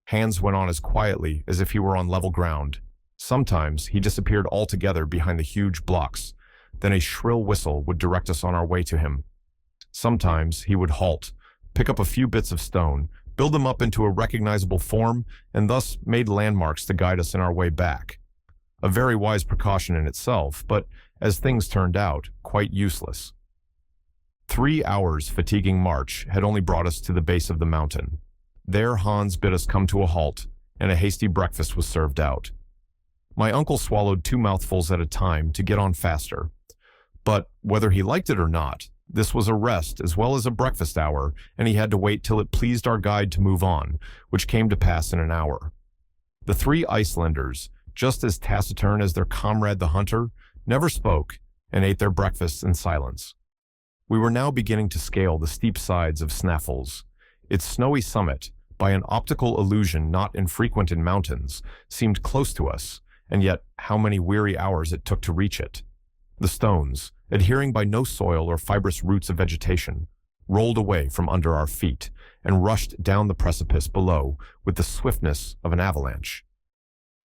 Hans went on as quietly as if he were on level ground. Sometimes he disappeared altogether behind the huge blocks. Then a shrill whistle would direct us on our way to him. Sometimes he would halt, pick up a few bits of stone, build them up into a recognizable form, and thus made landmarks to guide us in our way back. A very wise precaution in itself, but, as things turned out, quite useless. 3 hours' fatiguing march had only brought us to the base of the mountain. There Hans bid us come to a halt, and a hasty breakfast was served out. My uncle swallowed 2 mouthfuls at a time to get on faster. But, whether he liked it or not, this was a rest as well as a breakfast hour, and he had to wait till it pleased our guide to move on, which came to pass in an hour. The 3 Icelanders, just as taciturn as their comrade the hunter, never spoke, and ate their breakfasts in silence. We were now beginning to scale the steep sides of Snaefell's. Its snowy summit, by an optical illusion not infrequent in mountains, seemed close to us, and yet how many weary hours it took to reach it. The stones, adhering by no soil or fibrous roots of vegetation, rolled away from under our feet and rushed down the precipice below with the swiftness of an avalanche.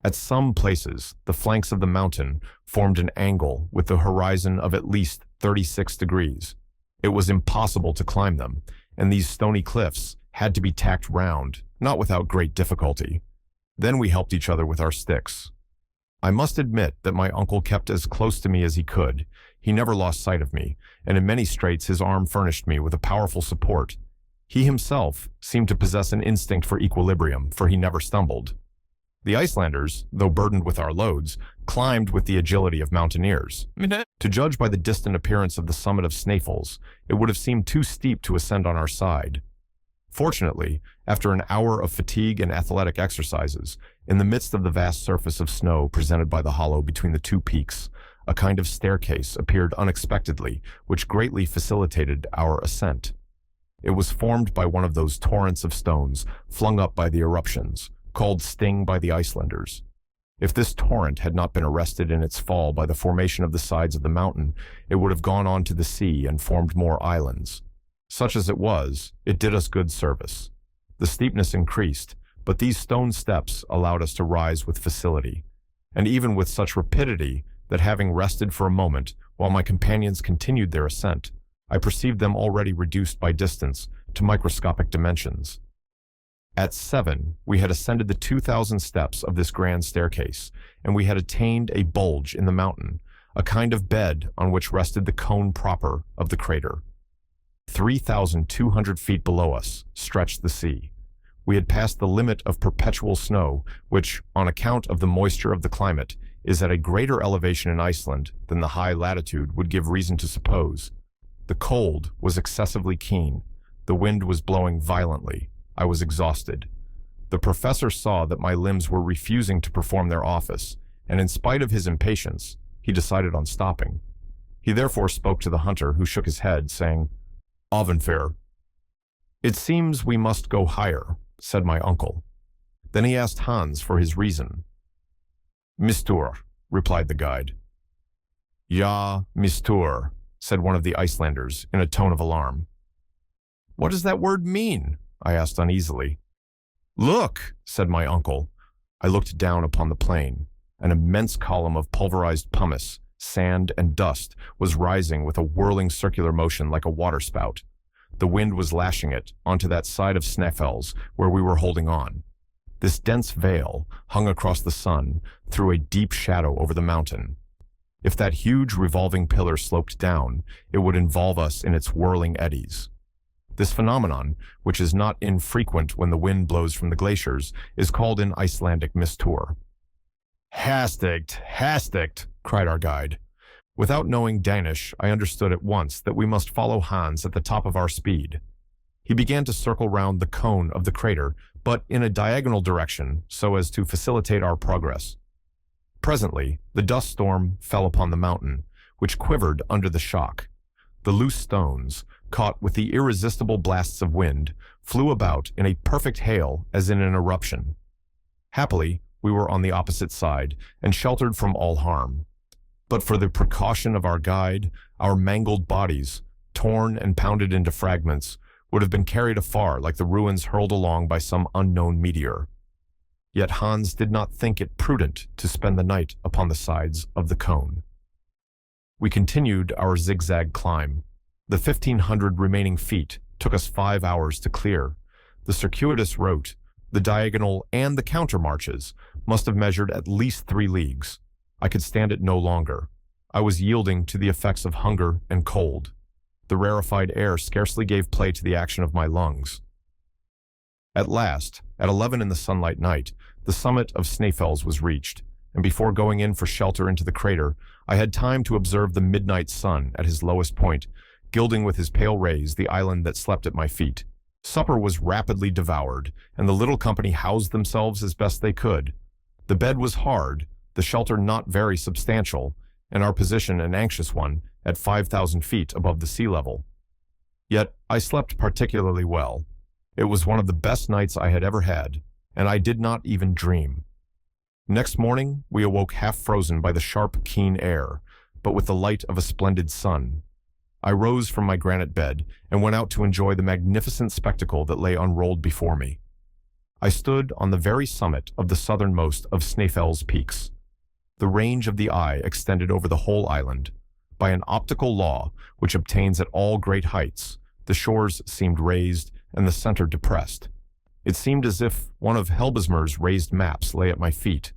At some places, the flanks of the mountain formed an angle with the horizon of at least 36 degrees. It was impossible to climb them, and these stony cliffs had to be tacked round, not without great difficulty. Then we helped each other with our sticks. I must admit that my uncle kept as close to me as he could. He never lost sight of me, and in many straits his arm furnished me with a powerful support. He himself seemed to possess an instinct for equilibrium, for he never stumbled. The Icelanders, though burdened with our loads, climbed with the agility of mountaineers. To judge by the distant appearance of the summit of Snaefell's, it would have seemed too steep to ascend on our side. Fortunately, after an hour of fatigue and athletic exercises, in the midst of the vast surface of snow presented by the hollow between the two peaks, a kind of staircase appeared unexpectedly, which greatly facilitated our ascent. It was formed by one of those torrents of stones flung up by the eruptions, called sting by the Icelanders. If this torrent had not been arrested in its fall by the formation of the sides of the mountain, it would have gone on to the sea and formed more islands. Such as it was, it did us good service. The steepness increased, but these stone steps allowed us to rise with facility, and even with such rapidity that, having rested for a moment while my companions continued their ascent, I perceived them already reduced by distance to microscopic dimensions. At 7, we had ascended the 2,000 steps of this grand staircase, and we had attained a bulge in the mountain, a kind of bed on which rested the cone proper of the crater. 3,200 feet below us stretched the sea. We had passed the limit of perpetual snow, which, on account of the moisture of the climate, is at a greater elevation in Iceland than the high latitude would give reason to suppose. The cold was excessively keen. The wind was blowing violently. I was exhausted. The professor saw that my limbs were refusing to perform their office, and in spite of his impatience, he decided on stopping. He therefore spoke to the hunter, who shook his head, saying, "Ovenfair." "It seems we must go higher," said my uncle. Then he asked Hans for his reason. "Mistur," replied the guide. "Ja, mistur," said one of the Icelanders in a tone of alarm. "What does that word mean?" I asked uneasily. "Look," said my uncle. I looked down upon the plain. An immense column of pulverized pumice, sand, and dust was rising with a whirling circular motion like a waterspout. The wind was lashing it onto that side of Snaefell's where we were holding on. This dense veil hung across the sun, threw a deep shadow over the mountain. If that huge revolving pillar sloped down, it would involve us in its whirling eddies. This phenomenon, which is not infrequent when the wind blows from the glaciers, is called in Icelandic mistur. "Hastigt, hastigt," cried our guide. Without knowing Danish, I understood at once that we must follow Hans at the top of our speed. He began to circle round the cone of the crater, but in a diagonal direction, so as to facilitate our progress. Presently, the dust storm fell upon the mountain, which quivered under the shock. The loose stones, caught with the irresistible blasts of wind, flew about in a perfect hail as in an eruption. Happily, we were on the opposite side and sheltered from all harm. But for the precaution of our guide, our mangled bodies, torn and pounded into fragments, would have been carried afar like the ruins hurled along by some unknown meteor. Yet Hans did not think it prudent to spend the night upon the sides of the cone. We continued our zigzag climb. The 1,500 remaining feet took us 5 hours to clear. The circuitous route, the diagonal, and the counter marches must have measured at least 3 leagues. I could stand it no longer. I was yielding to the effects of hunger and cold. The rarefied air scarcely gave play to the action of my lungs. At last, at 11 in the sunlight night, the summit of Snaefell's was reached, and before going in for shelter into the crater, I had time to observe the midnight sun at his lowest point, gilding with his pale rays the island that slept at my feet. Supper was rapidly devoured, and the little company housed themselves as best they could. The bed was hard, the shelter not very substantial, and our position an anxious one at 5,000 feet above the sea level. Yet I slept particularly well. It was one of the best nights I had ever had, and I did not even dream. Next morning, we awoke half frozen by the sharp, keen air, but with the light of a splendid sun. I rose from my granite bed and went out to enjoy the magnificent spectacle that lay unrolled before me. I stood on the very summit of the southernmost of Snæfell's peaks. The range of the eye extended over the whole island. By an optical law which obtains at all great heights, the shores seemed raised and the center depressed. It seemed as if one of Helbesmer's raised maps lay at my feet.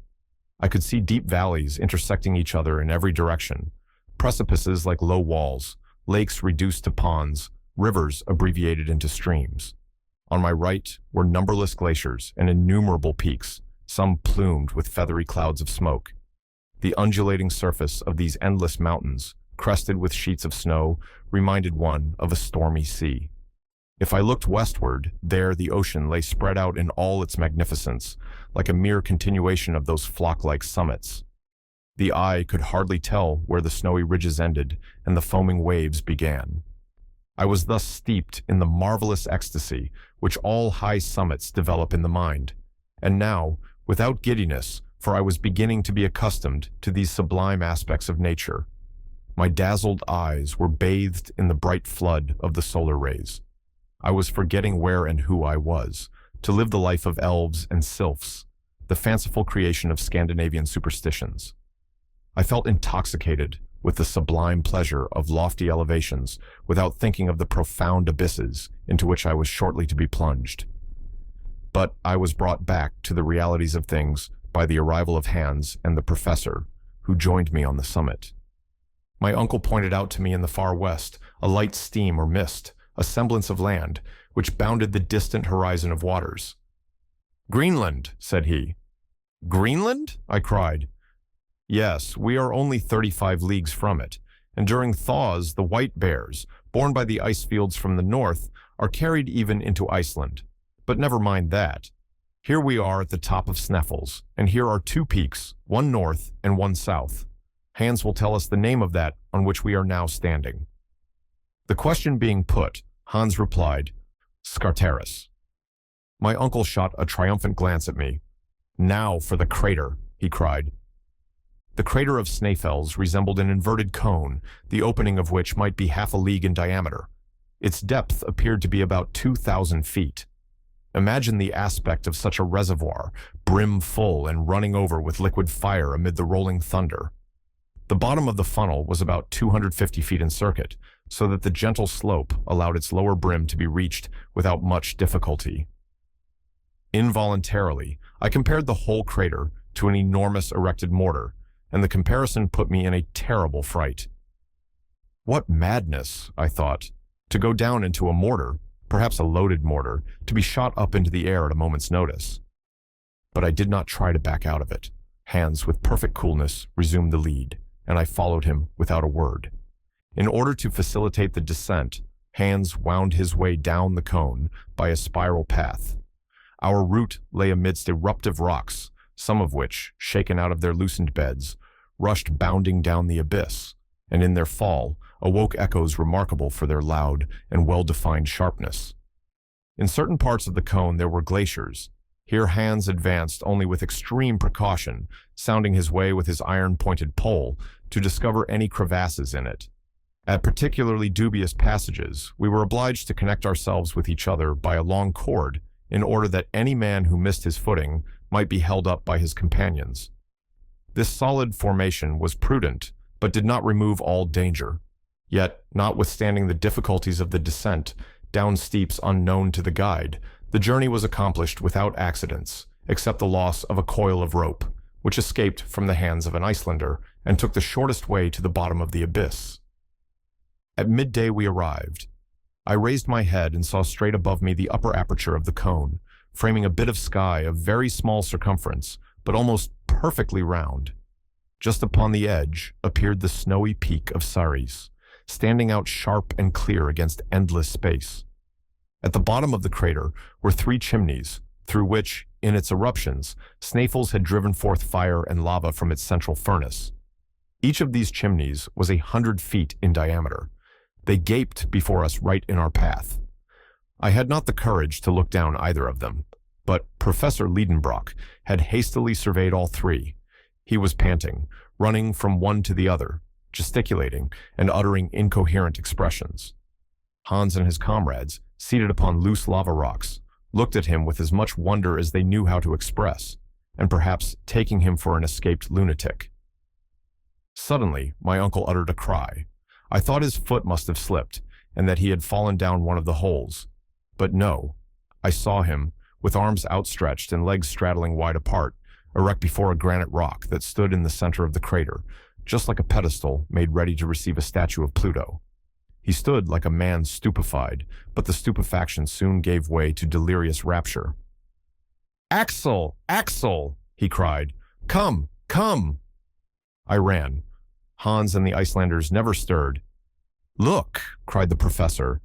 I could see deep valleys intersecting each other in every direction, precipices like low walls, lakes reduced to ponds, rivers abbreviated into streams. On my right were numberless glaciers and innumerable peaks, some plumed with feathery clouds of smoke. The undulating surface of these endless mountains, crested with sheets of snow, reminded one of a stormy sea. If I looked westward, there the ocean lay spread out in all its magnificence, like a mere continuation of those flock-like summits. The eye could hardly tell where the snowy ridges ended and the foaming waves began. I was thus steeped in the marvelous ecstasy which all high summits develop in the mind, and now, without giddiness, for I was beginning to be accustomed to these sublime aspects of nature, my dazzled eyes were bathed in the bright flood of the solar rays. I was forgetting where and who I was, to live the life of elves and sylphs, the fanciful creation of Scandinavian superstitions. I felt intoxicated with the sublime pleasure of lofty elevations without thinking of the profound abysses into which I was shortly to be plunged. But I was brought back to the realities of things by the arrival of Hans and the professor, who joined me on the summit. My uncle pointed out to me in the far west a light steam or mist, a semblance of land, which bounded the distant horizon of waters. "Greenland," said he. "Greenland?" I cried. "Yes, we are only 35 leagues from it, and during thaws the white bears, borne by the ice fields from the north, are carried even into Iceland. But never mind that. Here we are at the top of Snæfell's, and here are two peaks, one north and one south. Hans will tell us the name of that on which we are now standing." The question being put, Hans replied, "Scartaris." My uncle shot a triumphant glance at me. "Now for the crater," he cried. The crater of Snæfell's resembled an inverted cone, the opening of which might be half a league in diameter. Its depth appeared to be about 2,000 feet. Imagine the aspect of such a reservoir, brim full and running over with liquid fire amid the rolling thunder. The bottom of the funnel was about 250 feet in circuit, so that the gentle slope allowed its lower brim to be reached without much difficulty. Involuntarily, I compared the whole crater to an enormous erected mortar, and the comparison put me in a terrible fright. What madness, I thought, to go down into a mortar, perhaps a loaded mortar, to be shot up into the air at a moment's notice. But I did not try to back out of it. Hans, with perfect coolness, resumed the lead, and I followed him without a word. In order to facilitate the descent, Hans wound his way down the cone by a spiral path. Our route lay amidst eruptive rocks, some of which, shaken out of their loosened beds, rushed bounding down the abyss, and in their fall awoke echoes remarkable for their loud and well-defined sharpness. In certain parts of the cone there were glaciers. Here Hans advanced only with extreme precaution, sounding his way with his iron-pointed pole to discover any crevasses in it. At particularly dubious passages, we were obliged to connect ourselves with each other by a long cord in order that any man who missed his footing might be held up by his companions. This solid formation was prudent, but did not remove all danger. Yet, notwithstanding the difficulties of the descent down steeps unknown to the guide, the journey was accomplished without accidents, except the loss of a coil of rope, which escaped from the hands of an Icelander and took the shortest way to the bottom of the abyss. At midday we arrived. I raised my head and saw straight above me the upper aperture of the cone, framing a bit of sky of very small circumference, but almost perfectly round. Just upon the edge appeared the snowy peak of Saris, standing out sharp and clear against endless space. At the bottom of the crater were 3 chimneys, through which, in its eruptions, Snæfell's had driven forth fire and lava from its central furnace. Each of these chimneys was 100 feet in diameter. They gaped before us right in our path. I had not the courage to look down either of them, but Professor Lidenbrock had hastily surveyed all three. He was panting, running from one to the other, gesticulating and uttering incoherent expressions. Hans and his comrades, seated upon loose lava rocks, looked at him with as much wonder as they knew how to express, and perhaps taking him for an escaped lunatic. Suddenly, my uncle uttered a cry. I thought his foot must have slipped, and that he had fallen down one of the holes. But no, I saw him, with arms outstretched and legs straddling wide apart, erect before a granite rock that stood in the center of the crater, just like a pedestal made ready to receive a statue of Pluto. He stood like a man stupefied, but the stupefaction soon gave way to delirious rapture. "Axel! Axel!" he cried. "Come! Come!" I ran. Hans and the Icelanders never stirred. "Look!" cried the professor,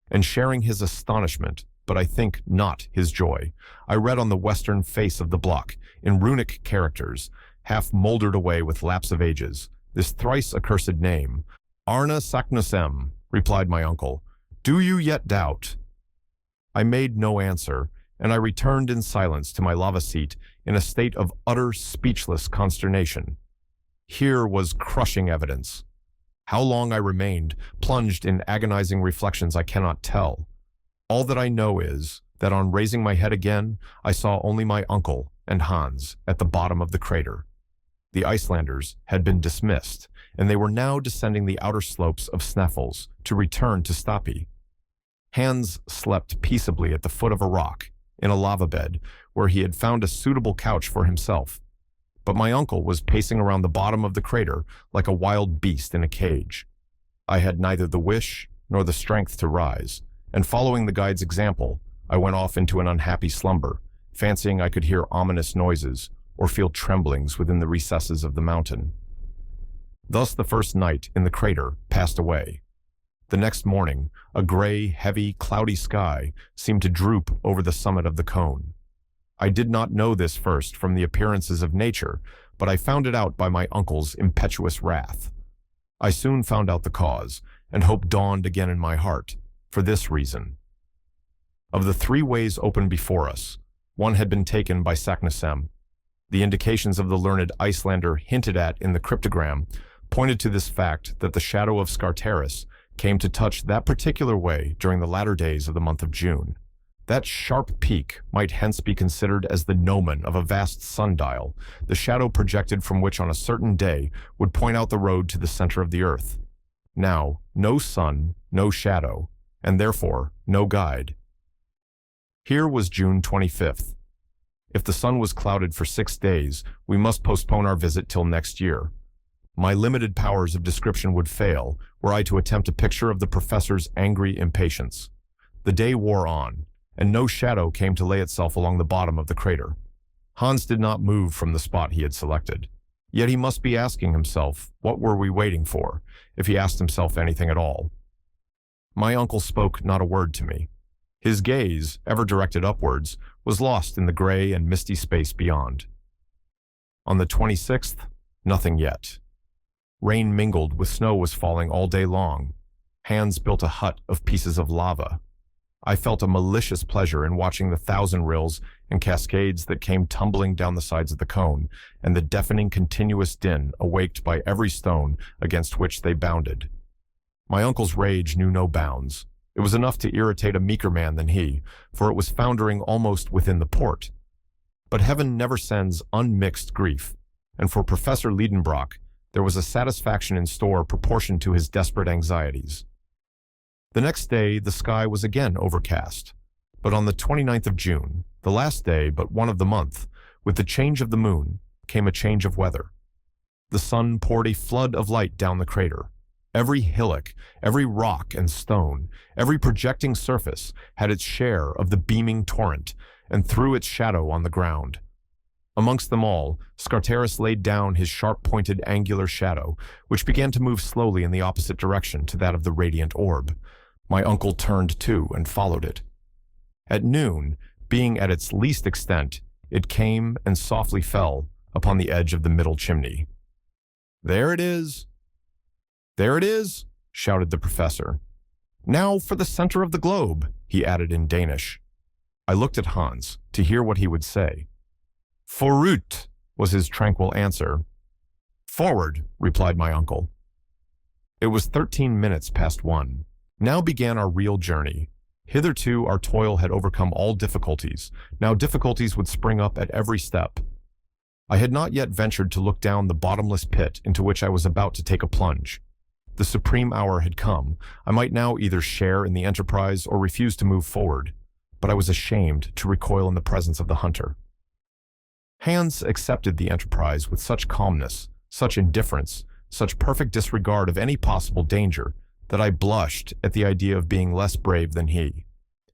and sharing his astonishment, but I think not his joy, I read on the western face of the block, in runic characters, half mouldered away with lapse of ages, this thrice accursed name. "Arna Saknusem," replied my uncle. "Do you yet doubt?" I made no answer, and I returned in silence to my lava seat in a state of utter speechless consternation. Here was crushing evidence. How long I remained, plunged in agonizing reflections, I cannot tell. All that I know is that on raising my head again, I saw only my uncle and Hans at the bottom of the crater. The Icelanders had been dismissed, and they were now descending the outer slopes of Sneffels to return to Stapi. Hans slept peaceably at the foot of a rock, in a lava bed, where he had found a suitable couch for himself. But my uncle was pacing around the bottom of the crater like a wild beast in a cage. I had neither the wish nor the strength to rise, and following the guide's example, I went off into an unhappy slumber, fancying I could hear ominous noises or feel tremblings within the recesses of the mountain. Thus the first night in the crater passed away. The next morning, a gray, heavy, cloudy sky seemed to droop over the summit of the cone. I did not know this first from the appearances of nature, but I found it out by my uncle's impetuous wrath. I soon found out the cause, and hope dawned again in my heart, for this reason. Of the three ways open before us, one had been taken by Saknussemm. The indications of the learned Icelander hinted at in the cryptogram pointed to this fact that the shadow of Scartaris came to touch that particular way during the latter days of the month of June. That sharp peak might hence be considered as the gnomon of a vast sundial, the shadow projected from which on a certain day would point out the road to the center of the earth. Now, no sun, no shadow, and therefore no guide. Here was June 25th. If the sun was clouded for 6 days, we must postpone our visit till next year. My limited powers of description would fail were I to attempt a picture of the professor's angry impatience. The day wore on, and no shadow came to lay itself along the bottom of the crater. Hans did not move from the spot he had selected. Yet he must be asking himself, what were we waiting for, if he asked himself anything at all? My uncle spoke not a word to me. His gaze, ever directed upwards, was lost in the gray and misty space beyond. On the 26th, nothing yet. Rain mingled with snow was falling all day long. Hans built a hut of pieces of lava. I felt a malicious pleasure in watching the thousand rills and cascades that came tumbling down the sides of the cone, and the deafening continuous din awaked by every stone against which they bounded. My uncle's rage knew no bounds. It was enough to irritate a meeker man than he, for it was foundering almost within the port. But heaven never sends unmixed grief, and for Professor Lidenbrock, there was a satisfaction in store proportioned to his desperate anxieties. The next day, the sky was again overcast, but on the 29th of June, the last day but one of the month, with the change of the moon, came a change of weather. The sun poured a flood of light down the crater. Every hillock, every rock and stone, every projecting surface had its share of the beaming torrent and threw its shadow on the ground. Amongst them all, Scartaris laid down his sharp-pointed angular shadow, which began to move slowly in the opposite direction to that of the radiant orb. My uncle turned too and followed it. At noon, being at its least extent, it came and softly fell upon the edge of the middle chimney. "There it is! There it is!" shouted the professor. "Now for the center of the globe," he added in Danish. I looked at Hans to hear what he would say. "Forut," was his tranquil answer. "Forward," replied my uncle. It was 13 minutes past 1. Now began our real journey. Hitherto our toil had overcome all difficulties. Now difficulties would spring up at every step. I had not yet ventured to look down the bottomless pit into which I was about to take a plunge. The supreme hour had come. I might now either share in the enterprise or refuse to move forward, but I was ashamed to recoil in the presence of the hunter. Hans accepted the enterprise with such calmness, such indifference, such perfect disregard of any possible danger, that I blushed at the idea of being less brave than he.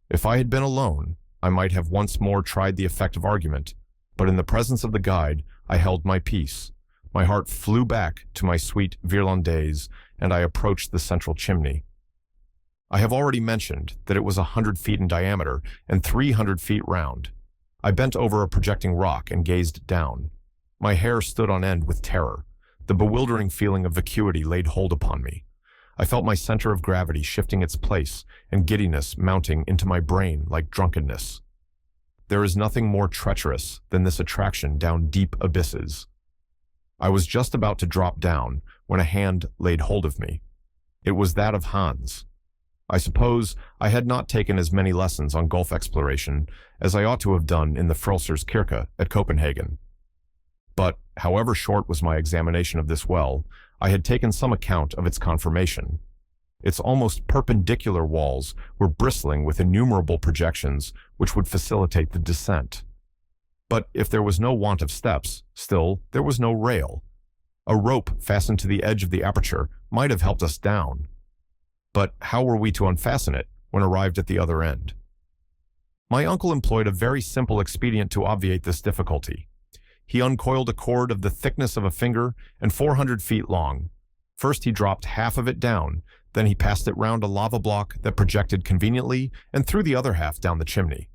If I had been alone, I might have once more tried the effect of argument, but in the presence of the guide, I held my peace. My heart flew back to my sweet Virlandaise, and I approached the central chimney. I have already mentioned that it was 100 feet in diameter and 300 feet round. I bent over a projecting rock and gazed down. My hair stood on end with terror. The bewildering feeling of vacuity laid hold upon me. I felt my center of gravity shifting its place and giddiness mounting into my brain like drunkenness. There is nothing more treacherous than this attraction down deep abysses. I was just about to drop down when a hand laid hold of me. It was that of Hans. I suppose I had not taken as many lessons on Gulf exploration as I ought to have done in the Frelsers Kirke at Copenhagen. But, however short was my examination of this well, I had taken some account of its conformation. Its almost perpendicular walls were bristling with innumerable projections which would facilitate the descent. But if there was no want of steps, still there was no rail. A rope fastened to the edge of the aperture might have helped us down. But how were we to unfasten it when arrived at the other end? My uncle employed a very simple expedient to obviate this difficulty. He uncoiled a cord of the thickness of a finger and 400 feet long. First he dropped half of it down, then he passed it round a lava block that projected conveniently and threw the other half down the chimney.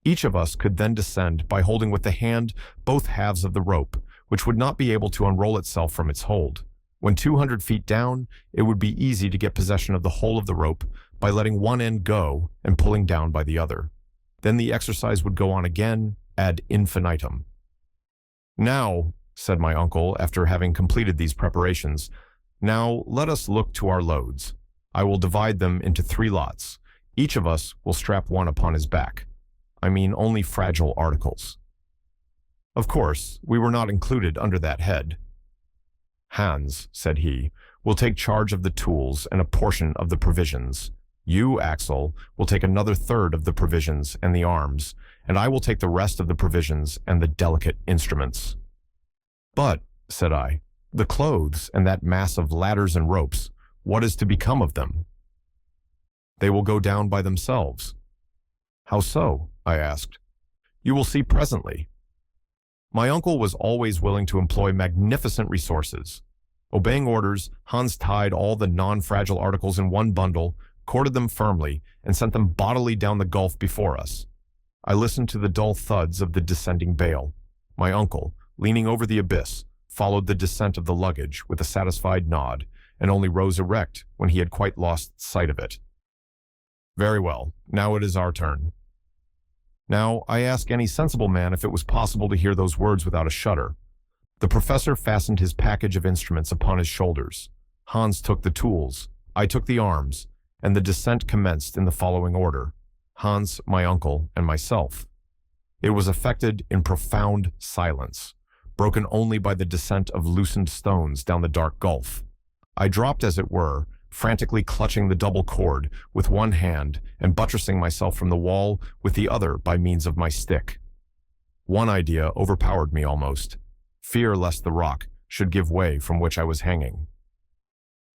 Each of us could then descend by holding with the hand both halves of the rope, which would not be able to unroll itself from its hold. When 200 feet down, it would be easy to get possession of the whole of the rope by letting one end go and pulling down by the other. Then the exercise would go on again ad infinitum. "Now," said my uncle after having completed these preparations, "now let us look to our loads. I will divide them into 3 lots. Each of us will strap one upon his back. I mean only fragile articles." Of course, we were not included under that head. "Hans," said he, "will take charge of the tools and a portion of the provisions. You, Axel, will take another third of the provisions and the arms, and I will take the rest of the provisions and the delicate instruments." "But," said I, "the clothes and that mass of ladders and ropes, what is to become of them?" "They will go down by themselves." "How so?" I asked. "You will see presently." My uncle was always willing to employ magnificent resources. Obeying orders, Hans tied all the non-fragile articles in one bundle, corded them firmly, and sent them bodily down the gulf before us. I listened to the dull thuds of the descending bale. My uncle, leaning over the abyss, followed the descent of the luggage with a satisfied nod, and only rose erect when he had quite lost sight of it. "Very well, now it is our turn." Now, I ask any sensible man if it was possible to hear those words without a shudder. The professor fastened his package of instruments upon his shoulders. Hans took the tools, I took the arms, and the descent commenced in the following order: Hans, my uncle, and myself. It was effected in profound silence, broken only by the descent of loosened stones down the dark gulf. I dropped, as it were, frantically clutching the double cord with one hand and buttressing myself from the wall with the other by means of my stick. One idea overpowered me almost: fear lest the rock should give way from which I was hanging.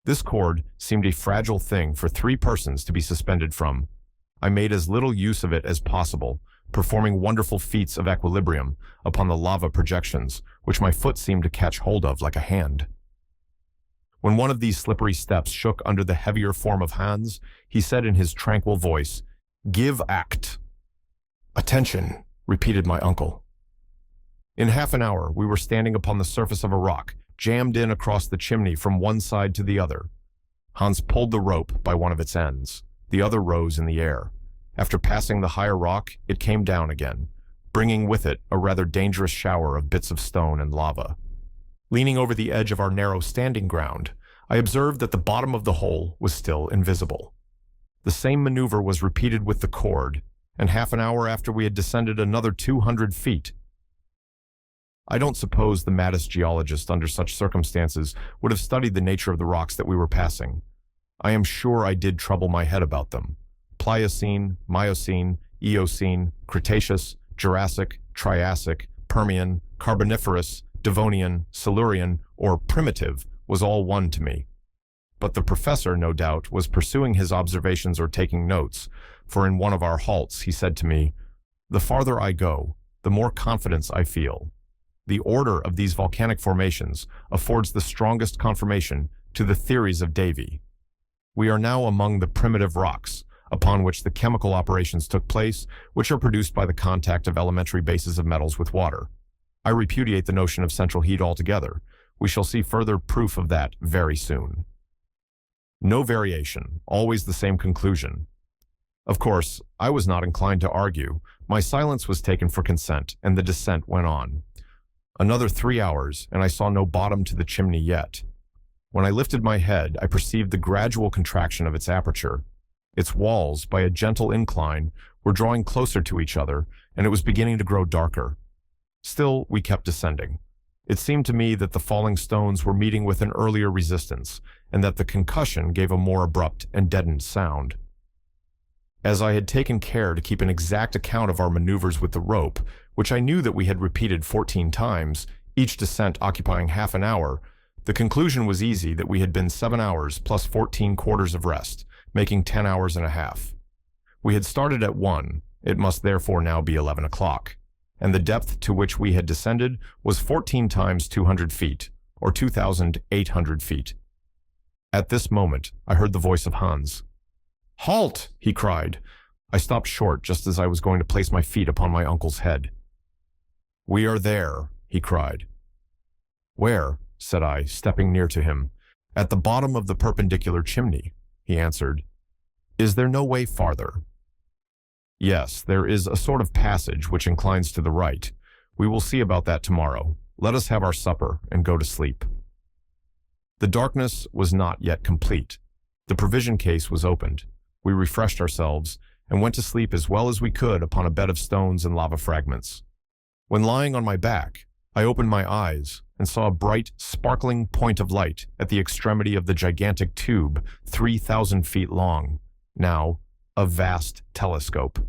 This cord seemed a fragile thing for 3 persons to be suspended from. I made as little use of it as possible, performing wonderful feats of equilibrium upon the lava projections, which my foot seemed to catch hold of like a hand. When one of these slippery steps shook under the heavier form of Hans, he said in his tranquil voice, "Give act." "Attention," repeated my uncle. In half an hour we were standing upon the surface of a rock, jammed in across the chimney from one side to the other. Hans pulled the rope by one of its ends. The other rose in the air. After passing the higher rock, it came down again, bringing with it a rather dangerous shower of bits of stone and lava. Leaning over the edge of our narrow standing ground, I observed that the bottom of the hole was still invisible. The same maneuver was repeated with the cord, and half an hour after we had descended another 200 feet. I don't suppose the maddest geologist under such circumstances would have studied the nature of the rocks that we were passing. I am sure I did trouble my head about them. Pliocene, Miocene, Eocene, Cretaceous, Jurassic, Triassic, Permian, Carboniferous, Devonian, Silurian, or primitive was all one to me. But the professor, no doubt, was pursuing his observations or taking notes, for in one of our halts he said to me, "The farther I go, the more confidence I feel. The order of these volcanic formations affords the strongest confirmation to the theories of Davy. We are now among the primitive rocks, upon which the chemical operations took place, which are produced by the contact of elementary bases of metals with water. I repudiate the notion of central heat altogether. We shall see further proof of that very soon." No variation, always the same conclusion. Of course, I was not inclined to argue. My silence was taken for consent, and the descent went on. Another 3 hours, and I saw no bottom to the chimney yet. When I lifted my head, I perceived the gradual contraction of its aperture. Its walls, by a gentle incline, were drawing closer to each other, and it was beginning to grow darker. Still, we kept descending. It seemed to me that the falling stones were meeting with an earlier resistance, and that the concussion gave a more abrupt and deadened sound. As I had taken care to keep an exact account of our maneuvers with the rope, which I knew that we had repeated 14 times, each descent occupying half an hour, the conclusion was easy that we had been 7 hours plus 14 quarters of rest, making 10 hours and a half. We had started at 1, it must therefore now be 11 o'clock, and the depth to which we had descended was 14 times 200 feet, or 2,800 feet. At this moment, I heard the voice of Hans. "Halt!" he cried. I stopped short just as I was going to place my feet upon my uncle's head. "We are there," he cried. "Where?" said I, stepping near to him. "At the bottom of the perpendicular chimney," he answered. "Is there no way farther?" "Yes, there is a sort of passage which inclines to the right. We will see about that tomorrow. Let us have our supper and go to sleep." The darkness was not yet complete. The provision case was opened. We refreshed ourselves and went to sleep as well as we could upon a bed of stones and lava fragments. When lying on my back, I opened my eyes and saw a bright, sparkling point of light at the extremity of the gigantic tube, 3,000 feet long, now a vast telescope.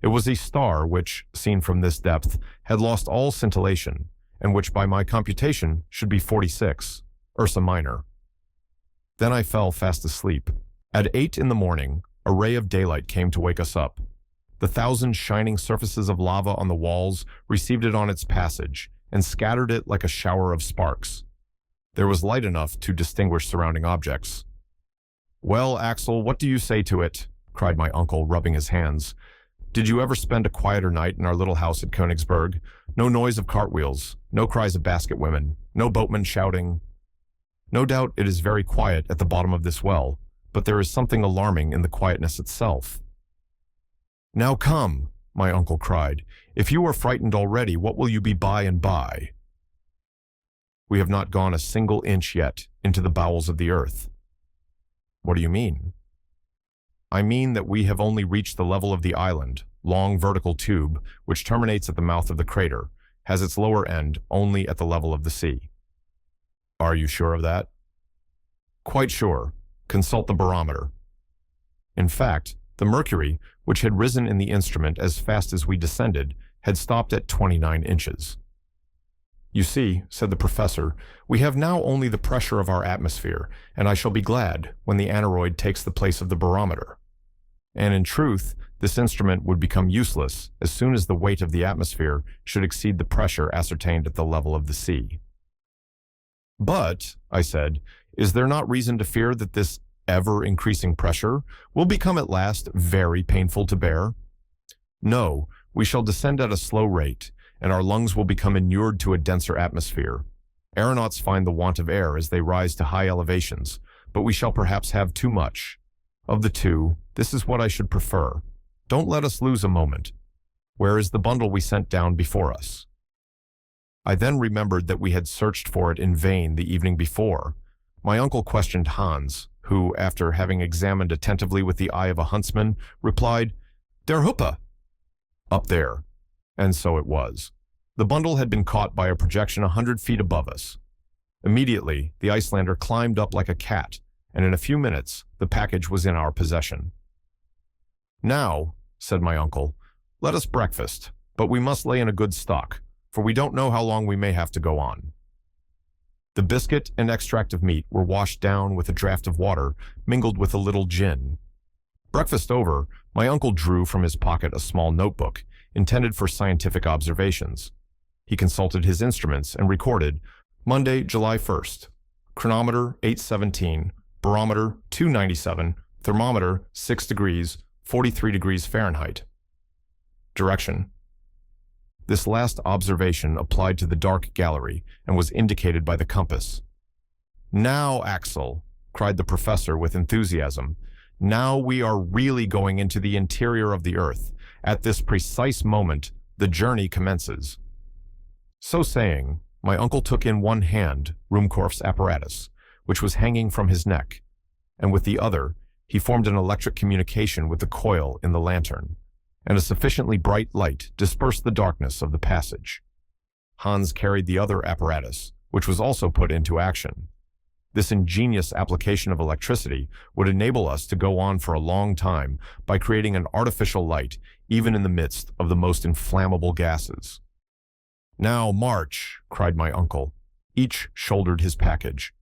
It was a star which, seen from this depth, had lost all scintillation, and which by my computation should be 46, Ursa Minor. Then I fell fast asleep. At 8 in the morning, a ray of daylight came to wake us up. The 1,000 shining surfaces of lava on the walls received it on its passage and scattered it like a shower of sparks. There was light enough to distinguish surrounding objects. "Well, Axel, what do you say to it?" cried my uncle, rubbing his hands. "Did you ever spend a quieter night in our little house at Königsberg? No noise of cartwheels, no cries of basket women, no boatmen shouting." "No doubt it is very quiet at the bottom of this well, but there is something alarming in the quietness itself." "Now come," my uncle cried. "If you are frightened already, what will you be by and by?" "We have not gone a single inch yet into the bowels of the earth." "What do you mean?" "I mean that we have only reached the level of the island, long vertical tube, which terminates at the mouth of the crater, has its lower end only at the level of the sea." "Are you sure of that?" "Quite sure. Consult the barometer." In fact, the mercury, which had risen in the instrument as fast as we descended, had stopped at 29 inches. "You see," said the professor, "we have now only the pressure of our atmosphere, and I shall be glad when the aneroid takes the place of the barometer." And in truth, this instrument would become useless as soon as the weight of the atmosphere should exceed the pressure ascertained at the level of the sea. "But," I said, "is there not reason to fear that this ever-increasing pressure will become at last very painful to bear?" "No, we shall descend at a slow rate, and our lungs will become inured to a denser atmosphere. Aeronauts find the want of air as they rise to high elevations, but we shall perhaps have too much. Of the two, this is what I should prefer. Don't let us lose a moment. Where is the bundle we sent down before us?" I then remembered that we had searched for it in vain the evening before. My uncle questioned Hans, who, after having examined attentively with the eye of a huntsman, replied, "Der Huppe!" Up there. And so it was. The bundle had been caught by a projection 100 feet above us. Immediately, the Icelander climbed up like a cat, and in a few minutes, the package was in our possession. "Now," said my uncle, "let us breakfast, but we must lay in a good stock, for we don't know how long we may have to go on." The biscuit and extract of meat were washed down with a draught of water, mingled with a little gin. Breakfast over, my uncle drew from his pocket a small notebook, intended for scientific observations. He consulted his instruments and recorded, Monday, July 1st, chronometer 8:17, barometer 297, thermometer 6 degrees, 43 degrees Fahrenheit. Direction. This last observation applied to the dark gallery and was indicated by the compass. "Now, Axel," cried the professor with enthusiasm, "now we are really going into the interior of the earth. At this precise moment, the journey commences." So saying, my uncle took in one hand Ruhmkorff's apparatus, which was hanging from his neck, and with the other, he formed an electric communication with the coil in the lantern, and a sufficiently bright light dispersed the darkness of the passage. Hans carried the other apparatus, which was also put into action. This ingenious application of electricity would enable us to go on for a long time by creating an artificial light even in the midst of the most inflammable gases. "Now march," cried my uncle. Each shouldered his package.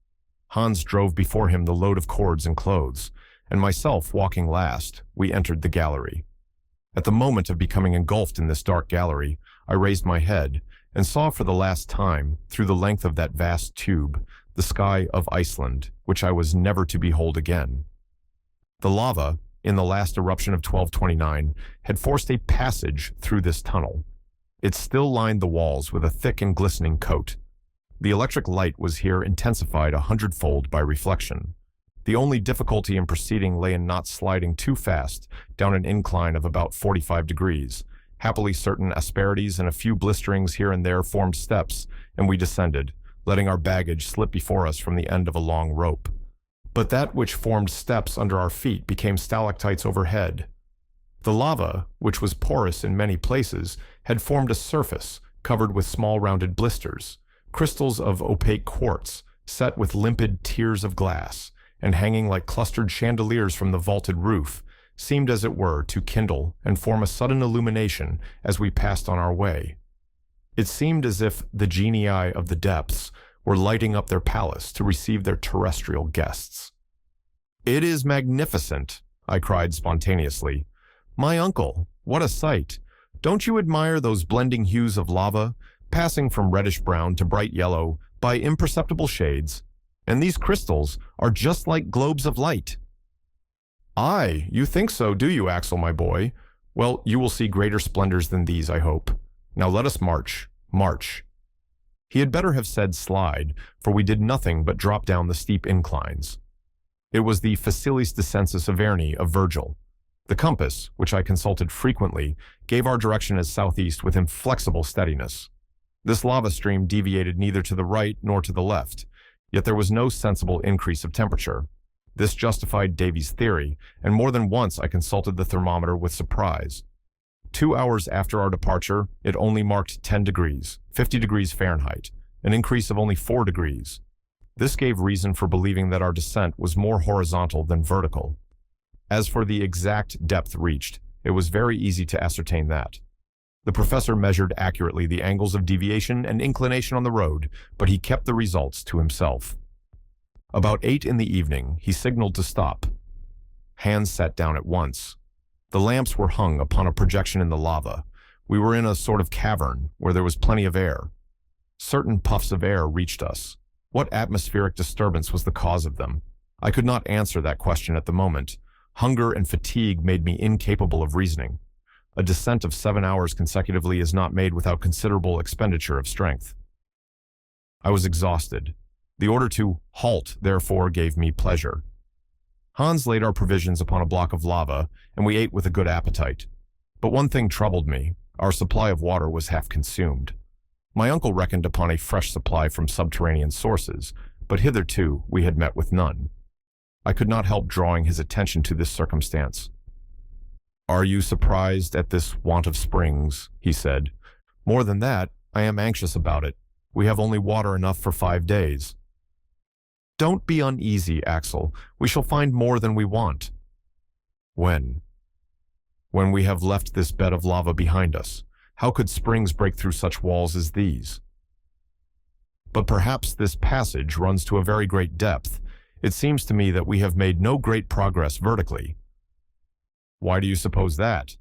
Hans drove before him the load of cords and clothes, and myself walking last, we entered the gallery. At the moment of becoming engulfed in this dark gallery, I raised my head and saw for the last time, through the length of that vast tube, the sky of Iceland, which I was never to behold again. The lava, in the last eruption of 1229, had forced a passage through this tunnel. It still lined the walls with a thick and glistening coat. The electric light was here intensified 100-fold by reflection. The only difficulty in proceeding lay in not sliding too fast down an incline of about 45 degrees. Happily, certain asperities and a few blisterings here and there formed steps, and we descended, letting our baggage slip before us from the end of a long rope. But that which formed steps under our feet became stalactites overhead. The lava, which was porous in many places, had formed a surface covered with small rounded blisters, crystals of opaque quartz, set with limpid tiers of glass, and hanging like clustered chandeliers from the vaulted roof, seemed as it were to kindle and form a sudden illumination as we passed on our way. It seemed as if the genii of the depths were lighting up their palace to receive their terrestrial guests. "It is magnificent," I cried spontaneously. "My uncle, what a sight! Don't you admire those blending hues of lava, passing from reddish-brown to bright yellow by imperceptible shades? And these crystals are just like globes of light." "Aye, you think so, do you, Axel, my boy? Well, you will see greater splendors than these, I hope. Now let us march, march." He had better have said slide, for we did nothing but drop down the steep inclines. It was the facilis descensus Averni of Virgil. The compass, which I consulted frequently, gave our direction as southeast with inflexible steadiness. This lava stream deviated neither to the right nor to the left, yet there was no sensible increase of temperature. This justified Davy's theory, and more than once I consulted the thermometer with surprise. 2 hours after our departure, it only marked 10 degrees, 50 degrees Fahrenheit, an increase of only 4 degrees. This gave reason for believing that our descent was more horizontal than vertical. As for the exact depth reached, it was very easy to ascertain that. The professor measured accurately the angles of deviation and inclination on the road, but he kept the results to himself. About 8 in the evening, he signaled to stop. Hans sat down at once. The lamps were hung upon a projection in the lava. We were in a sort of cavern where there was plenty of air. Certain puffs of air reached us. What atmospheric disturbance was the cause of them? I could not answer that question at the moment. Hunger and fatigue made me incapable of reasoning. A descent of 7 hours consecutively is not made without considerable expenditure of strength. I was exhausted. The order to halt, therefore, gave me pleasure. Hans laid our provisions upon a block of lava, and we ate with a good appetite. But one thing troubled me. Our supply of water was half consumed. My uncle reckoned upon a fresh supply from subterranean sources, but hitherto we had met with none. I could not help drawing his attention to this circumstance. "Are you surprised at this want of springs?" he said. "More than that, I am anxious about it. We have only water enough for 5 days." "Don't be uneasy, Axel. We shall find more than we want." "When?" "When we have left this bed of lava behind us. How could springs break through such walls as these?" "But perhaps this passage runs to a very great depth. It seems to me that we have made no great progress vertically." "Why do you suppose that?"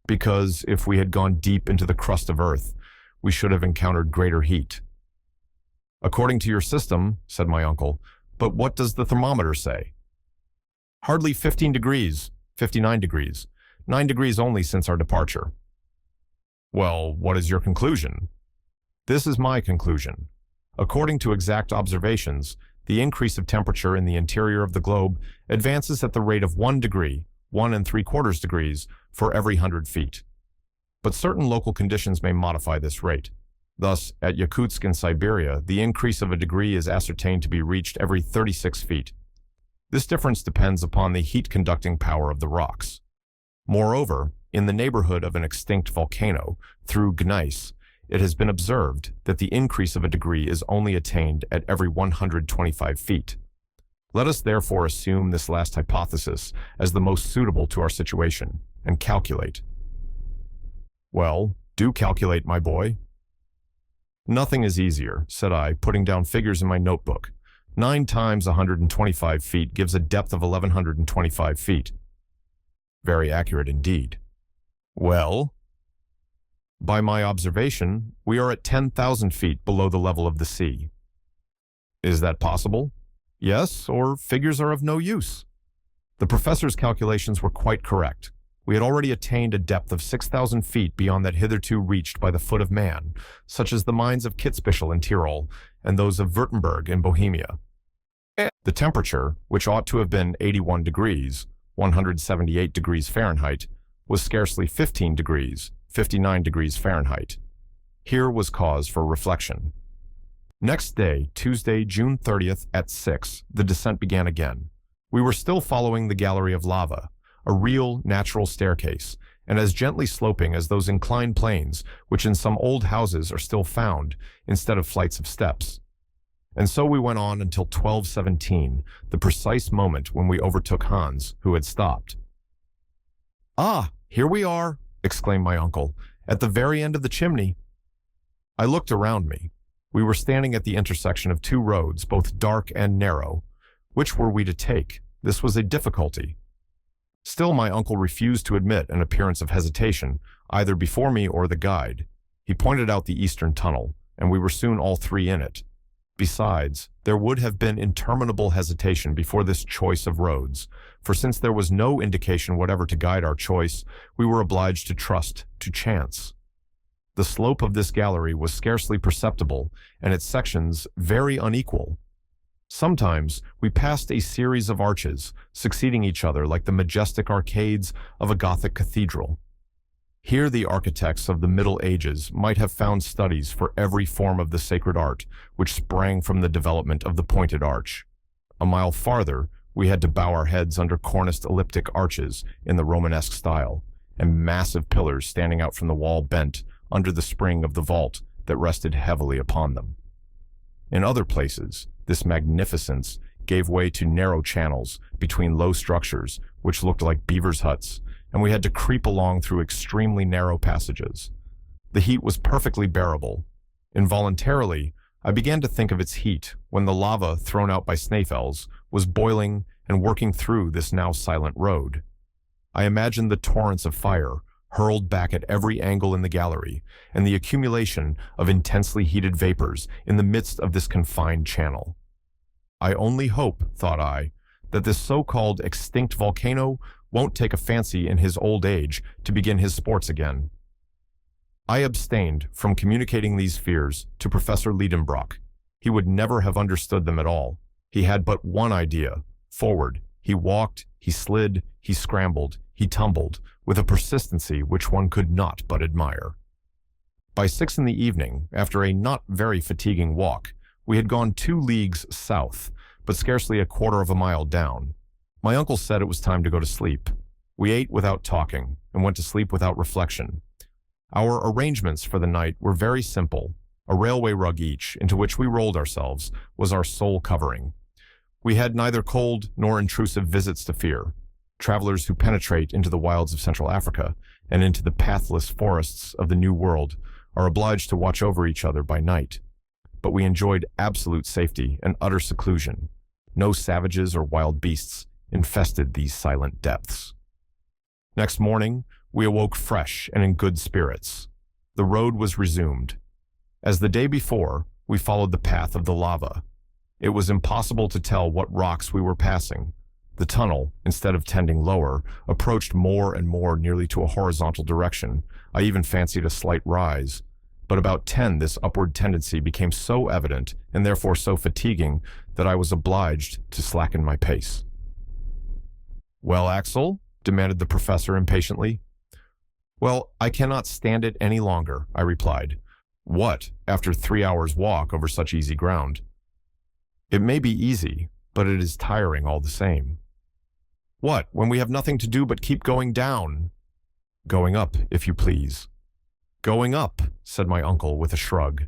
"Because if we had gone deep into the crust of earth, we should have encountered greater heat." "According to your system," said my uncle, "but what does the thermometer say?" "Hardly 15 degrees, 59 degrees, 9 degrees only since our departure." "Well, what is your conclusion?" "This is my conclusion. According to exact observations, the increase of temperature in the interior of the globe advances at the rate of 1 degree, 1¾ degrees, for every 100 feet. But certain local conditions may modify this rate. Thus, at Yakutsk in Siberia, the increase of a degree is ascertained to be reached every 36 feet. This difference depends upon the heat-conducting power of the rocks. Moreover, in the neighborhood of an extinct volcano, through gneiss, it has been observed that the increase of a degree is only attained at every 125 feet. Let us therefore assume this last hypothesis as the most suitable to our situation, and calculate." "Well, do calculate, my boy." "Nothing is easier," said I, putting down figures in my notebook. 9 times 125 feet gives a depth of 1,125 feet. "Very accurate indeed." "Well?" "By my observation, we are at 10,000 feet below the level of the sea." "Is that possible?" "Yes, or figures are of no use." The professor's calculations were quite correct. We had already attained a depth of 6,000 feet beyond that hitherto reached by the foot of man, such as the mines of Kitzbühel in Tyrol and those of Württemberg in Bohemia. The temperature, which ought to have been 81 degrees, 178 degrees Fahrenheit, was scarcely 15 degrees, 59 degrees Fahrenheit. Here was cause for reflection. Next day, Tuesday, June 30th at 6, the descent began again. We were still following the gallery of lava, a real natural staircase, and as gently sloping as those inclined planes which in some old houses are still found instead of flights of steps. And so we went on until 12:17, the precise moment when we overtook Hans, who had stopped. "Ah, here we are," exclaimed my uncle, "at the very end of the chimney." I looked around me. We were standing at the intersection of 2 roads, both dark and narrow. Which were we to take? This was a difficulty. Still my uncle refused to admit an appearance of hesitation, either before me or the guide. He pointed out the eastern tunnel, and we were soon all 3 in it. Besides, there would have been interminable hesitation before this choice of roads, for since there was no indication whatever to guide our choice, we were obliged to trust to chance. The slope of this gallery was scarcely perceptible, and its sections very unequal. Sometimes we passed a series of arches, succeeding each other like the majestic arcades of a Gothic cathedral. Here the architects of the Middle Ages might have found studies for every form of the sacred art which sprang from the development of the pointed arch. A mile farther, we had to bow our heads under corniced elliptic arches in the Romanesque style, and massive pillars standing out from the wall bent under the spring of the vault that rested heavily upon them. In other places, this magnificence gave way to narrow channels between low structures which looked like beavers' huts, and we had to creep along through extremely narrow passages. The heat was perfectly bearable. Involuntarily, I began to think of its heat when the lava thrown out by Snæfell's was boiling and working through this now silent road. I imagined the torrents of fire hurled back at every angle in the gallery, and the accumulation of intensely heated vapors in the midst of this confined channel. I only hope, thought I, that this so-called extinct volcano won't take a fancy in his old age to begin his sports again. I abstained from communicating these fears to Professor Lidenbrock. He would never have understood them at all. He had but one idea: forward. He walked, he slid, he scrambled, he tumbled, with a persistency which one could not but admire. By 6 in the evening, after a not very fatiguing walk, we had gone 2 leagues south, but scarcely a quarter of a mile down. My uncle said it was time to go to sleep. We ate without talking, and went to sleep without reflection. Our arrangements for the night were very simple. A railway rug each, into which we rolled ourselves, was our sole covering. We had neither cold nor intrusive visits to fear. Travelers who penetrate into the wilds of Central Africa and into the pathless forests of the New World are obliged to watch over each other by night. But we enjoyed absolute safety and utter seclusion. No savages or wild beasts infested these silent depths. Next morning, we awoke fresh and in good spirits. The road was resumed. As the day before, we followed the path of the lava. It was impossible to tell what rocks we were passing. The tunnel, instead of tending lower, approached more and more nearly to a horizontal direction. I even fancied a slight rise. But about 10, this upward tendency became so evident and therefore so fatiguing that I was obliged to slacken my pace. "Well, Axel?" demanded the professor impatiently. "Well, I cannot stand it any longer," I replied. "What, after 3 hours' walk over such easy ground?" "It may be easy, but it is tiring all the same." "What, when we have nothing to do but keep going down?" "Going up, if you please." "Going up," said my uncle with a shrug.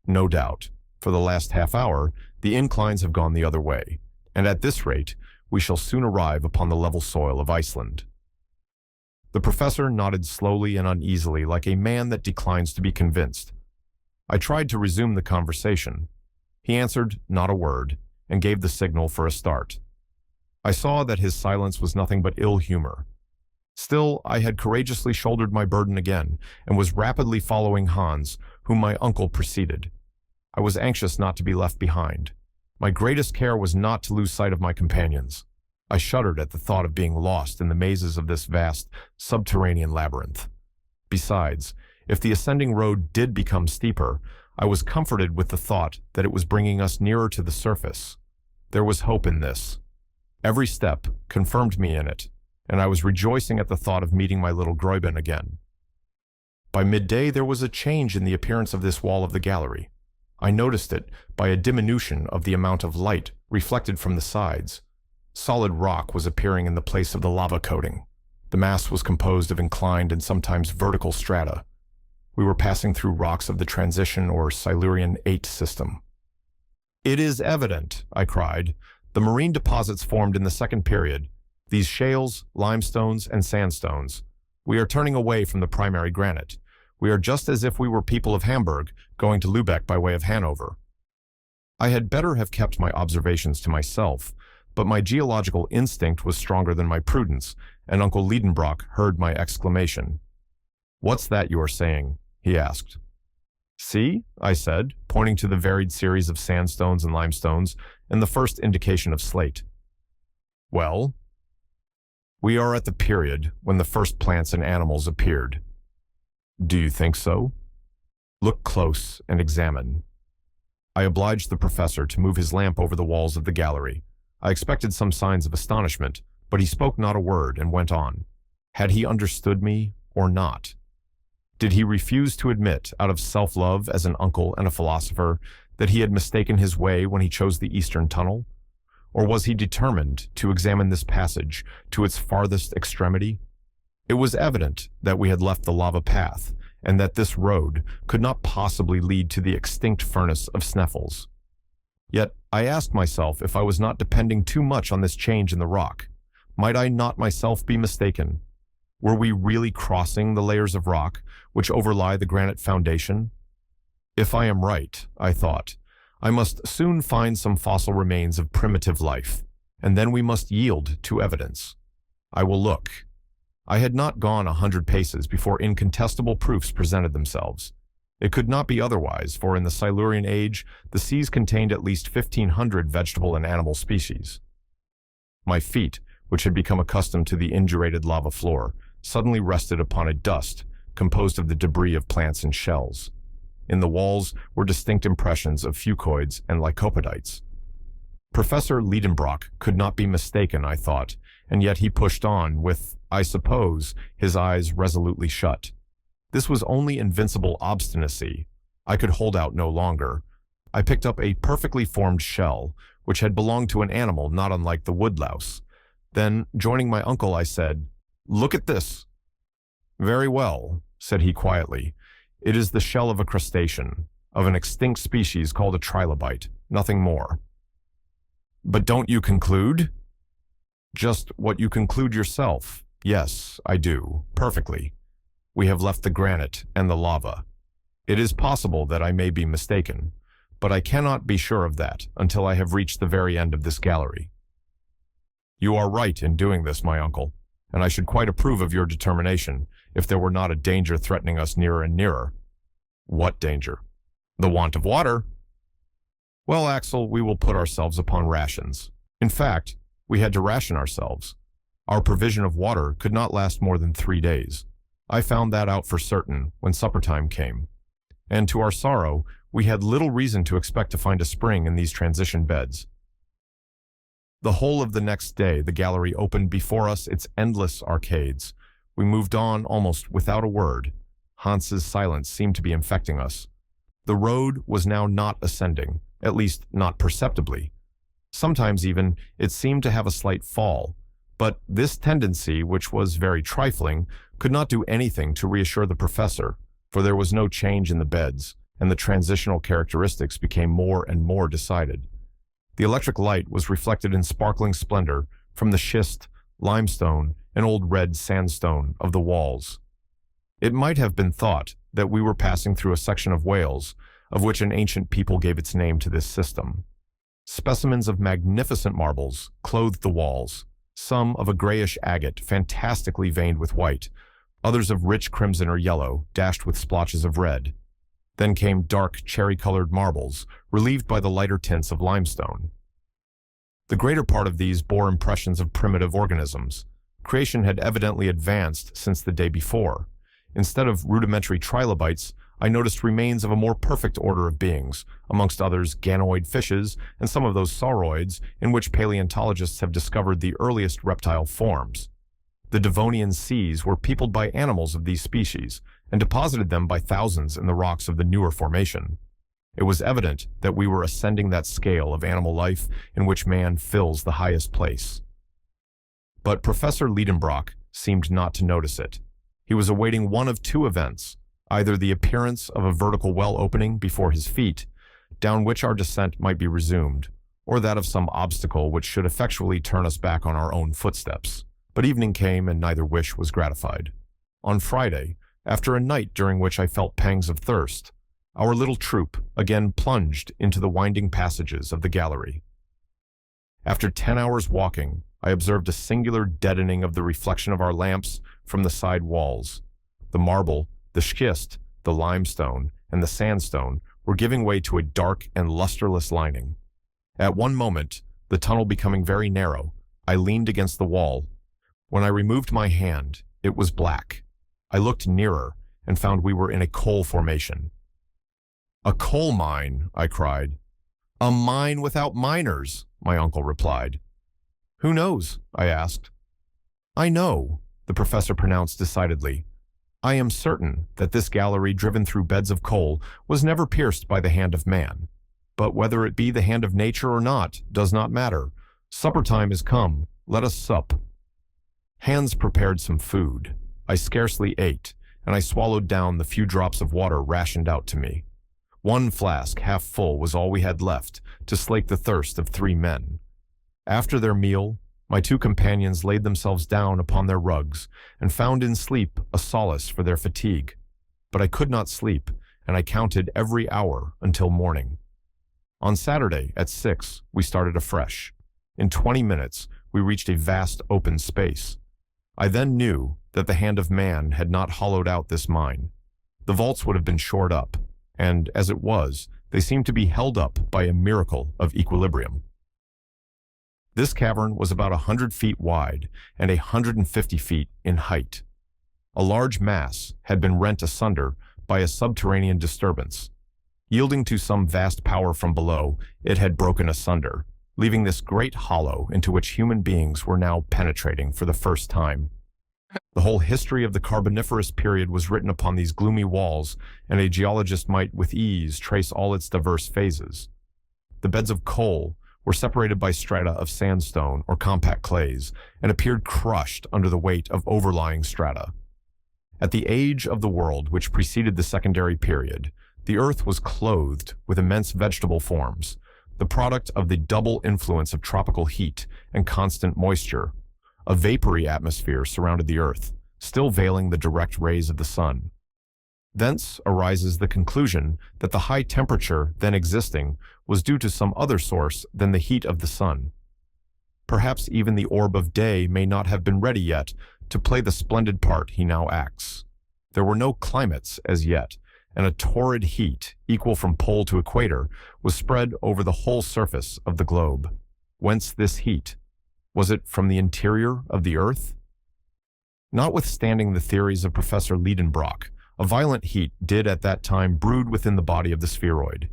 "No doubt. For the last half hour, the inclines have gone the other way, and at this rate, we shall soon arrive upon the level soil of Iceland." The professor nodded slowly and uneasily, like a man that declines to be convinced. I tried to resume the conversation. He answered not a word, and gave the signal for a start. I saw that his silence was nothing but ill humor. Still, I had courageously shouldered my burden again, and was rapidly following Hans, whom my uncle preceded. I was anxious not to be left behind. My greatest care was not to lose sight of my companions. I shuddered at the thought of being lost in the mazes of this vast, subterranean labyrinth. Besides, if the ascending road did become steeper, I was comforted with the thought that it was bringing us nearer to the surface. There was hope in this. Every step confirmed me in it, and I was rejoicing at the thought of meeting my little Gräuben again. By midday there was a change in the appearance of this wall of the gallery. I noticed it by a diminution of the amount of light reflected from the sides. Solid rock was appearing in the place of the lava coating. The mass was composed of inclined and sometimes vertical strata. We were passing through rocks of the transition or Silurian 8 system. "It is evident," I cried, "the marine deposits formed in the second period, these shales, limestones, and sandstones. We are turning away from the primary granite. We are just as if we were people of Hamburg going to Lübeck by way of Hanover." I had better have kept my observations to myself, but my geological instinct was stronger than my prudence, and Uncle Lidenbrock heard my exclamation. "What's that you are saying?" he asked. "See," I said, pointing to the varied series of sandstones and limestones and the first indication of slate. "Well?" "We are at the period when the first plants and animals appeared." "Do you think so?" "Look close and examine." I obliged the professor to move his lamp over the walls of the gallery. I expected some signs of astonishment, but he spoke not a word and went on. Had he understood me or not? Did he refuse to admit, out of self-love as an uncle and a philosopher, that he had mistaken his way when he chose the eastern tunnel? Or was he determined to examine this passage to its farthest extremity? It was evident that we had left the lava path, and that this road could not possibly lead to the extinct furnace of Sneffels. Yet I asked myself if I was not depending too much on this change in the rock. Might I not myself be mistaken? Were we really crossing the layers of rock which overlie the granite foundation? If I am right, I thought, I must soon find some fossil remains of primitive life, and then we must yield to evidence. I will look. I had not gone 100 paces before incontestable proofs presented themselves. It could not be otherwise, for in the Silurian age, the seas contained at least 1,500 vegetable and animal species. My feet, which had become accustomed to the indurated lava floor, suddenly rested upon a dust composed of the debris of plants and shells. In the walls were distinct impressions of fucoids and lycopodites. Professor Lidenbrock could not be mistaken, I thought, and yet he pushed on with, I suppose, his eyes resolutely shut. This was only invincible obstinacy. I could hold out no longer. I picked up a perfectly formed shell, which had belonged to an animal not unlike the woodlouse. Then, joining my uncle, I said, "Look at this." "Very well," said he quietly. "It is the shell of a crustacean, of an extinct species called a trilobite, nothing more." "But don't you conclude?" "Just what you conclude yourself. Yes, I do, perfectly. We have left the granite and the lava. It is possible that I may be mistaken, but I cannot be sure of that until I have reached the very end of this gallery." "You are right in doing this, my uncle, and I should quite approve of your determination if there were not a danger threatening us nearer and nearer." "What danger?" "The want of water." "Well, Axel, we will put ourselves upon rations. In fact, we had to ration ourselves. Our provision of water could not last more than 3 days. I found that out for certain when supper time came. And to our sorrow, we had little reason to expect to find a spring in these transition beds. The whole of the next day, the gallery opened before us its endless arcades. We moved on almost without a word. Hans's silence seemed to be infecting us. The road was now not ascending, at least not perceptibly. Sometimes even, it seemed to have a slight fall. But this tendency, which was very trifling, could not do anything to reassure the professor, for there was no change in the beds, and the transitional characteristics became more and more decided. The electric light was reflected in sparkling splendor from the schist, limestone, and old red sandstone of the walls. It might have been thought that we were passing through a section of Wales, of which an ancient people gave its name to this system. Specimens of magnificent marbles clothed the walls, some of a grayish agate fantastically veined with white, others of rich crimson or yellow, dashed with splotches of red. Then came dark cherry-colored marbles, relieved by the lighter tints of limestone. The greater part of these bore impressions of primitive organisms. Creation had evidently advanced since the day before. Instead of rudimentary trilobites, I noticed remains of a more perfect order of beings, amongst others ganoid fishes and some of those sauroids in which paleontologists have discovered the earliest reptile forms. The Devonian seas were peopled by animals of these species, and deposited them by thousands in the rocks of the newer formation. It was evident that we were ascending that scale of animal life in which man fills the highest place. But Professor Lidenbrock seemed not to notice it. He was awaiting one of two events, either the appearance of a vertical well opening before his feet, down which our descent might be resumed, or that of some obstacle which should effectually turn us back on our own footsteps. But evening came and neither wish was gratified. On Friday, after a night during which I felt pangs of thirst, our little troop again plunged into the winding passages of the gallery. After 10 hours walking, I observed a singular deadening of the reflection of our lamps from the side walls. The marble, the schist, the limestone, and the sandstone were giving way to a dark and lusterless lining. At one moment, the tunnel becoming very narrow, I leaned against the wall. When I removed my hand, it was black. I looked nearer and found we were in a coal formation. "A coal mine," I cried. "A mine without miners," my uncle replied. "Who knows?" I asked. "I know," the professor pronounced decidedly. "I am certain that this gallery driven through beds of coal was never pierced by the hand of man. But whether it be the hand of nature or not does not matter. Supper time is come. Let us sup." Hands prepared some food. I scarcely ate, and I swallowed down the few drops of water rationed out to me. One flask half full was all we had left to slake the thirst of 3 men. After their meal, my 2 companions laid themselves down upon their rugs and found in sleep a solace for their fatigue. But I could not sleep, and I counted every hour until morning. On Saturday at 6, we started afresh. In 20 minutes, we reached a vast open space. I then knew that the hand of man had not hollowed out this mine. The vaults would have been shored up, and as it was, they seemed to be held up by a miracle of equilibrium. This cavern was about 100 feet wide and 150 feet in height. A large mass had been rent asunder by a subterranean disturbance. Yielding to some vast power from below, it had broken asunder, leaving this great hollow into which human beings were now penetrating for the first time. The whole history of the Carboniferous period was written upon these gloomy walls, and a geologist might with ease trace all its diverse phases. The beds of coal were separated by strata of sandstone or compact clays, and appeared crushed under the weight of overlying strata. At the age of the world which preceded the secondary period, the earth was clothed with immense vegetable forms, the product of the double influence of tropical heat and constant moisture. A vapory atmosphere surrounded the earth, still veiling the direct rays of the sun. Thence arises the conclusion that the high temperature then existing was due to some other source than the heat of the sun. Perhaps even the orb of day may not have been ready yet to play the splendid part he now acts. There were no climates as yet, and a torrid heat, equal from pole to equator, was spread over the whole surface of the globe. Whence this heat? Was it from the interior of the earth? Notwithstanding the theories of Professor Lidenbrock, a violent heat did at that time brood within the body of the spheroid.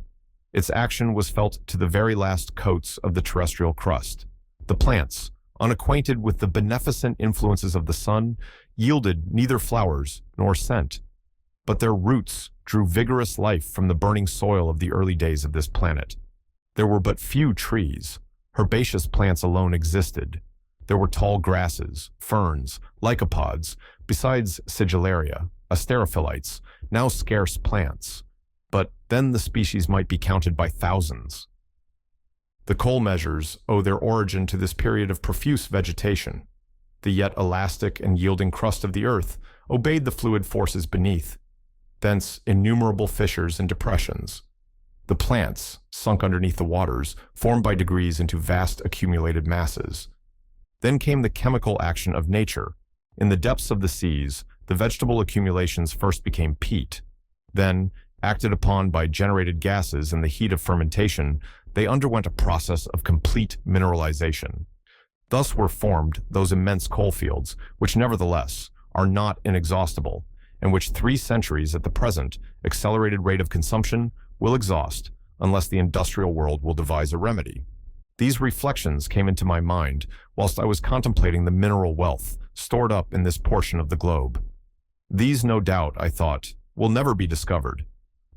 Its action was felt to the very last coats of the terrestrial crust. The plants, unacquainted with the beneficent influences of the sun, yielded neither flowers nor scent, but their roots drew vigorous life from the burning soil of the early days of this planet. There were but few trees. Herbaceous plants alone existed. There were tall grasses, ferns, lycopods, besides sigillaria, asterophyllites, now scarce plants. But then the species might be counted by thousands. The coal measures owe their origin to this period of profuse vegetation. The yet elastic and yielding crust of the earth obeyed the fluid forces beneath. Thence innumerable fissures and depressions. The plants, sunk underneath the waters, formed by degrees into vast accumulated masses. Then came the chemical action of nature. In the depths of the seas, the vegetable accumulations first became peat. Then, acted upon by generated gases in the heat of fermentation, they underwent a process of complete mineralization. Thus were formed those immense coal fields, which nevertheless are not inexhaustible, and which 3 centuries at the present accelerated rate of consumption will exhaust, unless the industrial world will devise a remedy. These reflections came into my mind whilst I was contemplating the mineral wealth stored up in this portion of the globe. These, no doubt, I thought, will never be discovered.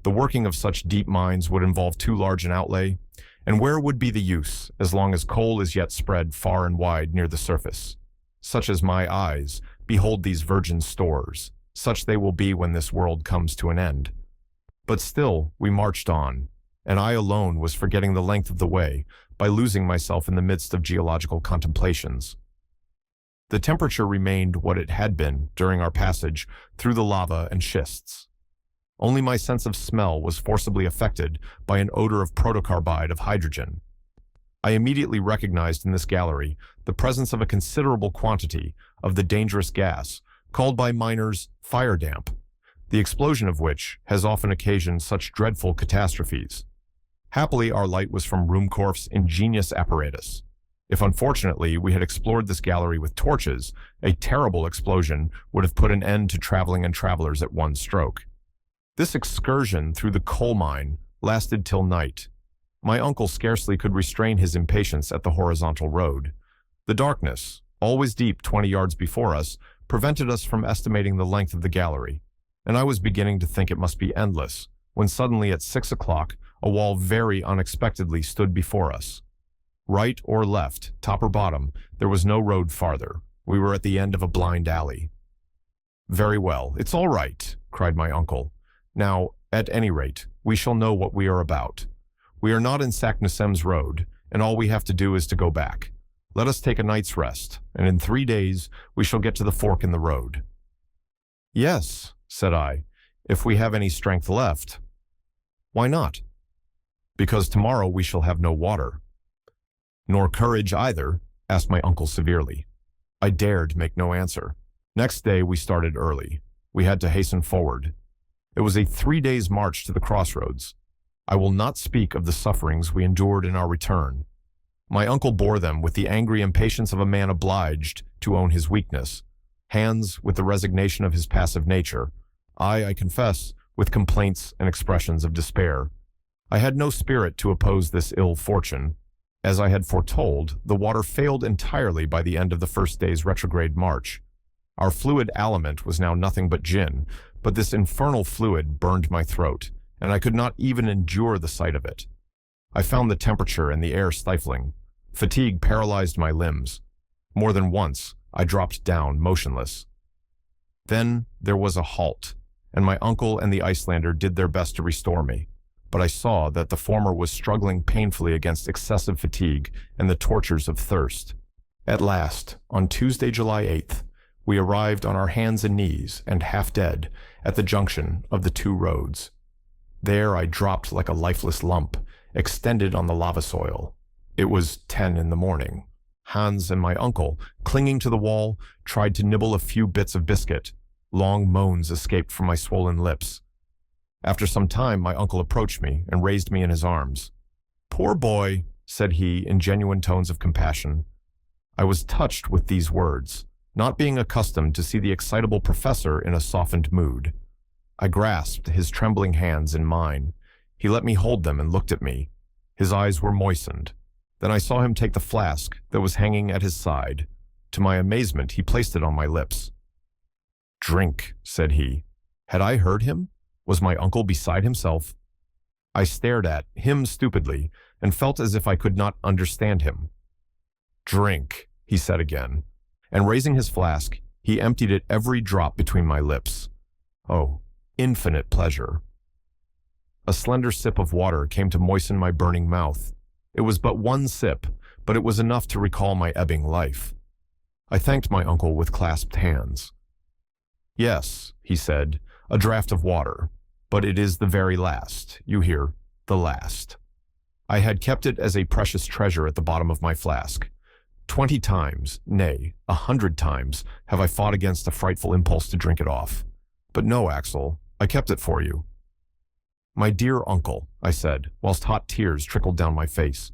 The working of such deep mines would involve too large an outlay, and where would be the use as long as coal is yet spread far and wide near the surface? Such as my eyes behold these virgin stores, such they will be when this world comes to an end. But still we marched on, and I alone was forgetting the length of the way by losing myself in the midst of geological contemplations. The temperature remained what it had been during our passage through the lava and schists. Only my sense of smell was forcibly affected by an odor of protocarbide of hydrogen. I immediately recognized in this gallery the presence of a considerable quantity of the dangerous gas called by miners fire damp, the explosion of which has often occasioned such dreadful catastrophes. Happily, our light was from Ruhmkorff's ingenious apparatus. If unfortunately we had explored this gallery with torches, a terrible explosion would have put an end to traveling and travelers at one stroke. This excursion through the coal mine lasted till night. My uncle scarcely could restrain his impatience at the horizontal road. The darkness, always deep 20 yards before us, prevented us from estimating the length of the gallery, and I was beginning to think it must be endless, when suddenly at 6 o'clock a wall very unexpectedly stood before us. Right or left, top or bottom, there was no road farther. We were at the end of a blind alley. "Very well, it's all right," cried my uncle. "Now, at any rate, we shall know what we are about. We are not in Saknussemm's road, and all we have to do is to go back. Let us take a night's rest, and in 3 days we shall get to the fork in the road." "Yes," said I, "if we have any strength left." "Why not?" "Because tomorrow we shall have no water." "Nor courage either?" asked my uncle severely. I dared make no answer. Next day we started early. We had to hasten forward. It was a 3 days' march to the crossroads. I will not speak of the sufferings we endured in our return. My uncle bore them with the angry impatience of a man obliged to own his weakness. Hans with the resignation of his passive nature, I confess, with complaints and expressions of despair. I had no spirit to oppose this ill fortune. As I had foretold, the water failed entirely by the end of the first day's retrograde march. Our fluid aliment was now nothing but gin, but this infernal fluid burned my throat, and I could not even endure the sight of it. I found the temperature and the air stifling. Fatigue paralyzed my limbs. More than once, I dropped down, motionless. Then there was a halt, and my uncle and the Icelander did their best to restore me. But I saw that the former was struggling painfully against excessive fatigue and the tortures of thirst. At last, on Tuesday, July 8th, we arrived on our hands and knees and half dead at the junction of the two roads. There I dropped like a lifeless lump, extended on the lava soil. It was 10 in the morning. Hans and my uncle, clinging to the wall, tried to nibble a few bits of biscuit. Long moans escaped from my swollen lips. After some time, my uncle approached me and raised me in his arms. "Poor boy," said he in genuine tones of compassion. I was touched with these words, not being accustomed to see the excitable professor in a softened mood. I grasped his trembling hands in mine. He let me hold them and looked at me. His eyes were moistened. Then I saw him take the flask that was hanging at his side. To my amazement, he placed it on my lips. "Drink," said he. Had I heard him? Was my uncle beside himself? I stared at him stupidly and felt as if I could not understand him. "Drink," he said again, and raising his flask, he emptied it every drop between my lips. Oh, infinite pleasure. A slender sip of water came to moisten my burning mouth. It was but one sip, but it was enough to recall my ebbing life. I thanked my uncle with clasped hands. "Yes," he said, "a draught of water. But it is the very last, you hear, the last." I had kept it as a precious treasure at the bottom of my flask. 20 times, nay, 100 times, have I fought against a frightful impulse to drink it off. But no, Axel, I kept it for you. "My dear uncle," I said, whilst hot tears trickled down my face.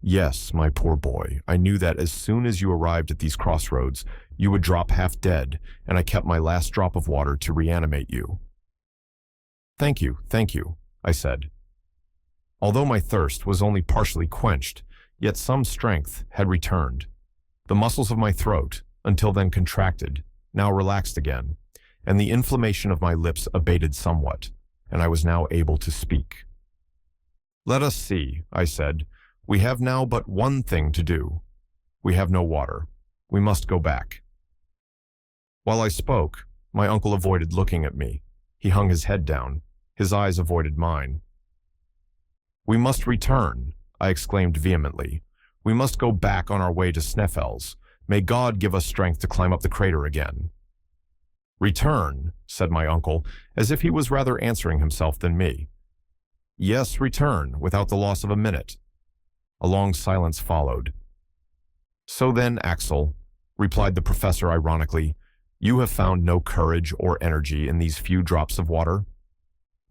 "Yes, my poor boy, I knew that as soon as you arrived at these crossroads, you would drop half dead, and I kept my last drop of water to reanimate you." Thank you, I said. Although my thirst was only partially quenched, yet some strength had returned. The muscles of my throat, until then contracted, now relaxed again, and the inflammation of my lips abated somewhat, and I was now able to speak. "Let us see," I said. "We have now but one thing to do. We have no water. We must go back." While I spoke, my uncle avoided looking at me. He hung his head down. His eyes avoided mine. "We must return," I exclaimed vehemently. "We must go back on our way to Sneffels. May God give us strength to climb up the crater again." "Return," said my uncle, as if he was rather answering himself than me. "Yes, return, without the loss of a minute." A long silence followed. "So then, Axel," replied the professor ironically, "you have found no courage or energy in these few drops of water?"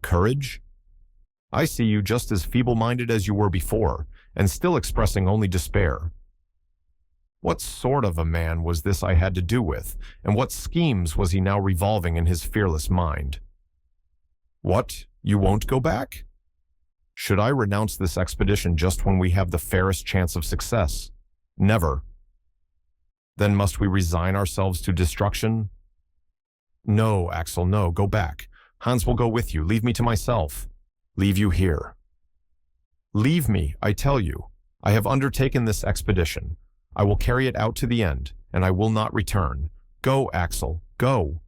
"Courage? I see you just as feeble-minded as you were before, and still expressing only despair. What sort of a man was this I had to do with, and what schemes was he now revolving in his fearless mind? What, you won't go back? Should I renounce this expedition just when we have the fairest chance of success? Never. Then must we resign ourselves to destruction? No, Axel, no, go back. Hans will go with you. Leave me to myself. Leave you here. Leave me, I tell you. I have undertaken this expedition. I will carry it out to the end, and I will not return. Go, Axel, go.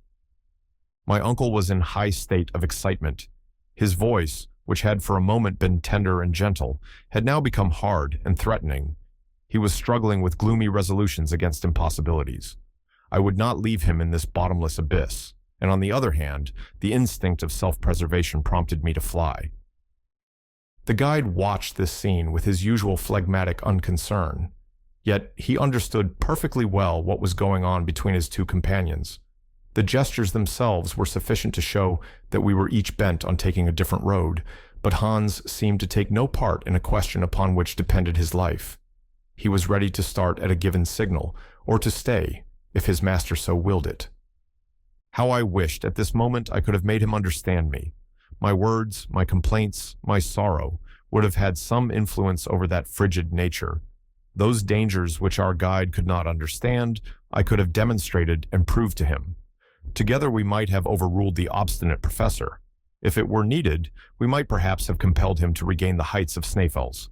My uncle was in high state of excitement. His voice, which had for a moment been tender and gentle, had now become hard and threatening. He was struggling with gloomy resolutions against impossibilities. I would not leave him in this bottomless abyss, and on the other hand, the instinct of self-preservation prompted me to fly. The guide watched this scene with his usual phlegmatic unconcern, yet he understood perfectly well what was going on between his two companions. The gestures themselves were sufficient to show that we were each bent on taking a different road, but Hans seemed to take no part in a question upon which depended his life. He was ready to start at a given signal, or to stay, if his master so willed it. How I wished at this moment I could have made him understand me. My words, my complaints, my sorrow would have had some influence over that frigid nature. Those dangers which our guide could not understand, I could have demonstrated and proved to him. Together we might have overruled the obstinate professor. If it were needed, we might perhaps have compelled him to regain the heights of Snæfell's.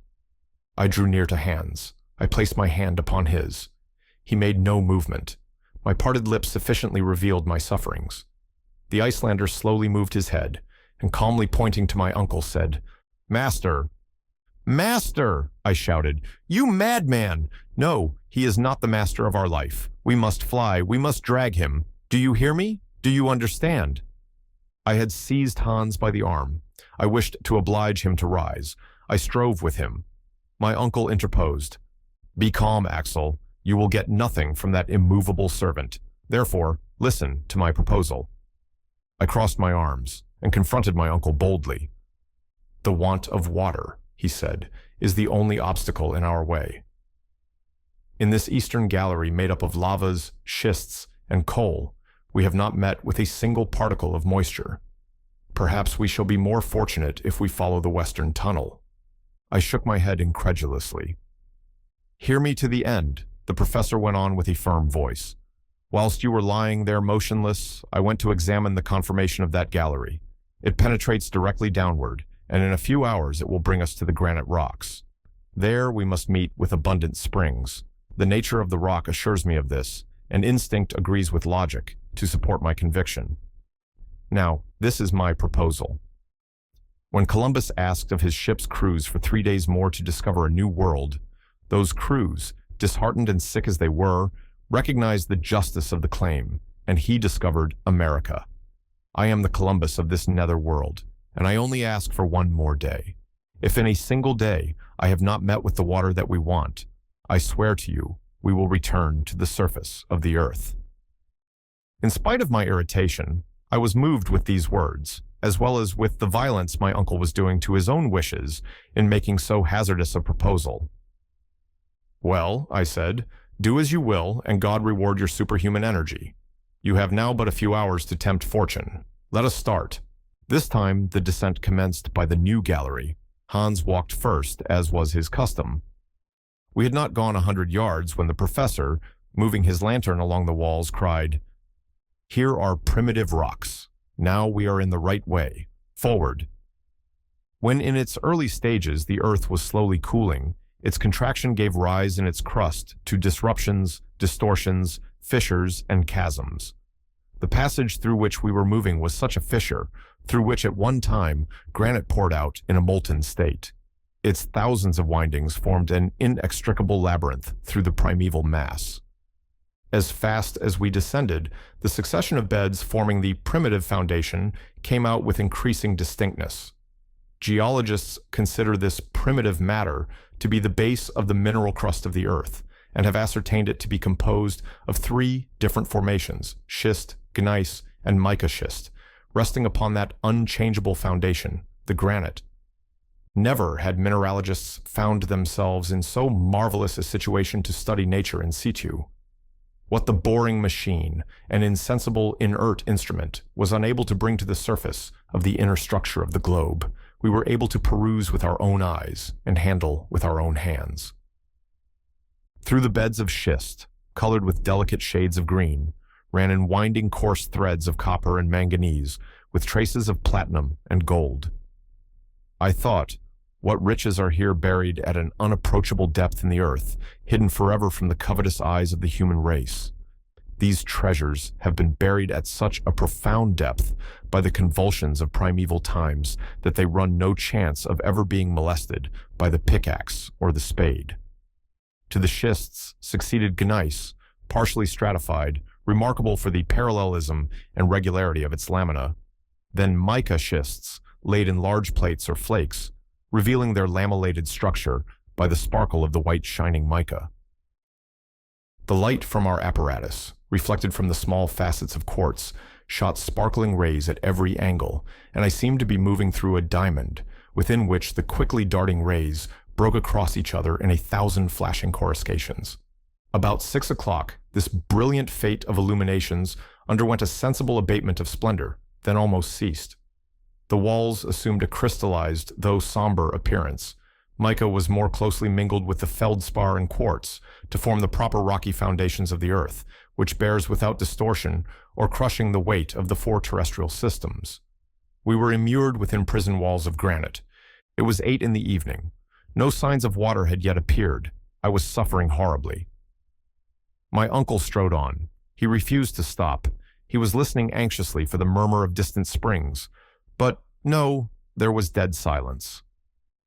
I drew near to Hans. I placed my hand upon his. He made no movement. My parted lips sufficiently revealed my sufferings. The Icelander slowly moved his head, and calmly pointing to my uncle said, "Master!" "Master!" I shouted. "You madman! No, he is not the master of our life. We must fly. We must drag him. Do you hear me? Do you understand?" I had seized Hans by the arm. I wished to oblige him to rise. I strove with him. My uncle interposed. "Be calm, Axel. You will get nothing from that immovable servant. Therefore, listen to my proposal." I crossed my arms and confronted my uncle boldly. "The want of water," he said, "is the only obstacle in our way. In this eastern gallery made up of lavas, schists, and coal, we have not met with a single particle of moisture. Perhaps we shall be more fortunate if we follow the western tunnel." I shook my head incredulously. "Hear me to the end," the professor went on with a firm voice. "Whilst you were lying there motionless, I went to examine the conformation of that gallery. It penetrates directly downward, and in a few hours it will bring us to the granite rocks. There we must meet with abundant springs. The nature of the rock assures me of this, and instinct agrees with logic to support my conviction. Now, this is my proposal. When Columbus asked of his ship's crews for 3 days more to discover a new world, those crews, disheartened and sick as they were, recognized the justice of the claim, and he discovered America. I am the Columbus of this nether world, and I only ask for 1 more day. If in a single day I have not met with the water that we want, I swear to you, we will return to the surface of the earth." In spite of my irritation, I was moved with these words, as well as with the violence my uncle was doing to his own wishes in making so hazardous a proposal. "Well," I said, "do as you will, and God reward your superhuman energy. You have now but a few hours to tempt fortune. Let us start." This time the descent commenced by the new gallery. Hans walked first, as was his custom. We had not gone 100 yards when the professor, moving his lantern along the walls, cried, "Here are primitive rocks. Now we are in the right way. Forward." When in its early stages the earth was slowly cooling, its contraction gave rise in its crust to disruptions, distortions, fissures, and chasms. The passage through which we were moving was such a fissure, through which at one time granite poured out in a molten state. Its thousands of windings formed an inextricable labyrinth through the primeval mass. As fast as we descended, the succession of beds forming the primitive foundation came out with increasing distinctness. Geologists consider this primitive matter to be the base of the mineral crust of the earth, and have ascertained it to be composed of 3 different formations, schist, gneiss, and mica schist, resting upon that unchangeable foundation, the granite. Never had mineralogists found themselves in so marvelous a situation to study nature in situ. What the boring machine, an insensible, inert instrument, was unable to bring to the surface of the inner structure of the globe, we were able to peruse with our own eyes and handle with our own hands. Through the beds of schist, colored with delicate shades of green, ran in winding coarse threads of copper and manganese, with traces of platinum and gold. I thought, what riches are here buried at an unapproachable depth in the earth, hidden forever from the covetous eyes of the human race. These treasures have been buried at such a profound depth by the convulsions of primeval times that they run no chance of ever being molested by the pickaxe or the spade. To the schists succeeded gneiss, partially stratified, remarkable for the parallelism and regularity of its lamina. Then mica schists, laid in large plates or flakes, revealing their lamellated structure by the sparkle of the white shining mica. The light from our apparatus, reflected from the small facets of quartz, shot sparkling rays at every angle, and I seemed to be moving through a diamond, within which the quickly darting rays broke across each other in 1,000 flashing coruscations. About 6 o'clock, this brilliant fate of illuminations underwent a sensible abatement of splendor, then almost ceased. The walls assumed a crystallized, though somber, appearance. Mica was more closely mingled with the feldspar and quartz to form the proper rocky foundations of the earth, which bears without distortion or crushing the weight of the four terrestrial systems. We were immured within prison walls of granite. It was 8 in the evening. No signs of water had yet appeared. I was suffering horribly. My uncle strode on. He refused to stop. He was listening anxiously for the murmur of distant springs. But no, there was dead silence.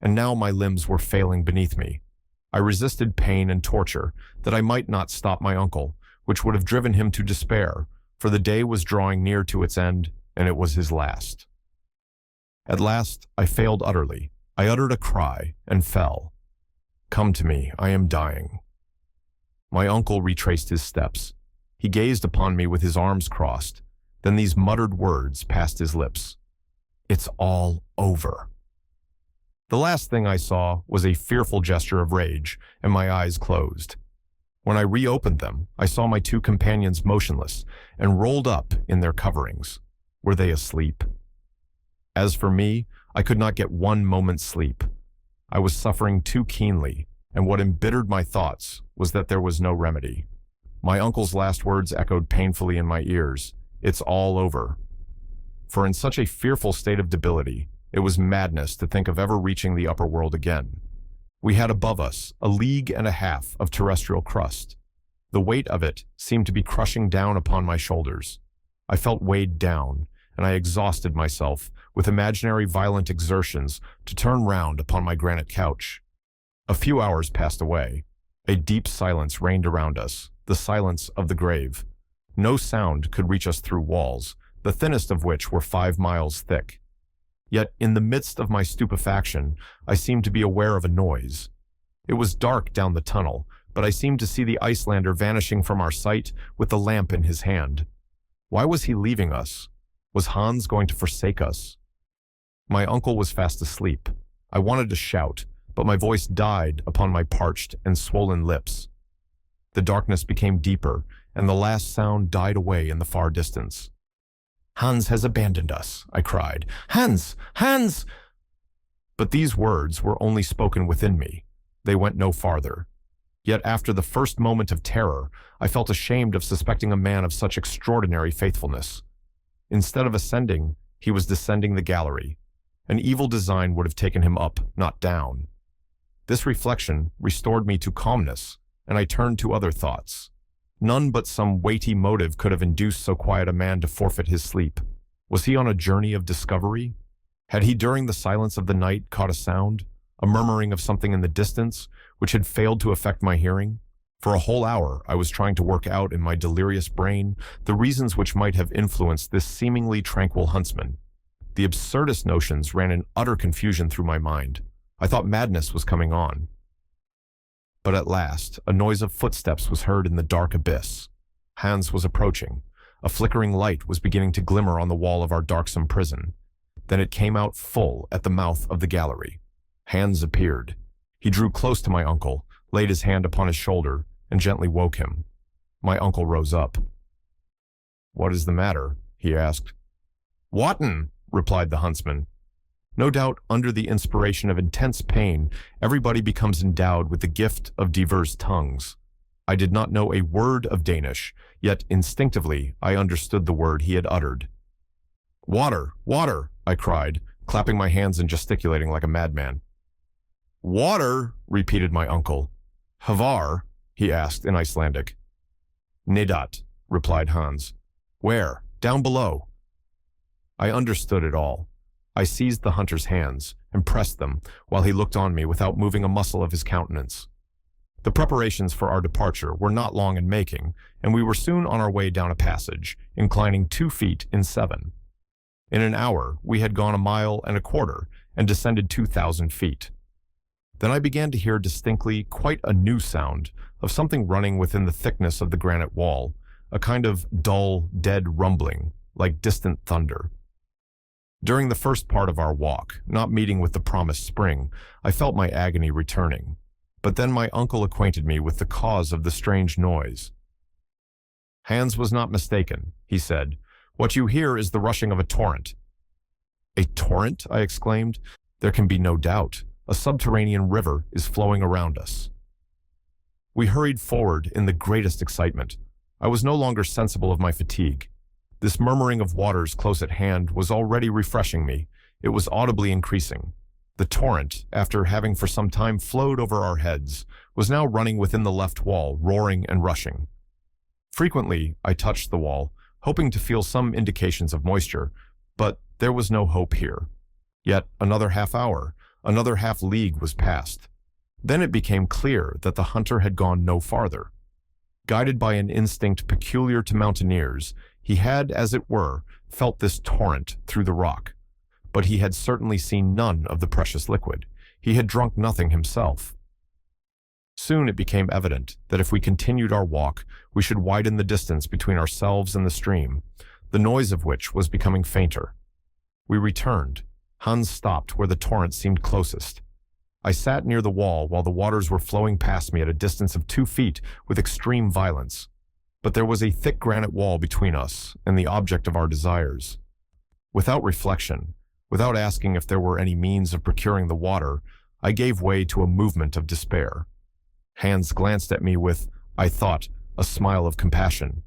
And now my limbs were failing beneath me. I resisted pain and torture, that I might not stop my uncle, which would have driven him to despair, for the day was drawing near to its end, and it was his last. At last, I failed utterly. I uttered a cry and fell. "Come to me, I am dying." My uncle retraced his steps. He gazed upon me with his arms crossed. Then these muttered words passed his lips. "It's all over." The last thing I saw was a fearful gesture of rage, and my eyes closed. When I reopened them, I saw my two companions motionless and rolled up in their coverings. Were they asleep? As for me, I could not get one moment's sleep. I was suffering too keenly, and what embittered my thoughts was that there was no remedy. My uncle's last words echoed painfully in my ears. "It's all over." For in such a fearful state of debility, it was madness to think of ever reaching the upper world again. We had above us 1.5 leagues of terrestrial crust. The weight of it seemed to be crushing down upon my shoulders. I felt weighed down, and I exhausted myself with imaginary violent exertions to turn round upon my granite couch. A few hours passed away. A deep silence reigned around us, the silence of the grave. No sound could reach us through walls, the thinnest of which were 5 miles thick. Yet in the midst of my stupefaction, I seemed to be aware of a noise. It was dark down the tunnel, but I seemed to see the Icelander vanishing from our sight with the lamp in his hand. Why was he leaving us? Was Hans going to forsake us? My uncle was fast asleep. I wanted to shout, but my voice died upon my parched and swollen lips. The darkness became deeper, and the last sound died away in the far distance. "Hans has abandoned us," I cried. "Hans! Hans!" But these words were only spoken within me. They went no farther. Yet after the first moment of terror, I felt ashamed of suspecting a man of such extraordinary faithfulness. Instead of ascending, he was descending the gallery. An evil design would have taken him up, not down. This reflection restored me to calmness, and I turned to other thoughts. None but some weighty motive could have induced so quiet a man to forfeit his sleep. Was he on a journey of discovery? Had he during the silence of the night caught a sound, a murmuring of something in the distance, which had failed to affect my hearing? For a whole hour I was trying to work out in my delirious brain the reasons which might have influenced this seemingly tranquil huntsman. The absurdest notions ran in utter confusion through my mind. I thought madness was coming on. But at last, a noise of footsteps was heard in the dark abyss. Hans was approaching. A flickering light was beginning to glimmer on the wall of our darksome prison. Then it came out full at the mouth of the gallery. Hans appeared. He drew close to my uncle, laid his hand upon his shoulder, and gently woke him. My uncle rose up. "What is the matter?" he asked. "Wotten," replied the huntsman. No doubt, under the inspiration of intense pain, everybody becomes endowed with the gift of divers tongues. I did not know a word of Danish, yet instinctively I understood the word he had uttered. "Water! Water!" I cried, clapping my hands and gesticulating like a madman. "Water!" repeated my uncle. "Havar?" he asked in Icelandic. "Nedat," replied Hans. "Where? Down below." I understood it all. I seized the hunter's hands and pressed them while he looked on me without moving a muscle of his countenance. The preparations for our departure were not long in making, and we were soon on our way down a passage, inclining 2 feet in 7. In an hour, we had gone 1.25 miles and descended 2,000 feet. Then I began to hear distinctly quite a new sound of something running within the thickness of the granite wall, a kind of dull, dead rumbling, like distant thunder. During the first part of our walk, not meeting with the promised spring, I felt my agony returning. But then my uncle acquainted me with the cause of the strange noise. Hans was not mistaken, he said. What you hear is the rushing of a torrent. A torrent? I exclaimed. There can be no doubt. A subterranean river is flowing around us. We hurried forward in the greatest excitement. I was no longer sensible of my fatigue. This murmuring of waters close at hand was already refreshing me. It was audibly increasing. The torrent, after having for some time flowed over our heads, was now running within the left wall, roaring and rushing. Frequently, I touched the wall, hoping to feel some indications of moisture, but there was no hope here. Yet another half hour, another half league was passed. Then it became clear that the hunter had gone no farther. Guided by an instinct peculiar to mountaineers, he had, as it were, felt this torrent through the rock. But he had certainly seen none of the precious liquid. He had drunk nothing himself. Soon it became evident that if we continued our walk, we should widen the distance between ourselves and the stream, the noise of which was becoming fainter. We returned. Hans stopped where the torrent seemed closest. I sat near the wall while the waters were flowing past me at a distance of 2 feet with extreme violence. But there was a thick granite wall between us and the object of our desires. Without reflection, without asking if there were any means of procuring the water, I gave way to a movement of despair. Hans glanced at me with, I thought, a smile of compassion.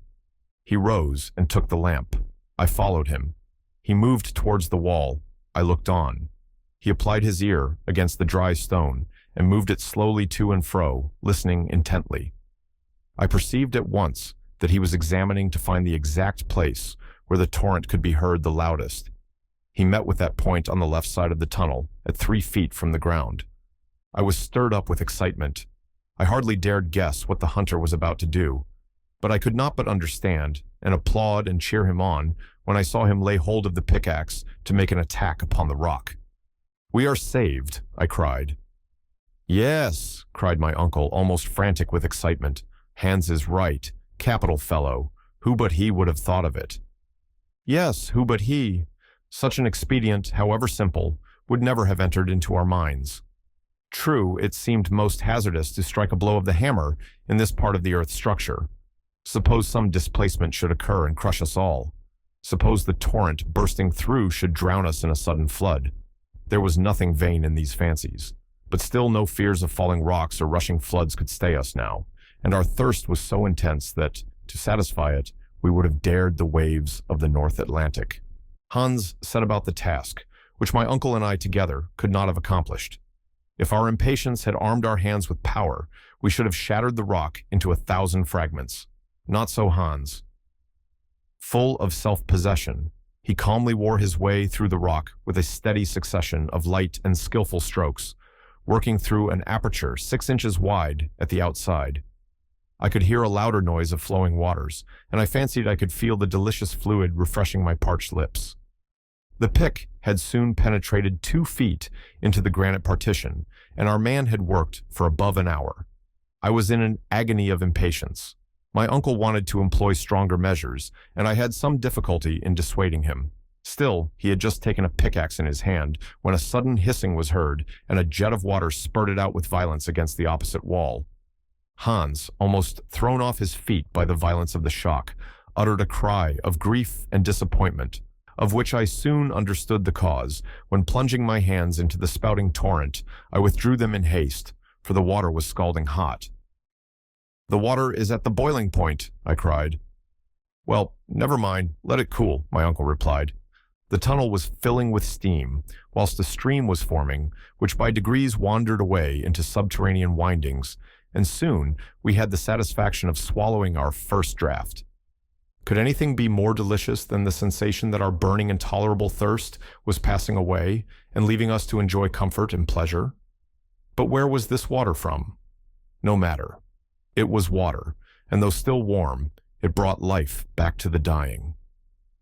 He rose and took the lamp. I followed him. He moved towards the wall. I looked on. He applied his ear against the dry stone and moved it slowly to and fro, listening intently. I perceived at once that he was examining to find the exact place where the torrent could be heard the loudest. He met with that point on the left side of the tunnel, at 3 feet from the ground. I was stirred up with excitement. I hardly dared guess what the hunter was about to do, but I could not but understand and applaud and cheer him on when I saw him lay hold of the pickaxe to make an attack upon the rock. "We are saved," I cried. "Yes," cried my uncle, almost frantic with excitement. "Hans is right. Capital fellow. Who but he would have thought of it?" "Yes, who but he? Such an expedient, however simple, would never have entered into our minds. True, it seemed most hazardous to strike a blow of the hammer in this part of the earth's structure. Suppose some displacement should occur and crush us all. Suppose the torrent bursting through should drown us in a sudden flood. There was nothing vain in these fancies, but still no fears of falling rocks or rushing floods could stay us now, and our thirst was so intense that, to satisfy it, we would have dared the waves of the North Atlantic. Hans set about the task, which my uncle and I together could not have accomplished. If our impatience had armed our hands with power, we should have shattered the rock into 1,000 fragments. Not so Hans. Full of self-possession, he calmly wore his way through the rock with a steady succession of light and skillful strokes, working through an aperture 6 inches wide at the outside. I could hear a louder noise of flowing waters, and I fancied I could feel the delicious fluid refreshing my parched lips. The pick had soon penetrated 2 feet into the granite partition, and our man had worked for above an hour. I was in an agony of impatience. My uncle wanted to employ stronger measures, and I had some difficulty in dissuading him. Still, he had just taken a pickaxe in his hand when a sudden hissing was heard, and a jet of water spurted out with violence against the opposite wall. Hans, almost thrown off his feet by the violence of the shock, uttered a cry of grief and disappointment, of which I soon understood the cause, when plunging my hands into the spouting torrent, I withdrew them in haste, for the water was scalding hot. "The water is at the boiling point," I cried. "Well, never mind, let it cool," my uncle replied. The tunnel was filling with steam, whilst a stream was forming, which by degrees wandered away into subterranean windings, and soon we had the satisfaction of swallowing our first draught. Could anything be more delicious than the sensation that our burning intolerable thirst was passing away and leaving us to enjoy comfort and pleasure? But where was this water from? No matter. It was water, and though still warm, it brought life back to the dying.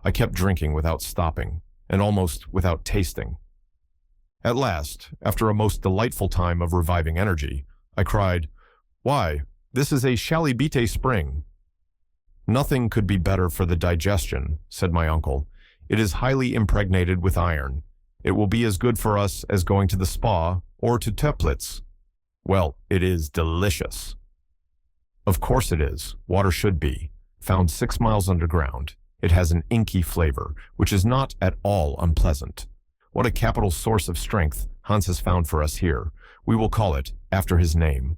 I kept drinking without stopping, and almost without tasting. At last, after a most delightful time of reviving energy, I cried, "Why, this is a chalybeate spring." "Nothing could be better for the digestion," said my uncle. "It is highly impregnated with iron. It will be as good for us as going to the spa or to Teplitz." Well, it is delicious. Of course it is. Water should be. Found 6 miles underground. It has an inky flavor, which is not at all unpleasant. What a capital source of strength Hans has found for us here. We will call it after his name.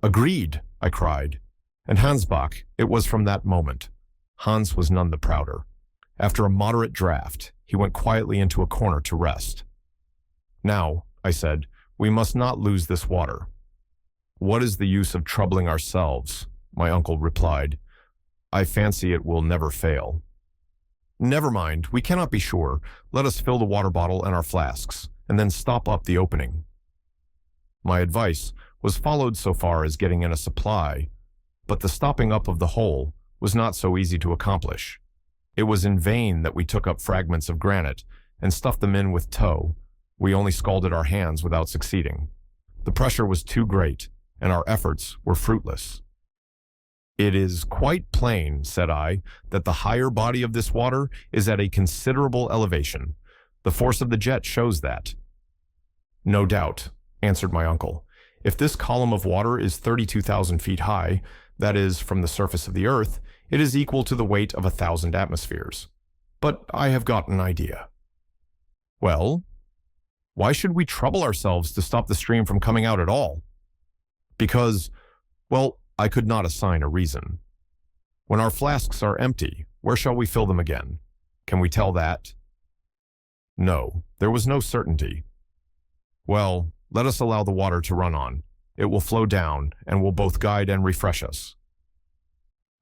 Agreed, I cried. And Hansbach, it was from that moment. Hans was none the prouder. After a moderate draught, he went quietly into a corner to rest. Now, I said, we must not lose this water. What is the use of troubling ourselves? My uncle replied. I fancy it will never fail. Never mind, we cannot be sure. Let us fill the water bottle and our flasks, and then stop up the opening. My advice was followed so far as getting in a supply, but the stopping up of the hole was not so easy to accomplish. It was in vain that we took up fragments of granite and stuffed them in with tow. We only scalded our hands without succeeding. The pressure was too great, and our efforts were fruitless. It is quite plain, said I, that the higher body of this water is at a considerable elevation. The force of the jet shows that. No doubt, answered my uncle. If this column of water is 32,000 feet high, that is, from the surface of the earth, it is equal to the weight of 1,000 atmospheres. But I have got an idea. Well, why should we trouble ourselves to stop the stream from coming out at all? Because, well, I could not assign a reason. When our flasks are empty, where shall we fill them again? Can we tell that? No, there was no certainty. Well, let us allow the water to run on. It will flow down and will both guide and refresh us.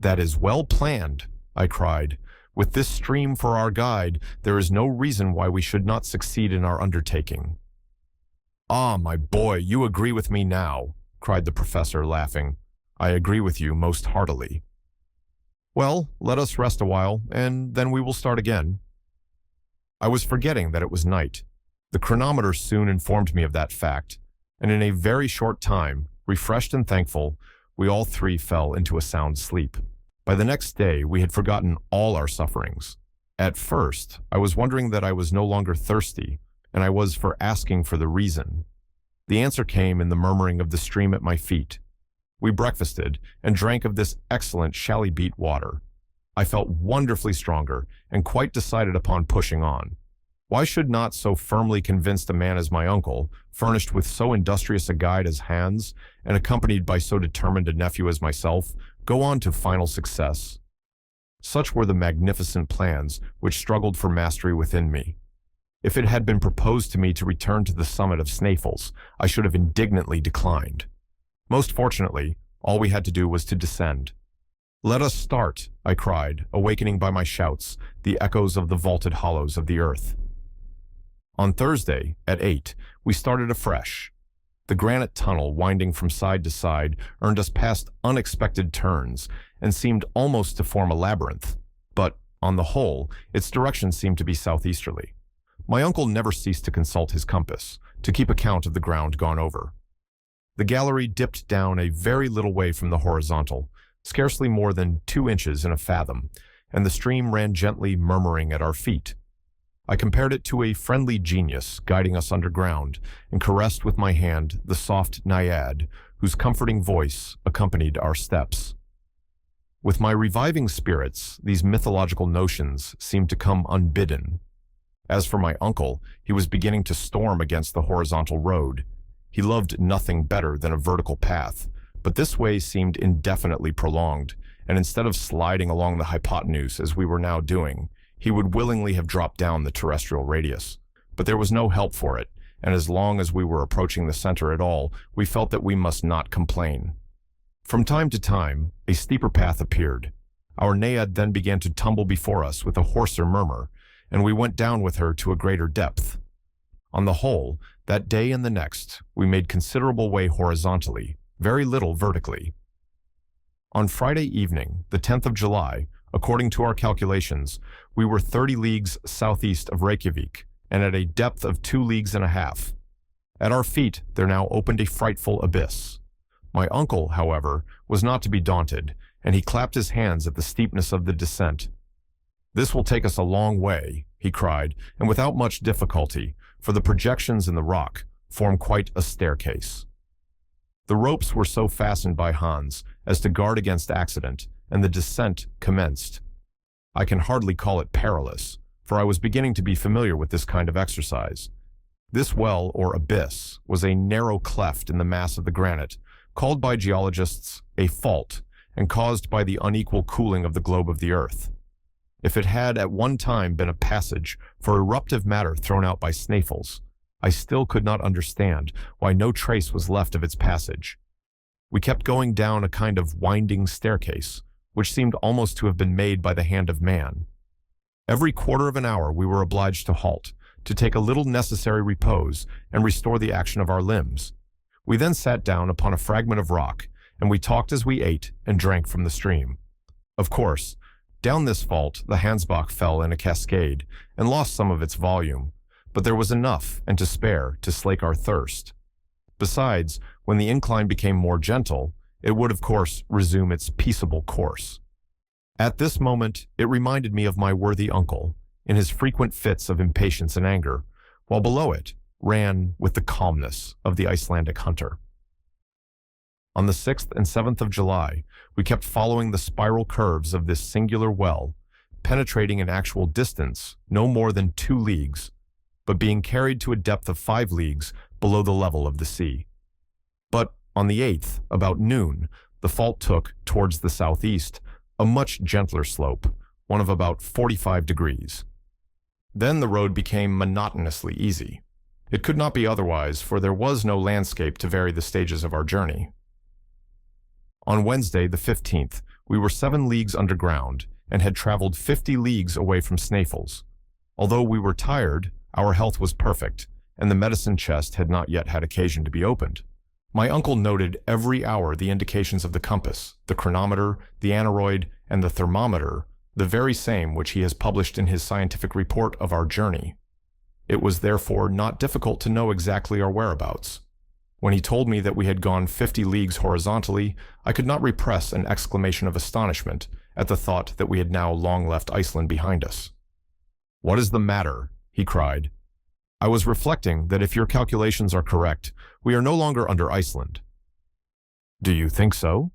That is well planned, I cried. With this stream for our guide, there is no reason why we should not succeed in our undertaking. Ah, my boy, you agree with me now, cried the professor, laughing. I agree with you most heartily. Well, let us rest a while, and then we will start again. I was forgetting that it was night. The chronometer soon informed me of that fact, and in a very short time, refreshed and thankful, we all three fell into a sound sleep. By the next day, we had forgotten all our sufferings. At first, I was wondering that I was no longer thirsty, and I was for asking for the reason. The answer came in the murmuring of the stream at my feet. We breakfasted and drank of this excellent chalybeate water. I felt wonderfully stronger and quite decided upon pushing on. Why should not so firmly convinced a man as my uncle, furnished with so industrious a guide as Hans, and accompanied by so determined a nephew as myself, go on to final success? Such were the magnificent plans which struggled for mastery within me. If it had been proposed to me to return to the summit of Snæfell's, I should have indignantly declined. Most fortunately, all we had to do was to descend. Let us start, I cried, awakening by my shouts the echoes of the vaulted hollows of the earth. On Thursday, at 8, we started afresh. The granite tunnel, winding from side to side, earned us past unexpected turns and seemed almost to form a labyrinth. But, on the whole, its direction seemed to be southeasterly. My uncle never ceased to consult his compass, to keep account of the ground gone over. The gallery dipped down a very little way from the horizontal, scarcely more than 2 inches in a fathom, and the stream ran gently murmuring at our feet. I compared it to a friendly genius guiding us underground, and caressed with my hand the soft naiad, whose comforting voice accompanied our steps. With my reviving spirits, these mythological notions seemed to come unbidden. As for my uncle, he was beginning to storm against the horizontal road. He loved nothing better than a vertical path, but this way seemed indefinitely prolonged, and instead of sliding along the hypotenuse as we were now doing, he would willingly have dropped down the terrestrial radius. But there was no help for it, and as long as we were approaching the center at all, we felt that we must not complain. From time to time, a steeper path appeared. Our naiad then began to tumble before us with a hoarser murmur, and we went down with her to a greater depth. On the whole, that day and the next, we made considerable way horizontally, very little vertically. On Friday evening, the 10th of July, according to our calculations, we were 30 leagues southeast of Reykjavik, and at a depth of 2 leagues and a half. At our feet there now opened a frightful abyss. My uncle, however, was not to be daunted, and he clapped his hands at the steepness of the descent. "This will take us a long way," he cried, "and without much difficulty, for the projections in the rock form quite a staircase." The ropes were so fastened by Hans as to guard against accident, and the descent commenced. I can hardly call it perilous, for I was beginning to be familiar with this kind of exercise. This well, or abyss, was a narrow cleft in the mass of the granite, called by geologists a fault, and caused by the unequal cooling of the globe of the earth. If it had at one time been a passage for eruptive matter thrown out by Snæfell's, I still could not understand why no trace was left of its passage. We kept going down a kind of winding staircase, which seemed almost to have been made by the hand of man. Every quarter of an hour we were obliged to halt, to take a little necessary repose and restore the action of our limbs. We then sat down upon a fragment of rock, and we talked as we ate and drank from the stream. Of course, down this fault the Hansbach fell in a cascade and lost some of its volume, but there was enough and to spare to slake our thirst. Besides, when the incline became more gentle, it would of course resume its peaceable course. At this moment it reminded me of my worthy uncle, in his frequent fits of impatience and anger, while below it ran with the calmness of the Icelandic hunter. On the 6th and 7th of July, we kept following the spiral curves of this singular well, penetrating an actual distance no more than 2 leagues, but being carried to a depth of 5 leagues below the level of the sea. But on the 8th, about noon, the fault took, towards the southeast, a much gentler slope, one of about 45 degrees. Then the road became monotonously easy. It could not be otherwise, for there was no landscape to vary the stages of our journey. On Wednesday, the 15th, we were 7 leagues underground and had traveled 50 leagues away from Snæfell's. Although we were tired, our health was perfect, and the medicine chest had not yet had occasion to be opened. My uncle noted every hour the indications of the compass, the chronometer, the aneroid, and the thermometer, the very same which he has published in his scientific report of our journey. It was therefore not difficult to know exactly our whereabouts. When he told me that we had gone 50 leagues horizontally, I could not repress an exclamation of astonishment at the thought that we had now long left Iceland behind us. "What is the matter?" he cried. "I was reflecting that if your calculations are correct, we are no longer under Iceland." "Do you think so?"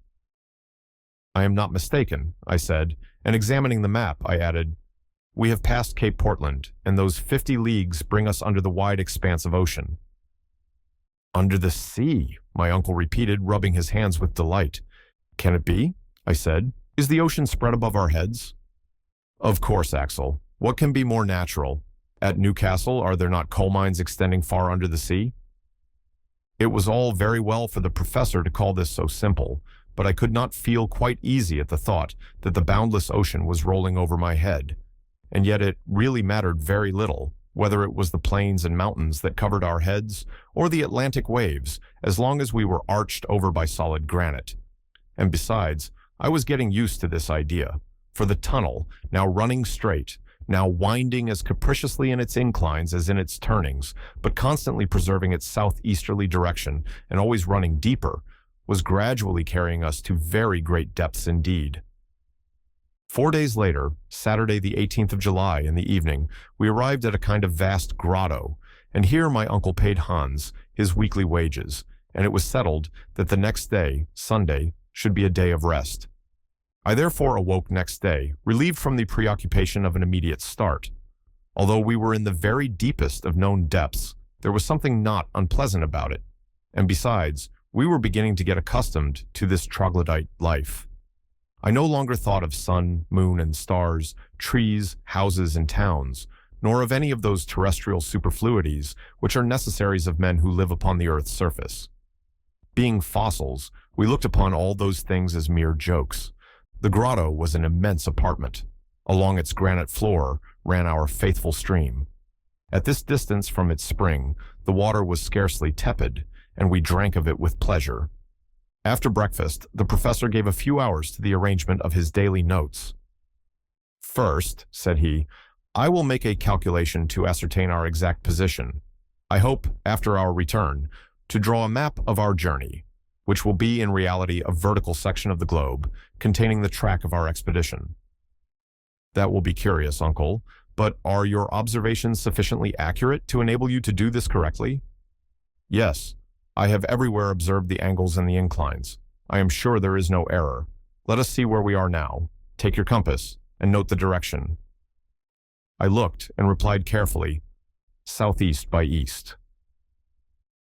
"I am not mistaken," I said, and examining the map, I added, "We have passed Cape Portland, and those 50 leagues bring us under the wide expanse of ocean." "Under the sea," my uncle repeated, rubbing his hands with delight. "Can it be?" I said. "Is the ocean spread above our heads?" "Of course, Axel. What can be more natural? At Newcastle, are there not coal mines extending far under the sea?" It was all very well for the professor to call this so simple, but I could not feel quite easy at the thought that the boundless ocean was rolling over my head. And yet it really mattered very little, whether it was the plains and mountains that covered our heads or the Atlantic waves, as long as we were arched over by solid granite. And besides, I was getting used to this idea, for the tunnel, now running straight, now winding as capriciously in its inclines as in its turnings, but constantly preserving its southeasterly direction and always running deeper, was gradually carrying us to very great depths indeed. 4 days later, Saturday the 18th of July in the evening, we arrived at a kind of vast grotto, and here my uncle paid Hans his weekly wages, and it was settled that the next day, Sunday, should be a day of rest. I therefore awoke next day, relieved from the preoccupation of an immediate start. Although we were in the very deepest of known depths, there was something not unpleasant about it, and besides, we were beginning to get accustomed to this troglodyte life. I no longer thought of sun, moon, and stars, trees, houses, and towns, nor of any of those terrestrial superfluities which are necessaries of men who live upon the earth's surface. Being fossils, we looked upon all those things as mere jokes. The grotto was an immense apartment. Along its granite floor ran our faithful stream. At this distance from its spring, the water was scarcely tepid, and we drank of it with pleasure. After breakfast, the professor gave a few hours to the arrangement of his daily notes. "First," said he, "I will make a calculation to ascertain our exact position. I hope, after our return, to draw a map of our journey, which will be in reality a vertical section of the globe, containing the track of our expedition." "That will be curious, uncle, but are your observations sufficiently accurate to enable you to do this correctly?" "Yes, I have everywhere observed the angles and the inclines. I am sure there is no error. Let us see where we are now. Take your compass and note the direction." I looked and replied carefully, "Southeast by east."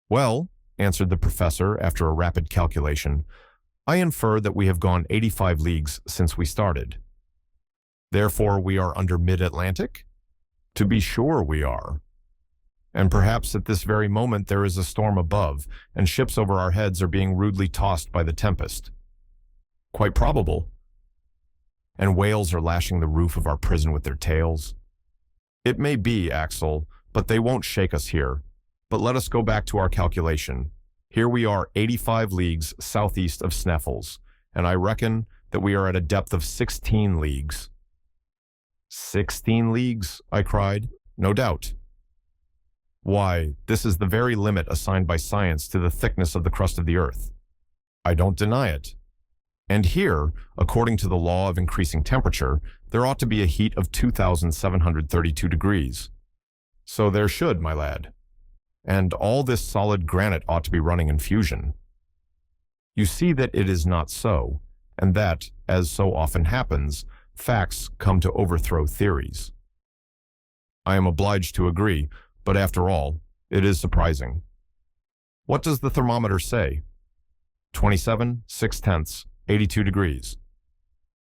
"Well," answered the professor after a rapid calculation, "I infer that we have gone 85 leagues since we started." "Therefore we are under mid-Atlantic?" "To be sure we are. And perhaps at this very moment there is a storm above, and ships over our heads are being rudely tossed by the tempest." "Quite probable." "And whales are lashing the roof of our prison with their tails." "It may be, Axel, but they won't shake us here. But let us go back to our calculation. Here we are 85 leagues southeast of Sneffels, and I reckon that we are at a depth of 16 leagues. 16 leagues, I cried. "No doubt." "Why, this is the very limit assigned by science to the thickness of the crust of the earth." "I don't deny it. And here, according to the law of increasing temperature, there ought to be a heat of 2,732 degrees. So there should, my lad. And all this solid granite ought to be running in fusion. You see that it is not so, and that, as so often happens, facts come to overthrow theories." "I am obliged to agree, but after all, it is surprising." "What does the thermometer say?" 27/6, 82 degrees.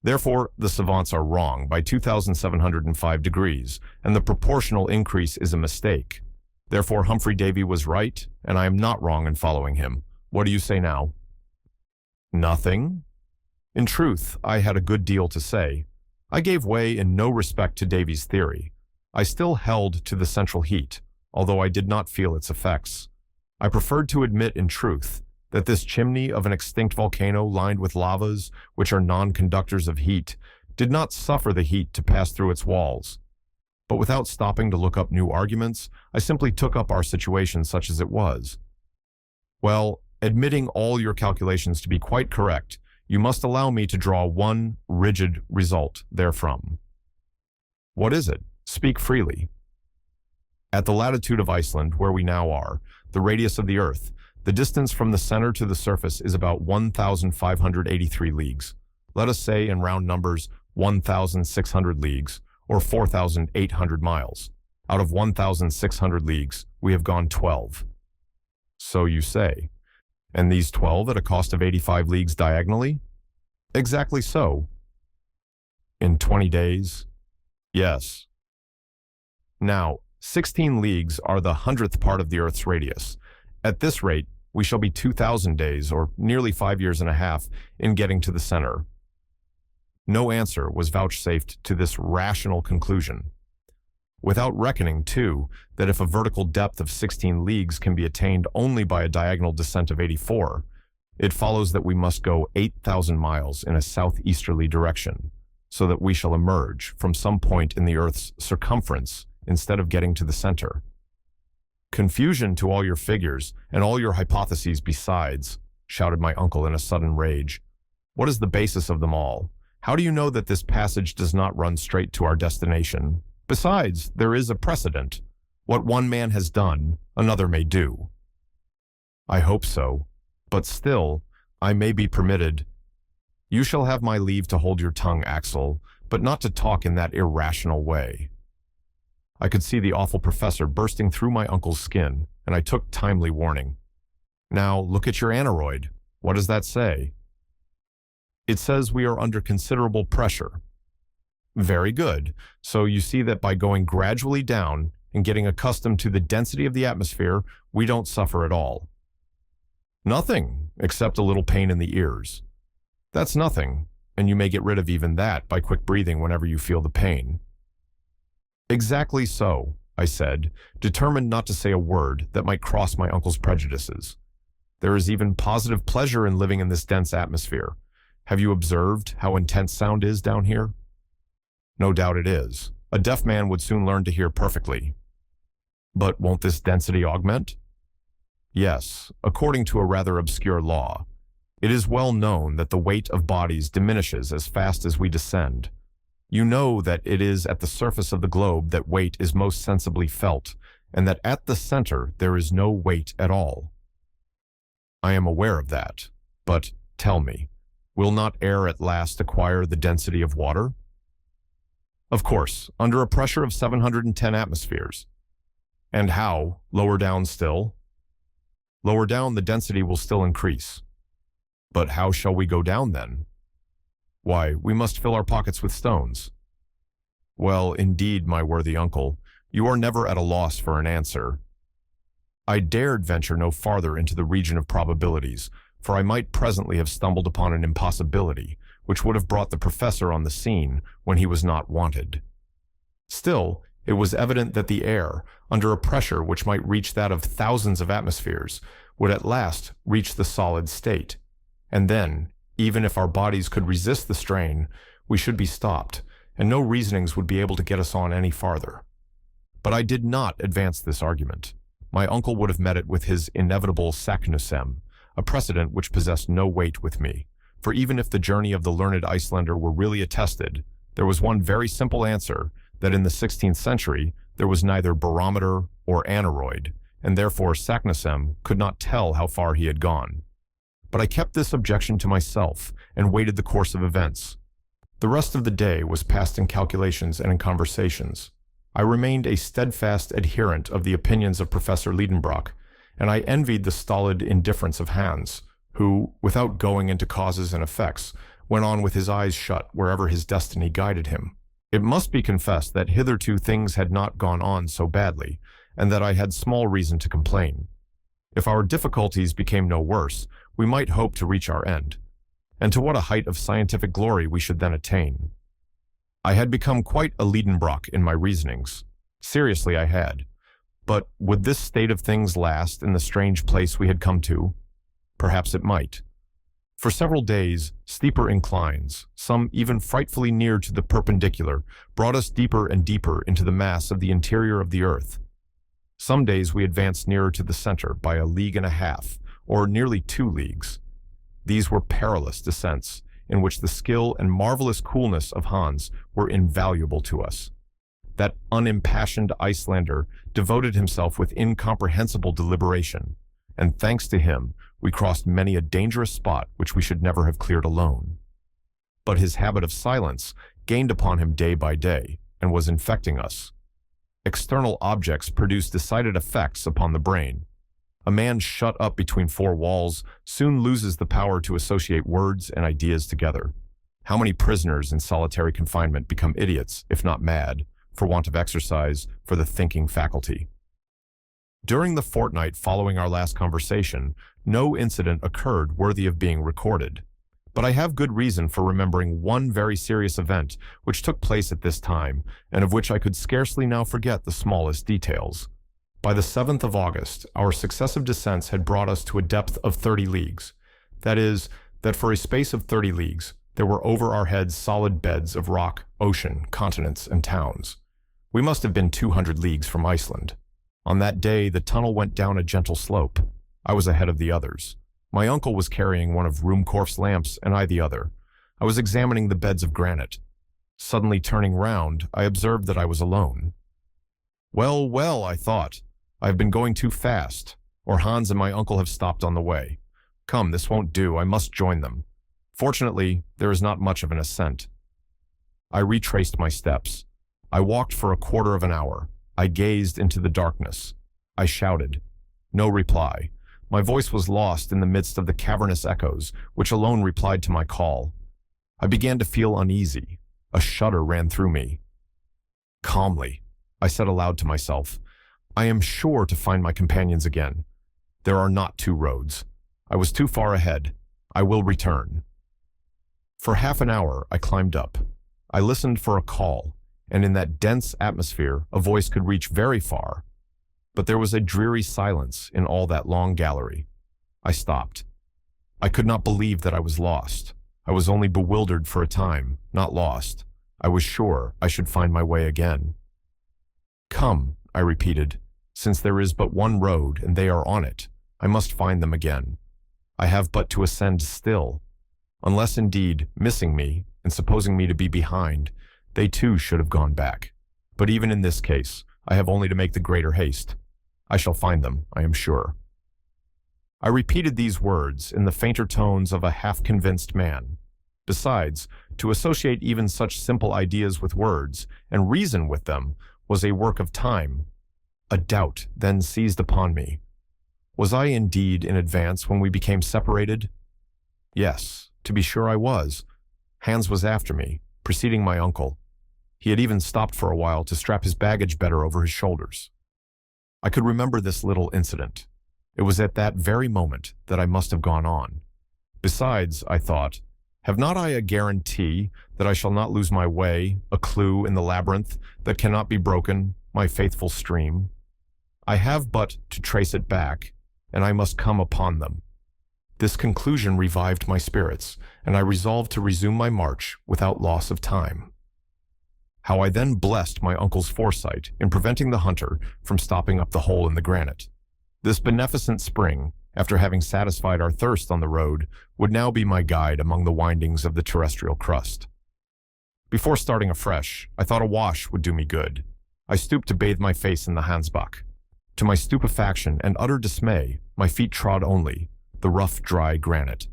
Therefore, the savants are wrong by 2,705 degrees, and the proportional increase is a mistake. Therefore, Humphrey Davy was right, and I am not wrong in following him. What do you say now?" "Nothing. In truth, I had a good deal to say. I gave way in no respect to Davy's theory. I still held to the central heat, although I did not feel its effects. I preferred to admit in truth that this chimney of an extinct volcano lined with lavas, which are non-conductors of heat, did not suffer the heat to pass through its walls. But without stopping to look up new arguments, I simply took up our situation such as it was. Well, admitting all your calculations to be quite correct, you must allow me to draw one rigid result therefrom." "What is it? Speak freely." "At the latitude of Iceland, where we now are, the radius of the earth, the distance from the center to the surface is about 1,583 leagues. Let us say, in round numbers, 1,600 leagues, or 4,800 miles. Out of 1,600 leagues, we have gone 12. "So you say. And these 12 at a cost of 85 leagues diagonally?" "Exactly so." "In 20 days?" "Yes." "Now, 16 leagues are the 100th part of the Earth's radius. At this rate, we shall be 2,000 days, or nearly 5 years and a half, in getting to the center." No answer was vouchsafed to this rational conclusion. Without reckoning, too, that if a vertical depth of 16 leagues can be attained only by a diagonal descent of 84, it follows that we must go 8,000 miles in a southeasterly direction, so that we shall emerge from some point in the Earth's circumference instead of getting to the center. "Confusion to all your figures, and all your hypotheses besides," shouted my uncle in a sudden rage. "What is the basis of them all? How do you know that this passage does not run straight to our destination? Besides, there is a precedent. What one man has done, another may do." "I hope so. But still, I may be permitted—" "You shall have my leave to hold your tongue, Axel, but not to talk in that irrational way." I could see the awful professor bursting through my uncle's skin, and I took timely warning. "Now, look at your aneroid. What does that say?" "It says we are under considerable pressure." "Very good. So you see that by going gradually down and getting accustomed to the density of the atmosphere, we don't suffer at all." "Nothing, except a little pain in the ears." "That's nothing, and you may get rid of even that by quick breathing whenever you feel the pain." "Exactly so," I said, determined not to say a word that might cross my uncle's prejudices. "There is even positive pleasure in living in this dense atmosphere. Have you observed how intense sound is down here?" "No doubt it is. A deaf man would soon learn to hear perfectly." "But won't this density augment?" "Yes, according to a rather obscure law. It is well known that the weight of bodies diminishes as fast as we descend. You know that it is at the surface of the globe that weight is most sensibly felt, and that at the center there is no weight at all." I am aware of that. But, tell me, will not air at last acquire the density of water? Of course, under a pressure of 710 atmospheres. And how, lower down still? Lower down, the density will still increase. But how shall we go down then? Why, we must fill our pockets with stones. Well, indeed, my worthy uncle, you are never at a loss for an answer. I dared venture no farther into the region of probabilities, for I might presently have stumbled upon an impossibility, which would have brought the professor on the scene when he was not wanted. Still, it was evident that the air, under a pressure which might reach that of thousands of atmospheres, would at last reach the solid state. And then, even if our bodies could resist the strain, we should be stopped, and no reasonings would be able to get us on any farther. But I did not advance this argument. My uncle would have met it with his inevitable saknussemm, a precedent which possessed no weight with me, for even if the journey of the learned Icelander were really attested, there was one very simple answer, that in the 16th century there was neither barometer or aneroid, and therefore Saknussemm could not tell how far he had gone. But I kept this objection to myself and waited the course of events. The rest of the day was passed in calculations and in conversations. I remained a steadfast adherent of the opinions of Professor Lidenbrock, and I envied the stolid indifference of Hans, who, without going into causes and effects, went on with his eyes shut wherever his destiny guided him. It must be confessed that hitherto things had not gone on so badly, and that I had small reason to complain. If our difficulties became no worse, we might hope to reach our end. And to what a height of scientific glory we should then attain. I had become quite a Lidenbrock in my reasonings. Seriously, I had. But would this state of things last in the strange place we had come to? Perhaps it might. For several days, steeper inclines, some even frightfully near to the perpendicular, brought us deeper and deeper into the mass of the interior of the earth. Some days we advanced nearer to the center by 1.5 leagues, or nearly 2 leagues. These were perilous descents, in which the skill and marvelous coolness of Hans were invaluable to us. That unimpassioned Icelander devoted himself with incomprehensible deliberation, and thanks to him, we crossed many a dangerous spot which we should never have cleared alone. But his habit of silence gained upon him day by day, and was infecting us. External objects produce decided effects upon the brain. A man shut up between 4 walls soon loses the power to associate words and ideas together. How many prisoners in solitary confinement become idiots, if not mad, for want of exercise for the thinking faculty? During the fortnight following our last conversation, no incident occurred worthy of being recorded. But I have good reason for remembering one very serious event which took place at this time, and of which I could scarcely now forget the smallest details. By the 7th of August, our successive descents had brought us to a depth of 30 leagues. That is, that for a space of 30 leagues, there were over our heads solid beds of rock, ocean, continents, and towns. We must have been 200 leagues from Iceland. On that day, the tunnel went down a gentle slope. I was ahead of the others. My uncle was carrying one of Ruhmkorff's lamps, and I the other. I was examining the beds of granite. Suddenly turning round, I observed that I was alone. Well, well, I thought. I have been going too fast, or Hans and my uncle have stopped on the way. Come, this won't do. I must join them. Fortunately, there is not much of an ascent. I retraced my steps. I walked for 1/4 of an hour. I gazed into the darkness. I shouted. No reply. My voice was lost in the midst of the cavernous echoes, which alone replied to my call. I began to feel uneasy. A shudder ran through me. Calmly, I said aloud to myself, I am sure to find my companions again. There are not 2 roads. I was too far ahead. I will return. For half an hour, I climbed up. I listened for a call, and in that dense atmosphere, a voice could reach very far. But there was a dreary silence in all that long gallery. I stopped. I could not believe that I was lost. I was only bewildered for a time, not lost. I was sure I should find my way again. Come, I repeated, since there is but one road and they are on it, I must find them again. I have but to ascend still. Unless indeed, missing me, and supposing me to be behind, they too should have gone back. But even in this case, I have only to make the greater haste. I shall find them, I am sure. I repeated these words in the fainter tones of a half-convinced man. Besides, to associate even such simple ideas with words and reason with them was a work of time. A doubt then seized upon me. Was I indeed in advance when we became separated? Yes, to be sure I was. Hans was after me, preceding my uncle. He had even stopped for a while to strap his baggage better over his shoulders. I could remember this little incident. It was at that very moment that I must have gone on. Besides, I thought, have not I a guarantee that I shall not lose my way, a clue in the labyrinth that cannot be broken, my faithful stream? I have but to trace it back, and I must come upon them. This conclusion revived my spirits, and I resolved to resume my march without loss of time. How I then blessed my uncle's foresight in preventing the hunter from stopping up the hole in the granite. This beneficent spring, after having satisfied our thirst on the road, would now be my guide among the windings of the terrestrial crust. Before starting afresh, I thought a wash would do me good. I stooped to bathe my face in the Hansbach. To my stupefaction and utter dismay, my feet trod only the rough, dry granite.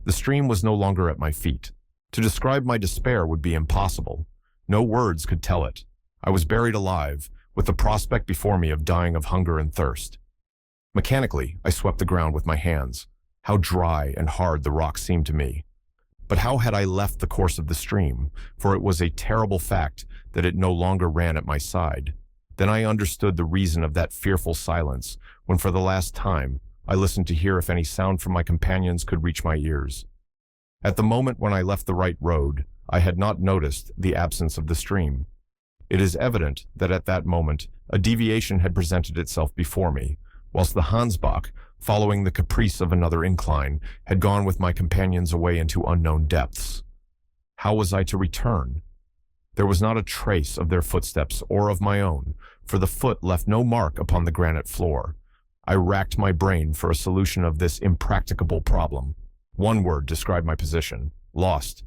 The stream was no longer at my feet. To describe my despair would be impossible. No words could tell it. I was buried alive, with the prospect before me of dying of hunger and thirst. Mechanically, I swept the ground with my hands. How dry and hard the rock seemed to me. But how had I left the course of the stream? For it was a terrible fact that it no longer ran at my side. Then I understood the reason of that fearful silence, when for the last time I listened to hear if any sound from my companions could reach my ears. At the moment when I left the right road, I had not noticed the absence of the stream. It is evident that at that moment a deviation had presented itself before me, whilst the Hansbach, following the caprice of another incline, had gone with my companions away into unknown depths. How was I to return? There was not a trace of their footsteps or of my own, for the foot left no mark upon the granite floor. I racked my brain for a solution of this impracticable problem. One word described my position: lost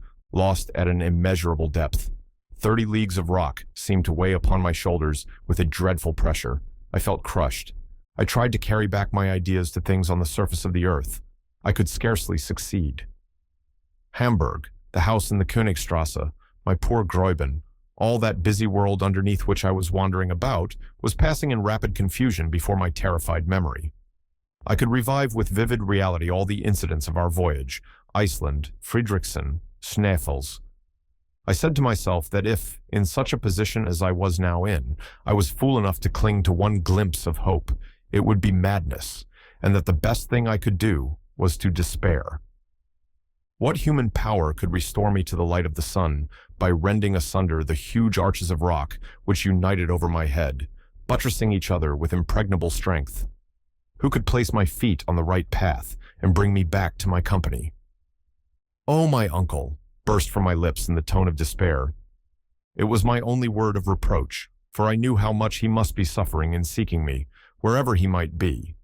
at an immeasurable depth. 30 leagues of rock seemed to weigh upon my shoulders with a dreadful pressure. I felt crushed. I tried to carry back my ideas to things on the surface of the earth. I could scarcely succeed. Hamburg, the house in the Königstrasse, my poor Gräuben, all that busy world underneath which I was wandering about, was passing in rapid confusion before my terrified memory. I could revive with vivid reality all the incidents of our voyage: Iceland, Fredriksson, Snæfellsnes. I said to myself that if, in such a position as I was now in, I was fool enough to cling to one glimpse of hope, it would be madness, and that the best thing I could do was to despair. What human power could restore me to the light of the sun by rending asunder the huge arches of rock which united over my head, buttressing each other with impregnable strength? Who could place my feet on the right path and bring me back to my company? "Oh, my uncle," burst from my lips in the tone of despair. It was my only word of reproach, for I knew how much he must be suffering in seeking me, wherever he might be.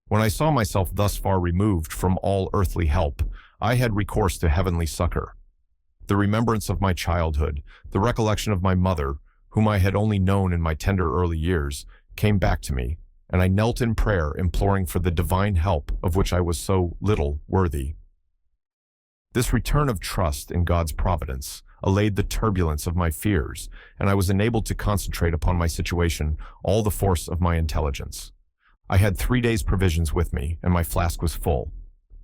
When I saw myself thus far removed from all earthly help, I had recourse to heavenly succor. The remembrance of my childhood, the recollection of my mother, whom I had only known in my tender early years, came back to me, and I knelt in prayer imploring for the divine help of which I was so little worthy. This return of trust in God's providence allayed the turbulence of my fears, and I was enabled to concentrate upon my situation all the force of my intelligence. I had 3 days' provisions with me, and my flask was full.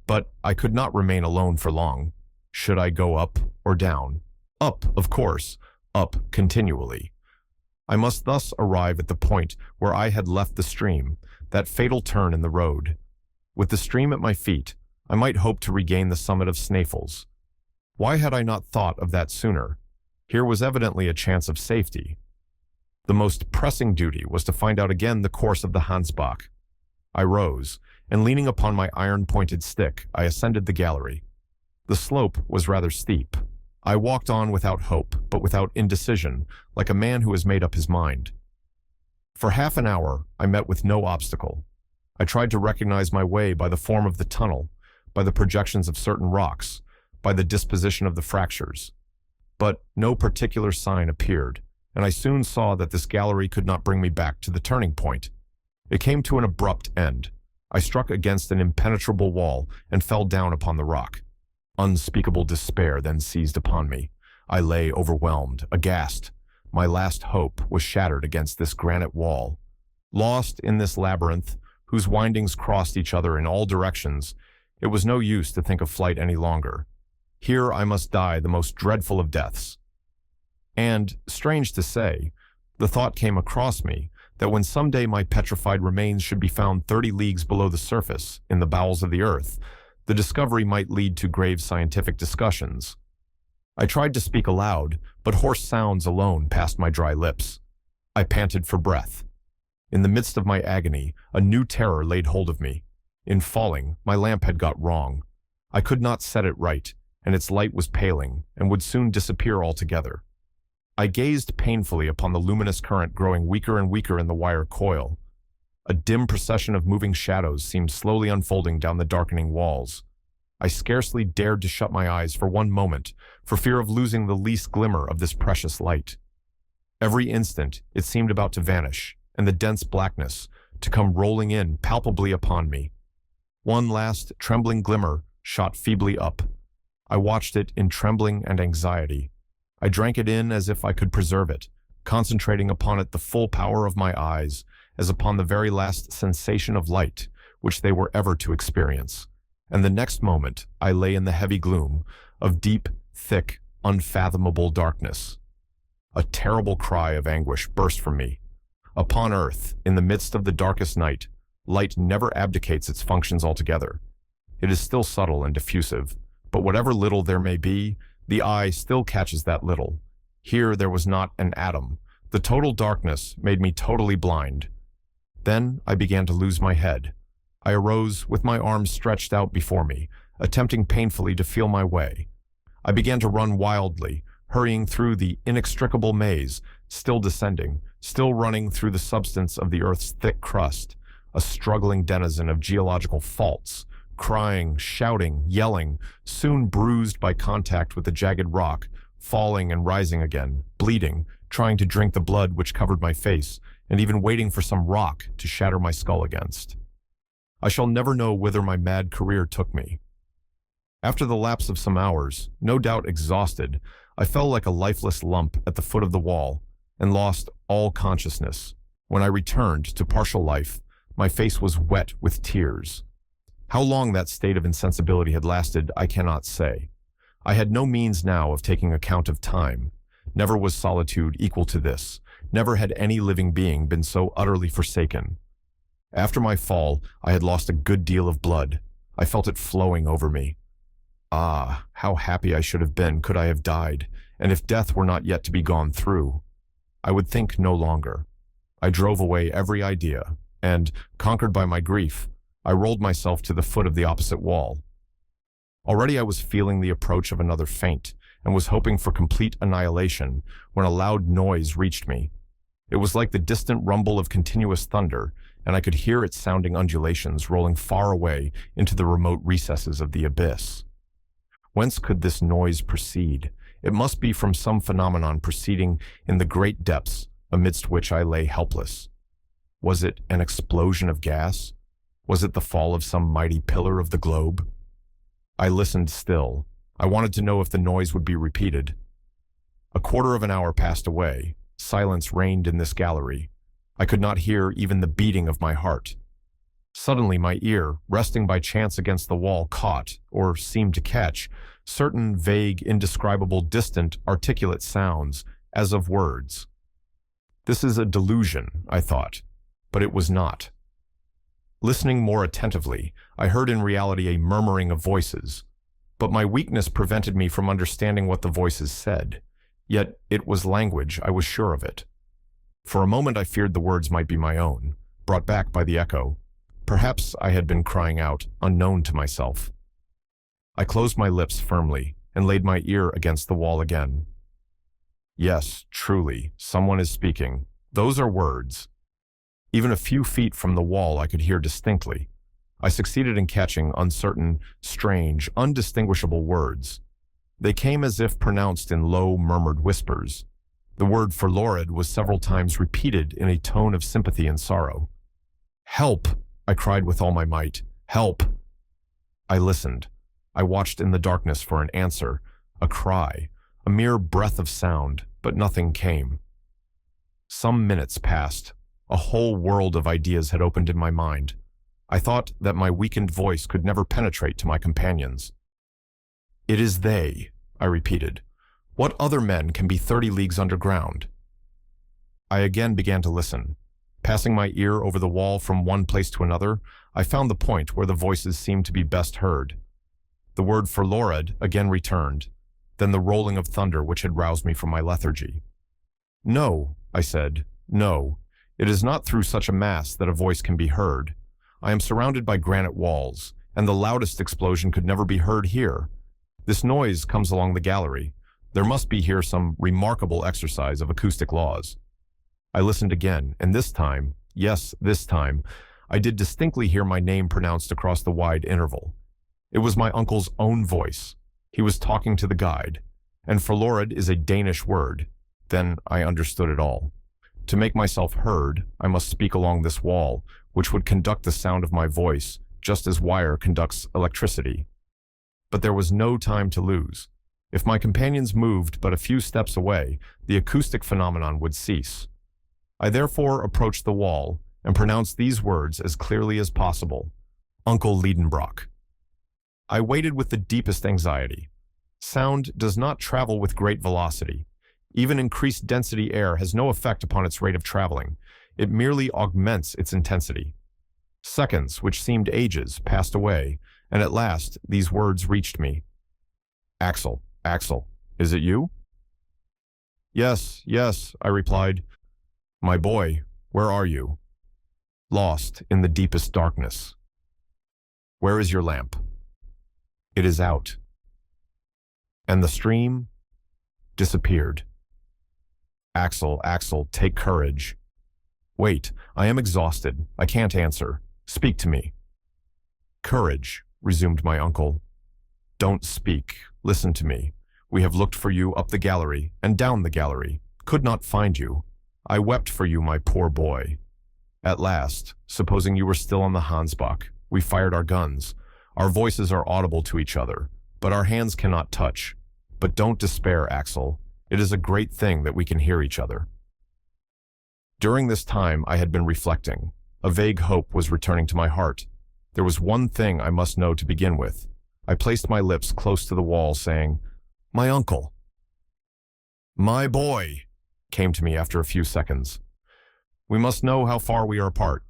But I could not remain alone for long. Should I go up or down? Up, of course, up continually. I must thus arrive at the point where I had left the stream, that fatal turn in the road. With the stream at my feet, I might hope to regain the summit of Snæfellsnes. Why had I not thought of that sooner? Here was evidently a chance of safety. The most pressing duty was to find out again the course of the Hansbach. I rose, and leaning upon my iron-pointed stick, I ascended the gallery. The slope was rather steep. I walked on without hope, but without indecision, like a man who has made up his mind. For half an hour, I met with no obstacle. I tried to recognize my way by the form of the tunnel, by the projections of certain rocks, by the disposition of the fractures. But no particular sign appeared, and I soon saw that this gallery could not bring me back to the turning point. It came to an abrupt end. I struck against an impenetrable wall and fell down upon the rock. Unspeakable despair then seized upon me. I lay overwhelmed, aghast. My last hope was shattered against this granite wall. Lost in this labyrinth, whose windings crossed each other in all directions, it was no use to think of flight any longer. Here I must die the most dreadful of deaths. And, strange to say, the thought came across me that when someday my petrified remains should be found 30 leagues below the surface, in the bowels of the earth, the discovery might lead to grave scientific discussions. I tried to speak aloud, but hoarse sounds alone passed my dry lips. I panted for breath. In the midst of my agony, a new terror laid hold of me. In falling, my lamp had got wrong. I could not set it right, and its light was paling, and would soon disappear altogether. I gazed painfully upon the luminous current growing weaker and weaker in the wire coil. A dim procession of moving shadows seemed slowly unfolding down the darkening walls. I scarcely dared to shut my eyes for one moment, for fear of losing the least glimmer of this precious light. Every instant it seemed about to vanish, and the dense blackness to come rolling in palpably upon me. One last trembling glimmer shot feebly up. I watched it in trembling and anxiety. I drank it in as if I could preserve it, concentrating upon it the full power of my eyes, as upon the very last sensation of light which they were ever to experience. And the next moment I lay in the heavy gloom of deep, thick, unfathomable darkness. A terrible cry of anguish burst from me. Upon earth, in the midst of the darkest night, light never abdicates its functions altogether. It is still subtle and diffusive, but whatever little there may be, the eye still catches that little. Here there was not an atom. The total darkness made me totally blind. Then I began to lose my head. I arose with my arms stretched out before me, attempting painfully to feel my way. I began to run wildly, hurrying through the inextricable maze, still descending, still running through the substance of the earth's thick crust, a struggling denizen of geological faults, crying, shouting, yelling, soon bruised by contact with the jagged rock, falling and rising again, bleeding, trying to drink the blood which covered my face, and even waiting for some rock to shatter my skull against. I shall never know whither my mad career took me. After the lapse of some hours, no doubt exhausted, I fell like a lifeless lump at the foot of the wall, and lost all consciousness. When I returned to partial life, my face was wet with tears. How long that state of insensibility had lasted, I cannot say. I had no means now of taking account of time. Never was solitude equal to this. Never had any living being been so utterly forsaken. After my fall, I had lost a good deal of blood. I felt it flowing over me. Ah, how happy I should have been could I have died, and if death were not yet to be gone through. I would think no longer. I drove away every idea, and, conquered by my grief, I rolled myself to the foot of the opposite wall. Already I was feeling the approach of another faint, and was hoping for complete annihilation, when a loud noise reached me. It was like the distant rumble of continuous thunder, and I could hear its sounding undulations rolling far away into the remote recesses of the abyss. Whence could this noise proceed? It must be from some phenomenon proceeding in the great depths amidst which I lay helpless. Was it an explosion of gas? Was it the fall of some mighty pillar of the globe? I listened still. I wanted to know if the noise would be repeated. A quarter of an hour passed away. Silence reigned in this gallery. I could not hear even the beating of my heart. Suddenly my ear, resting by chance against the wall, caught, or seemed to catch, certain vague, indescribable, distant, articulate sounds, as of words. This is a delusion, I thought, but it was not. Listening more attentively, I heard in reality a murmuring of voices, but my weakness prevented me from understanding what the voices said. Yet it was language, I was sure of it. For a moment I feared the words might be my own, brought back by the echo. Perhaps I had been crying out, unknown to myself. I closed my lips firmly and laid my ear against the wall again. Yes, truly, someone is speaking. Those are words. Even a few feet from the wall I could hear distinctly. I succeeded in catching uncertain, strange, undistinguishable words. They came as if pronounced in low, murmured whispers. The word "forlorid" was several times repeated in a tone of sympathy and sorrow. "Help!" I cried with all my might. Help! I listened. I watched in the darkness for an answer, a cry, a mere breath of sound, but nothing came. Some minutes passed. A whole world of ideas had opened in my mind. I thought that my weakened voice could never penetrate to my companions. It is they, I repeated. What other men can be 30 leagues underground? I again began to listen. Passing my ear over the wall from one place to another, I found the point where the voices seemed to be best heard. The word "forlored" again returned, then the rolling of thunder which had roused me from my lethargy. No, I said, no. It is not through such a mass that a voice can be heard. I am surrounded by granite walls, and the loudest explosion could never be heard here. This noise comes along the gallery. There must be here some remarkable exercise of acoustic laws. I listened again, and this time, yes, this time, I did distinctly hear my name pronounced across the wide interval. It was my uncle's own voice. He was talking to the guide, and "forlored" is a Danish word. Then I understood it all. To make myself heard, I must speak along this wall, which would conduct the sound of my voice, just as wire conducts electricity. But there was no time to lose. If my companions moved but a few steps away, the acoustic phenomenon would cease. I therefore approached the wall and pronounced these words as clearly as possible. Uncle Lidenbrock. I waited with the deepest anxiety. Sound does not travel with great velocity. Even increased density air has no effect upon its rate of traveling. It merely augments its intensity. Seconds, which seemed ages, passed away, and at last these words reached me. Axel, Axel, is it you? Yes, yes, I replied. My boy, where are you? Lost in the deepest darkness. Where is your lamp? It is out. And the stream disappeared. Axel, Axel, take courage. Wait, I am exhausted. I can't answer. Speak to me. Courage, resumed my uncle. Don't speak. Listen to me. We have looked for you up the gallery and down the gallery. Could not find you. I wept for you, my poor boy. At last, supposing you were still on the Hansbach, we fired our guns. Our voices are audible to each other, but our hands cannot touch. But don't despair, Axel. It is a great thing that we can hear each other. During this time, I had been reflecting. A vague hope was returning to my heart. There was one thing I must know to begin with. I placed my lips close to the wall, saying, My uncle. My boy, came to me after a few seconds. We must know how far we are apart.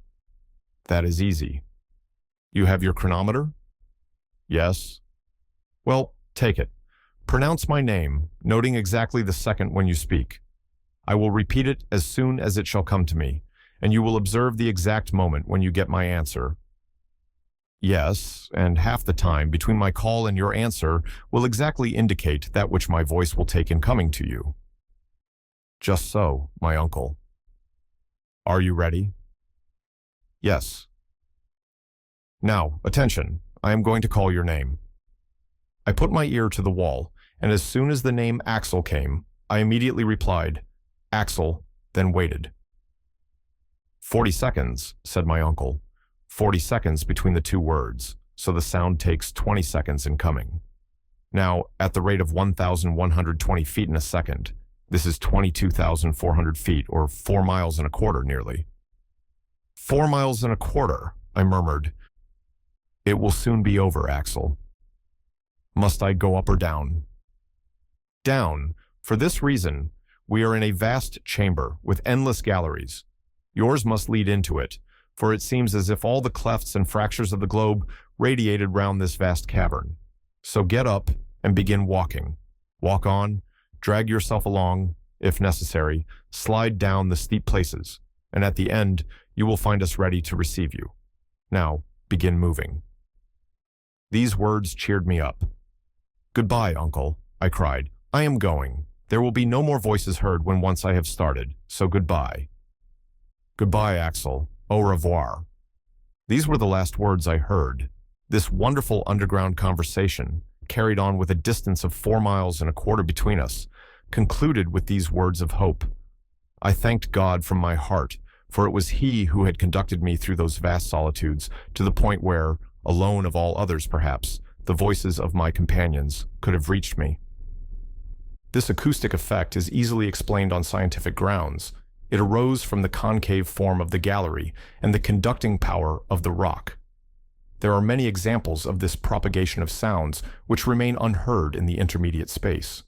That is easy. You have your chronometer? Yes. Well, take it. Pronounce my name, noting exactly the second when you speak. I will repeat it as soon as it shall come to me, and you will observe the exact moment when you get my answer. Yes, and half the time between my call and your answer will exactly indicate that which my voice will take in coming to you. Just so, my uncle. Are you ready? Yes. Now, attention. I am going to call your name. I put my ear to the wall, and as soon as the name Axel came, I immediately replied, Axel, then waited. 40 seconds, said my uncle. 40 seconds between the two words, so the sound takes 20 seconds in coming. Now, at the rate of 1,120 feet in a second, this is 22,400 feet, or 4 miles and a quarter nearly. 4 miles and a quarter, I murmured. It will soon be over, Axel. Must I go up or down? Down. For this reason, we are in a vast chamber with endless galleries. Yours must lead into it, for it seems as if all the clefts and fractures of the globe radiated round this vast cavern. So get up and begin walking. Walk on, drag yourself along, if necessary, slide down the steep places, and at the end you will find us ready to receive you. Now, begin moving. These words cheered me up. Goodbye, uncle, I cried. I am going. There will be no more voices heard when once I have started, so goodbye. Goodbye, Axel. Au revoir. These were the last words I heard. This wonderful underground conversation, carried on with a distance of 4 miles and a quarter between us, concluded with these words of hope. I thanked God from my heart for it was he who had conducted me through those vast solitudes to the point where, alone of all others perhaps, the voices of my companions could have reached me. This acoustic effect is easily explained on scientific grounds. It arose from the concave form of the gallery and the conducting power of the rock. There are many examples of this propagation of sounds which remain unheard in the intermediate space.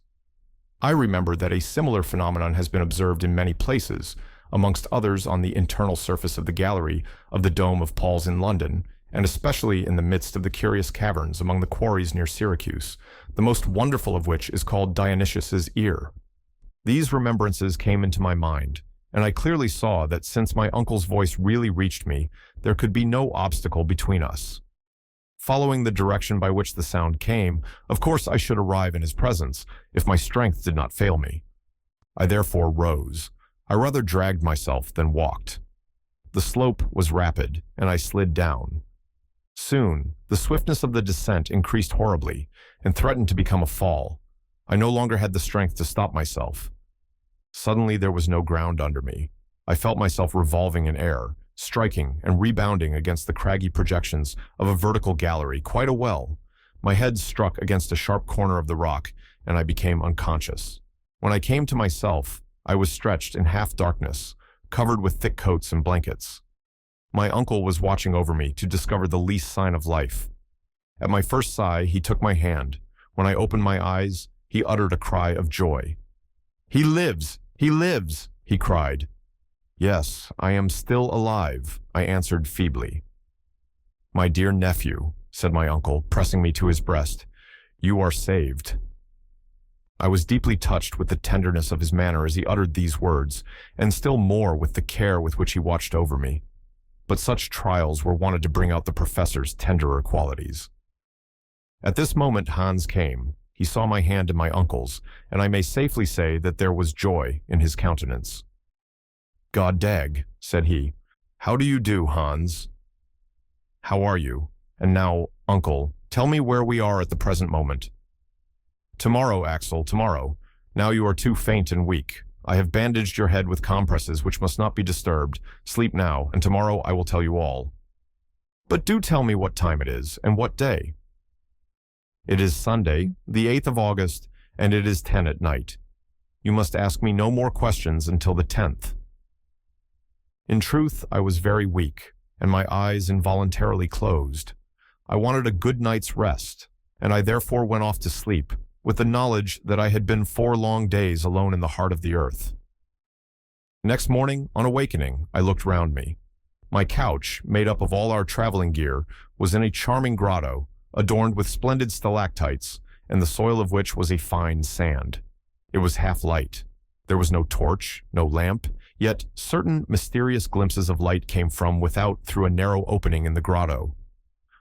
I remember that a similar phenomenon has been observed in many places, amongst others on the internal surface of the gallery of the Dome of Paul's in London, and especially in the midst of the curious caverns among the quarries near Syracuse, the most wonderful of which is called Dionysius's ear. These remembrances came into my mind, and I clearly saw that since my uncle's voice really reached me, there could be no obstacle between us. Following the direction by which the sound came, of course I should arrive in his presence, if my strength did not fail me. I therefore rose. I rather dragged myself than walked. The slope was rapid, and I slid down. Soon, the swiftness of the descent increased horribly, and threatened to become a fall. I no longer had the strength to stop myself. Suddenly there was no ground under me. I felt myself revolving in air, striking and rebounding against the craggy projections of a vertical gallery quite a well. My head struck against a sharp corner of the rock, and I became unconscious. When I came to myself, I was stretched in half-darkness, covered with thick coats and blankets. My uncle was watching over me to discover the least sign of life. At my first sigh, he took my hand. When I opened my eyes, he uttered a cry of joy. "He lives! He lives!" he cried. "Yes, I am still alive," I answered feebly. "My dear nephew," said my uncle, pressing me to his breast, "you are saved." I was deeply touched with the tenderness of his manner as he uttered these words, and still more with the care with which he watched over me. But such trials were wanted to bring out the professor's tenderer qualities. At this moment Hans came. He saw my hand in my uncle's, and I may safely say that there was joy in his countenance. "God dag," said he. "How do you do, Hans?" "How are you? And now, uncle, tell me where we are at the present moment." "Tomorrow, Axel, tomorrow. Now you are too faint and weak. I have bandaged your head with compresses which must not be disturbed. Sleep now, and tomorrow I will tell you all." "But do tell me what time it is, and what day." "It is Sunday, the 8th of August, and it is 10 at night. You must ask me no more questions until the 10th. In truth, I was very weak, and my eyes involuntarily closed. I wanted a good night's rest, and I therefore went off to sleep, with the knowledge that I had been 4 long days alone in the heart of the earth. Next morning, on awakening, I looked round me. My couch, made up of all our traveling gear, was in a charming grotto, adorned with splendid stalactites, and the soil of which was a fine sand. It was half light. There was no torch, no lamp, yet certain mysterious glimpses of light came from without through a narrow opening in the grotto.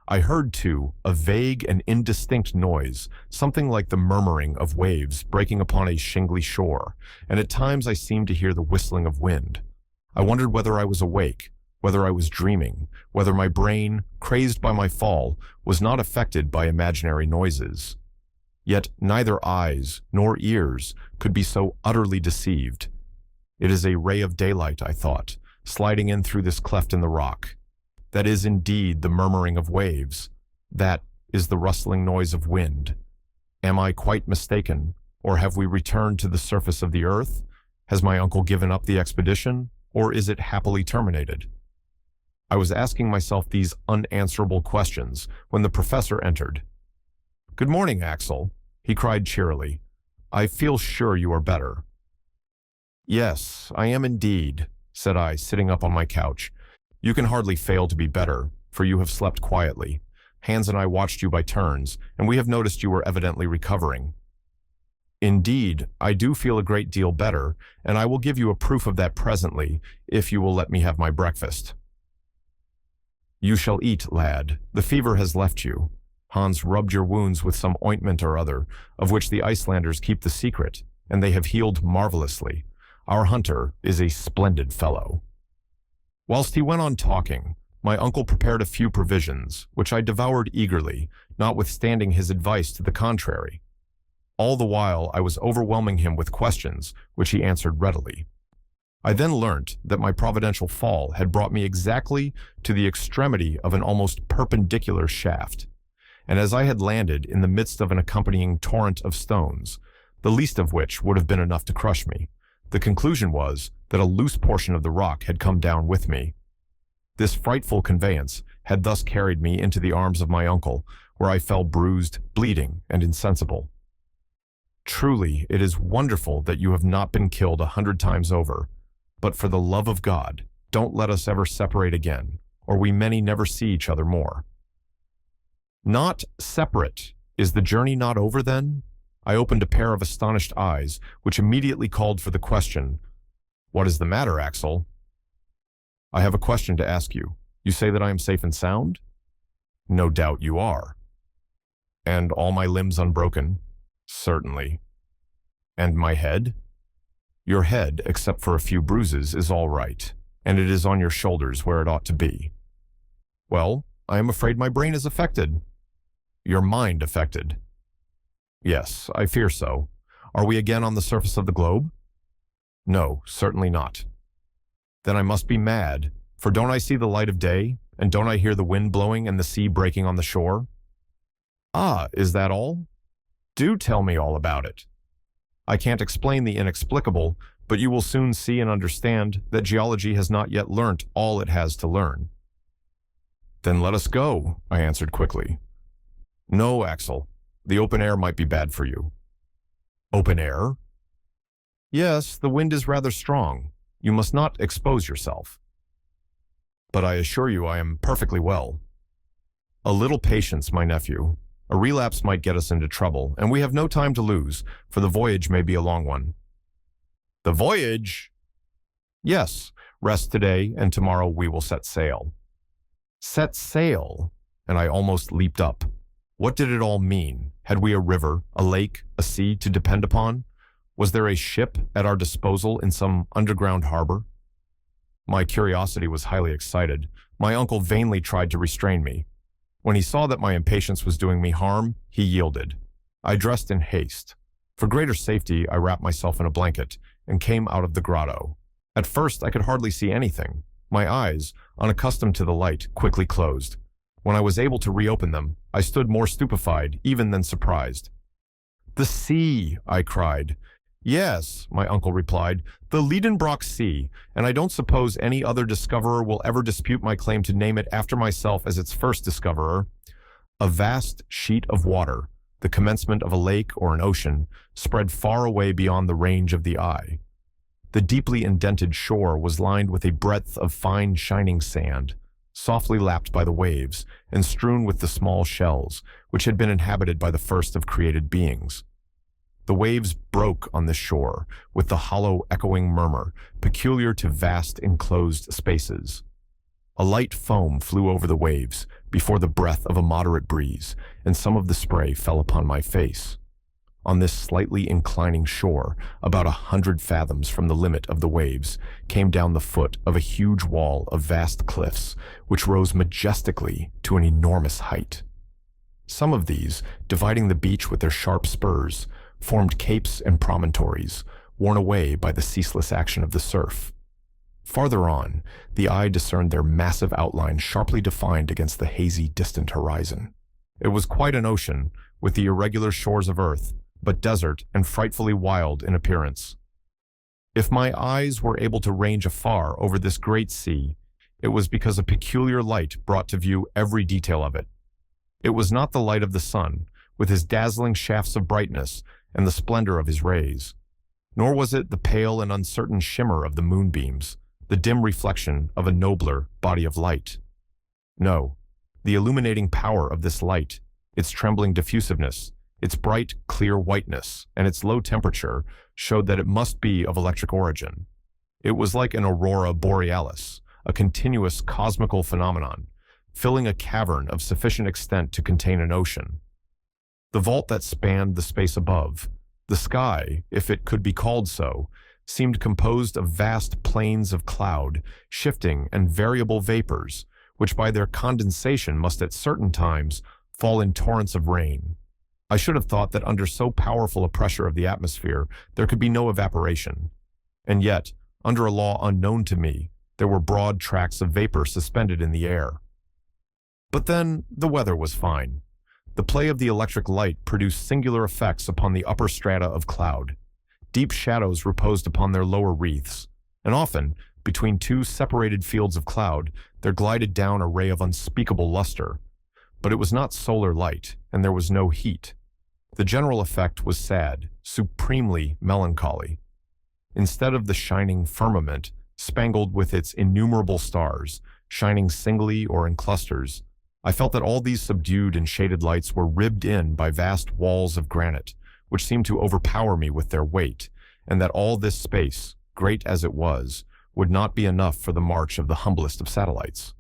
I heard, too, a vague and indistinct noise, something like the murmuring of waves breaking upon a shingly shore, and at times I seemed to hear the whistling of wind. I wondered whether I was awake, whether I was dreaming, whether my brain, crazed by my fall, was not affected by imaginary noises. Yet neither eyes nor ears could be so utterly deceived. It is a ray of daylight, I thought, sliding in through this cleft in the rock. That is indeed the murmuring of waves. That is the rustling noise of wind. Am I quite mistaken, or have we returned to the surface of the earth? Has my uncle given up the expedition, or is it happily terminated? I was asking myself these unanswerable questions when the professor entered. "Good morning, Axel," he cried cheerily. "I feel sure you are better." "Yes, I am indeed," said I, sitting up on my couch. "You can hardly fail to be better, for you have slept quietly. Hans and I watched you by turns, and we have noticed you were evidently recovering." "Indeed, I do feel a great deal better, and I will give you a proof of that presently, if you will let me have my breakfast." "You shall eat, lad. The fever has left you. Hans rubbed your wounds with some ointment or other, of which the Icelanders keep the secret, and they have healed marvelously. Our hunter is a splendid fellow." Whilst he went on talking, my uncle prepared a few provisions, which I devoured eagerly, notwithstanding his advice to the contrary. All the while I was overwhelming him with questions, which he answered readily. I then learnt that my providential fall had brought me exactly to the extremity of an almost perpendicular shaft, and as I had landed in the midst of an accompanying torrent of stones, the least of which would have been enough to crush me, the conclusion was that a loose portion of the rock had come down with me. This frightful conveyance had thus carried me into the arms of my uncle, where I fell bruised, bleeding, and insensible. Truly, it is wonderful that you have not been killed 100 times over, but for the love of God, don't let us ever separate again, or we many never see each other more. Not separate. Is the journey not over then? I opened a pair of astonished eyes, which immediately called for the question, "What is the matter, Axel?" "I have a question to ask you. You say that I am safe and sound?" "No doubt you are." "And all my limbs unbroken?" "Certainly." "And my head?" "Your head, except for a few bruises, is all right, and it is on your shoulders where it ought to be." "Well, I am afraid my brain is affected." "Your mind affected?" "Yes, I fear so. Are we again on the surface of the globe?" "No, certainly not." "Then I must be mad, for don't I see the light of day, and don't I hear the wind blowing and the sea breaking on the shore?" "Ah, is that all? Do tell me all about it." "I can't explain the inexplicable, but you will soon see and understand that geology has not yet learnt all it has to learn." "Then let us go," I answered quickly. "No, Axel. The open air might be bad for you." "Open air?" "Yes, the wind is rather strong. You must not expose yourself." "But I assure you I am perfectly well." "A little patience, my nephew. A relapse might get us into trouble, and we have no time to lose, for the voyage may be a long one." "The voyage?" "Yes, rest today, and tomorrow we will set sail." "Set sail?" And I almost leaped up. What did it all mean? Had we a river, a lake, a sea to depend upon? Was there a ship at our disposal in some underground harbor? My curiosity was highly excited. My uncle vainly tried to restrain me. When he saw that my impatience was doing me harm, he yielded. I dressed in haste. For greater safety, I wrapped myself in a blanket and came out of the grotto. At first, I could hardly see anything. My eyes, unaccustomed to the light, quickly closed. When I was able to reopen them, I stood more stupefied even than surprised. "The sea!" I cried. "Yes," my uncle replied, "the Lidenbrock Sea, and I don't suppose any other discoverer will ever dispute my claim to name it after myself as its first discoverer. A vast sheet of water, the commencement of a lake or an ocean, spread far away beyond the range of the eye. The deeply indented shore was lined with a breadth of fine shining sand, softly lapped by the waves, and strewn with the small shells, which had been inhabited by the first of created beings. The waves broke on this shore with the hollow, echoing murmur peculiar to vast enclosed spaces. A light foam flew over the waves before the breath of a moderate breeze, and some of the spray fell upon my face. On this slightly inclining shore, about 100 fathoms from the limit of the waves, came down the foot of a huge wall of vast cliffs, which rose majestically to an enormous height. Some of these, dividing the beach with their sharp spurs, formed capes and promontories, worn away by the ceaseless action of the surf. Farther on, the eye discerned their massive outline sharply defined against the hazy, distant horizon. It was quite an ocean, with the irregular shores of earth, but desert and frightfully wild in appearance. If my eyes were able to range afar over this great sea, it was because a peculiar light brought to view every detail of it. It was not the light of the sun, with his dazzling shafts of brightness and the splendor of his rays, nor was it the pale and uncertain shimmer of the moonbeams, the dim reflection of a nobler body of light. No, the illuminating power of this light, its trembling diffusiveness, its bright, clear whiteness, and its low temperature showed that it must be of electric origin. It was like an aurora borealis, a continuous cosmical phenomenon, filling a cavern of sufficient extent to contain an ocean. The vault that spanned the space above, the sky, if it could be called so, seemed composed of vast plains of cloud, shifting and variable vapors, which by their condensation must at certain times fall in torrents of rain. I should have thought that under so powerful a pressure of the atmosphere, there could be no evaporation. And yet, Under a law unknown to me, there were broad tracts of vapor suspended in the air. But then the weather was fine. The play of the electric light produced singular effects upon the upper strata of cloud. Deep shadows reposed upon their lower wreaths, and often, between two separated fields of cloud, there glided down a ray of unspeakable luster. But it was not solar light, and there was no heat. The general effect was sad, supremely melancholy. Instead of the shining firmament, spangled with its innumerable stars, shining singly or in clusters, I felt that all these subdued and shaded lights were ribbed in by vast walls of granite, which seemed to overpower me with their weight, and that all this space, great as it was, would not be enough for the march of the humblest of satellites.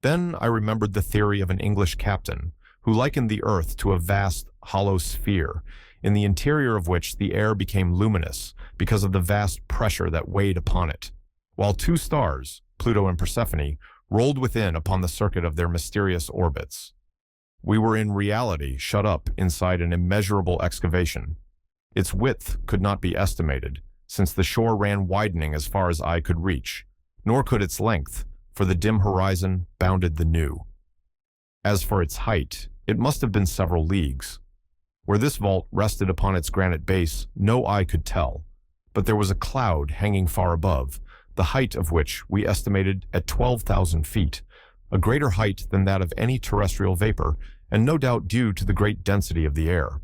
Then I remembered the theory of an English captain, who likened the earth to a vast, hollow sphere, in the interior of which the air became luminous because of the vast pressure that weighed upon it, while two stars, Pluto and Persephone, rolled within upon the circuit of their mysterious orbits. We were in reality shut up inside an immeasurable excavation. Its width could not be estimated, since the shore ran widening as far as eye could reach, nor could its length, for the dim horizon bounded the new. As for its height, it must have been several leagues. Where this vault rested upon its granite base, no eye could tell, but there was a cloud hanging far above, the height of which we estimated at 12,000 feet, a greater height than that of any terrestrial vapor, and no doubt due to the great density of the air.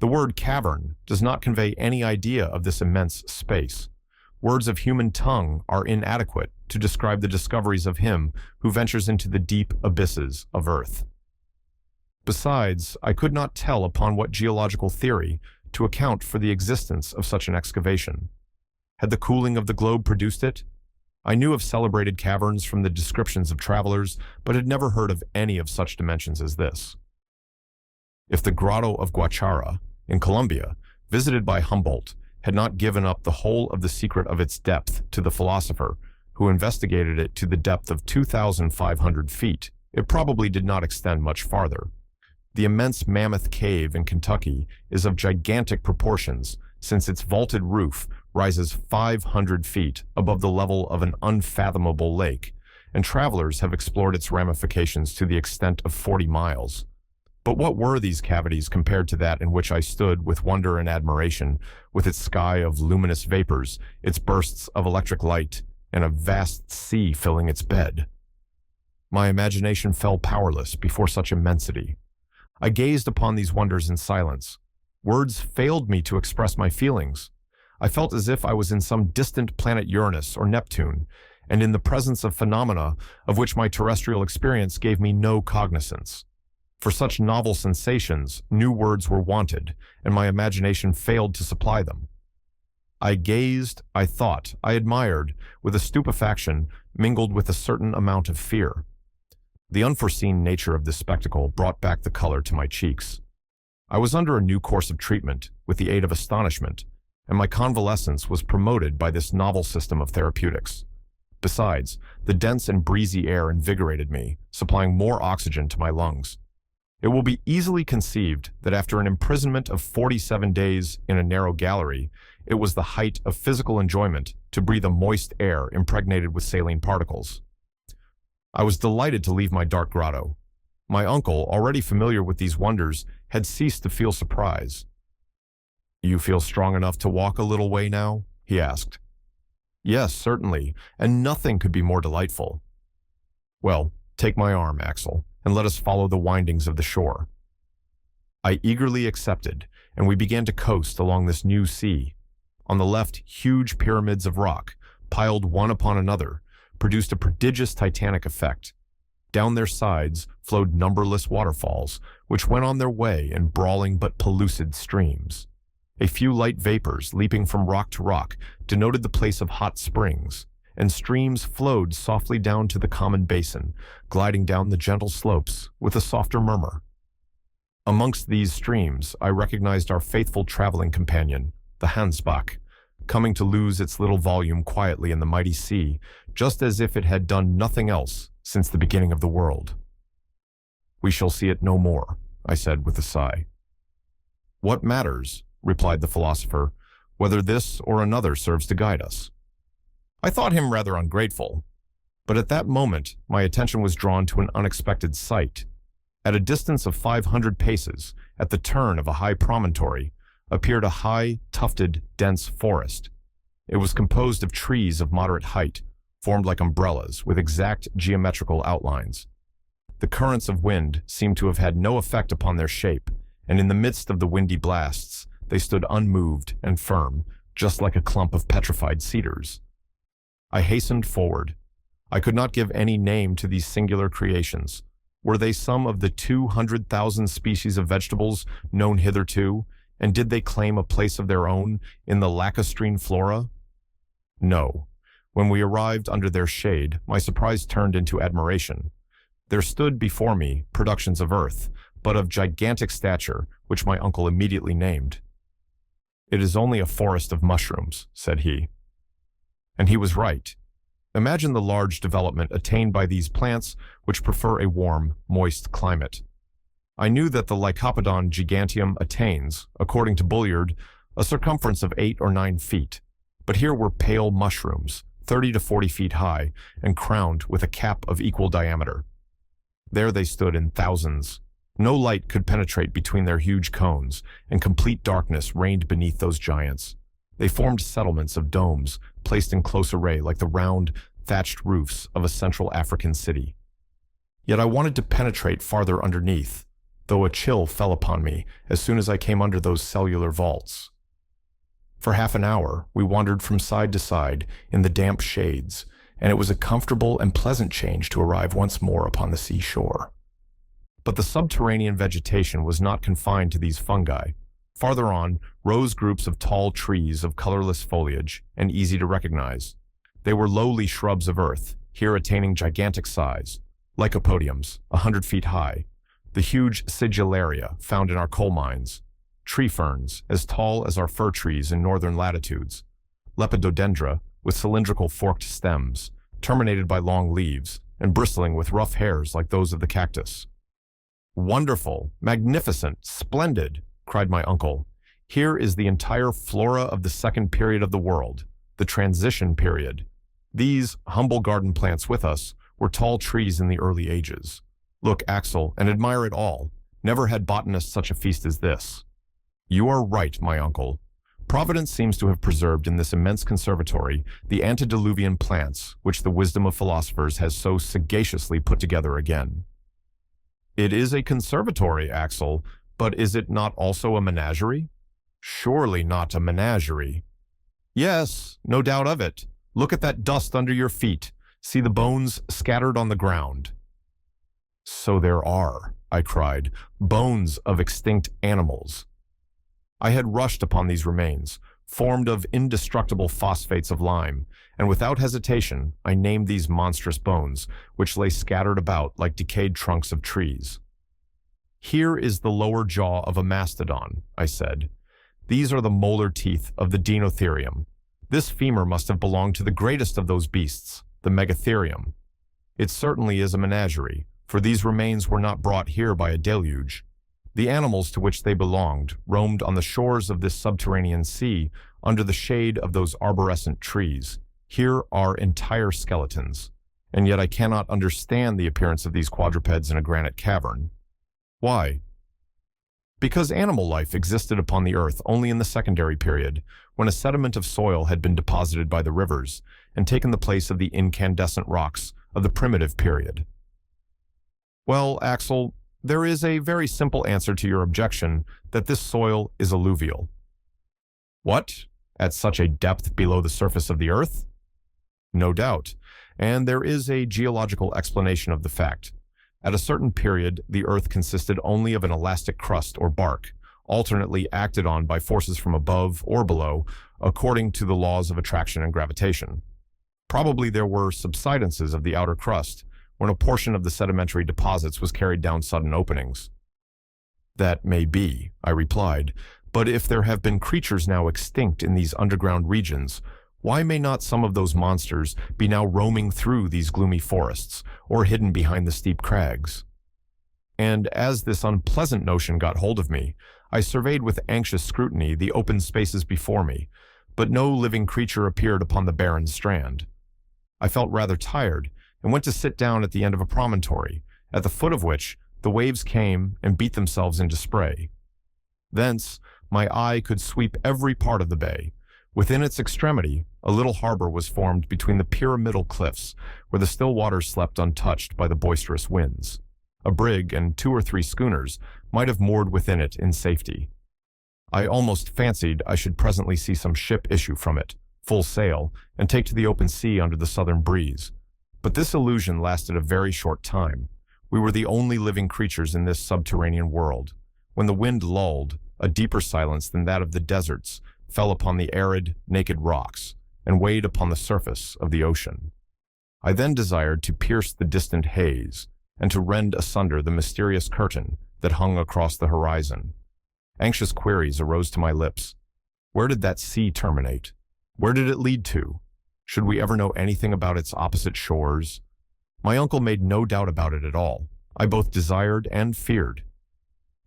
The word cavern does not convey any idea of this immense space. Words of human tongue are inadequate to describe the discoveries of him who ventures into the deep abysses of earth. Besides, I could not tell upon what geological theory to account for the existence of such an excavation. Had the cooling of the globe produced it? I knew of celebrated caverns from the descriptions of travelers, but had never heard of any of such dimensions as this. If the Grotto of Guachara, in Colombia, visited by Humboldt, had not given up the whole of the secret of its depth to the philosopher, who investigated it to the depth of 2,500 feet, it probably did not extend much farther. The immense Mammoth Cave in Kentucky is of gigantic proportions, since its vaulted roof rises 500 feet above the level of an unfathomable lake, and travelers have explored its ramifications to the extent of 40 miles. But what were these cavities compared to that in which I stood with wonder and admiration, with its sky of luminous vapors, its bursts of electric light, and a vast sea filling its bed? My imagination fell powerless before such immensity. I gazed upon these wonders in silence. Words failed me to express my feelings. I felt as if I was in some distant planet Uranus or Neptune, and in the presence of phenomena of which my terrestrial experience gave me no cognizance. For such novel sensations, new words were wanted, and my imagination failed to supply them. I gazed, I thought, I admired, with a stupefaction mingled with a certain amount of fear. The unforeseen nature of this spectacle brought back the color to my cheeks. I was under a new course of treatment, with the aid of astonishment, and my convalescence was promoted by this novel system of therapeutics. Besides, the dense and breezy air invigorated me, supplying more oxygen to my lungs. It will be easily conceived that after an imprisonment of 47 days in a narrow gallery, it was the height of physical enjoyment to breathe a moist air impregnated with saline particles. I was delighted to leave my dark grotto. My uncle, already familiar with these wonders, had ceased to feel surprise. "You feel strong enough to walk a little way now?" he asked. "Yes, certainly, and nothing could be more delightful." "Well, take my arm, Axel, and let us follow the windings of the shore." I eagerly accepted, and we began to coast along this new sea. On the left, huge pyramids of rock, piled one upon another, produced a prodigious titanic effect. Down their sides flowed numberless waterfalls, which went on their way in brawling but pellucid streams. A few light vapors, leaping from rock to rock, denoted the place of hot springs, and streams flowed softly down to the common basin, gliding down the gentle slopes with a softer murmur. Amongst these streams, I recognized our faithful traveling companion, the Hansbach, coming to lose its little volume quietly in the mighty sea, just as if it had done nothing else since the beginning of the world. "We shall see it no more," I said with a sigh. "What matters," replied the philosopher, "whether this or another serves to guide us? I thought him rather ungrateful. But at that moment, my attention was drawn to an unexpected sight. At a distance of 500 paces, at the turn of a high promontory, appeared a high, tufted, dense forest. It was composed of trees of moderate height, formed like umbrellas with exact geometrical outlines. The currents of wind seemed to have had no effect upon their shape, and in the midst of the windy blasts, they stood unmoved and firm, just like a clump of petrified cedars. I hastened forward. I could not give any name to these singular creations. Were they some of the 200,000 species of vegetables known hitherto, and did they claim a place of their own in the lacustrine flora? No. When we arrived under their shade, my surprise turned into admiration. There stood before me productions of earth, but of gigantic stature, which my uncle immediately named. "It is only a forest of mushrooms," said he. And he was right. Imagine the large development attained by these plants, which prefer a warm, moist climate. I knew that the Lycopodon giganteum attains, according to Bulliard, a circumference of 8 or 9 feet, but here were pale mushrooms, 30 to 40 feet high, and crowned with a cap of equal diameter. There they stood in thousands. No light could penetrate between their huge cones, and complete darkness reigned beneath those giants. They formed settlements of domes, placed in close array like the round, thatched roofs of a Central African city. Yet I wanted to penetrate farther underneath, though a chill fell upon me as soon as I came under those cellular vaults. For half an hour, we wandered from side to side in the damp shades, and it was a comfortable and pleasant change to arrive once more upon the seashore. But the subterranean vegetation was not confined to these fungi. Farther on rose groups of tall trees of colorless foliage and easy to recognize. They were lowly shrubs of earth, here attaining gigantic size, lycopodiums, 100 feet high, the huge sigillaria found in our coal mines, tree ferns as tall as our fir trees in northern latitudes, lepidodendra with cylindrical forked stems, terminated by long leaves, and bristling with rough hairs like those of the cactus. "Wonderful, magnificent, splendid!" cried my uncle. "Here is the entire flora of the second period of the world, the transition period. These humble garden plants with us were tall trees in the early ages. Look, Axel, and admire it all. Never had botanists such a feast as this." "You are right, my uncle. Providence seems to have preserved in this immense conservatory the antediluvian plants which the wisdom of philosophers has so sagaciously put together again." "It is a conservatory, Axel, but is it not also a menagerie?" "Surely not a menagerie." "Yes, no doubt of it. Look at that dust under your feet. See the bones scattered on the ground." "So there are," I cried, "bones of extinct animals." I had rushed upon these remains, formed of indestructible phosphates of lime, and without hesitation I named these monstrous bones, which lay scattered about like decayed trunks of trees. "Here is the lower jaw of a mastodon," I said. "These are the molar teeth of the Dinotherium. This femur must have belonged to the greatest of those beasts, the Megatherium. It certainly is a menagerie, for these remains were not brought here by a deluge. The animals to which they belonged roamed on the shores of this subterranean sea under the shade of those arborescent trees. Here are entire skeletons, and yet I cannot understand the appearance of these quadrupeds in a granite cavern. Why? Because animal life existed upon the earth only in the secondary period, when a sediment of soil had been deposited by the rivers and taken the place of the incandescent rocks of the primitive period." "Well, Axel, there is a very simple answer to your objection that this soil is alluvial." "What? At such a depth below the surface of the earth?" "No doubt, and there is a geological explanation of the fact. At a certain period, the earth consisted only of an elastic crust or bark, alternately acted on by forces from above or below, according to the laws of attraction and gravitation. Probably there were subsidences of the outer crust, when a portion of the sedimentary deposits was carried down sudden openings." "That may be," I replied, "but if there have been creatures now extinct in these underground regions, why may not some of those monsters be now roaming through these gloomy forests, or hidden behind the steep crags?" And as this unpleasant notion got hold of me, I surveyed with anxious scrutiny the open spaces before me, but no living creature appeared upon the barren strand. I felt rather tired and went to sit down at the end of a promontory, at the foot of which the waves came and beat themselves into spray. Thence, my eye could sweep every part of the bay. Within its extremity, a little harbor was formed between the pyramidal cliffs, where the still waters slept untouched by the boisterous winds. A brig and 2 or 3 schooners might have moored within it in safety. I almost fancied I should presently see some ship issue from it, full sail, and take to the open sea under the southern breeze. But this illusion lasted a very short time. We were the only living creatures in this subterranean world. When the wind lulled, a deeper silence than that of the deserts fell upon the arid, naked rocks and weighed upon the surface of the ocean. I then desired to pierce the distant haze and to rend asunder the mysterious curtain that hung across the horizon. Anxious queries arose to my lips. Where did that sea terminate? Where did it lead to? Should we ever know anything about its opposite shores? My uncle made no doubt about it at all. I both desired and feared.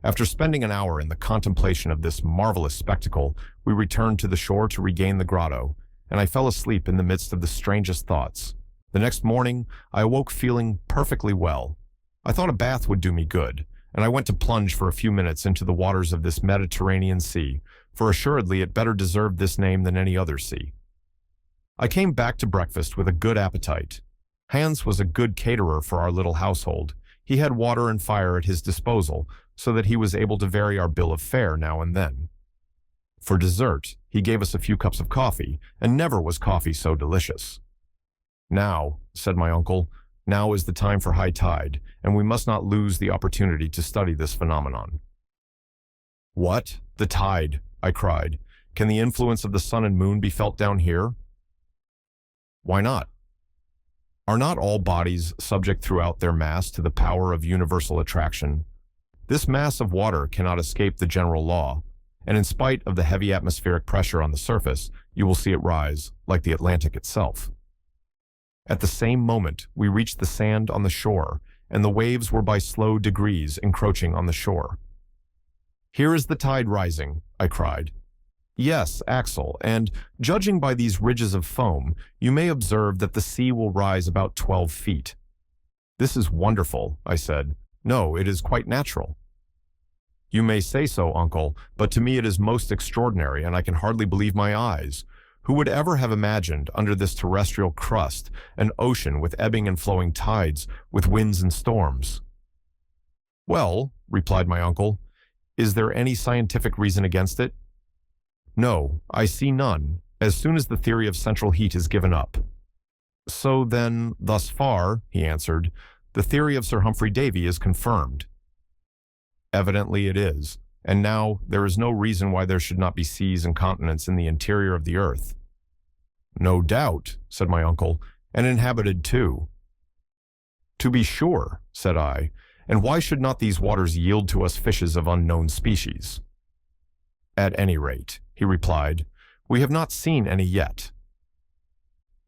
After spending an hour in the contemplation of this marvelous spectacle, we returned to the shore to regain the grotto, and I fell asleep in the midst of the strangest thoughts. The next morning, I awoke feeling perfectly well. I thought a bath would do me good, and I went to plunge for a few minutes into the waters of this Mediterranean Sea, for assuredly it better deserved this name than any other sea. I came back to breakfast with a good appetite. Hans was a good caterer for our little household. He had water and fire at his disposal, so that he was able to vary our bill of fare now and then. For dessert, he gave us a few cups of coffee, and never was coffee so delicious. "Now," said my uncle, "now is the time for high tide, and we must not lose the opportunity to study this phenomenon." "What? The tide?" I cried. "Can the influence of the sun and moon be felt down here?" "Why not? Are not all bodies subject throughout their mass to the power of universal attraction? This mass of water cannot escape the general law, and in spite of the heavy atmospheric pressure on the surface, you will see it rise, like the Atlantic itself." At the same moment, we reached the sand on the shore, and the waves were by slow degrees encroaching on the shore. "Here is the tide rising," I cried. "Yes, Axel, and judging by these ridges of foam, you may observe that the sea will rise about 12 feet. "This is wonderful," I said. "No, it is quite natural." "You may say so, uncle, but to me it is most extraordinary, and I can hardly believe my eyes. Who would ever have imagined, under this terrestrial crust, an ocean with ebbing and flowing tides, with winds and storms?" "Well," replied my uncle, "is there any scientific reason against it?" "No, I see none, as soon as the theory of central heat is given up." "So then, thus far," he answered, "the theory of Sir Humphrey Davy is confirmed." "Evidently it is, and now there is no reason why there should not be seas and continents in the interior of the earth." "No doubt," said my uncle, "and inhabited too." "To be sure," said I, "and why should not these waters yield to us fishes of unknown species?" "At any rate," he replied, "we have not seen any yet."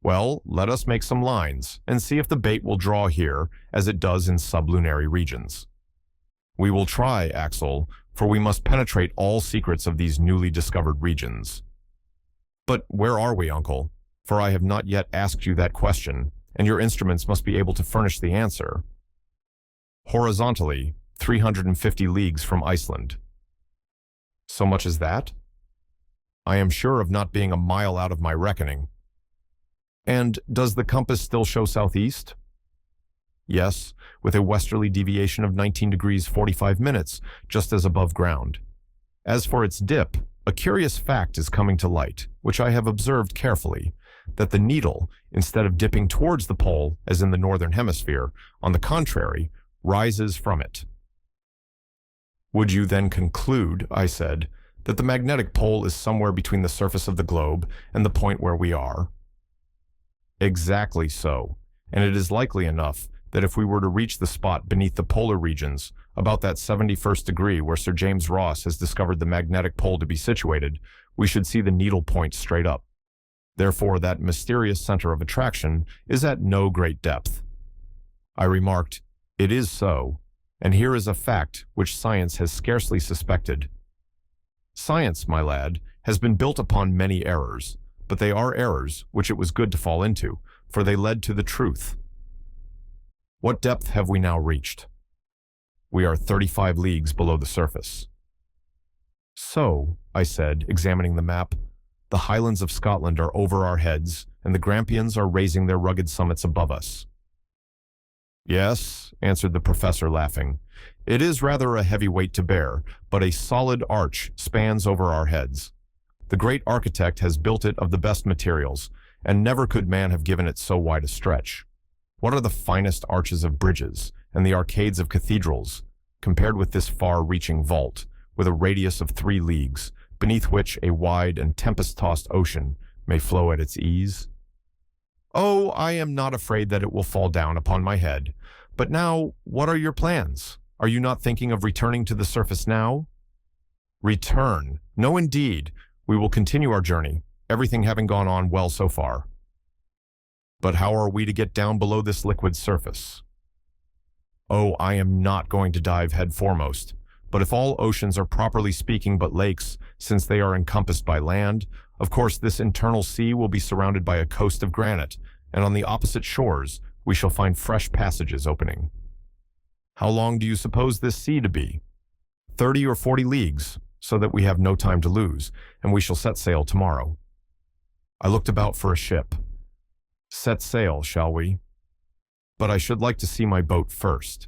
"Well, let us make some lines, and see if the bait will draw here, as it does in sublunary regions." "We will try, Axel, for we must penetrate all secrets of these newly discovered regions." "But where are we, uncle? For I have not yet asked you that question, and your instruments must be able to furnish the answer." "Horizontally, 350 leagues from Iceland." "So much as that?" "I am sure of not being a mile out of my reckoning." "And does the compass still show southeast?" "Yes, with a westerly deviation of 19 degrees 45 minutes, just as above ground. As for its dip, a curious fact is coming to light, which I have observed carefully, that the needle, instead of dipping towards the pole, as in the northern hemisphere, on the contrary, rises from it." "Would you then conclude," I said, "that the magnetic pole is somewhere between the surface of the globe and the point where we are?" "Exactly so, and it is likely enough that if we were to reach the spot beneath the polar regions, about that 71st degree where Sir James Ross has discovered the magnetic pole to be situated, we should see the needle point straight up. Therefore, that mysterious center of attraction is at no great depth." I remarked, "It is so, and here is a fact which science has scarcely suspected." "Science, my lad, has been built upon many errors, but they are errors which it was good to fall into, for they led to the truth. What depth have we now reached? We are 35 leagues below the surface. So, I said, examining the map, the highlands of Scotland are over our heads, and the Grampians are raising their rugged summits above us. Yes, answered the professor, laughing. It is rather a heavy weight to bear, but a solid arch spans over our heads. The great architect has built it of the best materials, and never could man have given it so wide a stretch. What are the finest arches of bridges and the arcades of cathedrals, compared with this far-reaching vault, with a radius of 3 leagues, beneath which a wide and tempest-tossed ocean may flow at its ease? Oh, I am not afraid that it will fall down upon my head. But now, what are your plans? Are you not thinking of returning to the surface now? Return? No, indeed. We will continue our journey, everything having gone on well so far. But how are we to get down below this liquid surface? Oh, I am not going to dive head foremost. But if all oceans are properly speaking but lakes, since they are encompassed by land, of course this internal sea will be surrounded by a coast of granite, and on the opposite shores we shall find fresh passages opening. How long do you suppose this sea to be? 30 or 40 leagues, so that we have no time to lose, and we shall set sail tomorrow. I looked about for a ship. Set sail, shall we? But I should like to see my boat first.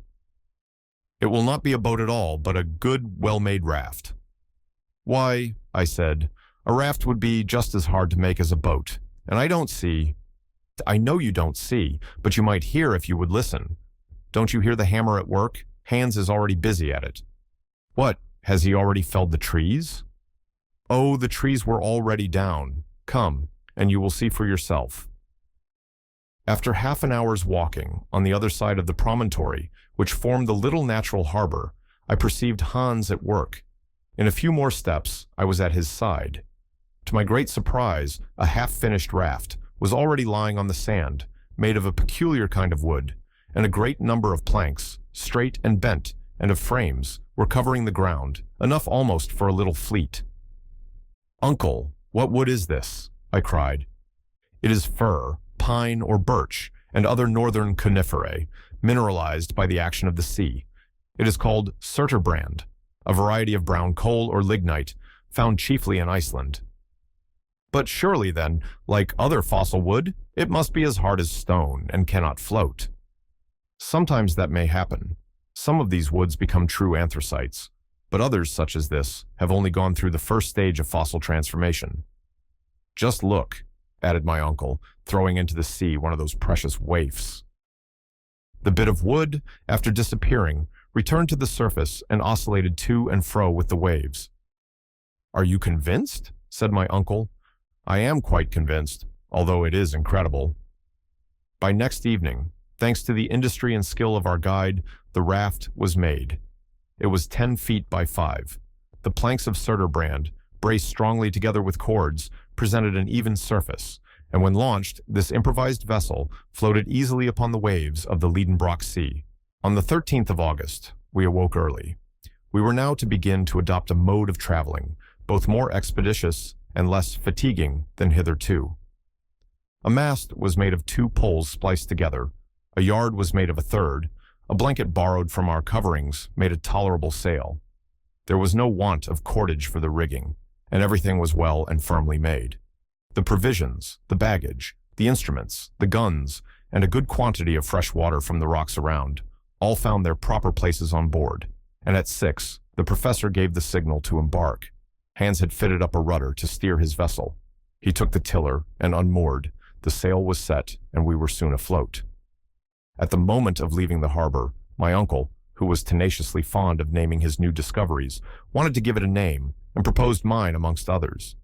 It will not be a boat at all, but a good, well-made raft. Why, I said, a raft would be just as hard to make as a boat, and I don't see. I know you don't see, but you might hear if you would listen. Don't you hear the hammer at work? Hans is already busy at it. What, has he already felled the trees? Oh, the trees were already down. Come, and you will see for yourself. After half an hour's walking, on the other side of the promontory, which formed the little natural harbor, I perceived Hans at work. In a few more steps, I was at his side. To my great surprise, a half-finished raft was already lying on the sand, made of a peculiar kind of wood, and a great number of planks, straight and bent, and of frames, were covering the ground, enough almost for a little fleet. "Uncle, what wood is this?" I cried. "It is fir, pine, or birch, and other northern coniferae, mineralized by the action of the sea. It is called surturbrand, a variety of brown coal or lignite, found chiefly in Iceland." "But surely, then, like other fossil wood, it must be as hard as stone and cannot float." "Sometimes that may happen. Some of these woods become true anthracites, but others, such as this, have only gone through the first stage of fossil transformation. Just look," added my uncle, throwing into the sea one of those precious waifs. The bit of wood, after disappearing, returned to the surface and oscillated to and fro with the waves. "Are you convinced?" said my uncle. "I am quite convinced, although it is incredible." By next evening, thanks to the industry and skill of our guide, the raft was made. It was 10 feet by 5. The planks of surturbrand, braced strongly together with cords, presented an even surface, and when launched, this improvised vessel floated easily upon the waves of the Lidenbrock Sea. On the 13th of August, we awoke early. We were now to begin to adopt a mode of traveling, both more expeditious and less fatiguing than hitherto. A mast was made of 2 poles spliced together, a yard was made of a third, a blanket borrowed from our coverings made a tolerable sail. There was no want of cordage for the rigging, and everything was well and firmly made. The provisions, the baggage, the instruments, the guns, and a good quantity of fresh water from the rocks around, all found their proper places on board, and at 6, the professor gave the signal to embark. Hans had fitted up a rudder to steer his vessel. He took the tiller and unmoored, the sail was set, and we were soon afloat. At the moment of leaving the harbor, my uncle, who was tenaciously fond of naming his new discoveries, wanted to give it a name, and proposed mine amongst others.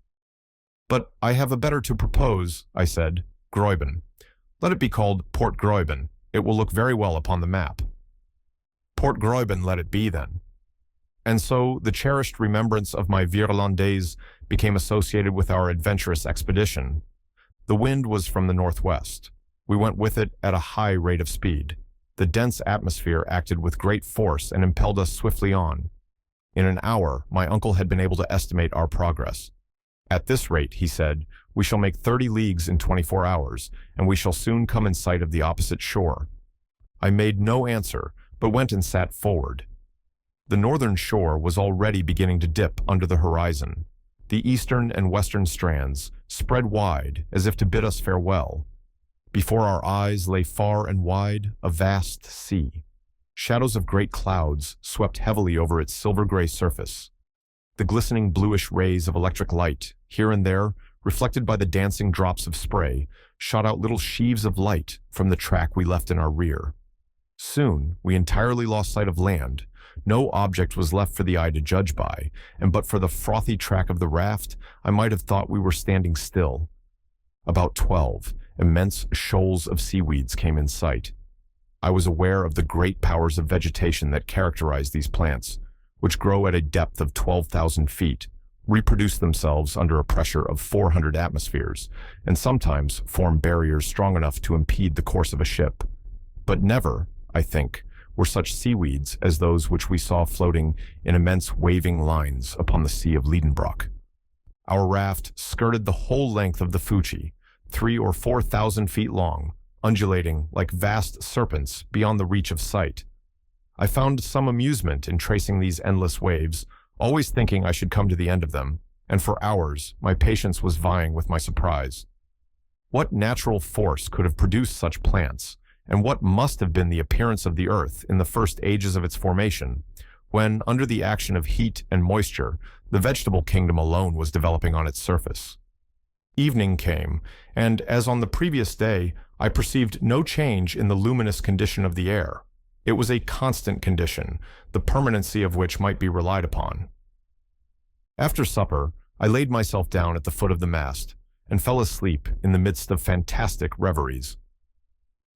"But I have a better to propose," I said, "Gräuben. Let it be called Port Gräuben. It will look very well upon the map." "Port Gräuben let it be, then." And so the cherished remembrance of my Virlandaise became associated with our adventurous expedition. The wind was from the northwest. We went with it at a high rate of speed. The dense atmosphere acted with great force and impelled us swiftly on. In an hour, my uncle had been able to estimate our progress. "At this rate," he said, We shall make 30 leagues in 24 hours, and we shall soon come in sight of the opposite shore." I made no answer, but went and sat forward. The northern shore was already beginning to dip under the horizon. The eastern and western strands spread wide as if to bid us farewell. Before our eyes lay far and wide a vast sea. Shadows of great clouds swept heavily over its silver-gray surface. The glistening bluish rays of electric light, here and there, reflected by the dancing drops of spray, shot out little sheaves of light from the track we left in our rear. Soon, we entirely lost sight of land. No object was left for the eye to judge by, and but for the frothy track of the raft, I might have thought we were standing still. About 12, immense shoals of seaweeds came in sight. I was aware of the great powers of vegetation that characterize these plants, which grow at a depth of 12,000 feet, reproduce themselves under a pressure of 400 atmospheres, and sometimes form barriers strong enough to impede the course of a ship. But never, I think, were such seaweeds as those which we saw floating in immense waving lines upon the Sea of Lidenbrock. Our raft skirted the whole length of the Fuji, 3,000 or 4,000 feet long, undulating like vast serpents beyond the reach of sight. I found some amusement in tracing these endless waves, always thinking I should come to the end of them, and for hours my patience was vying with my surprise. What natural force could have produced such plants, and what must have been the appearance of the earth in the first ages of its formation, when, under the action of heat and moisture, the vegetable kingdom alone was developing on its surface? Evening came, and, as on the previous day, I perceived no change in the luminous condition of the air. It was a constant condition, the permanency of which might be relied upon. After supper, I laid myself down at the foot of the mast, and fell asleep in the midst of fantastic reveries.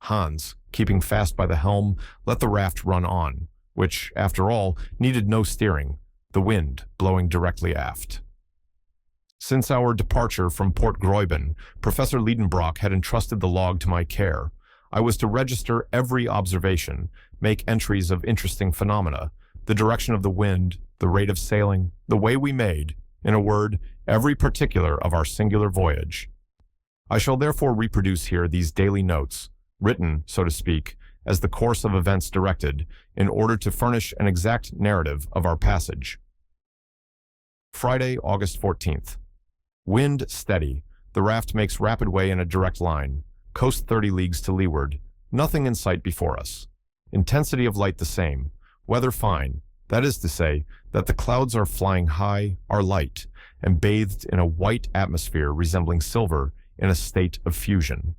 Hans, keeping fast by the helm, let the raft run on, which, after all, needed no steering, the wind blowing directly aft. Since our departure from Port Gräuben, Professor Lidenbrock had entrusted the log to my care. I was to register every observation, make entries of interesting phenomena, the direction of the wind, the rate of sailing, the way we made, in a word, every particular of our singular voyage. I shall therefore reproduce here these daily notes, written, so to speak, as the course of events directed, in order to furnish an exact narrative of our passage. Friday, August 14th. Wind steady. The raft makes rapid way in a direct line. Coast 30 leagues to leeward. Nothing in sight before us. Intensity of light the same. Weather fine. That is to say, that the clouds are flying high, are light, and bathed in a white atmosphere resembling silver in a state of fusion.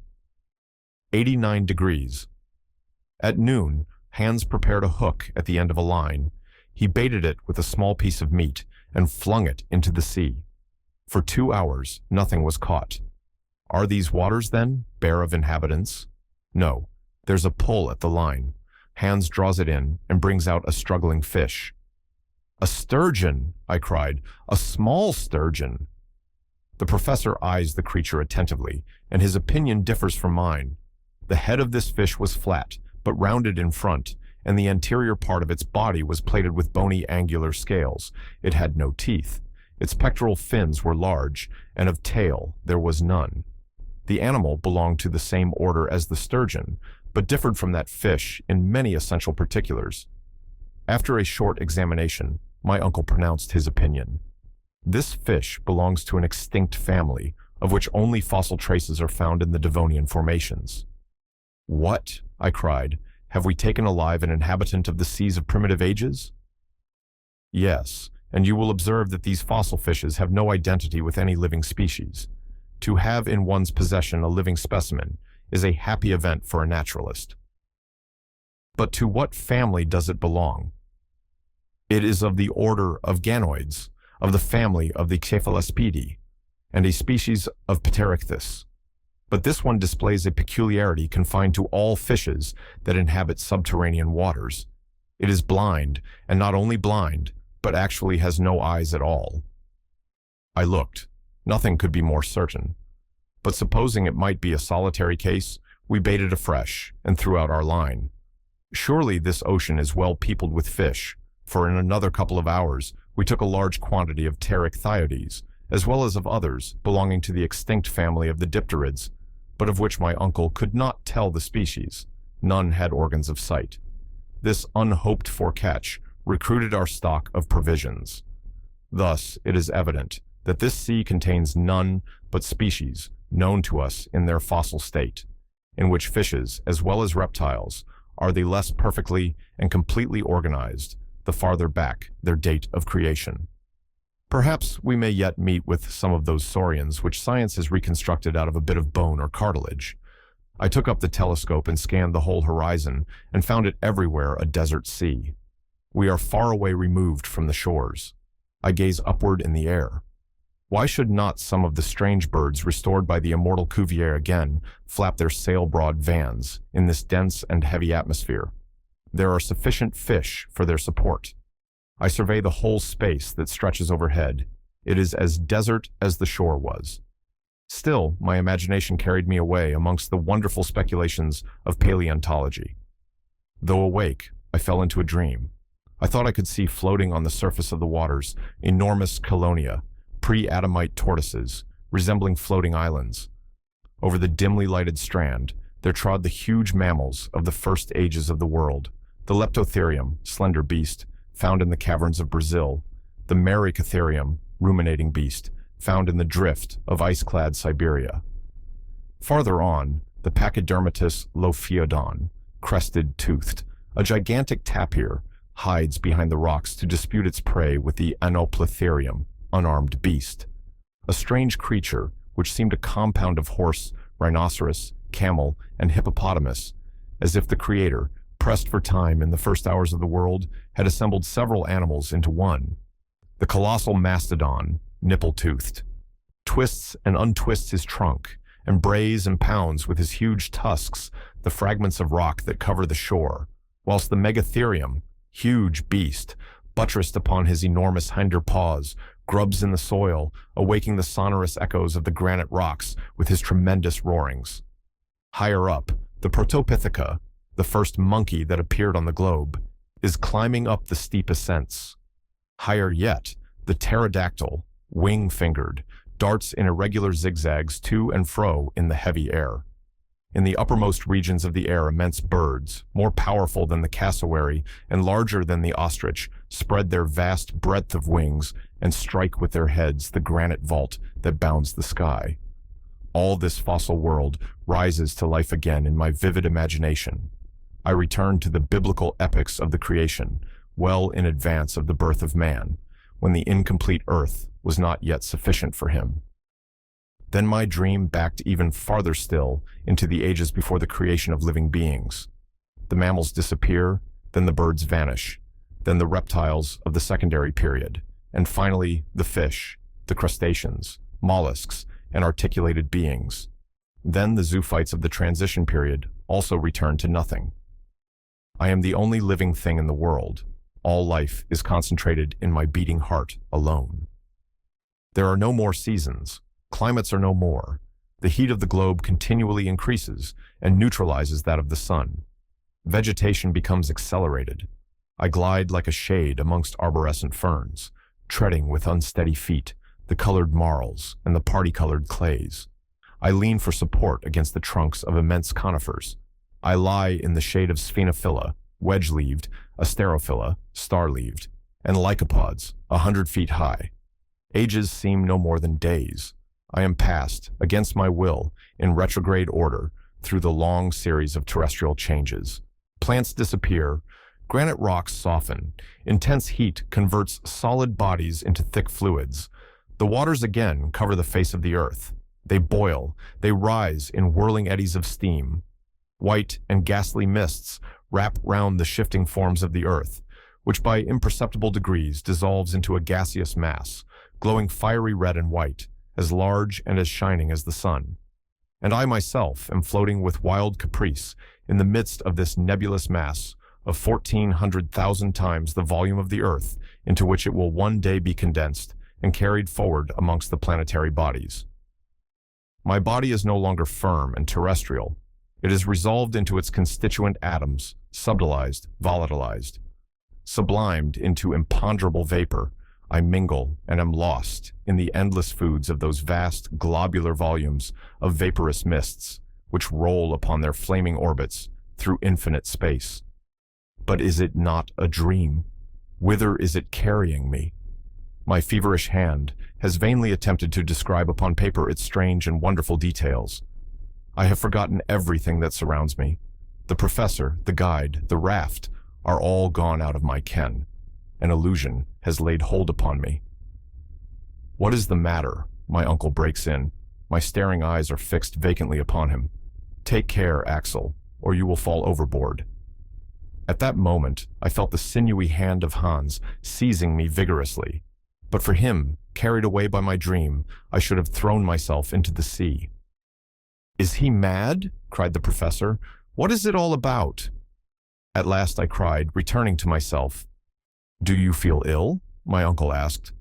89 degrees. At noon, Hans prepared a hook at the end of a line. He baited it with a small piece of meat and flung it into the sea. For 2 hours, nothing was caught. Are these waters, then, bare of inhabitants? No, there's a pull at the line. Hans draws it in and brings out a struggling fish. "A sturgeon!" I cried. "A small sturgeon!" The professor eyes the creature attentively, and his opinion differs from mine. The head of this fish was flat, but rounded in front, and the anterior part of its body was plated with bony angular scales. It had no teeth. Its pectoral fins were large, and of tail there was none. The animal belonged to the same order as the sturgeon, but differed from that fish in many essential particulars. After a short examination, my uncle pronounced his opinion. This fish belongs to an extinct family, of which only fossil traces are found in the Devonian formations. "What?" I cried. "Have we taken alive an inhabitant of the seas of primitive ages?" "Yes, and you will observe that these fossil fishes have no identity with any living species. To have in one's possession a living specimen is a happy event for a naturalist." "But to what family does it belong?" "It is of the order of ganoids, of the family of the Cephalaspidae, and a species of Pterichthys. But this one displays a peculiarity confined to all fishes that inhabit subterranean waters. It is blind, and not only blind, but actually has no eyes at all." I looked. Nothing could be more certain. But supposing it might be a solitary case, we baited afresh and threw out our line. Surely this ocean is well peopled with fish, for in another couple of hours we took a large quantity of pterichthyoides, as well as of others belonging to the extinct family of the dipterids, but of which my uncle could not tell the species. None had organs of sight. This unhoped-for catch recruited our stock of provisions. Thus, it is evident that this sea contains none but species known to us in their fossil state, in which fishes, as well as reptiles, are the less perfectly and completely organized the farther back their date of creation. Perhaps we may yet meet with some of those saurians which science has reconstructed out of a bit of bone or cartilage. I took up the telescope and scanned the whole horizon and found it everywhere a desert sea. We are far away removed from the shores. I gaze upward in the air. Why should not some of the strange birds restored by the immortal Cuvier again flap their sail-broad vans in this dense and heavy atmosphere? There are sufficient fish for their support. I survey the whole space that stretches overhead. It is as desert as the shore was. Still, my imagination carried me away amongst the wonderful speculations of paleontology. Though awake, I fell into a dream. I thought I could see floating on the surface of the waters enormous colonia, pre-Adamite tortoises, resembling floating islands. Over the dimly lighted strand, there trod the huge mammals of the first ages of the world, the Leptotherium, slender beast, found in the caverns of Brazil, the Merycotherium, ruminating beast, found in the drift of ice-clad Siberia. Farther on, the Pachydermatous Lophiodon, crested-toothed, a gigantic tapir, hides behind the rocks to dispute its prey with the Anoplotherium, unarmed beast, a strange creature which seemed a compound of horse, rhinoceros, camel, and hippopotamus, as if the Creator, pressed for time in the first hours of the world, had assembled several animals into one. The colossal mastodon, nipple-toothed, twists and untwists his trunk, and brays and pounds with his huge tusks the fragments of rock that cover the shore, whilst the Megatherium, huge beast, buttressed upon his enormous hinder paws, grubs in the soil, awaking the sonorous echoes of the granite rocks with his tremendous roarings. Higher up, the Protopithica, the first monkey that appeared on the globe, is climbing up the steep ascents. Higher yet, the pterodactyl, wing-fingered, darts in irregular zigzags to and fro in the heavy air. In the uppermost regions of the air, immense birds, more powerful than the cassowary and larger than the ostrich, spread their vast breadth of wings and strike with their heads the granite vault that bounds the sky. All this fossil world rises to life again in my vivid imagination. I return to the biblical epics of the creation, well in advance of the birth of man, when the incomplete earth was not yet sufficient for him. Then my dream backed even farther still into the ages before the creation of living beings. The mammals disappear, then the birds vanish, then the reptiles of the secondary period, and finally the fish, the crustaceans, mollusks, and articulated beings. Then the zoophytes of the transition period also return to nothing. I am the only living thing in the world. All life is concentrated in my beating heart alone. There are no more seasons. Climates are no more. The heat of the globe continually increases and neutralizes that of the sun. Vegetation becomes accelerated. I glide like a shade amongst arborescent ferns, treading with unsteady feet the colored marls and the party-colored clays. I lean for support against the trunks of immense conifers. I lie in the shade of sphenophylla, wedge-leaved, asterophylla, star-leaved, and lycopods, 100 feet high. Ages seem no more than days. I am passed, against my will, in retrograde order, through the long series of terrestrial changes. Plants disappear, granite rocks soften, intense heat converts solid bodies into thick fluids. The waters again cover the face of the earth. They boil, they rise in whirling eddies of steam. White and ghastly mists wrap round the shifting forms of the earth, which by imperceptible degrees dissolves into a gaseous mass, glowing fiery red and white, as large and as shining as the sun. And I myself am floating with wild caprice in the midst of this nebulous mass of 1,400,000 times the volume of the earth, into which it will one day be condensed and carried forward amongst the planetary bodies. My body is no longer firm and terrestrial. It is resolved into its constituent atoms, subtilized, volatilized. Sublimed into imponderable vapor, I mingle and am lost in the endless foods of those vast globular volumes of vaporous mists which roll upon their flaming orbits through infinite space. But is it not a dream? Whither is it carrying me? My feverish hand has vainly attempted to describe upon paper its strange and wonderful details. I have forgotten everything that surrounds me. The professor, the guide, the raft are all gone out of my ken. An illusion has laid hold upon me. What is the matter? My uncle breaks in. My staring eyes are fixed vacantly upon him. Take care, Axel, or you will fall overboard. At that moment, I felt the sinewy hand of Hans seizing me vigorously. But for him, carried away by my dream, I should have thrown myself into the sea. "Is he mad?" cried the professor. "What is it all about?" At last I cried, returning to myself. "Do you feel ill?" my uncle asked.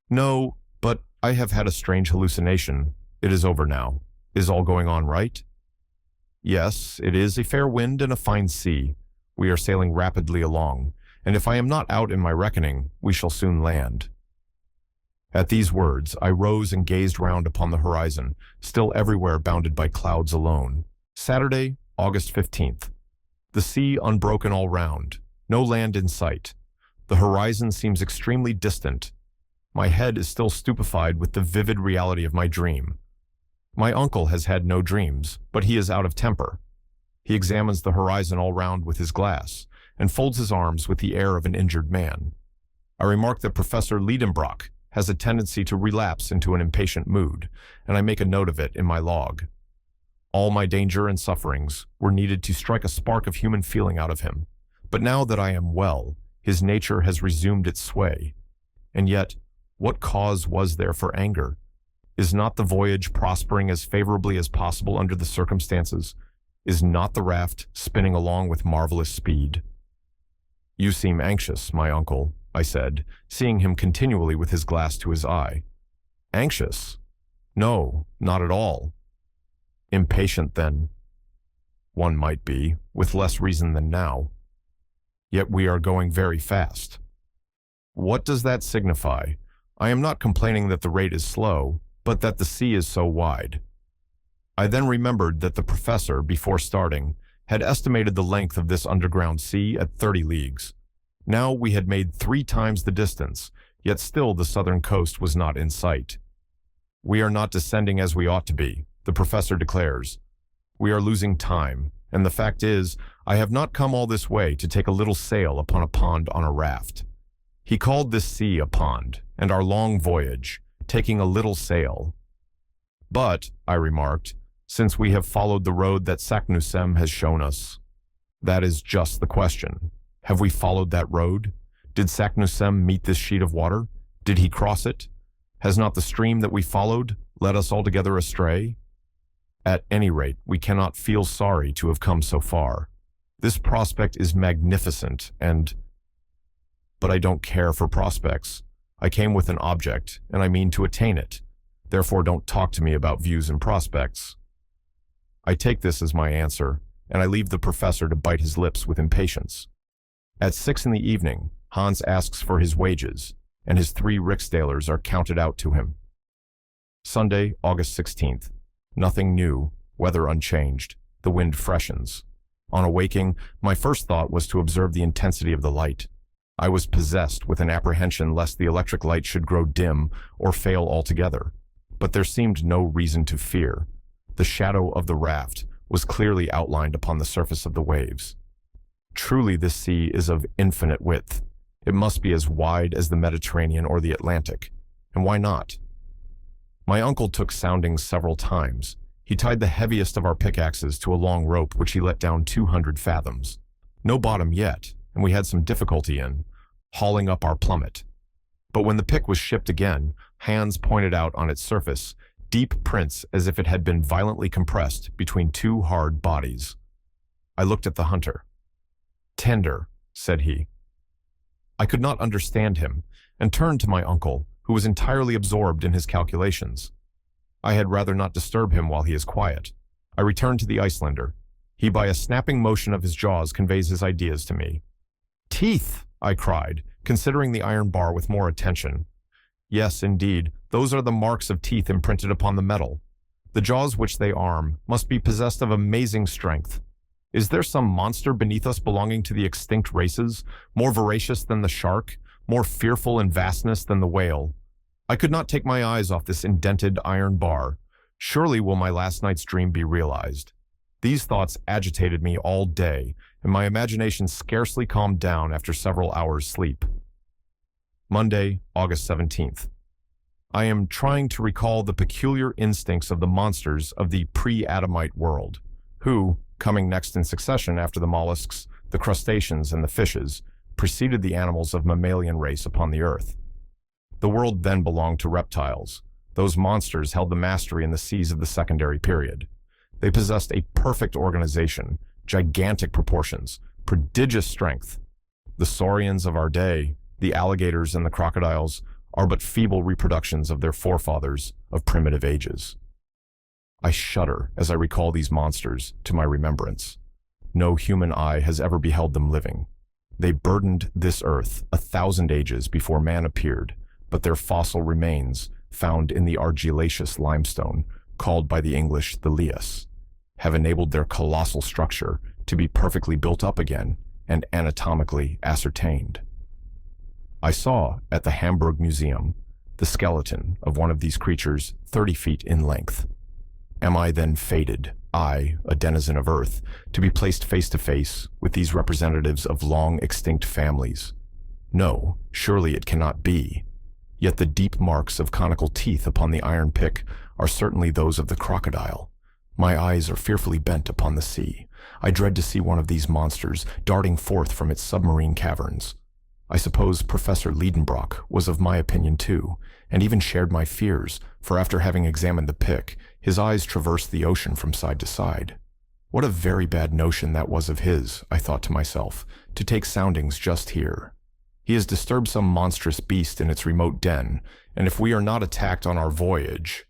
"No, but I have had a strange hallucination. It is over now. Is all going on right?" "Yes, it is a fair wind and a fine sea. We are sailing rapidly along, and if I am not out in my reckoning, we shall soon land." At these words, I rose and gazed round upon the horizon, still everywhere bounded by clouds alone. Saturday, August 15th. The sea unbroken all round. No land in sight. The horizon seems extremely distant. My head is still stupefied with the vivid reality of my dream. My uncle has had no dreams, but he is out of temper. He examines the horizon all round with his glass, and folds his arms with the air of an injured man. I remark that Professor Lidenbrock has a tendency to relapse into an impatient mood, and I make a note of it in my log. All my danger and sufferings were needed to strike a spark of human feeling out of him. But now that I am well, his nature has resumed its sway. And yet, what cause was there for anger? Is not the voyage prospering as favorably as possible under the circumstances? Is not the raft spinning along with marvelous speed? "You seem anxious, my uncle," I said, seeing him continually with his glass to his eye. "Anxious? No, not at all." "Impatient, then?" "One might be, with less reason than now. Yet we are going very fast." "What does that signify? I am not complaining that the rate is slow, but that the sea is so wide." I then remembered that the professor, before starting, had estimated the length of this underground sea at 30 leagues. Now we had made 3 times the distance, yet still the southern coast was not in sight. "We are not descending as we ought to be," the professor declares. "We are losing time, and the fact is, I have not come all this way to take a little sail upon a pond on a raft." He called this sea a pond, and our long voyage, taking a little sail. "But," I remarked, "since we have followed the road that Saknussemm has shown us." "That is just the question. Have we followed that road? Did Saknussemm meet this sheet of water? Did he cross it? Has not the stream that we followed led us altogether astray? At any rate, we cannot feel sorry to have come so far. This prospect is magnificent but I don't care for prospects. I came with an object, and I mean to attain it. Therefore, don't talk to me about views and prospects." I take this as my answer, and I leave the professor to bite his lips with impatience. At 6 in the evening, Hans asks for his wages, and his 3 riksdalers are counted out to him. Sunday, August 16th. Nothing new, weather unchanged. The wind freshens. On awaking, my first thought was to observe the intensity of the light. I was possessed with an apprehension lest the electric light should grow dim or fail altogether, but there seemed no reason to fear. The shadow of the raft was clearly outlined upon the surface of the waves. Truly, this sea is of infinite width. It must be as wide as the Mediterranean or the Atlantic. And why not? My uncle took soundings several times. He tied the heaviest of our pickaxes to a long rope which he let down 200 fathoms. No bottom yet, and we had some difficulty in hauling up our plummet. But when the pick was shipped again, Hans pointed out on its surface deep prints as if it had been violently compressed between 2 hard bodies. I looked at the hunter. "Tender," said he. I could not understand him, and turned to my uncle, who was entirely absorbed in his calculations. I had rather not disturb him while he is quiet. I returned to the Icelander. He by a snapping motion of his jaws conveys his ideas to me. "Teeth!" I cried, considering the iron bar with more attention. Yes, indeed, those are the marks of teeth imprinted upon the metal. The jaws which they arm must be possessed of amazing strength. Is there some monster beneath us belonging to the extinct races, more voracious than the shark, more fearful in vastness than the whale? I could not take my eyes off this indented iron bar. Surely will my last night's dream be realized? These thoughts agitated me all day, and my imagination scarcely calmed down after several hours' sleep. Monday, August 17th. I am trying to recall the peculiar instincts of the monsters of the pre-Adamite world, who, coming next in succession after the mollusks, the crustaceans, and the fishes, preceded the animals of mammalian race upon the earth. The world then belonged to reptiles. Those monsters held the mastery in the seas of the secondary period. They possessed a perfect organization, gigantic proportions, prodigious strength. The saurians of our day, the alligators and the crocodiles, are but feeble reproductions of their forefathers of primitive ages. I shudder as I recall these monsters to my remembrance. No human eye has ever beheld them living. They burdened this earth 1,000 ages before man appeared, but their fossil remains, found in the argillaceous limestone, called by the English the lias, have enabled their colossal structure to be perfectly built up again and anatomically ascertained. I saw, at the Hamburg Museum, the skeleton of one of these creatures 30 feet in length. Am I then fated, I, a denizen of Earth, to be placed face to face with these representatives of long extinct families? No, surely it cannot be. Yet the deep marks of conical teeth upon the iron pick are certainly those of the crocodile. My eyes are fearfully bent upon the sea. I dread to see one of these monsters darting forth from its submarine caverns. I suppose Professor Lidenbrock was of my opinion too, and even shared my fears, for after having examined the pick, his eyes traversed the ocean from side to side. What a very bad notion that was of his, I thought to myself, to take soundings just here. He has disturbed some monstrous beast in its remote den, and if we are not attacked on our voyage...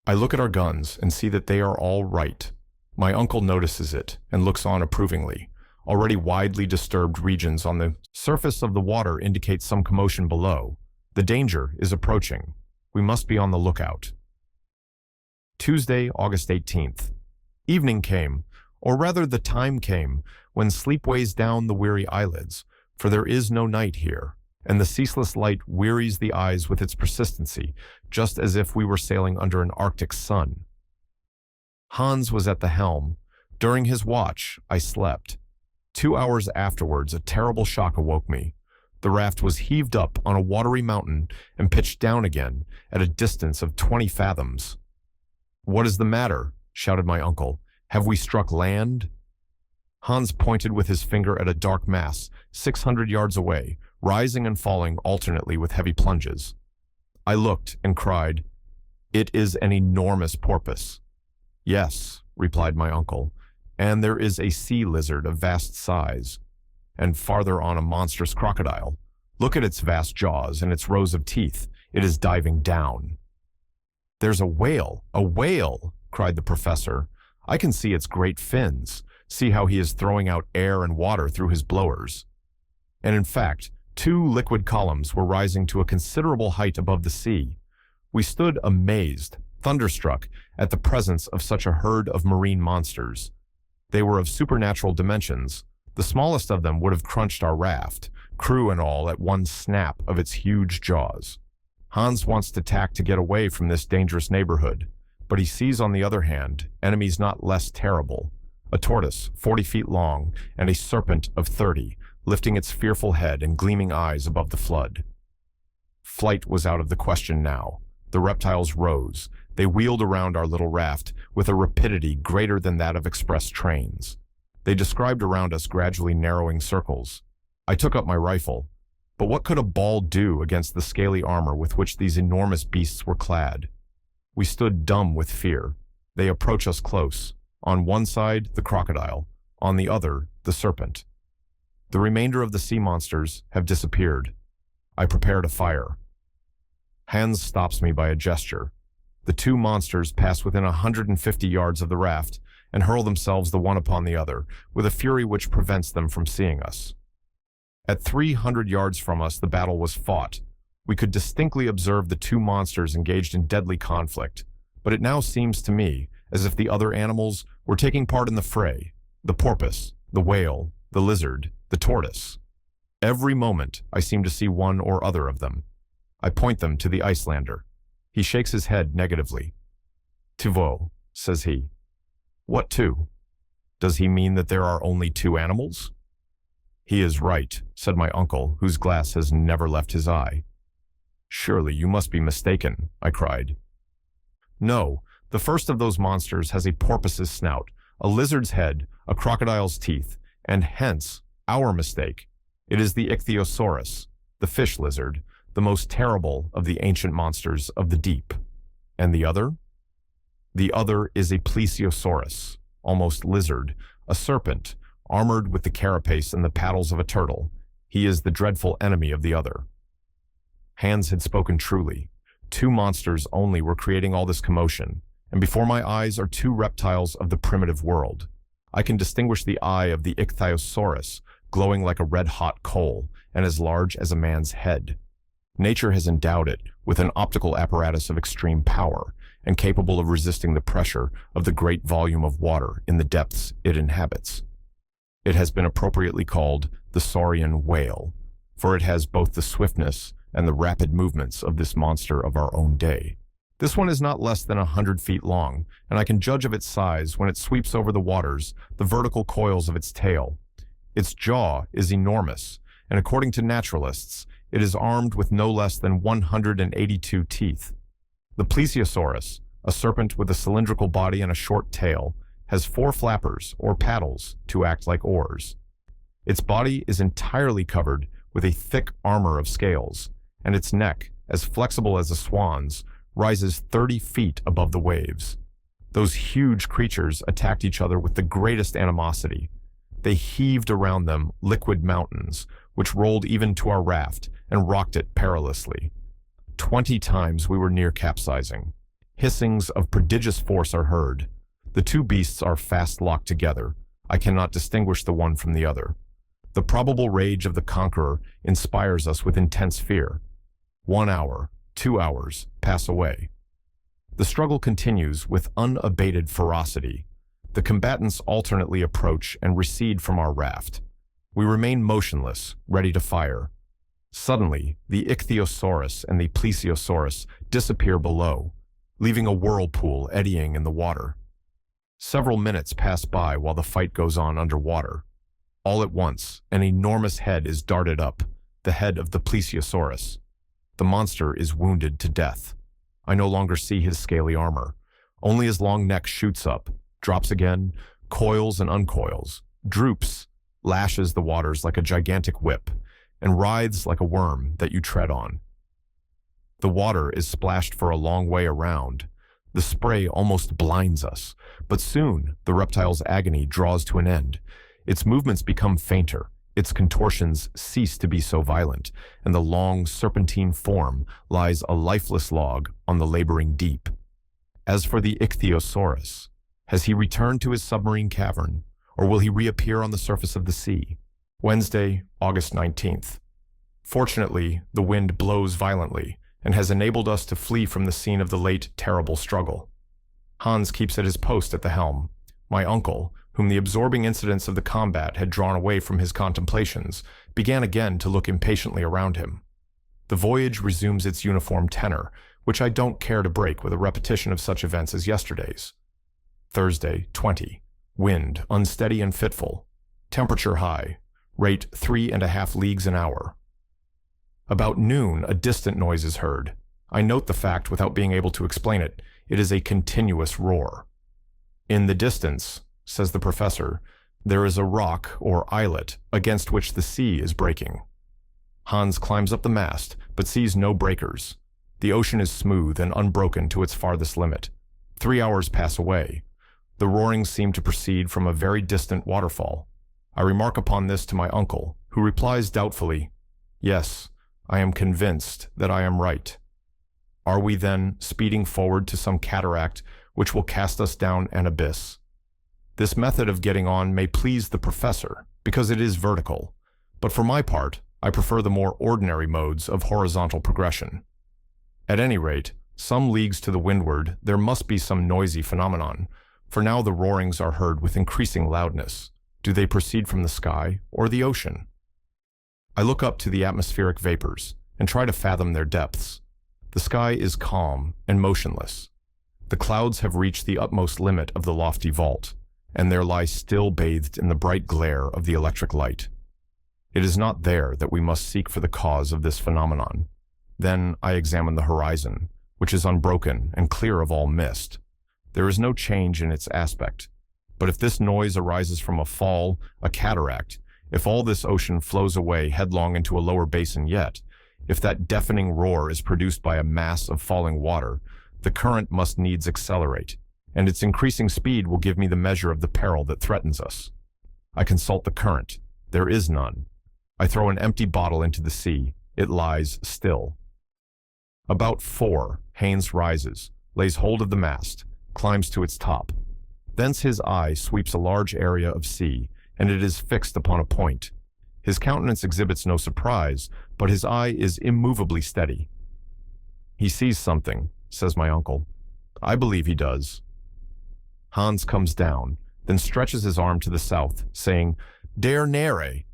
I look at our guns and see that they are all right. My uncle notices it and looks on approvingly. Already widely disturbed regions on the surface of the water indicate some commotion below. The danger is approaching. We must be on the lookout. Tuesday, August 18th. Evening came, or rather the time came, when sleep weighs down the weary eyelids, for there is no night here, and the ceaseless light wearies the eyes with its persistency, just as if we were sailing under an Arctic sun. Hans was at the helm. During his watch, I slept. 2 hours afterwards, a terrible shock awoke me. The raft was heaved up on a watery mountain and pitched down again at a distance of 20 fathoms. "What is the matter?" shouted my uncle. "Have we struck land?" Hans pointed with his finger at a dark mass 600 yards away, rising and falling alternately with heavy plunges. I looked and cried, "It is an enormous porpoise." "Yes," replied my uncle, "and there is a sea lizard of vast size, and farther on a monstrous crocodile. Look at its vast jaws and its rows of teeth. It is diving down." "There's a whale! A whale!" cried the professor. "I can see its great fins. See how he is throwing out air and water through his blowers." And in fact, 2 liquid columns were rising to a considerable height above the sea. We stood amazed, thunderstruck, at the presence of such a herd of marine monsters. They were of supernatural dimensions. The smallest of them would have crunched our raft, crew and all, at one snap of its huge jaws. Hans wants to tack to get away from this dangerous neighborhood, but he sees on the other hand enemies not less terrible, a tortoise 40 feet long and a serpent of 30, lifting its fearful head and gleaming eyes above the flood. Flight was out of the question now. The reptiles rose. They wheeled around our little raft with a rapidity greater than that of express trains. They described around us gradually narrowing circles. I took up my rifle. But what could a ball do against the scaly armor with which these enormous beasts were clad? We stood dumb with fear. They approach us close. On one side, the crocodile. On the other, the serpent. The remainder of the sea monsters have disappeared. I prepare to fire. Hans stops me by a gesture. The 2 monsters pass within 150 yards of the raft and hurl themselves the one upon the other with a fury which prevents them from seeing us. At 300 yards from us, the battle was fought. We could distinctly observe the two monsters engaged in deadly conflict, but it now seems to me as if the other animals were taking part in the fray. The porpoise, the whale, the lizard, the tortoise. Every moment, I seem to see one or other of them. I point them to the Icelander. He shakes his head negatively. "Tivo," says he. "What two? Does he mean that there are only two animals?" "He is right," said my uncle, whose glass has never left his eye. "Surely you must be mistaken," I cried. "No, the first of those monsters has a porpoise's snout, a lizard's head, a crocodile's teeth, and hence our mistake. It is the ichthyosaurus, the fish lizard, the most terrible of the ancient monsters of the deep. And the other? The other is a plesiosaurus, almost lizard, a serpent, armored with the carapace and the paddles of a turtle. He is the dreadful enemy of the other." Hans had spoken truly. Two monsters only were creating all this commotion, and before my eyes are two reptiles of the primitive world. I can distinguish the eye of the ichthyosaurus, glowing like a red-hot coal and as large as a man's head. Nature has endowed it with an optical apparatus of extreme power and capable of resisting the pressure of the great volume of water in the depths it inhabits. It has been appropriately called the saurian whale, for it has both the swiftness and the rapid movements of this monster of our own day. This one is not less than 100 feet long, and I can judge of its size when it sweeps over the waters, the vertical coils of its tail. Its jaw is enormous, and according to naturalists, it is armed with no less than 182 teeth. The plesiosaurus, a serpent with a cylindrical body and a short tail, has 4 flappers, or paddles, to act like oars. Its body is entirely covered with a thick armor of scales, and its neck, as flexible as a swan's, rises 30 feet above the waves. Those huge creatures attacked each other with the greatest animosity. They heaved around them liquid mountains, which rolled even to our raft and rocked it perilously. 20 times we were near capsizing. Hissings of prodigious force are heard. The two beasts are fast locked together. I cannot distinguish the one from the other. The probable rage of the conqueror inspires us with intense fear. 1 hour, 2 hours pass away. The struggle continues with unabated ferocity. The combatants alternately approach and recede from our raft. We remain motionless, ready to fire. Suddenly, the ichthyosaurus and the plesiosaurus disappear below, leaving a whirlpool eddying in the water. Several minutes pass by while the fight goes on underwater. All at once, an enormous head is darted up, the head of the plesiosaurus. The monster is wounded to death. I no longer see his scaly armor. Only his long neck shoots up, drops again, coils and uncoils, droops, lashes the waters like a gigantic whip, and writhes like a worm that you tread on. The water is splashed for a long way around. The spray almost blinds us, but soon the reptile's agony draws to an end. Its movements become fainter, its contortions cease to be so violent, and the long serpentine form lies a lifeless log on the laboring deep. As for the ichthyosaurus, has he returned to his submarine cavern, or will he reappear on the surface of the sea? Wednesday, August 19th. Fortunately, the wind blows violently and has enabled us to flee from the scene of the late terrible struggle. Hans keeps at his post at the helm. My uncle, whom the absorbing incidents of the combat had drawn away from his contemplations, began again to look impatiently around him. The voyage resumes its uniform tenor, which I don't care to break with a repetition of such events as yesterday's. Thursday, 20. Wind unsteady and fitful. Temperature high. Rate 3.5 leagues an hour. About noon, a distant noise is heard. I note the fact without being able to explain it. It is a continuous roar. In the distance, says the professor, there is a rock or islet against which the sea is breaking. Hans climbs up the mast, but sees no breakers. The ocean is smooth and unbroken to its farthest limit. 3 hours pass away. The roarings seem to proceed from a very distant waterfall. I remark upon this to my uncle, who replies doubtfully, "Yes, I am convinced that I am right." Are we then speeding forward to some cataract which will cast us down an abyss? This method of getting on may please the professor, because it is vertical, But for my part, I prefer the more ordinary modes of horizontal progression. At any rate, some leagues to the windward, there must be some noisy phenomenon, for now the roarings are heard with increasing loudness. Do they proceed from the sky or the ocean? I look up to the atmospheric vapors and try to fathom their depths. The sky is calm and motionless. The clouds have reached the utmost limit of the lofty vault, and there lie still bathed in the bright glare of the electric light. It is not there that we must seek for the cause of this phenomenon. Then I examine the horizon, which is unbroken and clear of all mist. There is no change in its aspect. But if this noise arises from a fall, a cataract, if all this ocean flows away headlong into a lower basin yet, if that deafening roar is produced by a mass of falling water, the current must needs accelerate, and its increasing speed will give me the measure of the peril that threatens us. I consult the current. There is none. I throw an empty bottle into the sea. It lies still. About 4, Haynes rises, lays hold of the mast, climbs to its top. Thence his eye sweeps a large area of sea, and it is fixed upon a point. His countenance exhibits no surprise, but his eye is immovably steady. "He sees something," says my uncle. I believe he does. Hans comes down, then stretches his arm to the south, saying, "Der nere."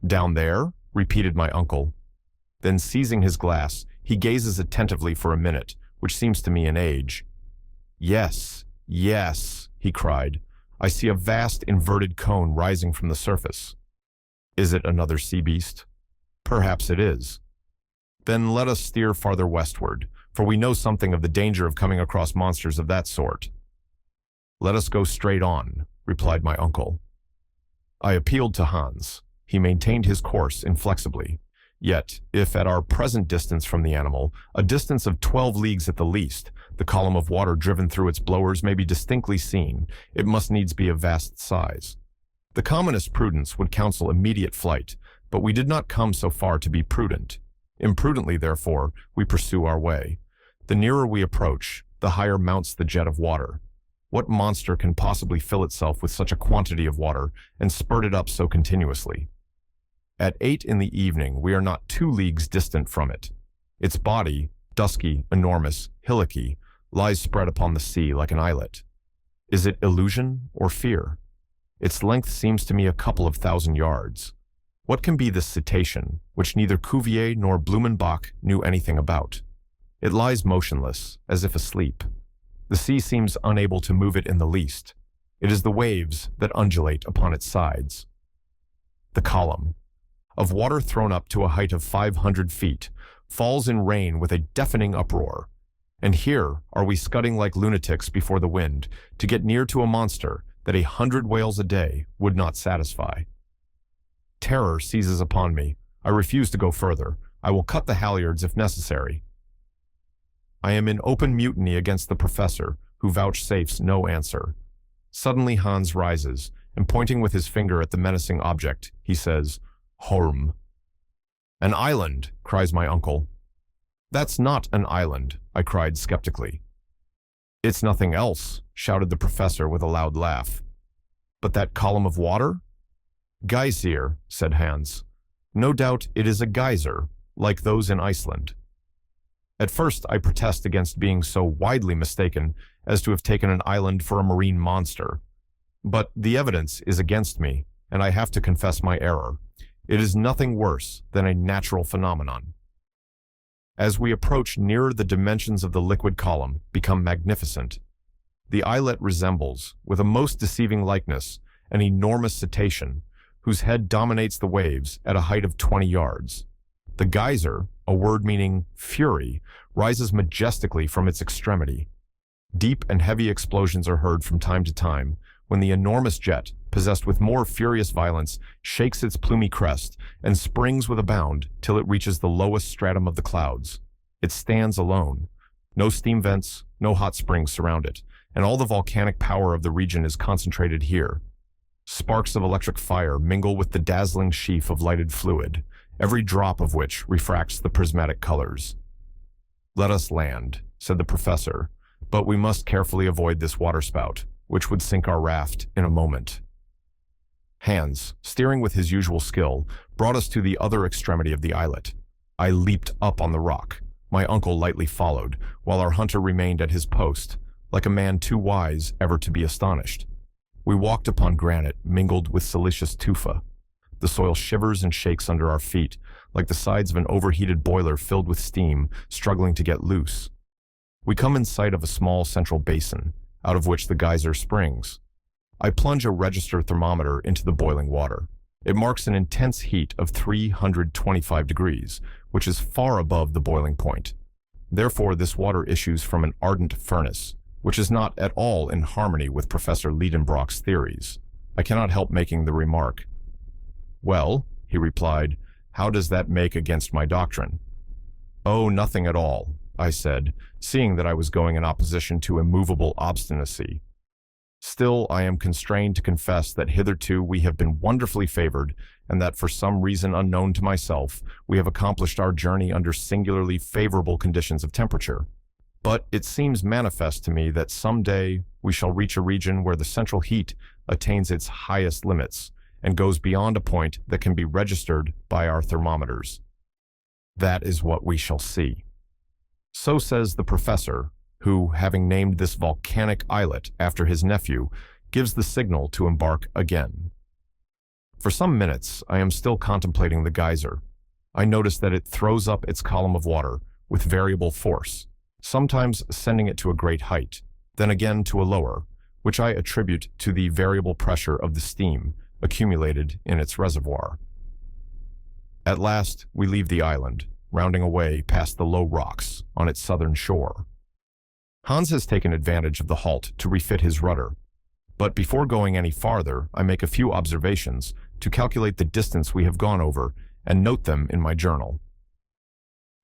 "Down there?" repeated my uncle. Then seizing his glass, he gazes attentively for a minute, which seems to me an age. "Yes, yes," he cried. "I see a vast inverted cone rising from the surface." "Is it another sea beast?" "Perhaps it is." "Then let us steer farther westward, for we know something of the danger of coming across monsters of that sort." "Let us go straight on," replied my uncle. I appealed to Hans. He maintained his course inflexibly. Yet, if at our present distance from the animal, a distance of 12 leagues at the least, the column of water driven through its blowers may be distinctly seen, it must needs be of vast size. The commonest prudence would counsel immediate flight, but we did not come so far to be prudent. Imprudently, therefore, we pursue our way. The nearer we approach, the higher mounts the jet of water. What monster can possibly fill itself with such a quantity of water and spurt it up so continuously? At 8 in the evening, we are not 2 leagues distant from it. Its body, dusky, enormous, hillocky, lies spread upon the sea like an islet. Is it illusion or fear? Its length seems to me a couple of 1,000 yards. What can be this cetacean, which neither Cuvier nor Blumenbach knew anything about? It lies motionless, as if asleep. The sea seems unable to move it in the least. It is the waves that undulate upon its sides. The column, of water thrown up to a height of 500 feet, falls in rain with a deafening uproar. And here are we scudding like lunatics before the wind to get near to a monster that 100 whales a day would not satisfy. Terror seizes upon me. I refuse to go further. I will cut the halyards if necessary. I am in open mutiny against the professor, who vouchsafes no answer. Suddenly Hans rises, and pointing with his finger at the menacing object, he says, "Holm." "An island," cries my uncle. "That's not an island," I cried skeptically. "It's nothing else," shouted the professor with a loud laugh. "But that column of water?" "Geysir," said Hans. "No doubt it is a geyser, like those in Iceland." At first I protest against being so widely mistaken as to have taken an island for a marine monster. But the evidence is against me, and I have to confess my error. It is nothing worse than a natural phenomenon. As we approach nearer, the dimensions of the liquid column become magnificent. The islet resembles, with a most deceiving likeness, an enormous cetacean, whose head dominates the waves at a height of 20 yards. The geyser, a word meaning fury, rises majestically from its extremity. Deep and heavy explosions are heard from time to time, when the enormous jet, possessed with more furious violence, shakes its plumy crest and springs with a bound till it reaches the lowest stratum of the clouds. It stands alone. No steam vents, no hot springs surround it, and all the volcanic power of the region is concentrated here. Sparks of electric fire mingle with the dazzling sheaf of lighted fluid, every drop of which refracts the prismatic colors. "Let us land," said the professor, "but we must carefully avoid this waterspout, which would sink our raft in a moment." Hans, steering with his usual skill, brought us to the other extremity of the islet. I leaped up on the rock. My uncle lightly followed, while our hunter remained at his post, like a man too wise ever to be astonished. We walked upon granite mingled with siliceous tufa. The soil shivers and shakes under our feet, like the sides of an overheated boiler filled with steam, struggling to get loose. We come in sight of a small central basin, out of which the geyser springs. I plunge a register thermometer into the boiling water. It marks an intense heat of 325 degrees, which is far above the boiling point. Therefore, this water issues from an ardent furnace, which is not at all in harmony with Professor Lidenbrock's theories. I cannot help making the remark. "Well," he replied, "how does that make against my doctrine?" "Oh, nothing at all," I said, seeing that I was going in opposition to immovable obstinacy. "Still, I am constrained to confess that hitherto we have been wonderfully favored, and that for some reason unknown to myself, we have accomplished our journey under singularly favorable conditions of temperature. But it seems manifest to me that someday we shall reach a region where the central heat attains its highest limits and goes beyond a point that can be registered by our thermometers. That is what we shall see." So says the professor, who, having named this volcanic islet after his nephew, gives the signal to embark again. For some minutes, I am still contemplating the geyser. I notice that it throws up its column of water with variable force, sometimes sending it to a great height, then again to a lower, which I attribute to the variable pressure of the steam accumulated in its reservoir. At last, we leave the island, rounding away past the low rocks on its southern shore. Hans has taken advantage of the halt to refit his rudder, but before going any farther, I make a few observations to calculate the distance we have gone over and note them in my journal.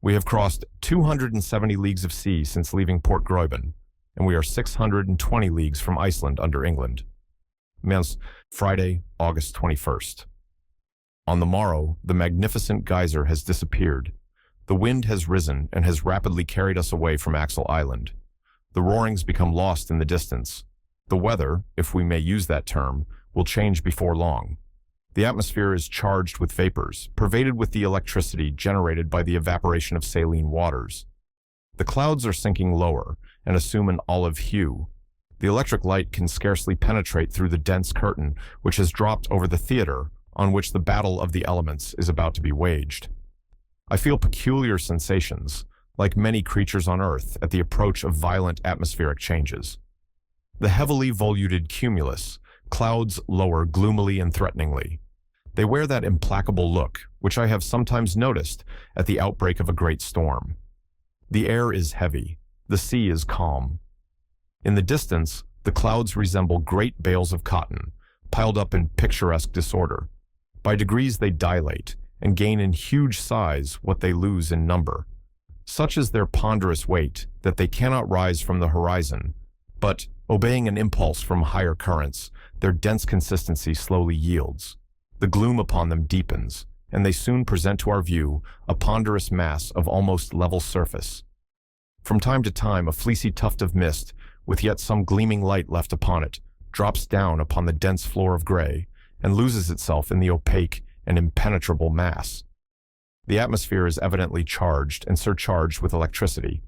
We have crossed 270 leagues of sea since leaving Port Gräuben, and we are 620 leagues from Iceland under England. Friday, August 21st. On the morrow, the magnificent geyser has disappeared. The wind has risen and has rapidly carried us away from Axel Island. The roarings become lost in the distance. The weather, if we may use that term, will change before long. The atmosphere is charged with vapors, pervaded with the electricity generated by the evaporation of saline waters. The clouds are sinking lower and assume an olive hue. The electric light can scarcely penetrate through the dense curtain which has dropped over the theater on which the battle of the elements is about to be waged. I feel peculiar sensations, like many creatures on Earth, at the approach of violent atmospheric changes. The heavily voluted cumulus, clouds lower gloomily and threateningly. They wear that implacable look, which I have sometimes noticed at the outbreak of a great storm. The air is heavy, the sea is calm. In the distance, the clouds resemble great bales of cotton, piled up in picturesque disorder. By degrees they dilate, and gain in huge size what they lose in number. Such is their ponderous weight that they cannot rise from the horizon, but, obeying an impulse from higher currents, their dense consistency slowly yields. The gloom upon them deepens, and they soon present to our view a ponderous mass of almost level surface. From time to time, a fleecy tuft of mist, with yet some gleaming light left upon it, drops down upon the dense floor of gray, and loses itself in the opaque and impenetrable mass. The atmosphere is evidently charged and surcharged with electricity.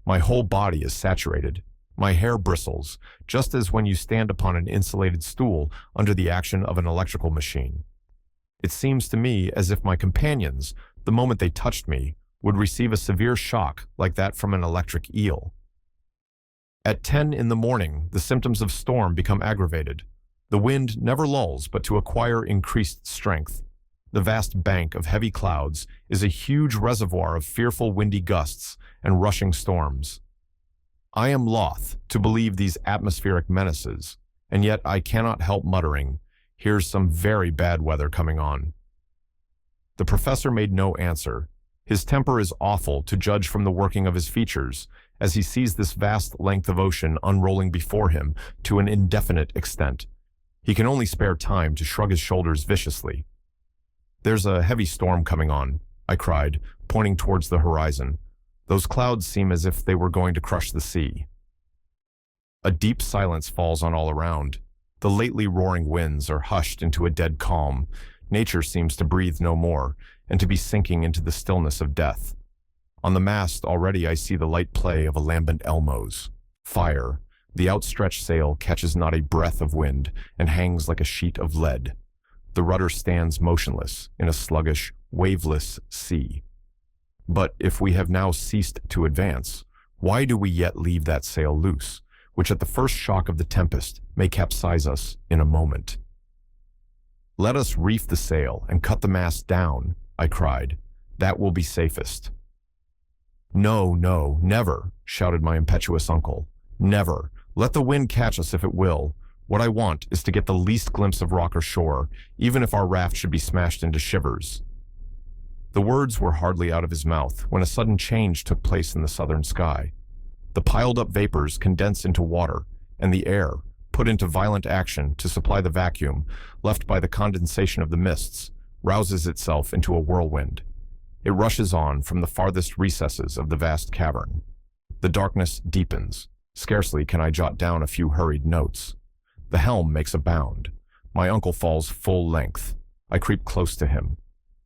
My whole body is saturated. My hair bristles, just as when you stand upon an insulated stool under the action of an electrical machine. It seems to me as if my companions, the moment they touched me, would receive a severe shock like that from an electric eel. At 10 in the morning, the symptoms of storm become aggravated. The wind never lulls but to acquire increased strength. The vast bank of heavy clouds is a huge reservoir of fearful windy gusts and rushing storms. I am loth to believe these atmospheric menaces, and yet I cannot help muttering, "Here's some very bad weather coming on." The professor made no answer. His temper is awful to judge from the working of his features, as he sees this vast length of ocean unrolling before him to an indefinite extent. He can only spare time to shrug his shoulders viciously. "There's a heavy storm coming on," I cried, pointing towards the horizon. "Those clouds seem as if they were going to crush the sea." A deep silence falls on all around. The lately roaring winds are hushed into a dead calm. Nature seems to breathe no more, and to be sinking into the stillness of death. On the mast already I see the light play of a lambent elmos. Fire. The outstretched sail catches not a breath of wind and hangs like a sheet of lead. The rudder stands motionless in a sluggish, waveless sea. But if we have now ceased to advance, why do we yet leave that sail loose, which at the first shock of the tempest may capsize us in a moment? "Let us reef the sail and cut the mast down," I cried. "That will be safest." "No, no, never," shouted my impetuous uncle. "Never. Let the wind catch us if it will. What I want is to get the least glimpse of rock or shore, even if our raft should be smashed into shivers." The words were hardly out of his mouth when a sudden change took place in the southern sky. The piled-up vapors condense into water, and the air, put into violent action to supply the vacuum left by the condensation of the mists, rouses itself into a whirlwind. It rushes on from the farthest recesses of the vast cavern. The darkness deepens. Scarcely can I jot down a few hurried notes. The helm makes a bound. My uncle falls full length. I creep close to him.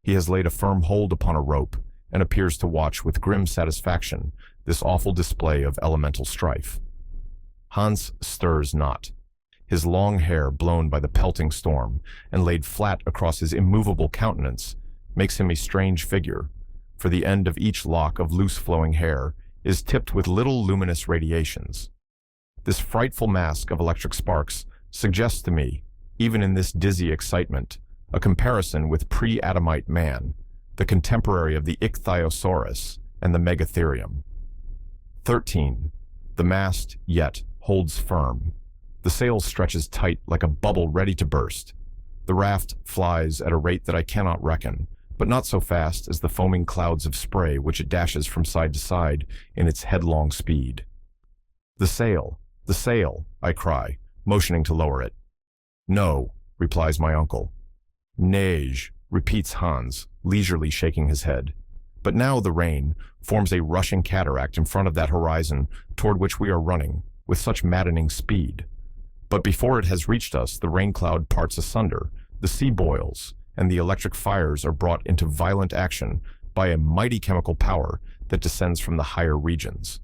He has laid a firm hold upon a rope and appears to watch with grim satisfaction this awful display of elemental strife. Hans stirs not. His long hair, blown by the pelting storm and laid flat across his immovable countenance, makes him a strange figure, for the end of each lock of loose-flowing hair is tipped with little luminous radiations. This frightful mask of electric sparks suggests to me, even in this dizzy excitement, a comparison with pre-Adamite man, the contemporary of the Ichthyosaurus and the Megatherium. 13. The mast, yet, holds firm. The sail stretches tight like a bubble ready to burst. The raft flies at a rate that I cannot reckon, but not so fast as the foaming clouds of spray which it dashes from side to side in its headlong speed. The sail, I cry, motioning to lower it. "No," replies my uncle. "Neige," repeats Hans, leisurely shaking his head. But now the rain forms a rushing cataract in front of that horizon toward which we are running with such maddening speed. But before it has reached us, the rain cloud parts asunder, the sea boils, and the electric fires are brought into violent action by a mighty chemical power that descends from the higher regions.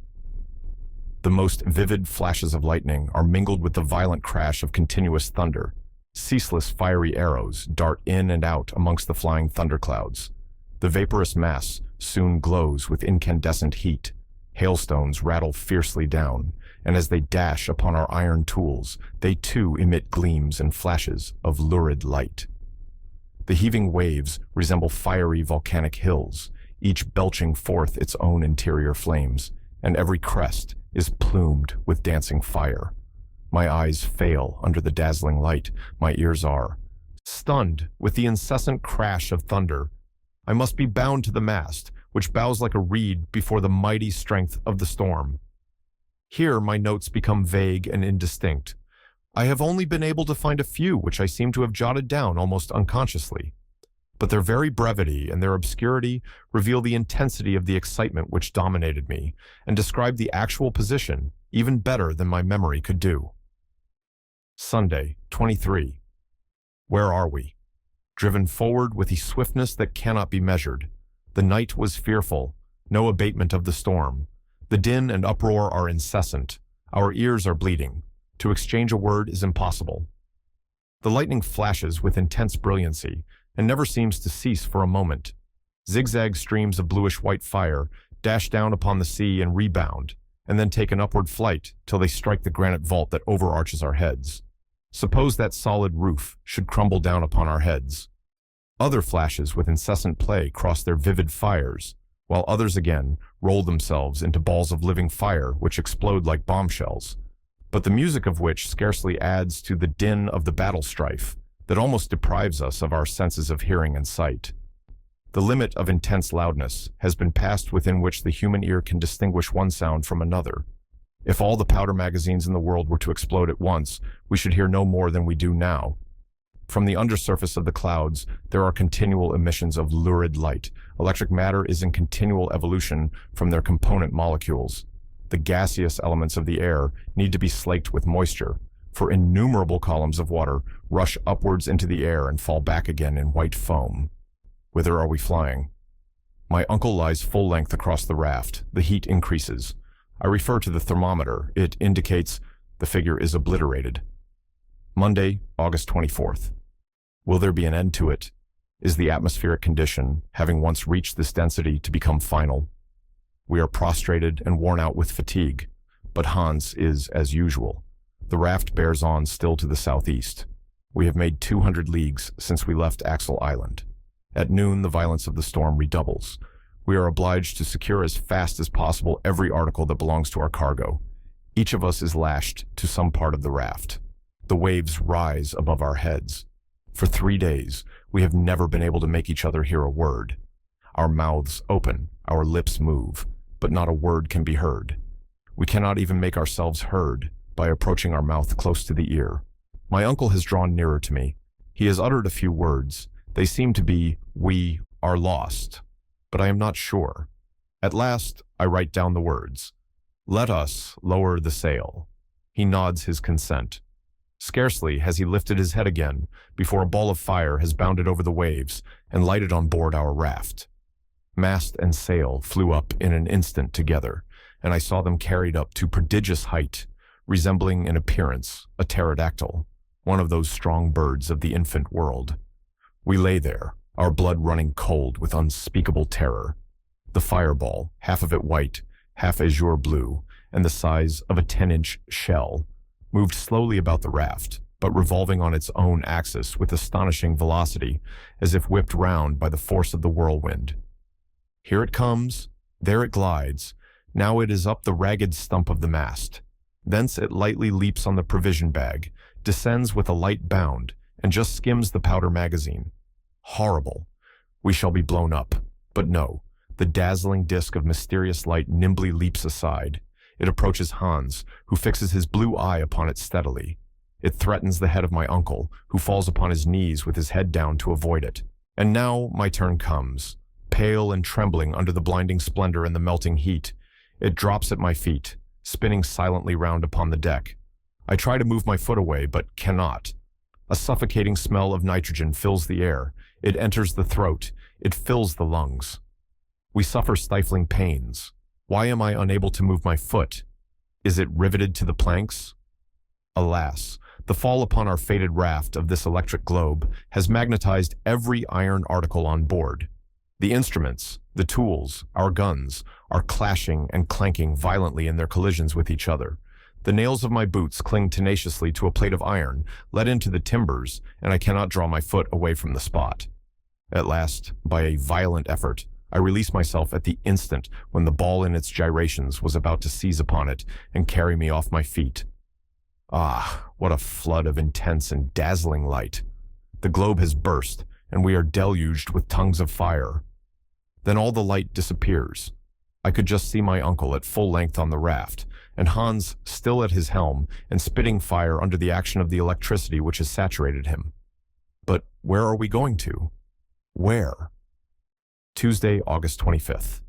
The most vivid flashes of lightning are mingled with the violent crash of continuous thunder. Ceaseless fiery arrows dart in and out amongst the flying thunderclouds. The vaporous mass soon glows with incandescent heat. Hailstones rattle fiercely down, and as they dash upon our iron tools, they too emit gleams and flashes of lurid light. The heaving waves resemble fiery volcanic hills, each belching forth its own interior flames, and every crest is plumed with dancing fire. My eyes fail under the dazzling light, my ears are stunned with the incessant crash of thunder. I must be bound to the mast, which bows like a reed before the mighty strength of the storm. Here my notes become vague and indistinct. I have only been able to find a few which I seem to have jotted down almost unconsciously. But their very brevity and their obscurity reveal the intensity of the excitement which dominated me and describe the actual position even better than my memory could do. Sunday, 23. Where are we? Driven forward with a swiftness that cannot be measured. The night was fearful, no abatement of the storm. The din and uproar are incessant. Our ears are bleeding. To exchange a word is impossible. The lightning flashes with intense brilliancy and never seems to cease for a moment. Zigzag streams of bluish-white fire dash down upon the sea and rebound, and then take an upward flight till they strike the granite vault that overarches our heads. Suppose that solid roof should crumble down upon our heads. Other flashes with incessant play cross their vivid fires, while others again roll themselves into balls of living fire which explode like bombshells, but the music of which scarcely adds to the din of the battle strife that almost deprives us of our senses of hearing and sight. The limit of intense loudness has been passed within which the human ear can distinguish one sound from another. If all the powder magazines in the world were to explode at once, we should hear no more than we do now. From the undersurface of the clouds, there are continual emissions of lurid light. Electric matter is in continual evolution from their component molecules. The gaseous elements of the air need to be slaked with moisture, for innumerable columns of water rush upwards into the air and fall back again in white foam. Whither are we flying? My uncle lies full length across the raft. The heat increases. I refer to the thermometer. It indicates the figure is obliterated. Monday, August 24th. Will there be an end to it? Is the atmospheric condition, having once reached this density, to become final? We are prostrated and worn out with fatigue, but Hans is as usual. The raft bears on still to the southeast. We have made 200 leagues since we left Axel Island. At noon, the violence of the storm redoubles. We are obliged to secure as fast as possible every article that belongs to our cargo. Each of us is lashed to some part of the raft. The waves rise above our heads. For 3 days, we have never been able to make each other hear a word. Our mouths open, our lips move, but not a word can be heard. We cannot even make ourselves heard by approaching our mouth close to the ear. My uncle has drawn nearer to me. He has uttered a few words. They seem to be, "We are lost," but I am not sure. At last, I write down the words, "Let us lower the sail." He nods his consent. Scarcely has he lifted his head again before a ball of fire has bounded over the waves and lighted on board our raft. Mast and sail flew up in an instant together, and I saw them carried up to prodigious height, resembling in appearance a pterodactyl, one of those strong birds of the infant world. We lay there, our blood running cold with unspeakable terror. The fireball, half of it white, half azure blue, and the size of a 10-inch shell, moved slowly about the raft, but revolving on its own axis with astonishing velocity, as if whipped round by the force of the whirlwind. Here it comes, there it glides, now it is up the ragged stump of the mast. Thence it lightly leaps on the provision bag, descends with a light bound, and just skims the powder magazine. Horrible! We shall be blown up. But no, the dazzling disk of mysterious light nimbly leaps aside. It approaches Hans, who fixes his blue eye upon it steadily. It threatens the head of my uncle, who falls upon his knees with his head down to avoid it. And now my turn comes. Pale and trembling under the blinding splendor and the melting heat, it drops at my feet, spinning silently round upon the deck. I try to move my foot away, but cannot. A suffocating smell of nitrogen fills the air. It enters the throat. It fills the lungs. We suffer stifling pains. Why am I unable to move my foot? Is it riveted to the planks? Alas, the fall upon our fated raft of this electric globe has magnetized every iron article on board. The instruments, the tools, our guns, are clashing and clanking violently in their collisions with each other. The nails of my boots cling tenaciously to a plate of iron let into the timbers, and I cannot draw my foot away from the spot. At last, by a violent effort, I release myself at the instant when the ball in its gyrations was about to seize upon it and carry me off my feet. Ah, what a flood of intense and dazzling light! The globe has burst, and we are deluged with tongues of fire. Then all the light disappears. I could just see my uncle at full length on the raft, and Hans still at his helm and spitting fire under the action of the electricity which has saturated him. But where are we going to? Where? Tuesday, August 25th.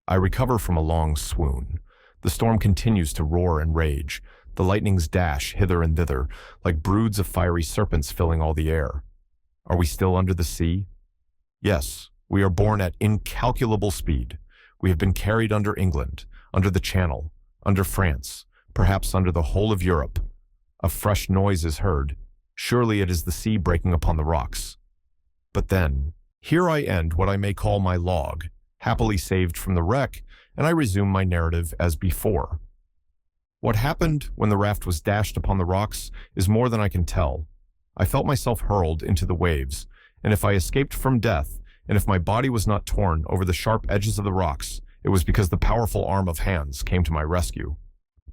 I recover from a long swoon. The storm continues to roar and rage. The lightnings dash hither and thither, like broods of fiery serpents filling all the air. Are we still under the sea? Yes, we are borne at incalculable speed. We have been carried under England, under the Channel, under France, perhaps under the whole of Europe. A fresh noise is heard. Surely it is the sea breaking upon the rocks. But then, here I end what I may call my log, happily saved from the wreck, and I resume my narrative as before. What happened when the raft was dashed upon the rocks is more than I can tell. I felt myself hurled into the waves, and if I escaped from death, and if my body was not torn over the sharp edges of the rocks, it was because the powerful arm of Hans came to my rescue.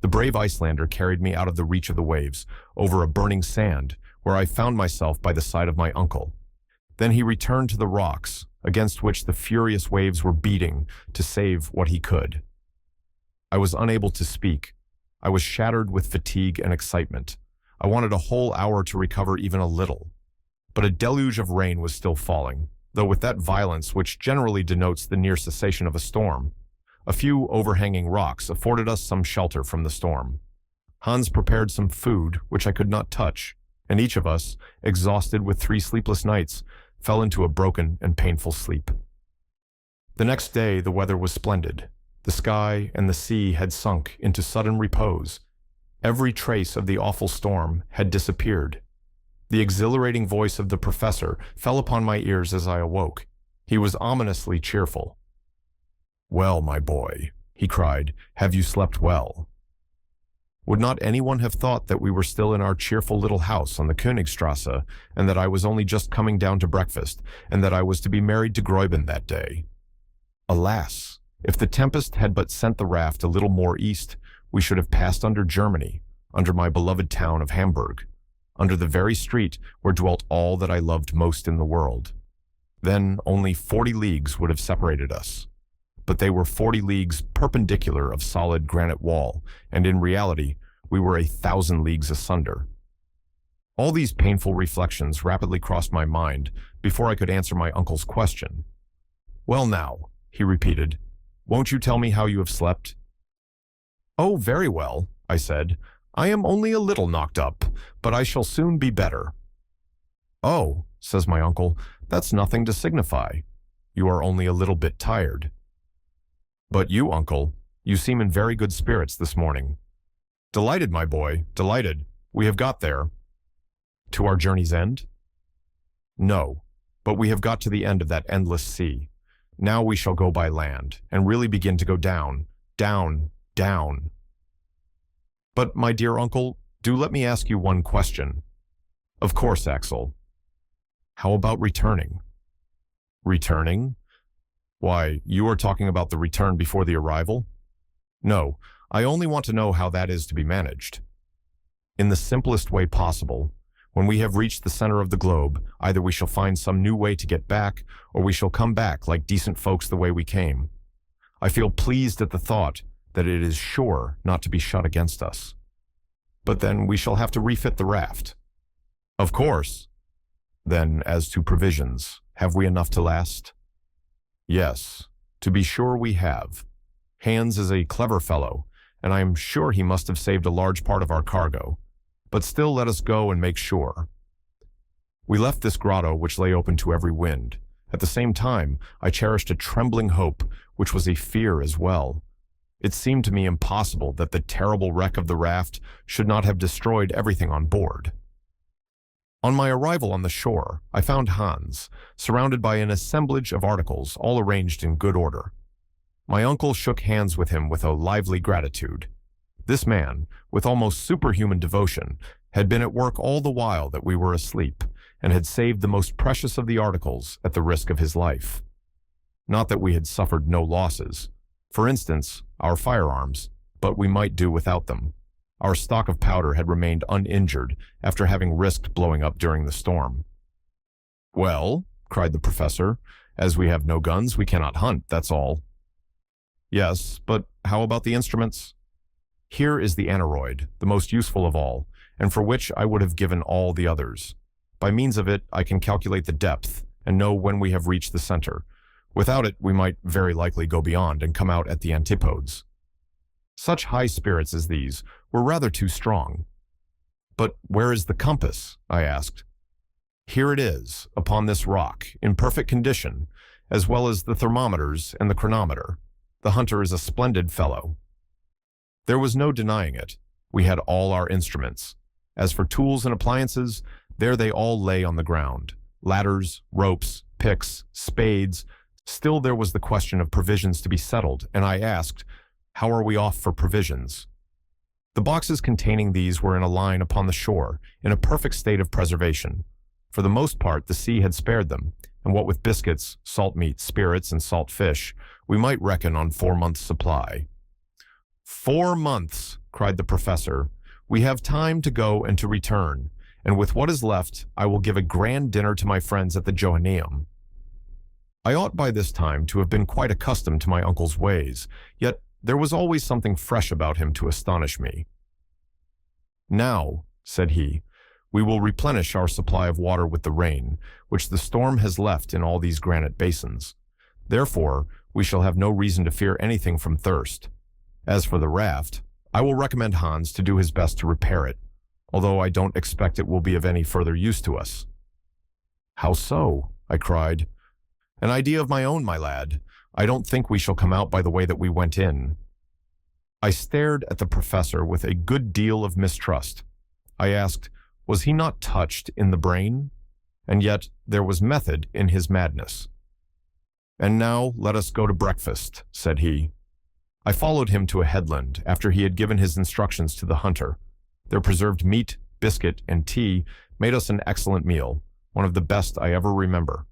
The brave Icelander carried me out of the reach of the waves, over a burning sand, where I found myself by the side of my uncle. Then he returned to the rocks, against which the furious waves were beating, to save what he could. I was unable to speak. I was shattered with fatigue and excitement. I wanted a whole hour to recover even a little. But a deluge of rain was still falling, though with that violence which generally denotes the near cessation of a storm. A few overhanging rocks afforded us some shelter from the storm. Hans prepared some food, which I could not touch, and each of us, exhausted with 3 sleepless nights, fell into a broken and painful sleep. The next day the weather was splendid. The sky and the sea had sunk into sudden repose. Every trace of the awful storm had disappeared. The exhilarating voice of the professor fell upon my ears as I awoke. He was ominously cheerful. "Well, my boy," he cried, "have you slept well?" Would not anyone have thought that we were still in our cheerful little house on the Königstrasse, and that I was only just coming down to breakfast, and that I was to be married to Gräuben that day? Alas! If the tempest had but sent the raft a little more east, we should have passed under Germany, under my beloved town of Hamburg, under the very street where dwelt all that I loved most in the world. Then only 40 leagues would have separated us. But they were 40 leagues perpendicular of solid granite wall, and in reality, we were 1,000 leagues asunder. All these painful reflections rapidly crossed my mind before I could answer my uncle's question. "Well now," he repeated, "won't you tell me how you have slept?" "Oh, very well," I said. "I am only a little knocked up, but I shall soon be better." "Oh," says my uncle, "that's nothing to signify. You are only a little bit tired." "But you, uncle, you seem in very good spirits this morning." "Delighted, my boy, delighted. We have got there." "To our journey's end?" "No, but we have got to the end of that endless sea. Now we shall go by land, and really begin to go down, down, down." "But, my dear uncle, do let me ask you one question." "Of course, Axel." "How about returning?" "Returning? Why, you are talking about the return before the arrival?" "No, I only want to know how that is to be managed." "In the simplest way possible. When we have reached the center of the globe, either we shall find some new way to get back, or we shall come back like decent folks the way we came. I feel pleased at the thought that it is sure not to be shut against us. But then we shall have to refit the raft." "Of course." "Then, as to provisions, have we enough to last?" "Yes, to be sure we have. Hans is a clever fellow, and I am sure he must have saved a large part of our cargo. But still let us go and make sure." We left this grotto which lay open to every wind. At the same time, I cherished a trembling hope, which was a fear as well. It seemed to me impossible that the terrible wreck of the raft should not have destroyed everything on board. On my arrival on the shore, I found Hans, surrounded by an assemblage of articles all arranged in good order. My uncle shook hands with him with a lively gratitude. This man, with almost superhuman devotion, had been at work all the while that we were asleep, and had saved the most precious of the articles at the risk of his life. Not that we had suffered no losses. For instance, our firearms, but we might do without them. Our stock of powder had remained uninjured after having risked blowing up during the storm. "Well," cried the professor, "as we have no guns, we cannot hunt, that's all." "Yes, but how about the instruments?" "Here is the aneroid, the most useful of all, and for which I would have given all the others. By means of it, I can calculate the depth and know when we have reached the center. Without it, we might very likely go beyond and come out at the antipodes." Such high spirits as these were rather too strong. "But where is the compass?" I asked. "Here it is, upon this rock, in perfect condition, as well as the thermometers and the chronometer. The hunter is a splendid fellow." There was no denying it. We had all our instruments. As for tools and appliances, there they all lay on the ground. Ladders, ropes, picks, spades. Still there was the question of provisions to be settled, and I asked, "How are we off for provisions?" The boxes containing these were in a line upon the shore, in a perfect state of preservation. For the most part, the sea had spared them, and what with biscuits, salt meat, spirits, and salt fish, we might reckon on 4 months' supply. "4 months!" cried the professor. "We have time to go and to return, and with what is left, I will give a grand dinner to my friends at the Johanneum." I ought by this time to have been quite accustomed to my uncle's ways, yet there was always something fresh about him to astonish me. "Now," said he, "we will replenish our supply of water with the rain, which the storm has left in all these granite basins. Therefore, we shall have no reason to fear anything from thirst. As for the raft, I will recommend Hans to do his best to repair it, although I don't expect it will be of any further use to us." "How so?" I cried. "An idea of my own, my lad. I don't think we shall come out by the way that we went in." I stared at the professor with a good deal of mistrust. I asked, was he not touched in the brain? And yet there was method in his madness. "And now let us go to breakfast," said he. I followed him to a headland after he had given his instructions to the hunter. Their preserved meat, biscuit, and tea made us an excellent meal, one of the best I ever remember.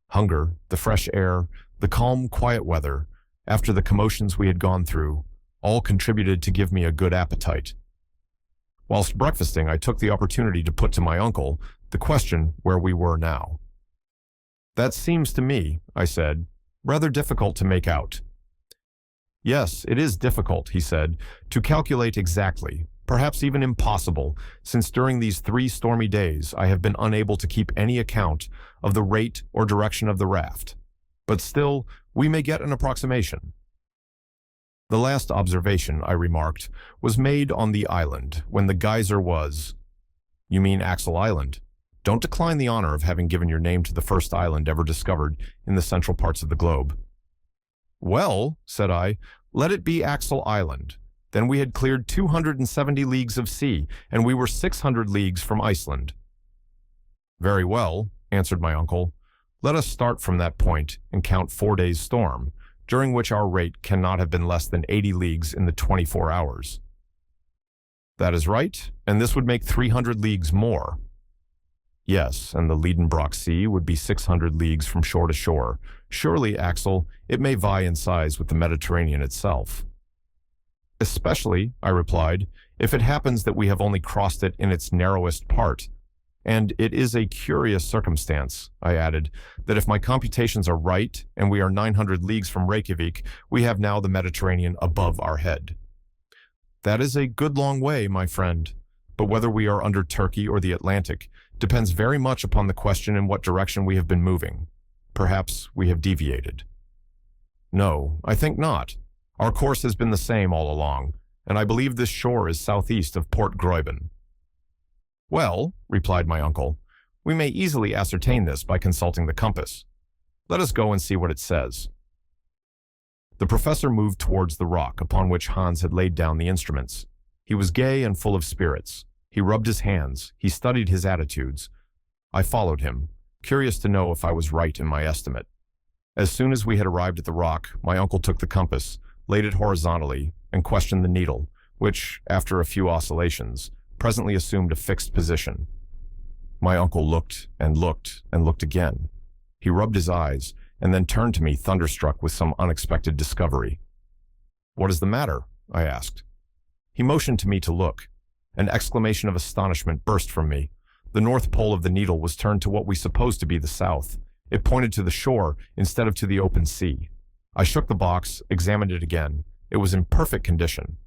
Hunger, the fresh air, the calm, quiet weather, after the commotions we had gone through, all contributed to give me a good appetite. Whilst breakfasting, I took the opportunity to put to my uncle the question where we were now. "That seems to me," I said, "rather difficult to make out." "Yes, it is difficult," he said, "to calculate exactly, perhaps even impossible, since during these 3 stormy days I have been unable to keep any account of the rate or direction of the raft. But still, we may get an approximation." The last observation, I remarked, was made on the island when the geyser was— "You mean Axel Island? Don't decline the honor of having given your name to the first island ever discovered in the central parts of the globe." "Well," said I, "let it be Axel Island. Then we had cleared 270 leagues of sea, and we were 600 leagues from Iceland." "Very well," answered my uncle. "Let us start from that point and count 4 days' storm, during which our rate cannot have been less than 80 leagues in the 24 hours. "That is right, and this would make 300 leagues more." "Yes, and the Lidenbrock Sea would be 600 leagues from shore to shore. Surely, Axel, it may vie in size with the Mediterranean itself." "Especially," I replied, "if it happens that we have only crossed it in its narrowest part. And it is a curious circumstance," I added, "that if my computations are right, and we are 900 leagues from Reykjavik, we have now the Mediterranean above our head." "That is a good long way, my friend. But whether we are under Turkey or the Atlantic depends very much upon the question in what direction we have been moving. Perhaps we have deviated." "No, I think not. Our course has been the same all along, and I believe this shore is southeast of Port Gräuben." "Well," replied my uncle, "we may easily ascertain this by consulting the compass. Let us go and see what it says." The professor moved towards the rock upon which Hans had laid down the instruments. He was gay and full of spirits. He rubbed his hands. He studied his attitudes. I followed him, curious to know if I was right in my estimate. As soon as we had arrived at the rock, my uncle took the compass, laid it horizontally, and questioned the needle, which, after a few oscillations, presently assumed a fixed position. My uncle looked and looked and looked again. He rubbed his eyes and then turned to me, thunderstruck with some unexpected discovery. "What is the matter?" I asked. He motioned to me to look. An exclamation of astonishment burst from me. The north pole of the needle was turned to what we supposed to be the south. It pointed to the shore instead of to the open sea. I shook the box, examined it again. It was in perfect condition.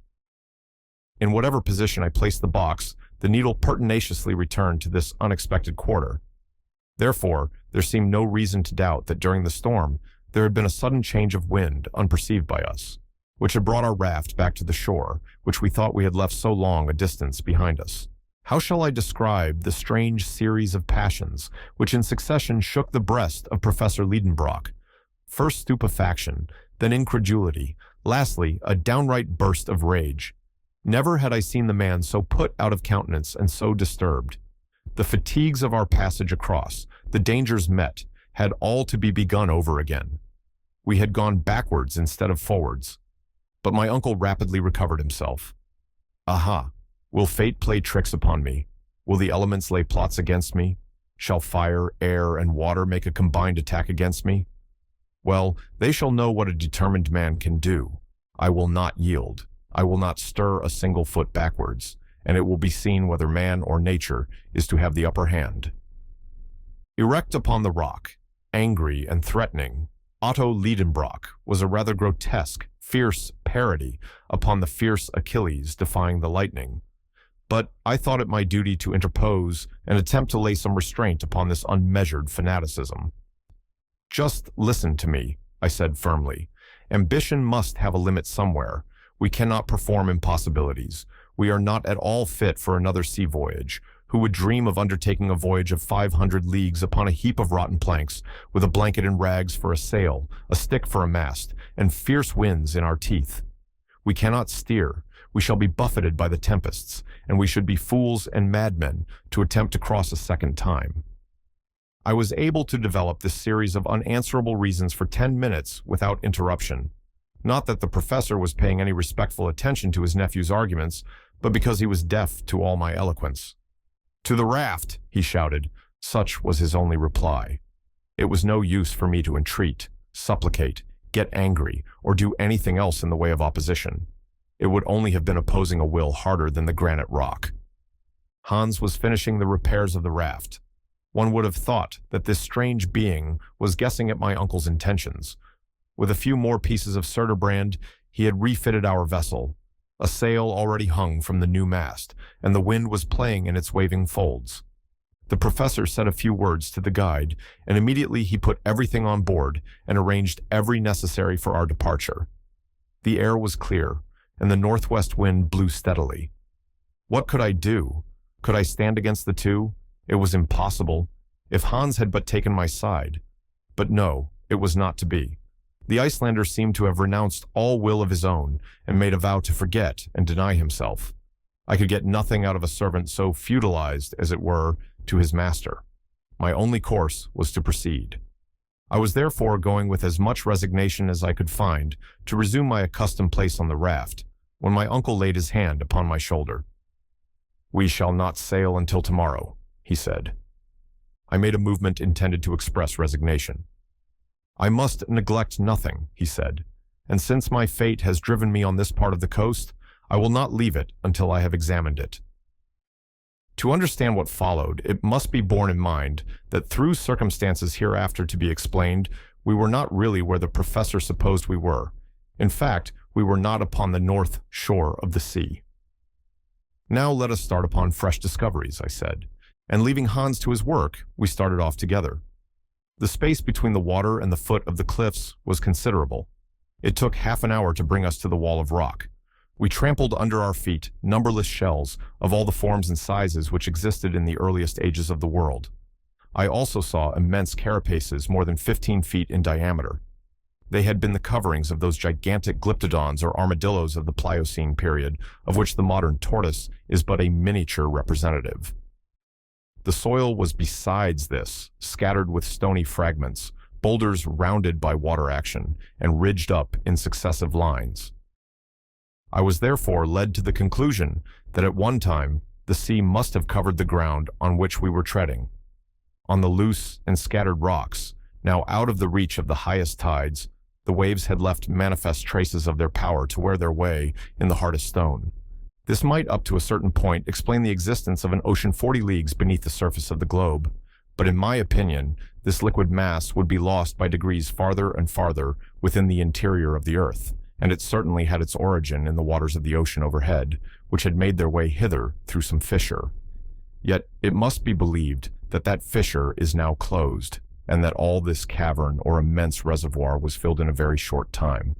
In whatever position I placed the box, the needle pertinaciously returned to this unexpected quarter. Therefore, there seemed no reason to doubt that during the storm there had been a sudden change of wind unperceived by us, which had brought our raft back to the shore, which we thought we had left so long a distance behind us. How shall I describe the strange series of passions which in succession shook the breast of Professor Lidenbrock? First stupefaction, then incredulity, lastly a downright burst of rage. Never had I seen the man so put out of countenance and so disturbed. The fatigues of our passage across, the dangers met, had all to be begun over again. We had gone backwards instead of forwards. But my uncle rapidly recovered himself. "Aha! Will fate play tricks upon me? Will the elements lay plots against me? Shall fire, air, and water make a combined attack against me? Well, they shall know what a determined man can do. I will not yield. I will not stir a single foot backwards, and it will be seen whether man or nature is to have the upper hand." Erect upon the rock, angry and threatening, Otto Lidenbrock was a rather grotesque, fierce parody upon the fierce Achilles defying the lightning. But I thought it my duty to interpose and attempt to lay some restraint upon this unmeasured fanaticism. "Just listen to me," I said firmly. "Ambition must have a limit somewhere. We cannot perform impossibilities. We are not at all fit for another sea voyage. Who would dream of undertaking a voyage of 500 leagues upon a heap of rotten planks, with a blanket and rags for a sail, a stick for a mast, and fierce winds in our teeth? We cannot steer. We shall be buffeted by the tempests, and we should be fools and madmen to attempt to cross a second time. I was able to develop this series of unanswerable reasons for 10 minutes without interruption. Not that the professor was paying any respectful attention to his nephew's arguments, but because he was deaf to all my eloquence. "To the raft!" he shouted. Such was his only reply. It was no use for me to entreat, supplicate, get angry, or do anything else in the way of opposition. It would only have been opposing a will harder than the granite rock. Hans was finishing the repairs of the raft. One would have thought that this strange being was guessing at my uncle's intentions. With a few more pieces of surturbrand, he had refitted our vessel. A sail already hung from the new mast, and the wind was playing in its waving folds. The professor said a few words to the guide, and immediately he put everything on board and arranged every necessary for our departure. The air was clear, and the northwest wind blew steadily. What could I do? Could I stand against the two? It was impossible. If Hans had but taken my side. But no, it was not to be. The Icelander seemed to have renounced all will of his own and made a vow to forget and deny himself. I could get nothing out of a servant so feudalized, as it were, to his master. My only course was to proceed. I was therefore going with as much resignation as I could find to resume my accustomed place on the raft, when my uncle laid his hand upon my shoulder. "We shall not sail until tomorrow," he said. I made a movement intended to express resignation. "I must neglect nothing," he said, "and since my fate has driven me on this part of the coast, I will not leave it until I have examined it." To understand what followed, it must be borne in mind that through circumstances hereafter to be explained, we were not really where the professor supposed we were. In fact, we were not upon the north shore of the sea. "Now let us start upon fresh discoveries," I said, and leaving Hans to his work, we started off together. The space between the water and the foot of the cliffs was considerable. It took half an hour to bring us to the wall of rock. We trampled under our feet numberless shells of all the forms and sizes which existed in the earliest ages of the world. I also saw immense carapaces more than 15 feet in diameter. They had been the coverings of those gigantic glyptodons or armadillos of the Pliocene period, of which the modern tortoise is but a miniature representative. The soil was besides this scattered with stony fragments, boulders rounded by water action, and ridged up in successive lines. I was therefore led to the conclusion that at one time the sea must have covered the ground on which we were treading. On the loose and scattered rocks, now out of the reach of the highest tides, the waves had left manifest traces of their power to wear their way in the hardest stone. This might, up to a certain point, explain the existence of an ocean 40 leagues beneath the surface of the globe. But in my opinion, this liquid mass would be lost by degrees farther and farther within the interior of the earth, and it certainly had its origin in the waters of the ocean overhead, which had made their way hither through some fissure. Yet it must be believed that that fissure is now closed, and that all this cavern or immense reservoir was filled in a very short time.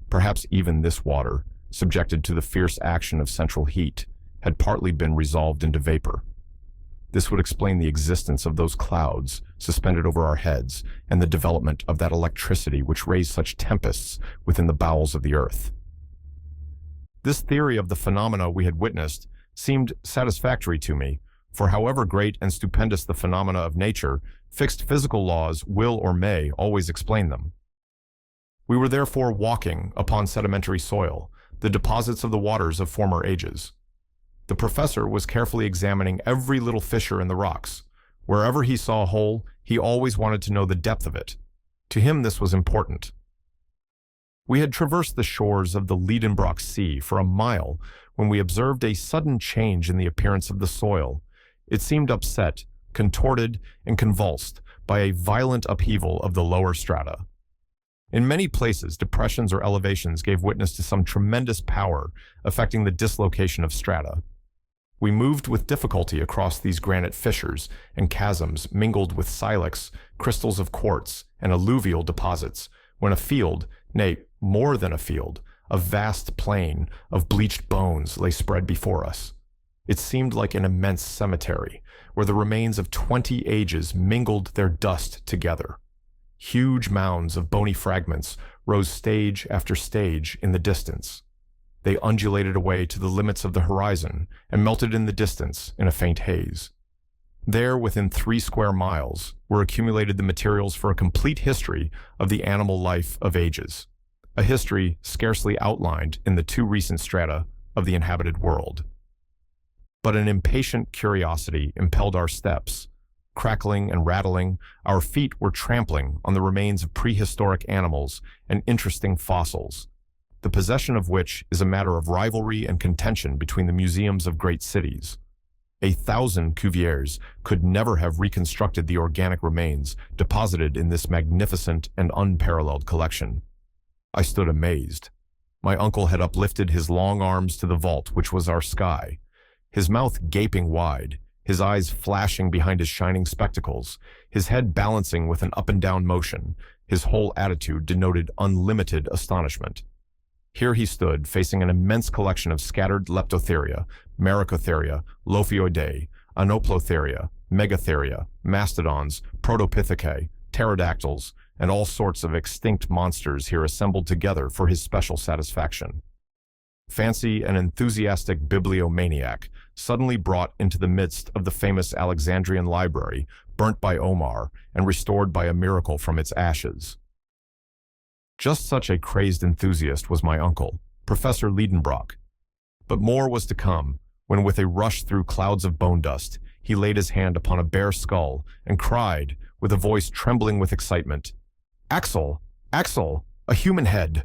Perhaps even this water, subjected to the fierce action of central heat, had partly been resolved into vapor. This would explain the existence of those clouds suspended over our heads and the development of that electricity which raised such tempests within the bowels of the earth. This theory of the phenomena we had witnessed seemed satisfactory to me, for however great and stupendous the phenomena of nature, fixed physical laws will or may always explain them. We were therefore walking upon sedimentary soil, the deposits of the waters of former ages. The professor was carefully examining every little fissure in the rocks. Wherever he saw a hole, he always wanted to know the depth of it. To him this was important. We had traversed the shores of the Lidenbrock Sea for a mile when we observed a sudden change in the appearance of the soil. It seemed upset, contorted, and convulsed by a violent upheaval of the lower strata. In many places, depressions or elevations gave witness to some tremendous power affecting the dislocation of strata. We moved with difficulty across these granite fissures and chasms mingled with silex, crystals of quartz, and alluvial deposits, when a field, nay, more than a field, A vast plain of bleached bones lay spread before us. It seemed like an immense cemetery, where the remains of 20 ages mingled their dust together. Huge mounds of bony fragments rose stage after stage in the distance. They undulated away to the limits of the horizon and melted in the distance in a faint haze. There, within 3 square miles, were accumulated the materials for a complete history of the animal life of ages, a history scarcely outlined in the 2 recent strata of the inhabited world. But an impatient curiosity impelled our steps. Crackling and rattling, our feet were trampling on the remains of prehistoric animals and interesting fossils, the possession of which is a matter of rivalry and contention between the museums of great cities. 1,000 Cuviers could never have reconstructed the organic remains deposited in this magnificent and unparalleled collection. I stood amazed. My uncle had uplifted his long arms to the vault which was our sky, his mouth gaping wide, his eyes flashing behind his shining spectacles, his head balancing with an up-and-down motion. His whole attitude denoted unlimited astonishment. Here he stood, facing an immense collection of scattered Leptotheria, Maricotheria, Lophioidae, Anoplotheria, Megatheria, mastodons, Protopithecus, pterodactyls, and all sorts of extinct monsters here assembled together for his special satisfaction. Fancy an enthusiastic bibliomaniac, suddenly brought into the midst of the famous Alexandrian library, burnt by Omar and restored by a miracle from its ashes. Just such a crazed enthusiast was my uncle, Professor Lidenbrock. But more was to come, when with a rush through clouds of bone dust, he laid his hand upon a bare skull and cried, with a voice trembling with excitement, "Axel! Axel! A human head!"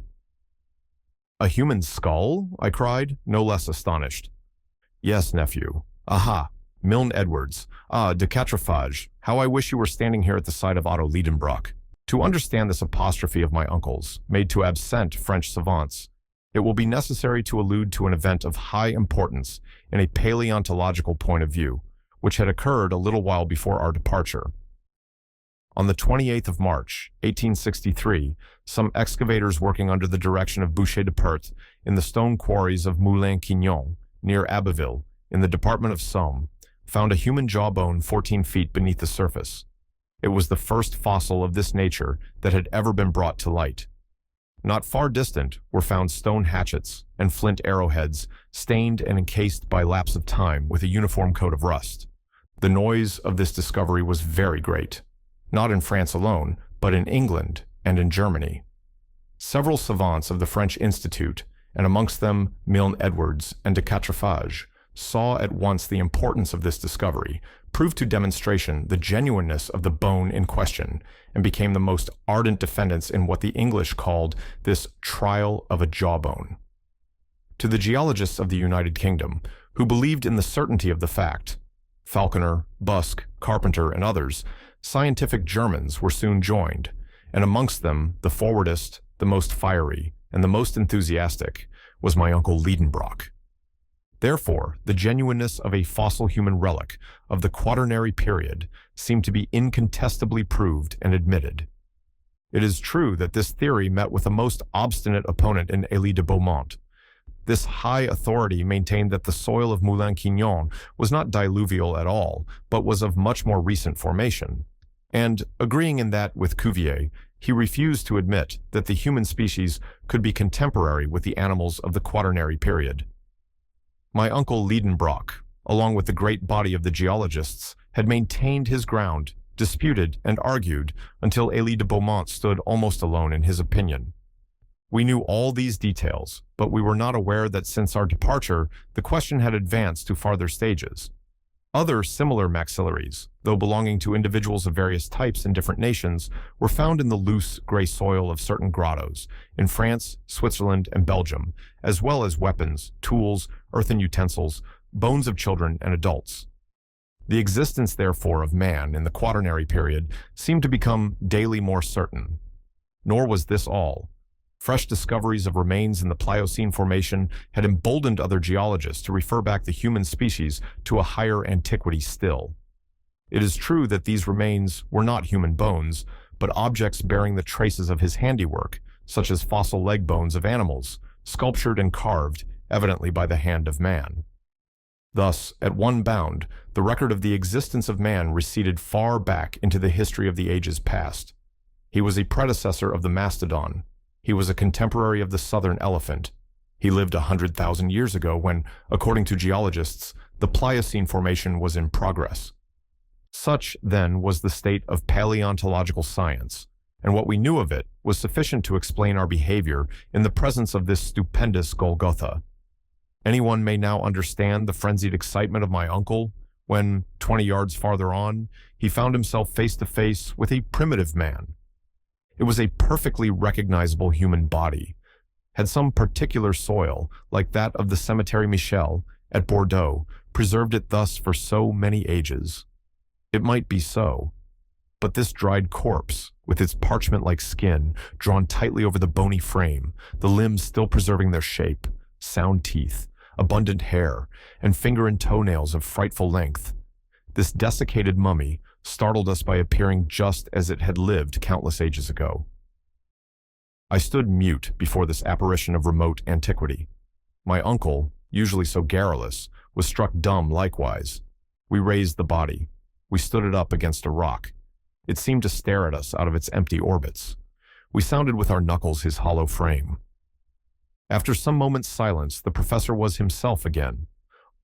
"A human skull?" I cried, no less astonished. "Yes, nephew. Aha! Milne Edwards. Ah, deciphers. How I wish you were standing here at the side of Otto Lidenbrock." To understand this apostrophe of my uncle's, made to absent French savants, it will be necessary to allude to an event of high importance in a paleontological point of view, which had occurred a little while before our departure. On the 28th of March, 1863, some excavators working under the direction of Boucher de Perthes in the stone quarries of Moulin-Quignon, near Abbeville, in the department of Somme, found a human jawbone 14 feet beneath the surface. It was the first fossil of this nature that had ever been brought to light. Not far distant were found stone hatchets and flint arrowheads, stained and encased by lapse of time with a uniform coat of rust. The noise of this discovery was very great, not in France alone, but in England and in Germany. Several savants of the French Institute, and amongst them Milne Edwards and deciphers, saw at once the importance of this discovery, proved to demonstration the genuineness of the bone in question, and became the most ardent defendants in what the English called this trial of a jawbone. To the geologists of the United Kingdom, who believed in the certainty of the fact, Falconer, Busk, Carpenter, and others, scientific Germans were soon joined, and amongst them the forwardest, the most fiery, and the most enthusiastic was my uncle Lidenbrock. Therefore, the genuineness of a fossil human relic of the Quaternary period seemed to be incontestably proved and admitted. It is true that this theory met with a most obstinate opponent in Élie de Beaumont. This high authority maintained that the soil of Moulin-Quignon was not diluvial at all, but was of much more recent formation. And, agreeing in that with Cuvier, he refused to admit that the human species could be contemporary with the animals of the Quaternary period. My uncle Lidenbrock, along with the great body of the geologists, had maintained his ground, disputed and argued until Élie de Beaumont stood almost alone in his opinion. We knew all these details, but we were not aware that since our departure, the question had advanced to farther stages. Other similar maxillaries, though belonging to individuals of various types in different nations, were found in the loose, gray soil of certain grottos, in France, Switzerland, and Belgium, as well as weapons, tools, earthen utensils, bones of children and adults. The existence, therefore, of man in the Quaternary period seemed to become daily more certain. Nor was this all. Fresh discoveries of remains in the Pliocene Formation had emboldened other geologists to refer back the human species to a higher antiquity still. It is true that these remains were not human bones, but objects bearing the traces of his handiwork, such as fossil leg bones of animals, sculptured and carved, evidently by the hand of man. Thus, at one bound, the record of the existence of man receded far back into the history of the ages past. He was a predecessor of the mastodon. He was a contemporary of the southern elephant. He lived 100,000 years ago when, according to geologists, the Pliocene formation was in progress. Such, then, was the state of paleontological science, and what we knew of it was sufficient to explain our behavior in the presence of this stupendous Golgotha. Anyone may now understand the frenzied excitement of my uncle when, 20 yards farther on, he found himself face to face with a primitive man. It was a perfectly recognizable human body, had some particular soil, like that of the Cemetery Michel at Bordeaux, preserved it thus for so many ages. It might be so, but this dried corpse, with its parchment-like skin drawn tightly over the bony frame, the limbs still preserving their shape, sound teeth, abundant hair, and finger and toenails of frightful length, this desiccated mummy startled us by appearing just as it had lived countless ages ago. I stood mute before this apparition of remote antiquity. My uncle, usually so garrulous, was struck dumb likewise. We raised the body. We stood it up against a rock. It seemed to stare at us out of its empty orbits. We sounded with our knuckles his hollow frame. After some moments' silence, the professor was himself again.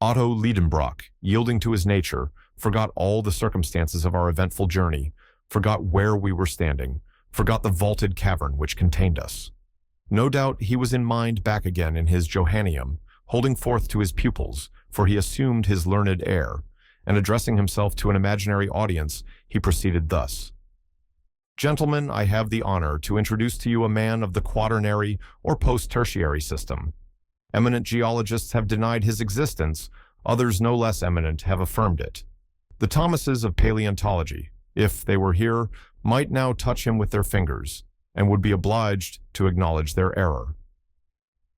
Otto Lidenbrock, yielding to his nature, forgot all the circumstances of our eventful journey, forgot where we were standing, forgot the vaulted cavern which contained us. No doubt he was in mind back again in his Johanneum, holding forth to his pupils, for he assumed his learned air, and addressing himself to an imaginary audience, he proceeded thus. Gentlemen, I have the honor to introduce to you a man of the quaternary or post-tertiary system. Eminent geologists have denied his existence, others no less eminent have affirmed it. The Thomases of paleontology, if they were here, might now touch him with their fingers, and would be obliged to acknowledge their error.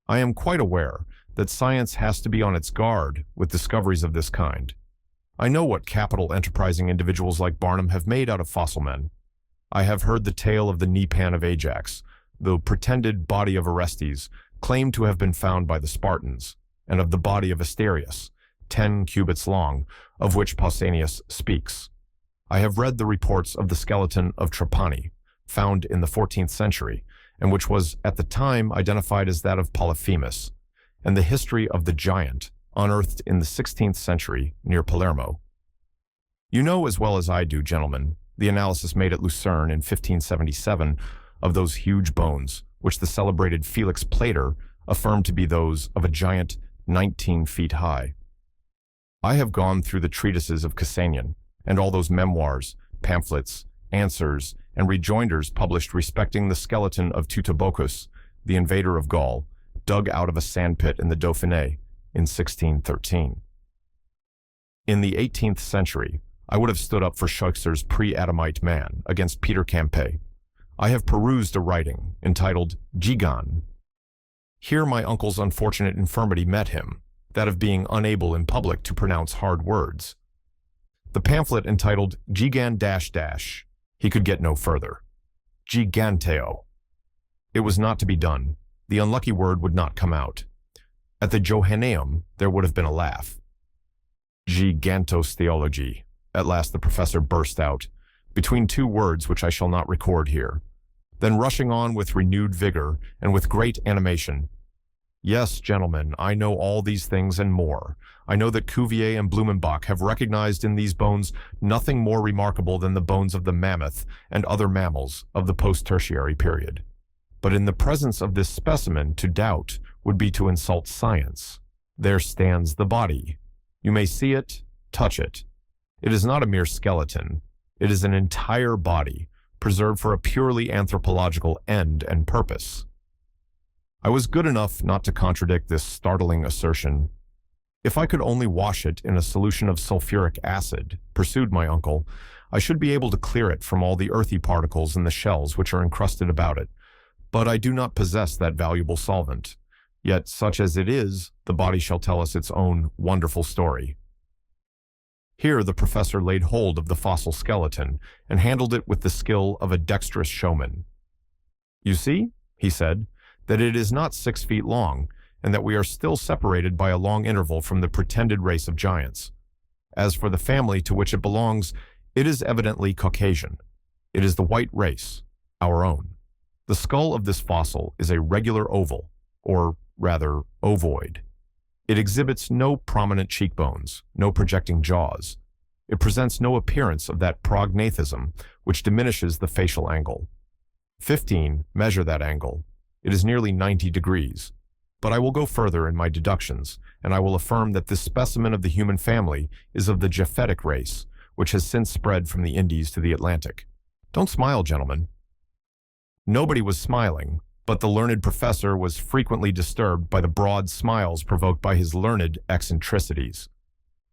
I am quite aware that science has to be on its guard with discoveries of this kind. I know what capital enterprising individuals like Barnum have made out of fossil men. I have heard the tale of the knee-pan of Ajax, the pretended body of Orestes, claimed to have been found by the Spartans, and of the body of Asterius, 10 cubits long, of which Pausanias speaks. I have read the reports of the skeleton of Trapani, found in the 14th century, and which was at the time identified as that of Polyphemus, and the history of the giant, unearthed in the 16th century near Palermo. You know as well as I do, gentlemen, the analysis made at Lucerne in 1577 of those huge bones, which the celebrated Felix Plater affirmed to be those of a giant 19 feet high. I have gone through the treatises of Cassanian, and all those memoirs, pamphlets, answers, and rejoinders published respecting the skeleton of Teutobochus, the invader of Gaul, dug out of a sandpit in the Dauphiné in 1613. In the 18th century, I would have stood up for Scheuchzer's pre-Adamite man against Peter Campe. I have perused a writing entitled Gigan. Here my uncle's unfortunate infirmity met him, that of being unable in public to pronounce hard words. The pamphlet entitled Gigan he could get no further. Giganteo. It was not to be done. The unlucky word would not come out. At the Johanneum, there would have been a laugh. Gigantos theology, at last the professor burst out, between two words which I shall not record here. Then rushing on with renewed vigor and with great animation. Yes, gentlemen, I know all these things and more. I know that Cuvier and Blumenbach have recognized in these bones nothing more remarkable than the bones of the mammoth and other mammals of the post-tertiary period. But in the presence of this specimen, to doubt would be to insult science. There stands the body. You may see it, touch it. It is not a mere skeleton. It is an entire body, preserved for a purely anthropological end and purpose. I was good enough not to contradict this startling assertion. If I could only wash it in a solution of sulfuric acid, pursued my uncle, I should be able to clear it from all the earthy particles in the shells which are encrusted about it. But I do not possess that valuable solvent. Yet, such as it is, the body shall tell us its own wonderful story. Here the professor laid hold of the fossil skeleton and handled it with the skill of a dexterous showman. You see, he said, that it is not 6 feet long, and that we are still separated by a long interval from the pretended race of giants. As for the family to which it belongs, it is evidently Caucasian. It is the white race, our own. The skull of this fossil is a regular oval, or rather ovoid. It exhibits no prominent cheekbones, no projecting jaws. It presents no appearance of that prognathism which diminishes the facial angle. 15, measure that angle. It is nearly 90 degrees. But I will go further in my deductions, and I will affirm that this specimen of the human family is of the Japhetic race, which has since spread from the Indies to the Atlantic. Don't smile, gentlemen. Nobody was smiling, but the learned professor was frequently disturbed by the broad smiles provoked by his learned eccentricities.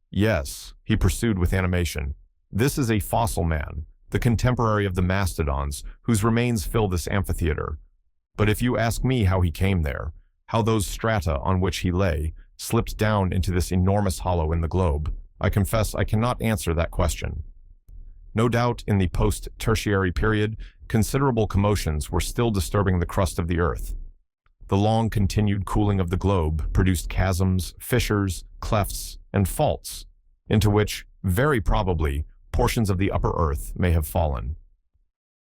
Yes, he pursued with animation, this is a fossil man, the contemporary of the mastodons, whose remains fill this amphitheater. But if you ask me how he came there, how those strata on which he lay slipped down into this enormous hollow in the globe, I confess I cannot answer that question. No doubt, in the post-tertiary period, considerable commotions were still disturbing the crust of the earth. The long-continued cooling of the globe produced chasms, fissures, clefts, and faults, into which, very probably, portions of the upper earth may have fallen.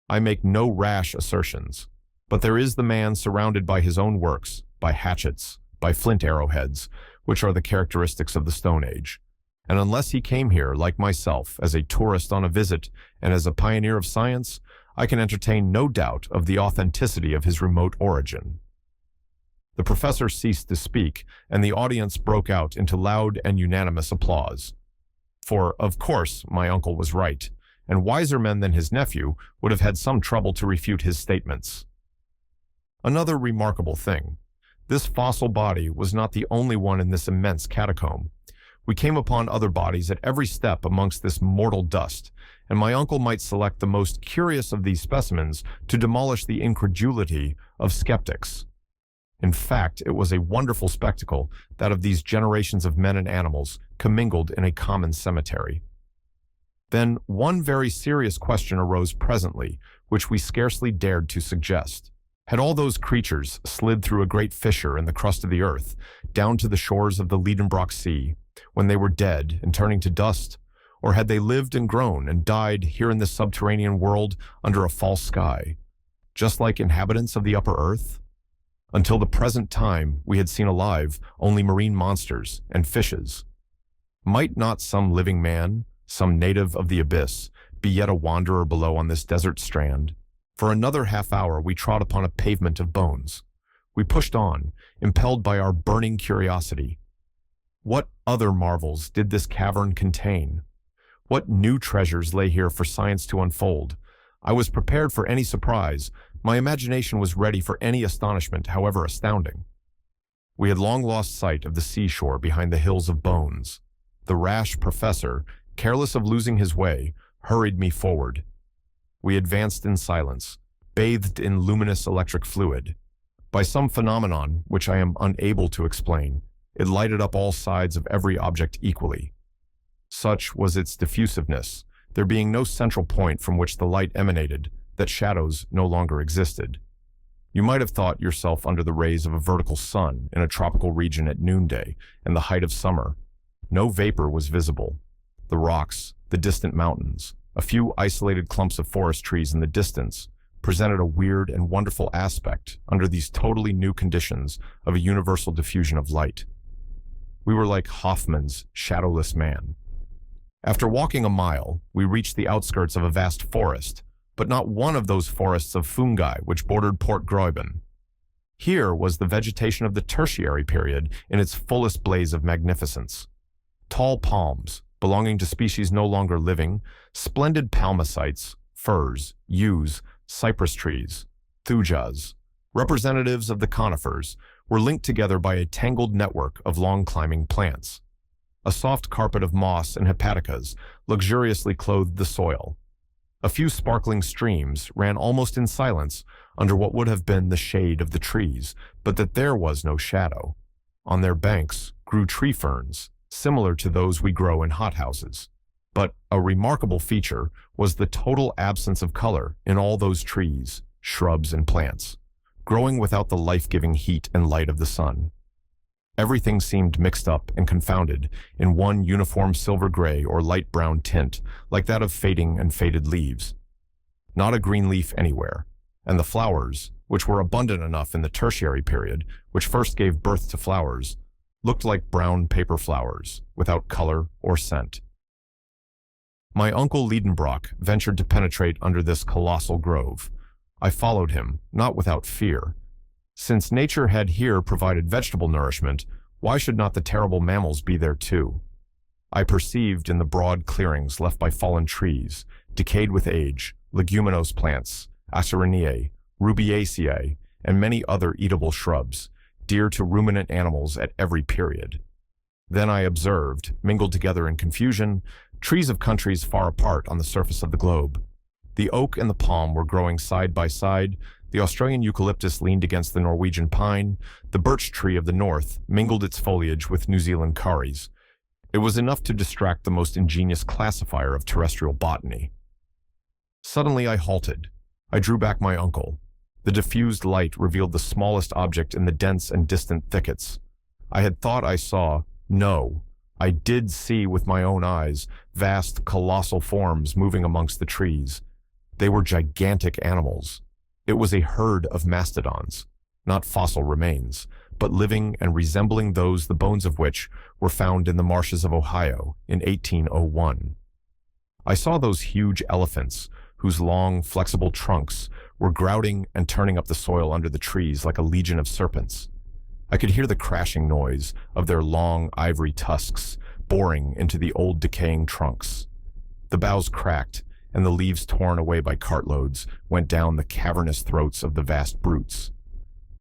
I make no rash assertions, but there is the man surrounded by his own works, by hatchets, by flint arrowheads, which are the characteristics of the Stone Age. And unless he came here, like myself, as a tourist on a visit and as a pioneer of science, I can entertain no doubt of the authenticity of his remote origin. The professor ceased to speak, and the audience broke out into loud and unanimous applause. For, of course, my uncle was right, and wiser men than his nephew would have had some trouble to refute his statements. Another remarkable thing. This fossil body was not the only one in this immense catacomb. We came upon other bodies at every step amongst this mortal dust, and my uncle might select the most curious of these specimens to demolish the incredulity of skeptics. In fact, it was a wonderful spectacle, that of these generations of men and animals commingled in a common cemetery. Then one very serious question arose presently, which we scarcely dared to suggest. Had all those creatures slid through a great fissure in the crust of the earth, down to the shores of the Lidenbrock Sea, when they were dead and turning to dust, or had they lived and grown and died here in this subterranean world under a false sky, just like inhabitants of the upper earth? Until the present time, we had seen alive only marine monsters and fishes. Might not some living man, some native of the abyss, be yet a wanderer below on this desert strand? For another half hour we trod upon a pavement of bones. We pushed on, impelled by our burning curiosity. What other marvels did this cavern contain? What new treasures lay here for science to unfold? I was prepared for any surprise. My imagination was ready for any astonishment, however astounding. We had long lost sight of the seashore behind the hills of bones. The rash professor, careless of losing his way, hurried me forward. We advanced in silence, bathed in luminous electric fluid. By some phenomenon which I am unable to explain, it lighted up all sides of every object equally. Such was its diffusiveness, there being no central point from which the light emanated, that shadows no longer existed. You might have thought yourself under the rays of a vertical sun in a tropical region at noonday and the height of summer. No vapor was visible. The rocks, the distant mountains, a few isolated clumps of forest trees in the distance presented a weird and wonderful aspect under these totally new conditions of a universal diffusion of light. We were like Hoffman's shadowless man. After walking a mile, we reached the outskirts of a vast forest, but not one of those forests of fungi which bordered Port Gräuben. Here was the vegetation of the tertiary period in its fullest blaze of magnificence. Tall palms, belonging to species no longer living, splendid palmacites, firs, yews, cypress trees, thujas, representatives of the conifers, were linked together by a tangled network of long-climbing plants. A soft carpet of moss and hepaticas luxuriously clothed the soil. A few sparkling streams ran almost in silence under what would have been the shade of the trees, but that there was no shadow. On their banks grew tree ferns, similar to those we grow in hothouses. But a remarkable feature was the total absence of color in all those trees, shrubs, and plants. growing without the life-giving heat and light of the sun. Everything seemed mixed up and confounded in one uniform silver-gray or light brown tint, like that of fading and faded leaves. Not a green leaf anywhere, and the flowers, which were abundant enough in the tertiary period, which first gave birth to flowers, looked like brown paper flowers, without color or scent. My uncle Lidenbrock ventured to penetrate under this colossal grove. I followed him, not without fear. Since nature had here provided vegetable nourishment, why should not the terrible mammals be there too? I perceived in the broad clearings left by fallen trees, decayed with age, leguminose plants, Aceraceae, Rubiaceae, and many other eatable shrubs, dear to ruminant animals at every period. Then I observed, mingled together in confusion, trees of countries far apart on the surface of the globe. The oak and the palm were growing side by side, the Australian eucalyptus leaned against the Norwegian pine, the birch tree of the north mingled its foliage with New Zealand kauris. It was enough to distract the most ingenious classifier of terrestrial botany. Suddenly I halted. I drew back my uncle. The diffused light revealed the smallest object in the dense and distant thickets. I had thought I saw, no, I did see with my own eyes vast, colossal forms moving amongst the trees. They were gigantic animals. It was a herd of mastodons, not fossil remains, but living and resembling those the bones of which were found in the marshes of Ohio in 1801. I saw those huge elephants, whose long, flexible trunks were grouting and turning up the soil under the trees like a legion of serpents. I could hear the crashing noise of their long ivory tusks boring into the old decaying trunks. The boughs cracked, and the leaves torn away by cartloads went down the cavernous throats of the vast brutes.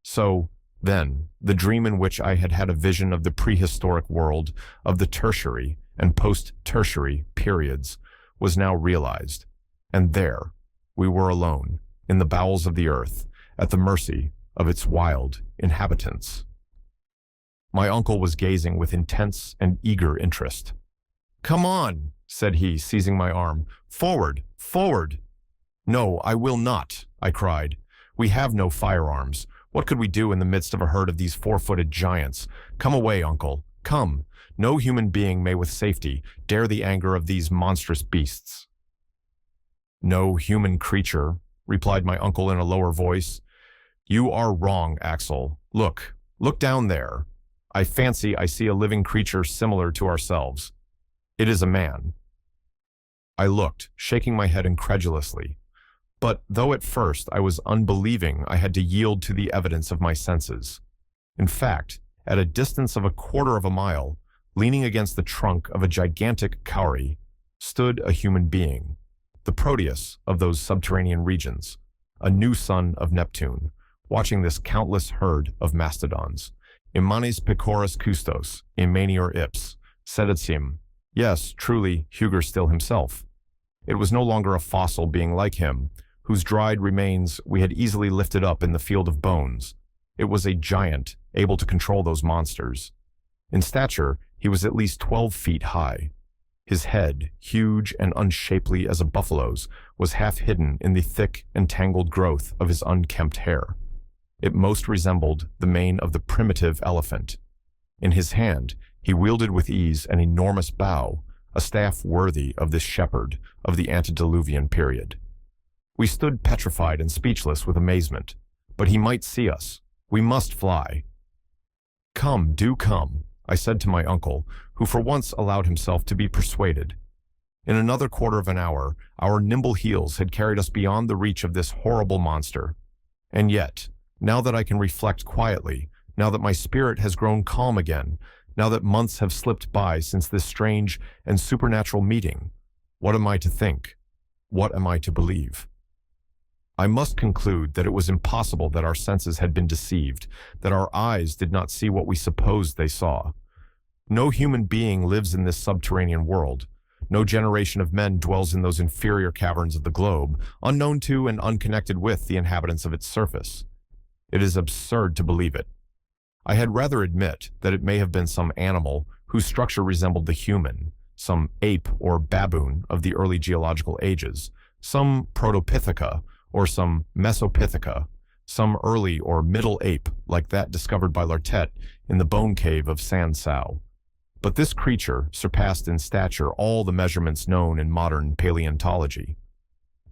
So, then, the dream in which I had had a vision of the prehistoric world of the tertiary and post-tertiary periods was now realized, and there we were alone, in the bowels of the earth, at the mercy of its wild inhabitants. My uncle was gazing with intense and eager interest. "Come on," said he, seizing my arm. "Forward! Forward!" "No, I will not," I cried. "We have no firearms. What could we do in the midst of a herd of these four-footed giants? Come away, uncle. Come. No human being may with safety dare the anger of these monstrous beasts." "No human creature," replied my uncle in a lower voice. "You are wrong, Axel. Look. Look down there. I fancy I see a living creature similar to ourselves. It is a man." I looked, shaking my head incredulously. But though at first I was unbelieving, I had to yield to the evidence of my senses. In fact, at a distance of 1/4 of a mile, leaning against the trunk of a gigantic kauri, stood a human being, the Proteus of those subterranean regions, a new son of Neptune, watching this countless herd of mastodons. Immanis pecoris custos, immanior ips, sedicim. Yes, truly, Huger still himself. It was no longer a fossil being like him, whose dried remains we had easily lifted up in the field of bones. It was a giant, able to control those monsters. In stature, he was at least 12 feet high. His head, huge and unshapely as a buffalo's, was half hidden in the thick and tangled growth of his unkempt hair. It most resembled the mane of the primitive elephant. In his hand, he wielded with ease an enormous bow, a staff worthy of this shepherd of the antediluvian period. We stood petrified and speechless with amazement, but he might see us. We must fly. "Come, do come," I said to my uncle, who for once allowed himself to be persuaded. In another 1/4 of an hour, our nimble heels had carried us beyond the reach of this horrible monster. And yet, now that I can reflect quietly, now that my spirit has grown calm again, now that months have slipped by since this strange and supernatural meeting, what am I to think? What am I to believe? I must conclude that it was impossible that our senses had been deceived, that our eyes did not see what we supposed they saw. No human being lives in this subterranean world. No generation of men dwells in those inferior caverns of the globe, unknown to and unconnected with the inhabitants of its surface. It is absurd to believe it. I had rather admit that it may have been some animal whose structure resembled the human, some ape or baboon of the early geological ages, some Protopithecus or some Mesopithecus, some early or middle ape like that discovered by Lartet in the bone cave of Sansao. But this creature surpassed in stature all the measurements known in modern paleontology.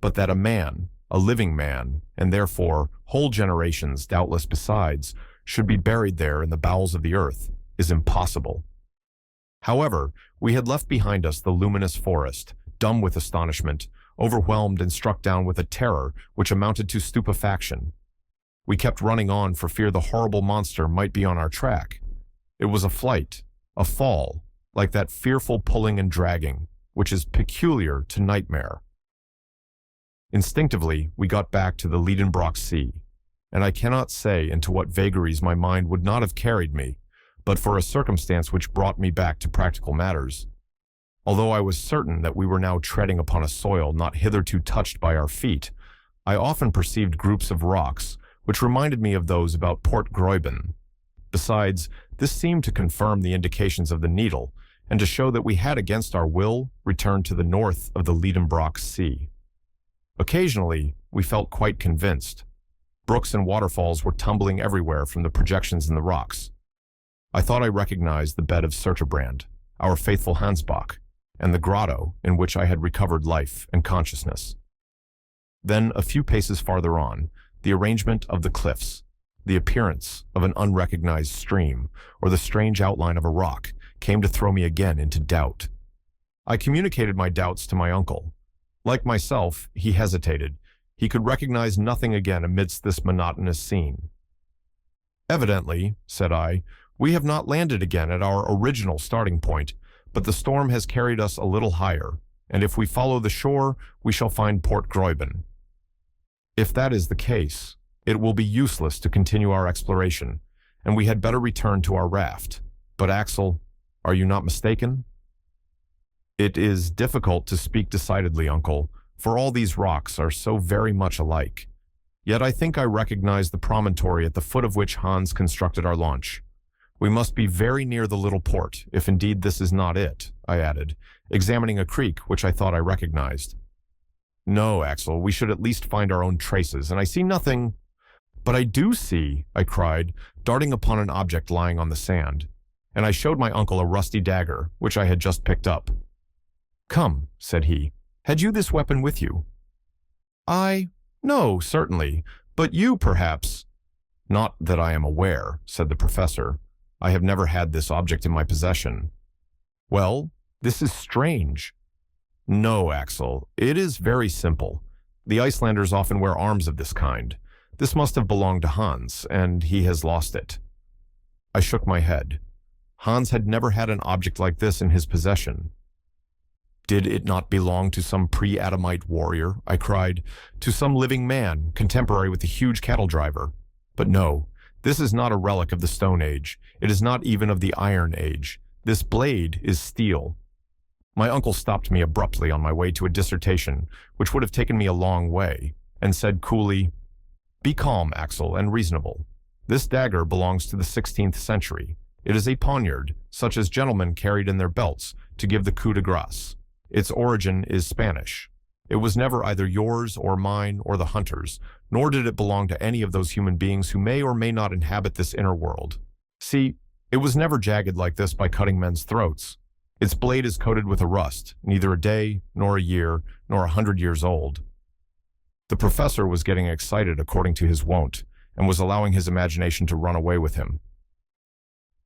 But that a man, a living man, and therefore whole generations doubtless besides, should be buried there in the bowels of the earth is impossible. However, we had left behind us the luminous forest, dumb with astonishment, overwhelmed and struck down with a terror which amounted to stupefaction. We kept running on for fear the horrible monster might be on our track. It was a flight, a fall, like that fearful pulling and dragging, which is peculiar to nightmare. Instinctively, we got back to the Lidenbrock Sea, and I cannot say into what vagaries my mind would not have carried me, but for a circumstance which brought me back to practical matters. Although I was certain that we were now treading upon a soil not hitherto touched by our feet, I often perceived groups of rocks which reminded me of those about Port Gräuben. Besides, this seemed to confirm the indications of the needle, and to show that we had against our will returned to the north of the Lidenbrock Sea. Occasionally, we felt quite convinced. Brooks and waterfalls were tumbling everywhere from the projections in the rocks. I thought I recognized the bed of Surturbrand, our faithful Hansbach, and the grotto in which I had recovered life and consciousness. Then, a few paces farther on, the arrangement of the cliffs, the appearance of an unrecognized stream, or the strange outline of a rock, came to throw me again into doubt. I communicated my doubts to my uncle. Like myself, he hesitated. He could recognize nothing again amidst this monotonous scene. "Evidently," said I, "we have not landed again at our original starting point, but the storm has carried us a little higher, and if we follow the shore, we shall find Port Gräuben. If that is the case, it will be useless to continue our exploration, and we had better return to our raft. But Axel, are you not mistaken?" "It is difficult to speak decidedly, uncle, for all these rocks are so very much alike. Yet I think I recognize the promontory at the foot of which Hans constructed our launch. We must be very near the little port, if indeed this is not it," I added, examining a creek which I thought I recognized. "No, Axel, we should at least find our own traces, and I see nothing—" "But I do see," I cried, darting upon an object lying on the sand, and I showed my uncle a rusty dagger, which I had just picked up. "Come," said he, "had you this weapon with you?" "No, certainly, but you, perhaps—" "Not that I am aware," said the professor. "I have never had this object in my possession." "Well, this is strange." "No, Axel, it is very simple. The Icelanders often wear arms of this kind. This must have belonged to Hans, and he has lost it." I shook my head. Hans had never had an object like this in his possession. "Did it not belong to some pre-Adamite warrior?" I cried. "To some living man, contemporary with the huge cattle driver? But no, this is not a relic of the Stone Age. It is not even of the Iron Age. This blade is steel." My uncle stopped me abruptly on my way to a dissertation, which would have taken me a long way, and said coolly, "Be calm, Axel, and reasonable. This dagger belongs to the 16th century. It is a poniard, such as gentlemen carried in their belts to give the coup de grace. Its origin is Spanish. It was never either yours or mine or the hunter's, nor did it belong to any of those human beings who may or may not inhabit this inner world. See, it was never jagged like this by cutting men's throats. Its blade is coated with a rust, neither a day, nor a year, nor 100 years old." The professor was getting excited according to his wont, and was allowing his imagination to run away with him.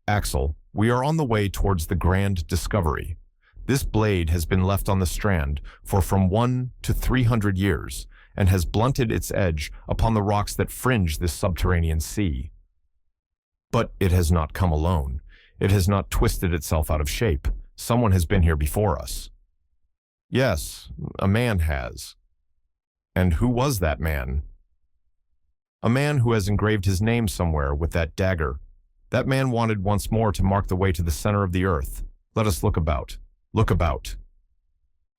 "Axel, we are on the way towards the grand discovery. This blade has been left on the strand for from 1 to 300 years, and has blunted its edge upon the rocks that fringe this subterranean sea. But it has not come alone. It has not twisted itself out of shape. Someone has been here before us." "Yes, a man has." "And who was that man?" "A man who has engraved his name somewhere with that dagger. That man wanted once more to mark the way to the center of the earth. Let us look about. Look about."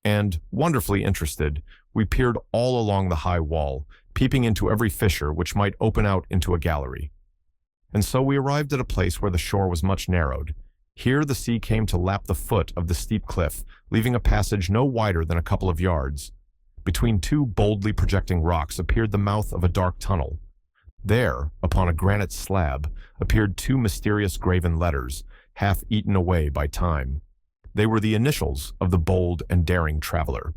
And, wonderfully interested, we peered all along the high wall, peeping into every fissure which might open out into a gallery. And so we arrived at a place where the shore was much narrowed. Here the sea came to lap the foot of the steep cliff, leaving a passage no wider than a couple of yards. Between two boldly projecting rocks appeared the mouth of a dark tunnel. There, upon a granite slab, appeared two mysterious graven letters, half eaten away by time. They were the initials of the bold and daring traveler.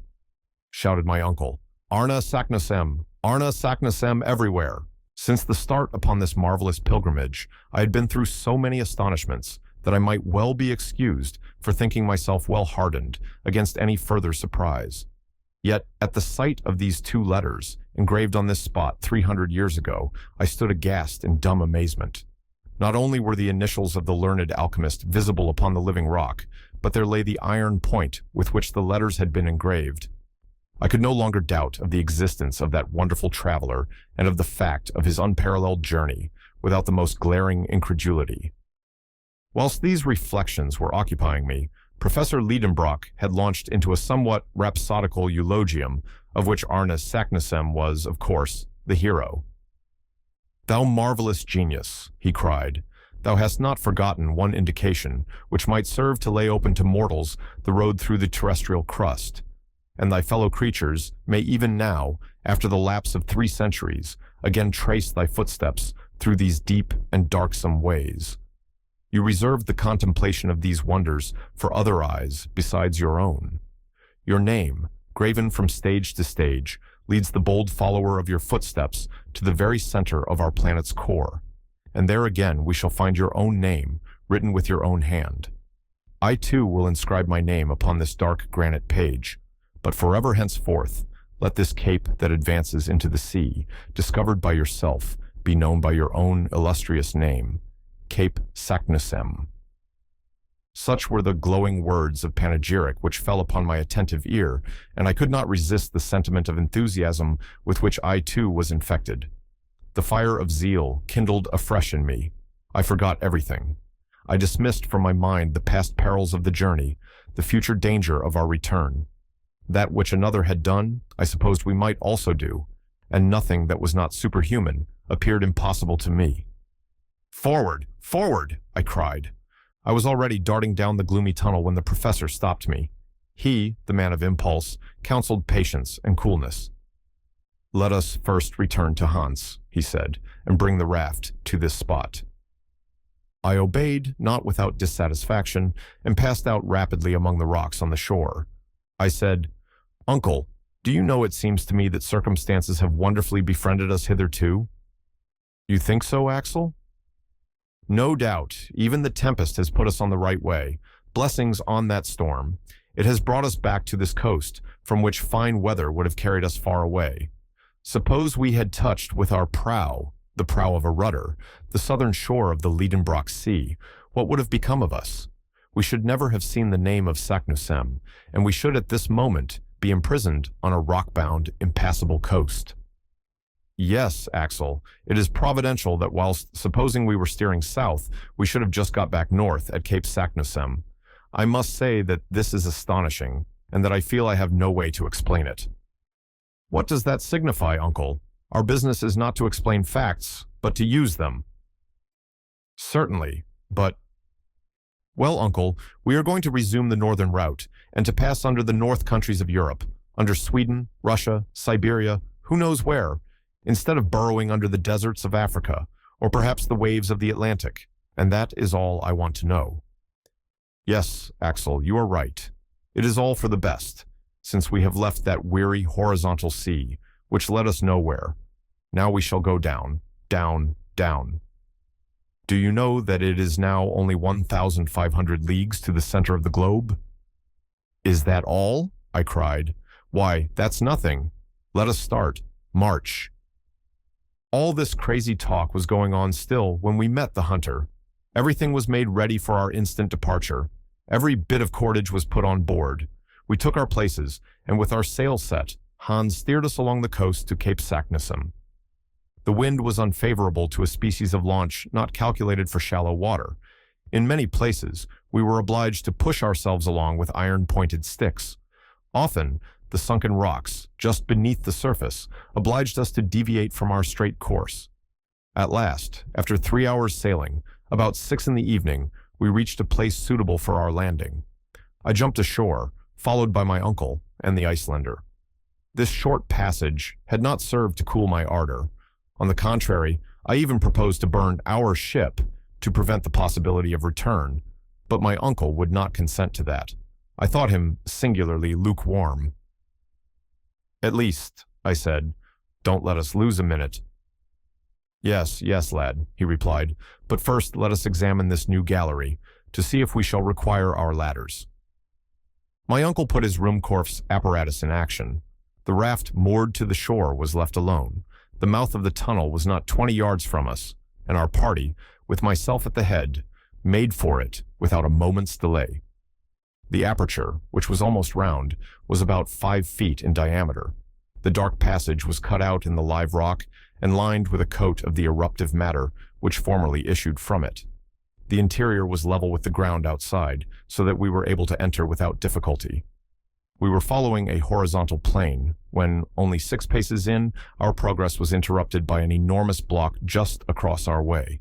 Shouted my uncle, "Arna Saknussemm! Arna Saknussemm everywhere!" Since the start upon this marvelous pilgrimage, I had been through so many astonishments that I might well be excused for thinking myself well hardened against any further surprise. Yet, at the sight of these two letters, engraved on this spot 300 years ago, I stood aghast in dumb amazement. Not only were the initials of the learned alchemist visible upon the living rock, but there lay the iron point with which the letters had been engraved. I could no longer doubt of the existence of that wonderful traveler and of the fact of his unparalleled journey without the most glaring incredulity. Whilst these reflections were occupying me, Professor Lidenbrock had launched into a somewhat rhapsodical eulogium, of which Arna Saknussemm was, of course, the hero. "Thou marvelous genius," he cried, "thou hast not forgotten one indication which might serve to lay open to mortals the road through the terrestrial crust, and thy fellow creatures may even now, after the lapse of 3 centuries, again trace thy footsteps through these deep and darksome ways. You reserved the contemplation of these wonders for other eyes besides your own. Your name, graven from stage to stage, leads the bold follower of your footsteps to the very center of our planet's core, and there again we shall find your own name written with your own hand. I too will inscribe my name upon this dark granite page, but forever henceforth, let this cape that advances into the sea, discovered by yourself, be known by your own illustrious name, Cape Saknussemm." Such were the glowing words of panegyric which fell upon my attentive ear, and I could not resist the sentiment of enthusiasm with which I too was infected. The fire of zeal kindled afresh in me. I forgot everything. I dismissed from my mind the past perils of the journey, the future danger of our return. That which another had done, I supposed we might also do, and nothing that was not superhuman appeared impossible to me. "Forward! Forward!" I cried. I was already darting down the gloomy tunnel when the professor stopped me. He, the man of impulse, counseled patience and coolness. "Let us first return to Hans," he said, "and bring the raft to this spot." I obeyed, not without dissatisfaction, and passed out rapidly among the rocks on the shore. I said, "Uncle, do you know it seems to me that circumstances have wonderfully befriended us hitherto?" "You think so, Axel?" "No doubt. Even the tempest has put us on the right way. Blessings on that storm. It has brought us back to this coast, from which fine weather would have carried us far away. Suppose we had touched with our prow, the prow of a rudder, the southern shore of the Lidenbrock Sea, what would have become of us? We should never have seen the name of Saknussemm, and we should at this moment be imprisoned on a rock-bound, impassable coast." "Yes, Axel, it is providential that whilst supposing we were steering south, we should have just got back north at Cape Saknussemm. I must say that this is astonishing, and that I feel I have no way to explain it." "What does that signify, uncle? Our business is not to explain facts, but to use them." "Certainly, but—" "Well, uncle, we are going to resume the northern route, and to pass under the north countries of Europe, under Sweden, Russia, Siberia, who knows where, instead of burrowing under the deserts of Africa, or perhaps the waves of the Atlantic, and that is all I want to know." "Yes, Axel, you are right. It is all for the best, since we have left that weary horizontal sea, which led us nowhere. Now we shall go down, down, down. Do you know that it is now only 1,500 leagues to the center of the globe?" "Is that all?" I cried. "Why, that's nothing. Let us start. March." All this crazy talk was going on still when we met the hunter. Everything was made ready for our instant departure. Every bit of cordage was put on board. We took our places, and with our sails set, Hans steered us along the coast to Cape Saknussemm. The wind was unfavorable to a species of launch not calculated for shallow water. In many places, we were obliged to push ourselves along with iron-pointed sticks. Often, the sunken rocks, just beneath the surface, obliged us to deviate from our straight course. At last, after 3 hours sailing, about 6 in the evening, we reached a place suitable for our landing. I jumped ashore, followed by my uncle and the Icelander. This short passage had not served to cool my ardor. On the contrary, I even proposed to burn our ship to prevent the possibility of return, but my uncle would not consent to that. I thought him singularly lukewarm. "At least," I said, "don't let us lose a minute." "Yes, yes, lad," he replied, "but first let us examine this new gallery, to see if we shall require our ladders." My uncle put his Ruhmkorff's apparatus in action. The raft moored to the shore was left alone. The mouth of the tunnel was not 20 yards from us, and our party, with myself at the head, made for it without a moment's delay. The aperture, which was almost round, was about 5 feet in diameter. The dark passage was cut out in the live rock and lined with a coat of the eruptive matter which formerly issued from it. The interior was level with the ground outside, so that we were able to enter without difficulty. We were following a horizontal plane when, only 6 paces in, our progress was interrupted by an enormous block just across our way.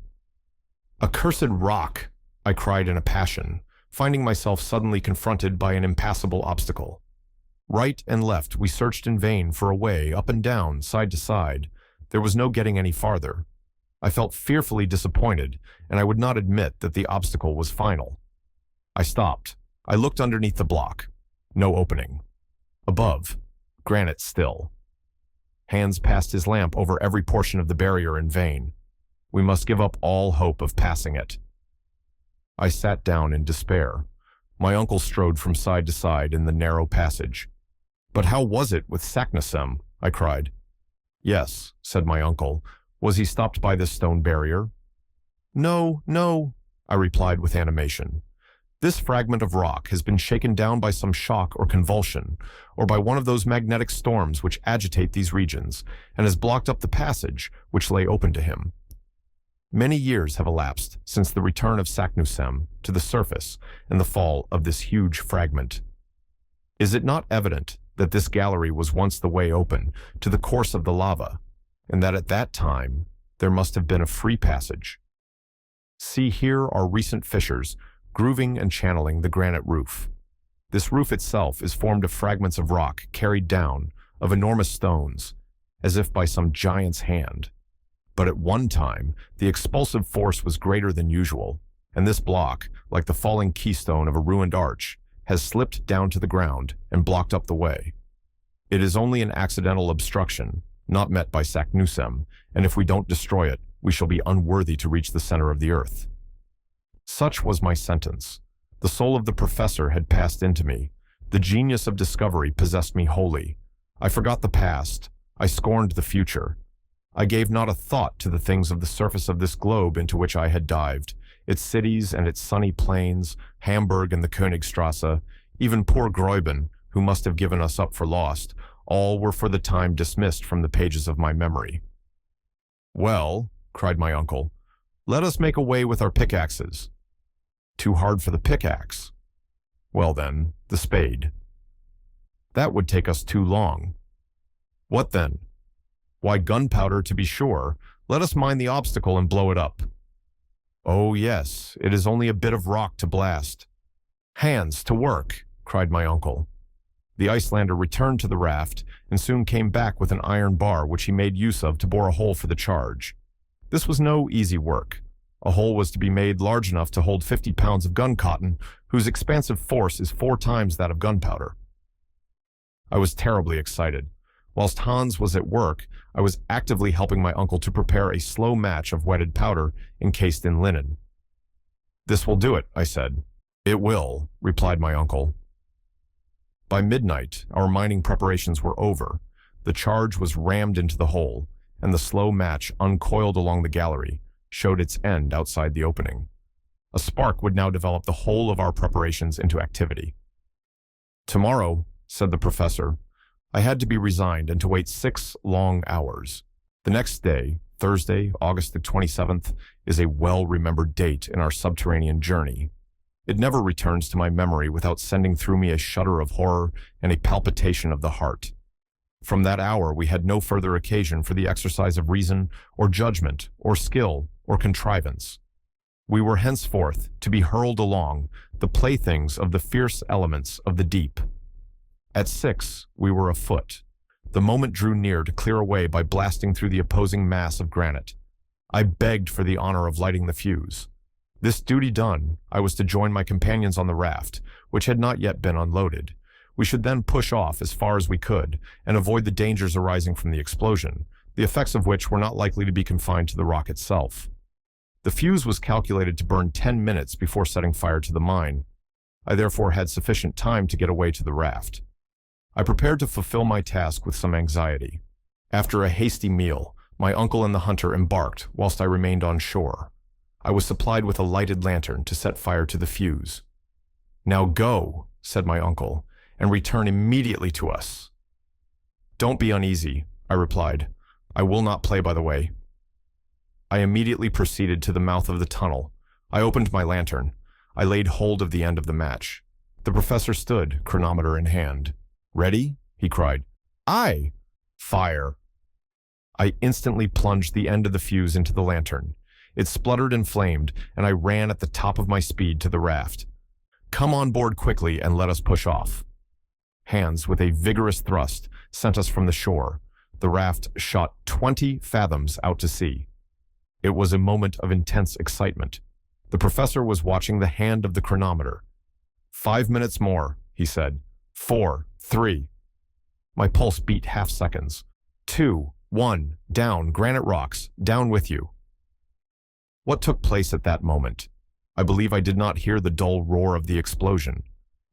"Accursed rock!" I cried in a passion, finding myself suddenly confronted by an impassable obstacle. Right and left we searched in vain for a way, up and down, side to side. There was no getting any farther. I felt fearfully disappointed, and I would not admit that the obstacle was final. I stopped. I looked underneath the block. No opening. Above, granite still. Hans passed his lamp over every portion of the barrier in vain. We must give up all hope of passing it. I sat down in despair. My uncle strode from side to side in the narrow passage. "But how was it with Saknussemm?" I cried. "Yes," said my uncle. "Was he stopped by this stone barrier?" "No, no," I replied with animation. "This fragment of rock has been shaken down by some shock or convulsion, or by one of those magnetic storms which agitate these regions, and has blocked up the passage which lay open to him. Many years have elapsed since the return of Saknussemm to the surface and the fall of this huge fragment. Is it not evident that this gallery was once the way open to the course of the lava, and that at that time there must have been a free passage? See, here are recent fissures, grooving and channeling the granite roof. This roof itself is formed of fragments of rock carried down, of enormous stones, as if by some giant's hand. But at one time, the expulsive force was greater than usual, and this block, like the falling keystone of a ruined arch, has slipped down to the ground and blocked up the way. It is only an accidental obstruction, not met by Saknussemm, and if we don't destroy it, we shall be unworthy to reach the center of the earth." Such was my sentence. The soul of the professor had passed into me. The genius of discovery possessed me wholly. I forgot the past. I scorned the future. I gave not a thought to the things of the surface of this globe into which I had dived, its cities and its sunny plains, Hamburg and the Königstrasse, even poor Gräuben, who must have given us up for lost, all were for the time dismissed from the pages of my memory. "Well," cried my uncle, "let us make away with our pickaxes." "Too hard for the pickaxe." "Well then, the spade." "That would take us too long." "What then?" "Why, gunpowder, to be sure. Let us mine the obstacle and blow it up." "Oh, yes, it is only a bit of rock to blast." "Hands, to work!" cried my uncle. The Icelander returned to the raft and soon came back with an iron bar which he made use of to bore a hole for the charge. This was no easy work. A hole was to be made large enough to hold 50 pounds of gun cotton, whose expansive force is 4 times that of gunpowder. I was terribly excited. Whilst Hans was at work, I was actively helping my uncle to prepare a slow match of wetted powder encased in linen. "This will do it," I said. "It will," replied my uncle. By midnight, our mining preparations were over. The charge was rammed into the hole, and the slow match, uncoiled along the gallery, showed its end outside the opening. A spark would now develop the whole of our preparations into activity. "Tomorrow," said the professor, I had to be resigned and to wait 6 long hours. The next day, Thursday, August the 27th, is a well-remembered date in our subterranean journey. It never returns to my memory without sending through me a shudder of horror and a palpitation of the heart. From that hour, we had no further occasion for the exercise of reason, or judgment, or skill, or contrivance. We were henceforth to be hurled along, the playthings of the fierce elements of the deep. At 6, we were afoot. The moment drew near to clear away by blasting through the opposing mass of granite. I begged for the honor of lighting the fuse. This duty done, I was to join my companions on the raft, which had not yet been unloaded. We should then push off as far as we could and avoid the dangers arising from the explosion, the effects of which were not likely to be confined to the rock itself. The fuse was calculated to burn 10 minutes before setting fire to the mine. I therefore had sufficient time to get away to the raft. I prepared to fulfill my task with some anxiety. After a hasty meal, my uncle and the hunter embarked whilst I remained on shore. I was supplied with a lighted lantern to set fire to the fuse. "Now go," said my uncle, "and return immediately to us." "Don't be uneasy," I replied. "I will not play by the way." I immediately proceeded to the mouth of the tunnel. I opened my lantern. I laid hold of the end of the match. The professor stood, chronometer in hand. "Ready?" he cried. "Aye!" "Fire!" I instantly plunged the end of the fuse into the lantern. It spluttered and flamed, and I ran at the top of my speed to the raft. "Come on board quickly and let us push off." Hands, with a vigorous thrust, sent us from the shore. The raft shot 20 fathoms out to sea. It was a moment of intense excitement. The professor was watching the hand of the chronometer. "5 minutes more," he said. 4, 3. My pulse beat half seconds. 2, 1, down, granite rocks, down with you. What took place at that moment? I believe I did not hear the dull roar of the explosion,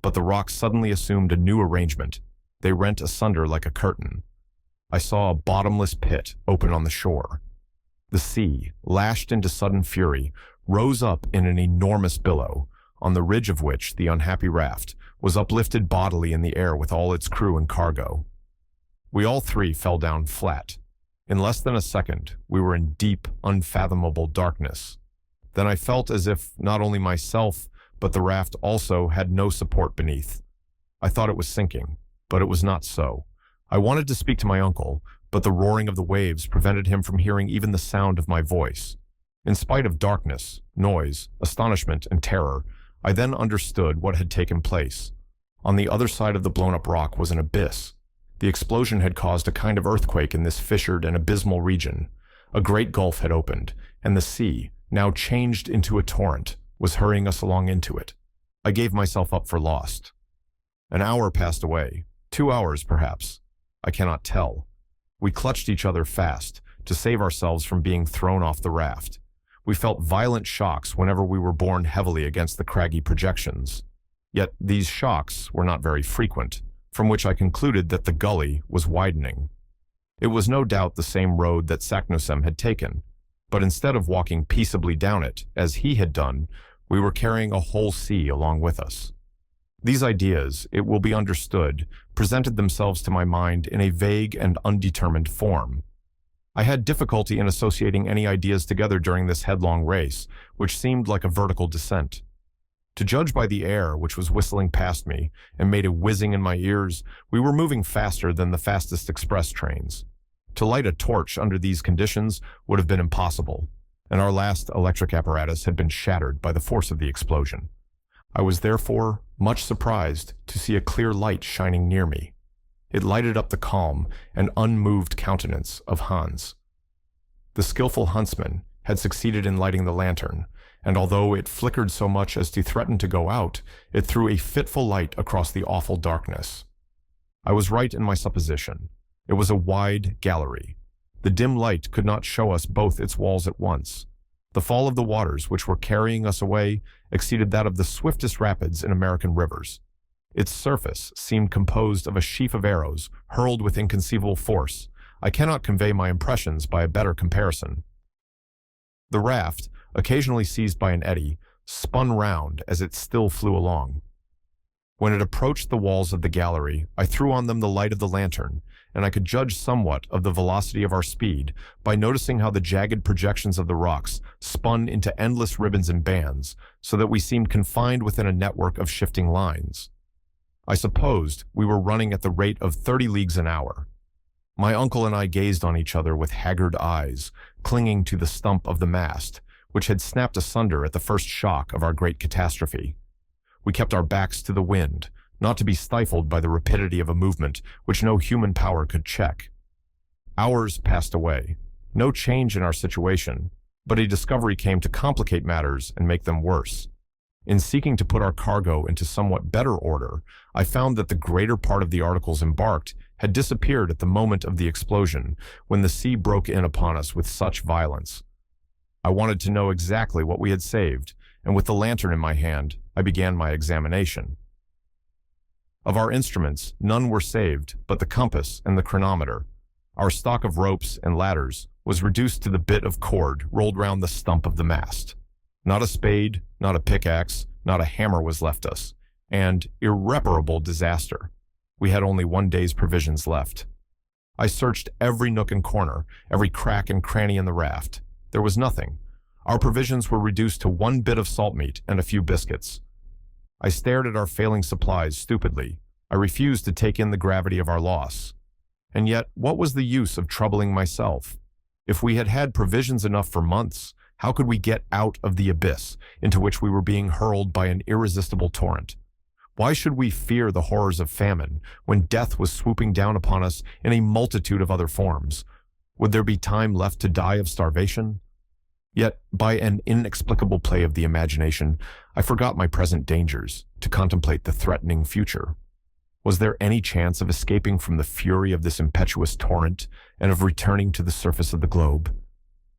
but the rocks suddenly assumed a new arrangement. They rent asunder like a curtain. I saw a bottomless pit open on the shore. The sea, lashed into sudden fury, rose up in an enormous billow, on the ridge of which the unhappy raft was uplifted bodily in the air with all its crew and cargo. We all three fell down flat. In less than a second, we were in deep, unfathomable darkness. Then I felt as if not only myself, but the raft also had no support beneath. I thought it was sinking, but it was not so. I wanted to speak to my uncle, but the roaring of the waves prevented him from hearing even the sound of my voice. In spite of darkness, noise, astonishment, and terror, I then understood what had taken place. On the other side of the blown-up rock was an abyss. The explosion had caused a kind of earthquake in this fissured and abysmal region. A great gulf had opened, and the sea, now changed into a torrent, was hurrying us along into it. I gave myself up for lost. An hour passed away, 2 hours perhaps. I cannot tell. We clutched each other fast to save ourselves from being thrown off the raft. We felt violent shocks whenever we were borne heavily against the craggy projections. Yet these shocks were not very frequent, from which I concluded that the gully was widening. It was no doubt the same road that Saknussemm had taken, but instead of walking peaceably down it, as he had done, we were carrying a whole sea along with us. These ideas, it will be understood, presented themselves to my mind in a vague and undetermined form. I had difficulty in associating any ideas together during this headlong race, which seemed like a vertical descent. To judge by the air which was whistling past me and made a whizzing in my ears, we were moving faster than the fastest express trains. To light a torch under these conditions would have been impossible, and our last electric apparatus had been shattered by the force of the explosion. I was therefore much surprised to see a clear light shining near me. It lighted up the calm and unmoved countenance of Hans. The skillful huntsman had succeeded in lighting the lantern, and although it flickered so much as to threaten to go out, it threw a fitful light across the awful darkness. I was right in my supposition. It was a wide gallery. The dim light could not show us both its walls at once. The fall of the waters which were carrying us away exceeded that of the swiftest rapids in American rivers. Its surface seemed composed of a sheaf of arrows hurled with inconceivable force. I cannot convey my impressions by a better comparison. The raft, occasionally seized by an eddy, spun round as it still flew along. When it approached the walls of the gallery, I threw on them the light of the lantern, and I could judge somewhat of the velocity of our speed by noticing how the jagged projections of the rocks spun into endless ribbons and bands, so that we seemed confined within a network of shifting lines. I supposed we were running at the rate of 30 leagues an hour. My uncle and I gazed on each other with haggard eyes, clinging to the stump of the mast, which had snapped asunder at the first shock of our great catastrophe. We kept our backs to the wind, not to be stifled by the rapidity of a movement which no human power could check. Hours passed away. No change in our situation, but a discovery came to complicate matters and make them worse. In seeking to put our cargo into somewhat better order, I found that the greater part of the articles embarked had disappeared at the moment of the explosion, when the sea broke in upon us with such violence. I wanted to know exactly what we had saved, and with the lantern in my hand, I began my examination. Of our instruments, none were saved but the compass and the chronometer. Our stock of ropes and ladders was reduced to the bit of cord rolled round the stump of the mast. Not a spade, not a pickaxe, not a hammer was left us, and irreparable disaster. We had only one day's provisions left. I searched every nook and corner, every crack and cranny in the raft. There was nothing. Our provisions were reduced to one bit of salt meat and a few biscuits. I stared at our failing supplies stupidly. I refused to take in the gravity of our loss. And yet, what was the use of troubling myself? If we had had provisions enough for months, how could we get out of the abyss into which we were being hurled by an irresistible torrent? Why should we fear the horrors of famine when death was swooping down upon us in a multitude of other forms? Would there be time left to die of starvation? Yet, by an inexplicable play of the imagination, I forgot my present dangers to contemplate the threatening future. Was there any chance of escaping from the fury of this impetuous torrent and of returning to the surface of the globe?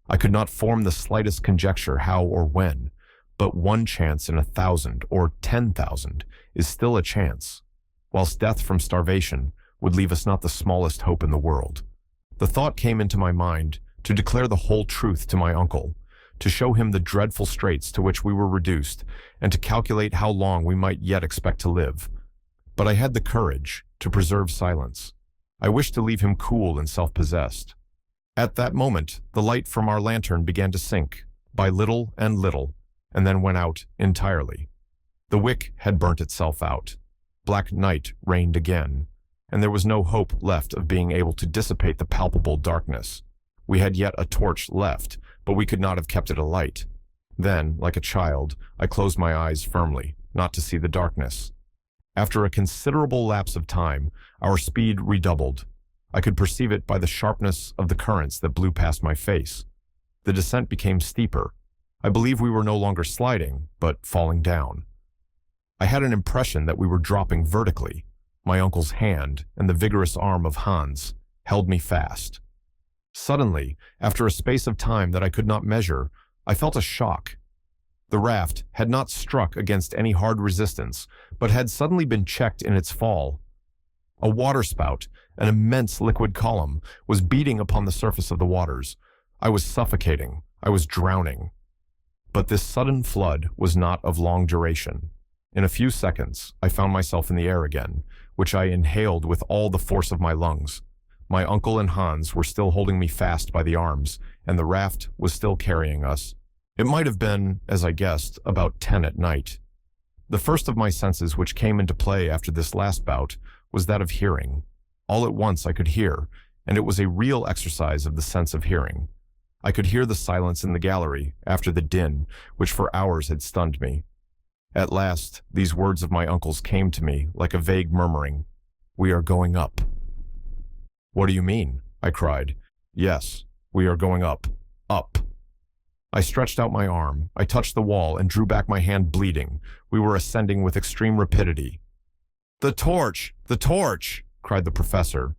I could not form the slightest conjecture how or when, but one chance in 1,000 or 10,000 is still a chance, whilst death from starvation would leave us not the smallest hope in the world. The thought came into my mind to declare the whole truth to my uncle, to show him the dreadful straits to which we were reduced, and to calculate how long we might yet expect to live. But I had the courage to preserve silence. I wished to leave him cool and self-possessed. At that moment, the light from our lantern began to sink, by little, and then went out entirely. The wick had burnt itself out. Black night reigned again, and there was no hope left of being able to dissipate the palpable darkness. We had yet a torch left, but we could not have kept it alight. Then, like a child, I closed my eyes firmly, not to see the darkness. After a considerable lapse of time, our speed redoubled. I could perceive it by the sharpness of the currents that blew past my face. The descent became steeper. I believe we were no longer sliding, but falling down. I had an impression that we were dropping vertically. My uncle's hand and the vigorous arm of Hans held me fast. Suddenly, after a space of time that I could not measure, I felt a shock. The raft had not struck against any hard resistance, but had suddenly been checked in its fall. A waterspout, an immense liquid column, was beating upon the surface of the waters. I was suffocating. I was drowning. But this sudden flood was not of long duration. In a few seconds, I found myself in the air again, which I inhaled with all the force of my lungs. My uncle and Hans were still holding me fast by the arms, and the raft was still carrying us. It might have been, as I guessed, about 10 at night. The first of my senses which came into play after this last bout was that of hearing. All at once I could hear, and it was a real exercise of the sense of hearing. I could hear the silence in the gallery after the din, which for hours had stunned me. At last, these words of my uncle's came to me like a vague murmuring. "We are going up." "What do you mean?" I cried. "Yes, we are going up. Up." I stretched out my arm. I touched the wall and drew back my hand bleeding. We were ascending with extreme rapidity. "The torch! The torch!" cried the professor.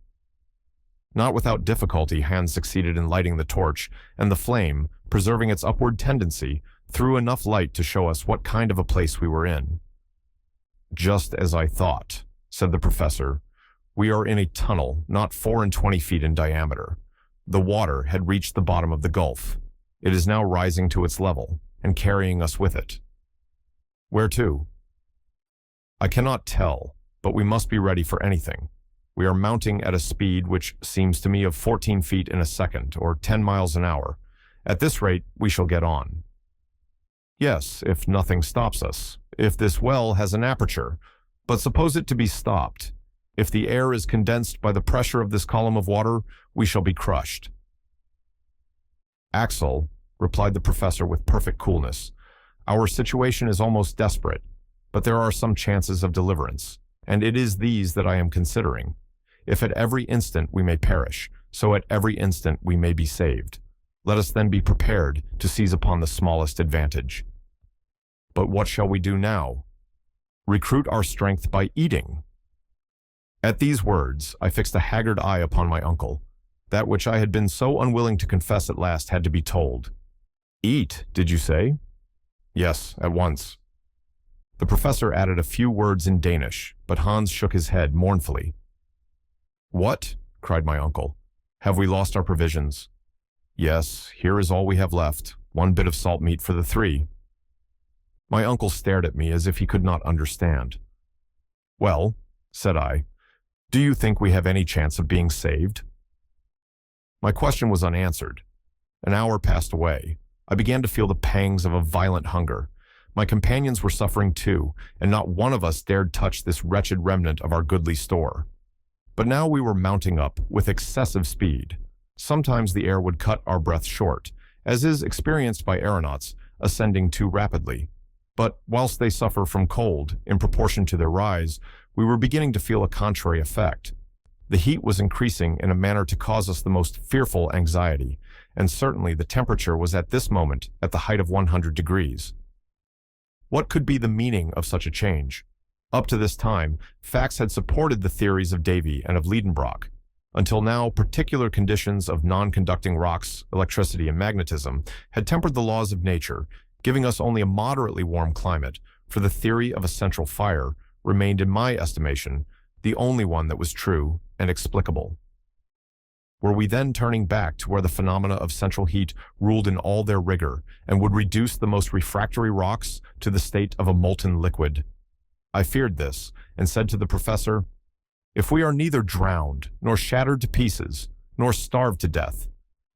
Not without difficulty, Hans succeeded in lighting the torch, and the flame, preserving its upward tendency, threw enough light to show us what kind of a place we were in. "Just as I thought," said the professor. "We are in a tunnel not 24 feet in diameter. The water had reached the bottom of the gulf. It is now rising to its level and carrying us with it." "Where to?" "I cannot tell, but we must be ready for anything. We are mounting at a speed which seems to me of 14 feet in a second, or 10 miles an hour. At this rate, we shall get on." "Yes, if nothing stops us. If this well has an aperture. But suppose it to be stopped. If the air is condensed by the pressure of this column of water, we shall be crushed." "Axel," replied the professor with perfect coolness, "our situation is almost desperate, but there are some chances of deliverance, and it is these that I am considering. If at every instant we may perish, so at every instant we may be saved. Let us then be prepared to seize upon the smallest advantage. But what shall we do now? Recruit our strength by eating. At these words, I fixed a haggard eye upon my uncle. That which I had been so unwilling to confess at last had to be told. Eat, did you say? Yes, at once. The professor added a few words in Danish, but Hans shook his head mournfully. What? Cried my uncle. Have we lost our provisions? Yes, here is all we have left, 1 bit of salt meat for the 3. My uncle stared at me as if he could not understand. Well, said I, do you think we have any chance of being saved? My question was unanswered. An hour passed away. I began to feel the pangs of a violent hunger. My companions were suffering too, and not one of us dared touch this wretched remnant of our goodly store. But now we were mounting up with excessive speed. Sometimes the air would cut our breath short, as is experienced by aeronauts ascending too rapidly. But whilst they suffer from cold, in proportion to their rise, we were beginning to feel a contrary effect. The heat was increasing in a manner to cause us the most fearful anxiety, and certainly the temperature was at this moment at the height of 100 degrees. What could be the meaning of such a change? Up to this time, facts had supported the theories of Davy and of Lidenbrock. Until now, particular conditions of non-conducting rocks, electricity, and magnetism had tempered the laws of nature, giving us only a moderately warm climate, for the theory of a central fire remained, in my estimation, the only one that was true and explicable. Were we then turning back to where the phenomena of central heat ruled in all their rigor and would reduce the most refractory rocks to the state of a molten liquid? I feared this, and said to the professor, if we are neither drowned, nor shattered to pieces, nor starved to death,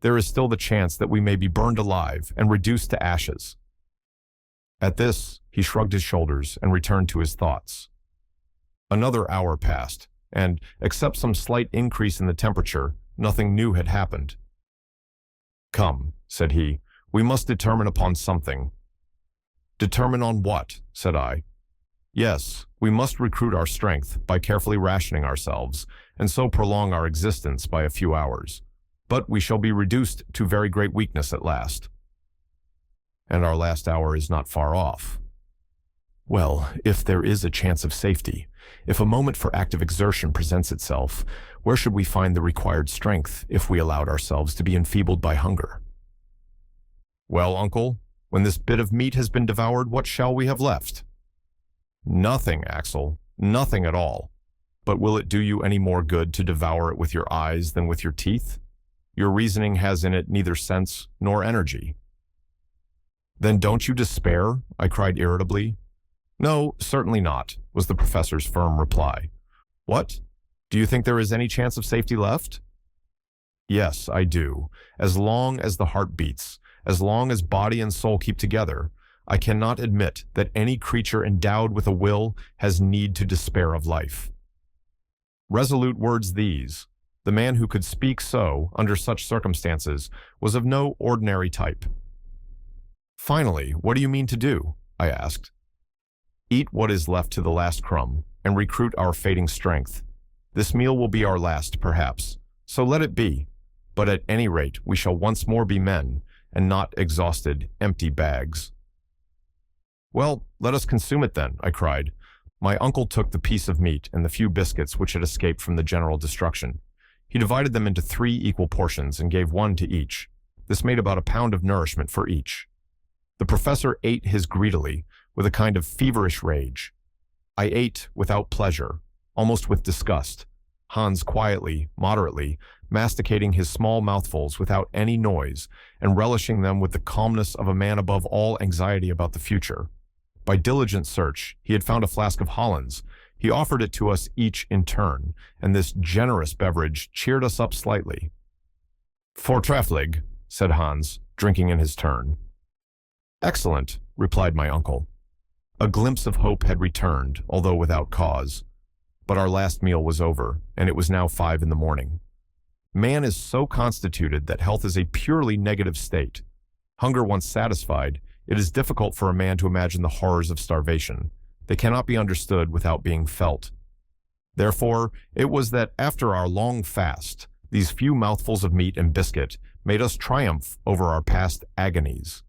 there is still the chance that we may be burned alive and reduced to ashes. At this, he shrugged his shoulders and returned to his thoughts. Another hour passed, and, except some slight increase in the temperature, nothing new had happened. Come, said he, we must determine upon something. Determine on what? Said I. Yes, we must recruit our strength by carefully rationing ourselves, and so prolong our existence by a few hours. But we shall be reduced to very great weakness at last. And our last hour is not far off. Well, if there is a chance of safety, if a moment for active exertion presents itself, where should we find the required strength if we allowed ourselves to be enfeebled by hunger? Well, uncle, when this bit of meat has been devoured, what shall we have left? Nothing, Axel, nothing at all. But will it do you any more good to devour it with your eyes than with your teeth? Your reasoning has in it neither sense nor energy. Then don't you despair? I cried irritably. No, certainly not, was the professor's firm reply. What? Do you think there is any chance of safety left? Yes, I do. As long as the heart beats, as long as body and soul keep together, I cannot admit that any creature endowed with a will has need to despair of life. Resolute words these. The man who could speak so, under such circumstances, was of no ordinary type. Finally, what do you mean to do? I asked. Eat what is left to the last crumb, and recruit our fading strength. This meal will be our last, perhaps, so let it be. But at any rate, we shall once more be men, and not exhausted, empty bags. Well, let us consume it then, I cried. My uncle took the piece of meat and the few biscuits which had escaped from the general destruction. He divided them into 3 equal portions and gave 1 to each. This made about a pound of nourishment for each. The professor ate his greedily, with a kind of feverish rage. I ate without pleasure, almost with disgust, Hans quietly, moderately, masticating his small mouthfuls without any noise and relishing them with the calmness of a man above all anxiety about the future. By diligent search, he had found a flask of Hollands. He offered it to us each in turn, and this generous beverage cheered us up slightly. Fortreffelig, said Hans, drinking in his turn. Excellent, replied my uncle. A glimpse of hope had returned, although without cause. But our last meal was over, and it was now 5 in the morning. Man is so constituted that health is a purely negative state. Hunger once satisfied, it is difficult for a man to imagine the horrors of starvation. They cannot be understood without being felt. Therefore, it was that after our long fast, these few mouthfuls of meat and biscuit made us triumph over our past agonies.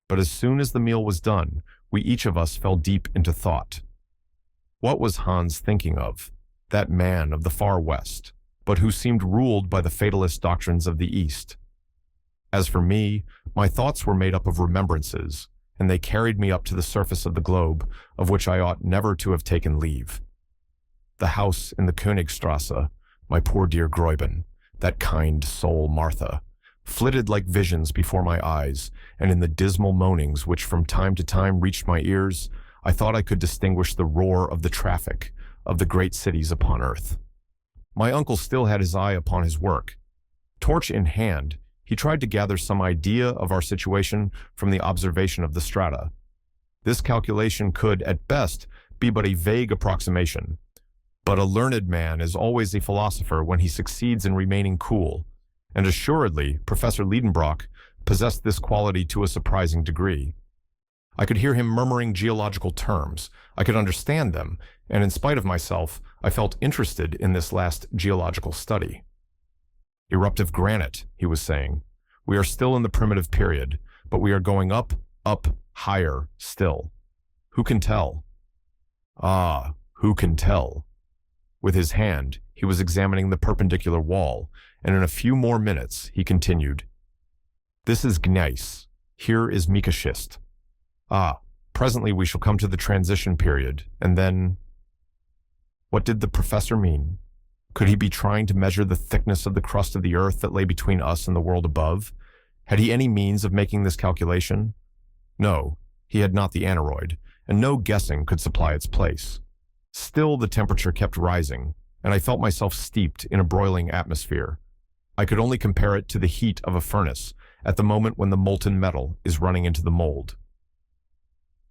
But as soon as the meal was done, we each of us fell deep into thought. What was Hans thinking of, that man of the far west, but who seemed ruled by the fatalist doctrines of the East? As for me, my thoughts were made up of remembrances, and they carried me up to the surface of the globe, of which I ought never to have taken leave. The house in the Königstrasse, my poor dear Gräuben, that kind soul Martha, flitted like visions before my eyes, and in the dismal moanings which from time to time reached my ears, I thought I could distinguish the roar of the traffic of the great cities upon earth. My uncle still had his eye upon his work. Torch in hand, he tried to gather some idea of our situation from the observation of the strata. This calculation could, at best, be but a vague approximation. But a learned man is always a philosopher when he succeeds in remaining cool, and assuredly Professor Lidenbrock possessed this quality to a surprising degree. I could hear him murmuring geological terms. I could understand them, and in spite of myself, I felt interested in this last geological study. Eruptive granite, he was saying. We are still in the primitive period, but we are going up, higher still. Who can tell? Ah, who can tell? With his hand, he was examining the perpendicular wall, and in a few more minutes, he continued. This is gneiss. Here is mica schist. Ah, presently we shall come to the transition period, and then... What did the professor mean? Could he be trying to measure the thickness of the crust of the earth that lay between us and the world above? Had he any means of making this calculation? No, he had not the aneroid, and no guessing could supply its place. Still the temperature kept rising, and I felt myself steeped in a broiling atmosphere. I could only compare it to the heat of a furnace at the moment when the molten metal is running into the mold.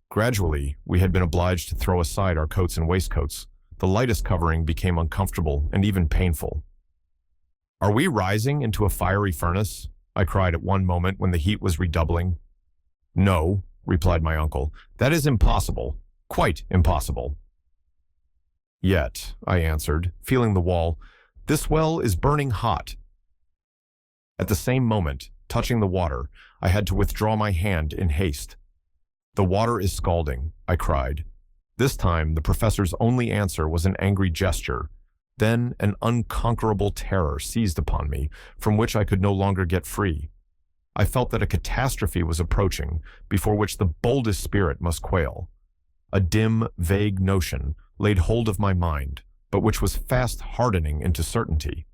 Gradually, we had been obliged to throw aside our coats and waistcoats. The lightest covering became uncomfortable and even painful. Are we rising into a fiery furnace? I cried at one moment when the heat was redoubling. No, replied my uncle, that is impossible, quite impossible. Yet, I answered, feeling the wall, this well is burning hot. At the same moment, touching the water, I had to withdraw my hand in haste. The water is scalding, I cried. This time, the professor's only answer was an angry gesture. Then an unconquerable terror seized upon me, from which I could no longer get free. I felt that a catastrophe was approaching, before which the boldest spirit must quail. A dim, vague notion laid hold of my mind, but which was fast hardening into certainty.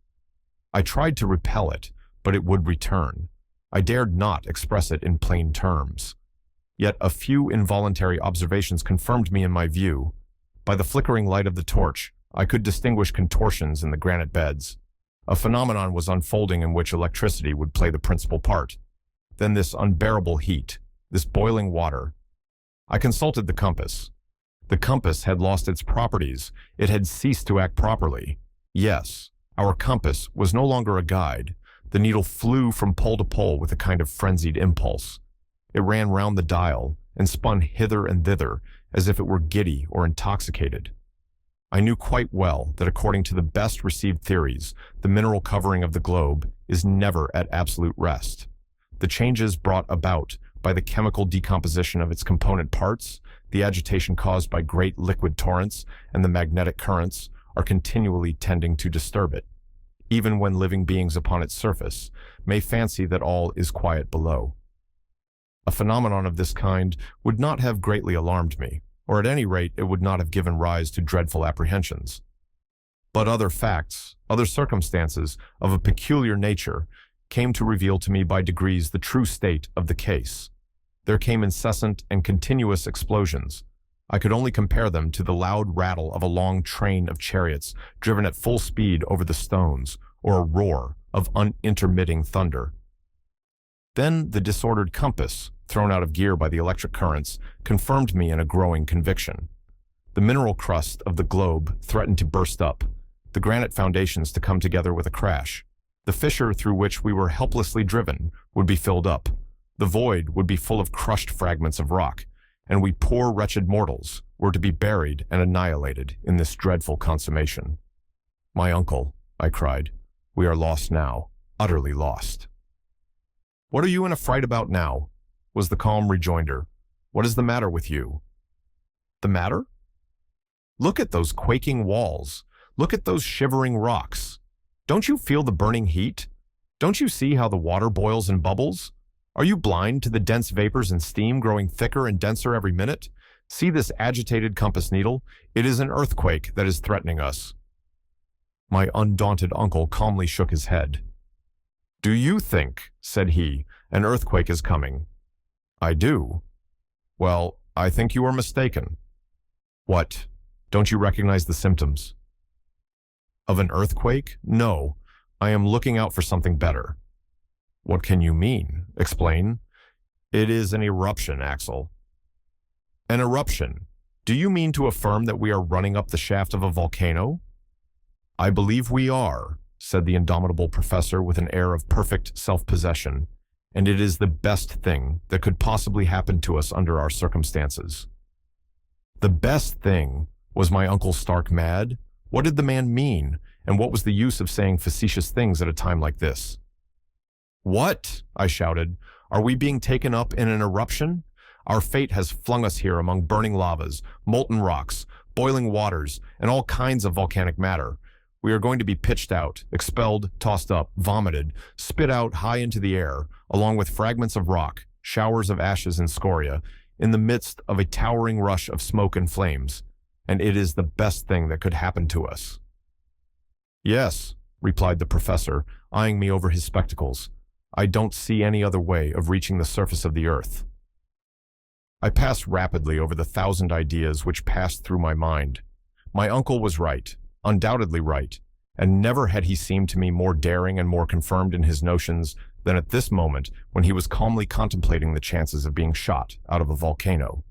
I tried to repel it, but it would return. I dared not express it in plain terms. Yet a few involuntary observations confirmed me in my view. By the flickering light of the torch, I could distinguish contortions in the granite beds. A phenomenon was unfolding in which electricity would play the principal part. Then this unbearable heat, this boiling water. I consulted the compass. The compass had lost its properties. It had ceased to act properly. Yes, our compass was no longer a guide. The needle flew from pole to pole with a kind of frenzied impulse. It ran round the dial and spun hither and thither as if it were giddy or intoxicated. I knew quite well that according to the best received theories, the mineral covering of the globe is never at absolute rest. The changes brought about by the chemical decomposition of its component parts, the agitation caused by great liquid torrents, and the magnetic currents are continually tending to disturb it, even when living beings upon its surface may fancy that all is quiet below. A phenomenon of this kind would not have greatly alarmed me, or at any rate it would not have given rise to dreadful apprehensions. But other facts, other circumstances of a peculiar nature came to reveal to me by degrees the true state of the case. There came incessant and continuous explosions. I could only compare them to the loud rattle of a long train of chariots driven at full speed over the stones, or a roar of unintermitting thunder. Then the disordered compass, thrown out of gear by the electric currents, confirmed me in a growing conviction. The mineral crust of the globe threatened to burst up, the granite foundations to come together with a crash. The fissure through which we were helplessly driven would be filled up. The void would be full of crushed fragments of rock, and we poor wretched mortals were to be buried and annihilated in this dreadful consummation. My uncle, I cried, we are lost now, utterly lost. "What are you in a fright about now?" was the calm rejoinder. "What is the matter with you?" "The matter? Look at those quaking walls. Look at those shivering rocks. Don't you feel the burning heat? Don't you see how the water boils and bubbles? Are you blind to the dense vapors and steam growing thicker and denser every minute? See this agitated compass needle? It is an earthquake that is threatening us." My undaunted uncle calmly shook his head. "Do you think," said he, "an earthquake is coming?" "I do." "Well, I think you are mistaken." "What? Don't you recognize the symptoms?" "Of an earthquake? No. I am looking out for something better." "What can you mean? Explain." "It is an eruption, Axel." "An eruption? Do you mean to affirm that we are running up the shaft of a volcano?" "I believe we are," said the indomitable professor with an air of perfect self-possession, "and it is the best thing that could possibly happen to us under our circumstances." The best thing? Was my uncle stark mad? What did the man mean, and what was the use of saying facetious things at a time like this? "What?" I shouted. "Are we being taken up in an eruption? Our fate has flung us here among burning lavas, molten rocks, boiling waters, and all kinds of volcanic matter. We are going to be pitched out, expelled, tossed up, vomited, spit out high into the air, along with fragments of rock, showers of ashes and scoria, in the midst of a towering rush of smoke and flames, and it is the best thing that could happen to us." "Yes," replied the professor, eyeing me over his spectacles. "I don't see any other way of reaching the surface of the earth." I passed rapidly over the 1,000 ideas which passed through my mind. My uncle was right, undoubtedly right, and never had he seemed to me more daring and more confirmed in his notions than at this moment when he was calmly contemplating the chances of being shot out of a volcano.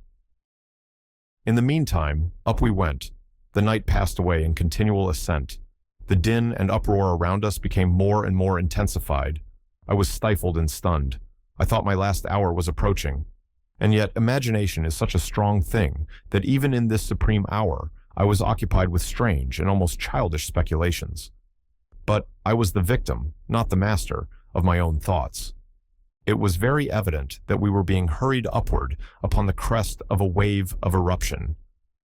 In the meantime, up we went. The night passed away in continual ascent. The din and uproar around us became more and more intensified. I was stifled and stunned. I thought my last hour was approaching. And yet imagination is such a strong thing that even in this supreme hour, I was occupied with strange and almost childish speculations. But I was the victim, not the master, of my own thoughts. It was very evident that we were being hurried upward upon the crest of a wave of eruption.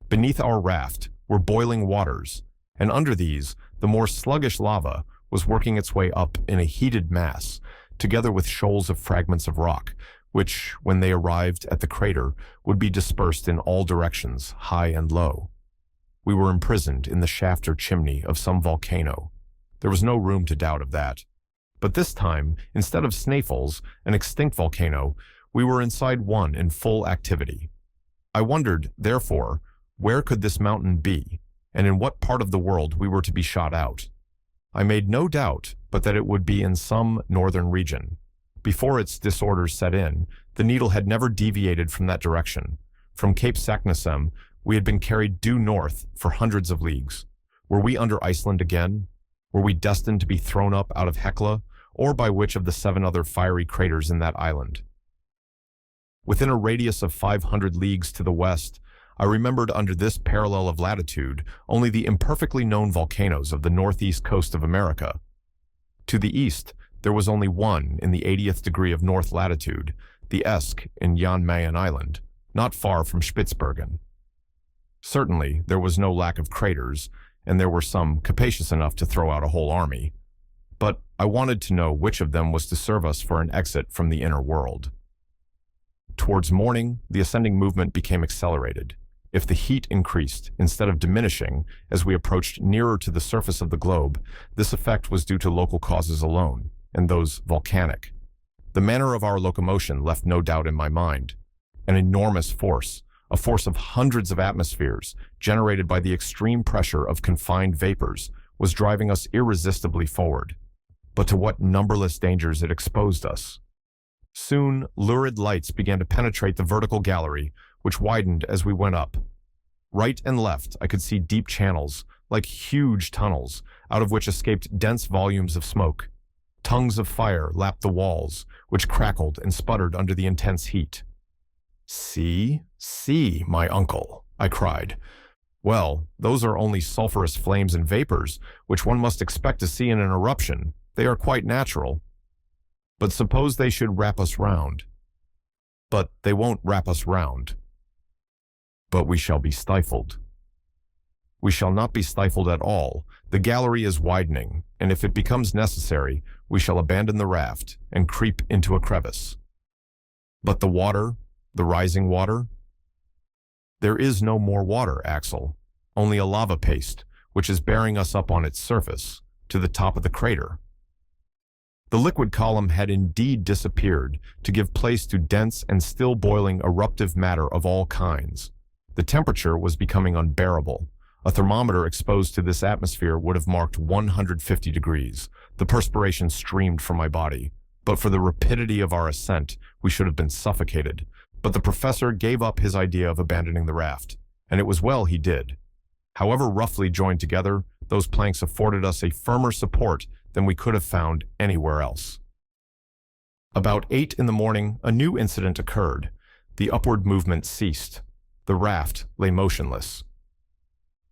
Beneath our raft were boiling waters, and under these, the more sluggish lava was working its way up in a heated mass, together with shoals of fragments of rock, which, when they arrived at the crater, would be dispersed in all directions, high and low. We were imprisoned in the shaft or chimney of some volcano. There was no room to doubt of that. But this time, instead of Snæfell's, an extinct volcano, we were inside one in full activity. I wondered, therefore, where could this mountain be, and in what part of the world we were to be shot out. I made no doubt but that it would be in some northern region. Before its disorders set in, the needle had never deviated from that direction. From Cape Saknussemm, we had been carried due north for hundreds of leagues. Were we under Iceland again? Were we destined to be thrown up out of Hekla, or by which of the 7 other fiery craters in that island? Within a radius of 500 leagues to the west, I remembered under this parallel of latitude only the imperfectly known volcanoes of the northeast coast of America. To the east, there was only one in the 80th degree of north latitude, the Esk in Jan Mayen Island, not far from Spitzbergen. Certainly, there was no lack of craters, and there were some capacious enough to throw out a whole army. But I wanted to know which of them was to serve us for an exit from the inner world. Towards morning, the ascending movement became accelerated. If the heat increased instead of diminishing as we approached nearer to the surface of the globe, this effect was due to local causes alone, and those volcanic. The manner of our locomotion left no doubt in my mind. An enormous force, a force of hundreds of atmospheres, generated by the extreme pressure of confined vapors, was driving us irresistibly forward. But to what numberless dangers it exposed us. Soon, lurid lights began to penetrate the vertical gallery, which widened as we went up. Right and left, I could see deep channels, like huge tunnels, out of which escaped dense volumes of smoke. Tongues of fire lapped the walls, which crackled and sputtered under the intense heat. "See, see, my uncle," I cried. "Well, those are only sulfurous flames and vapors, which one must expect to see in an eruption. They are quite natural." But suppose they should wrap us round. But they won't wrap us round. But we shall be stifled. We shall not be stifled at all. The gallery is widening, and if it becomes necessary, we shall abandon the raft and creep into a crevice. But the water, the rising water? There is no more water, Axel, only a lava paste, which is bearing us up on its surface, to the top of the crater. The liquid column had indeed disappeared to give place to dense and still boiling eruptive matter of all kinds. The temperature was becoming unbearable. A thermometer exposed to this atmosphere would have marked 150 degrees. The perspiration streamed from my body. But for the rapidity of our ascent, we should have been suffocated. But the professor gave up his idea of abandoning the raft, and it was well he did. However roughly joined together, those planks afforded us a firmer support than we could have found anywhere else. About 8 in the morning, a new incident occurred. The upward movement ceased. The raft lay motionless.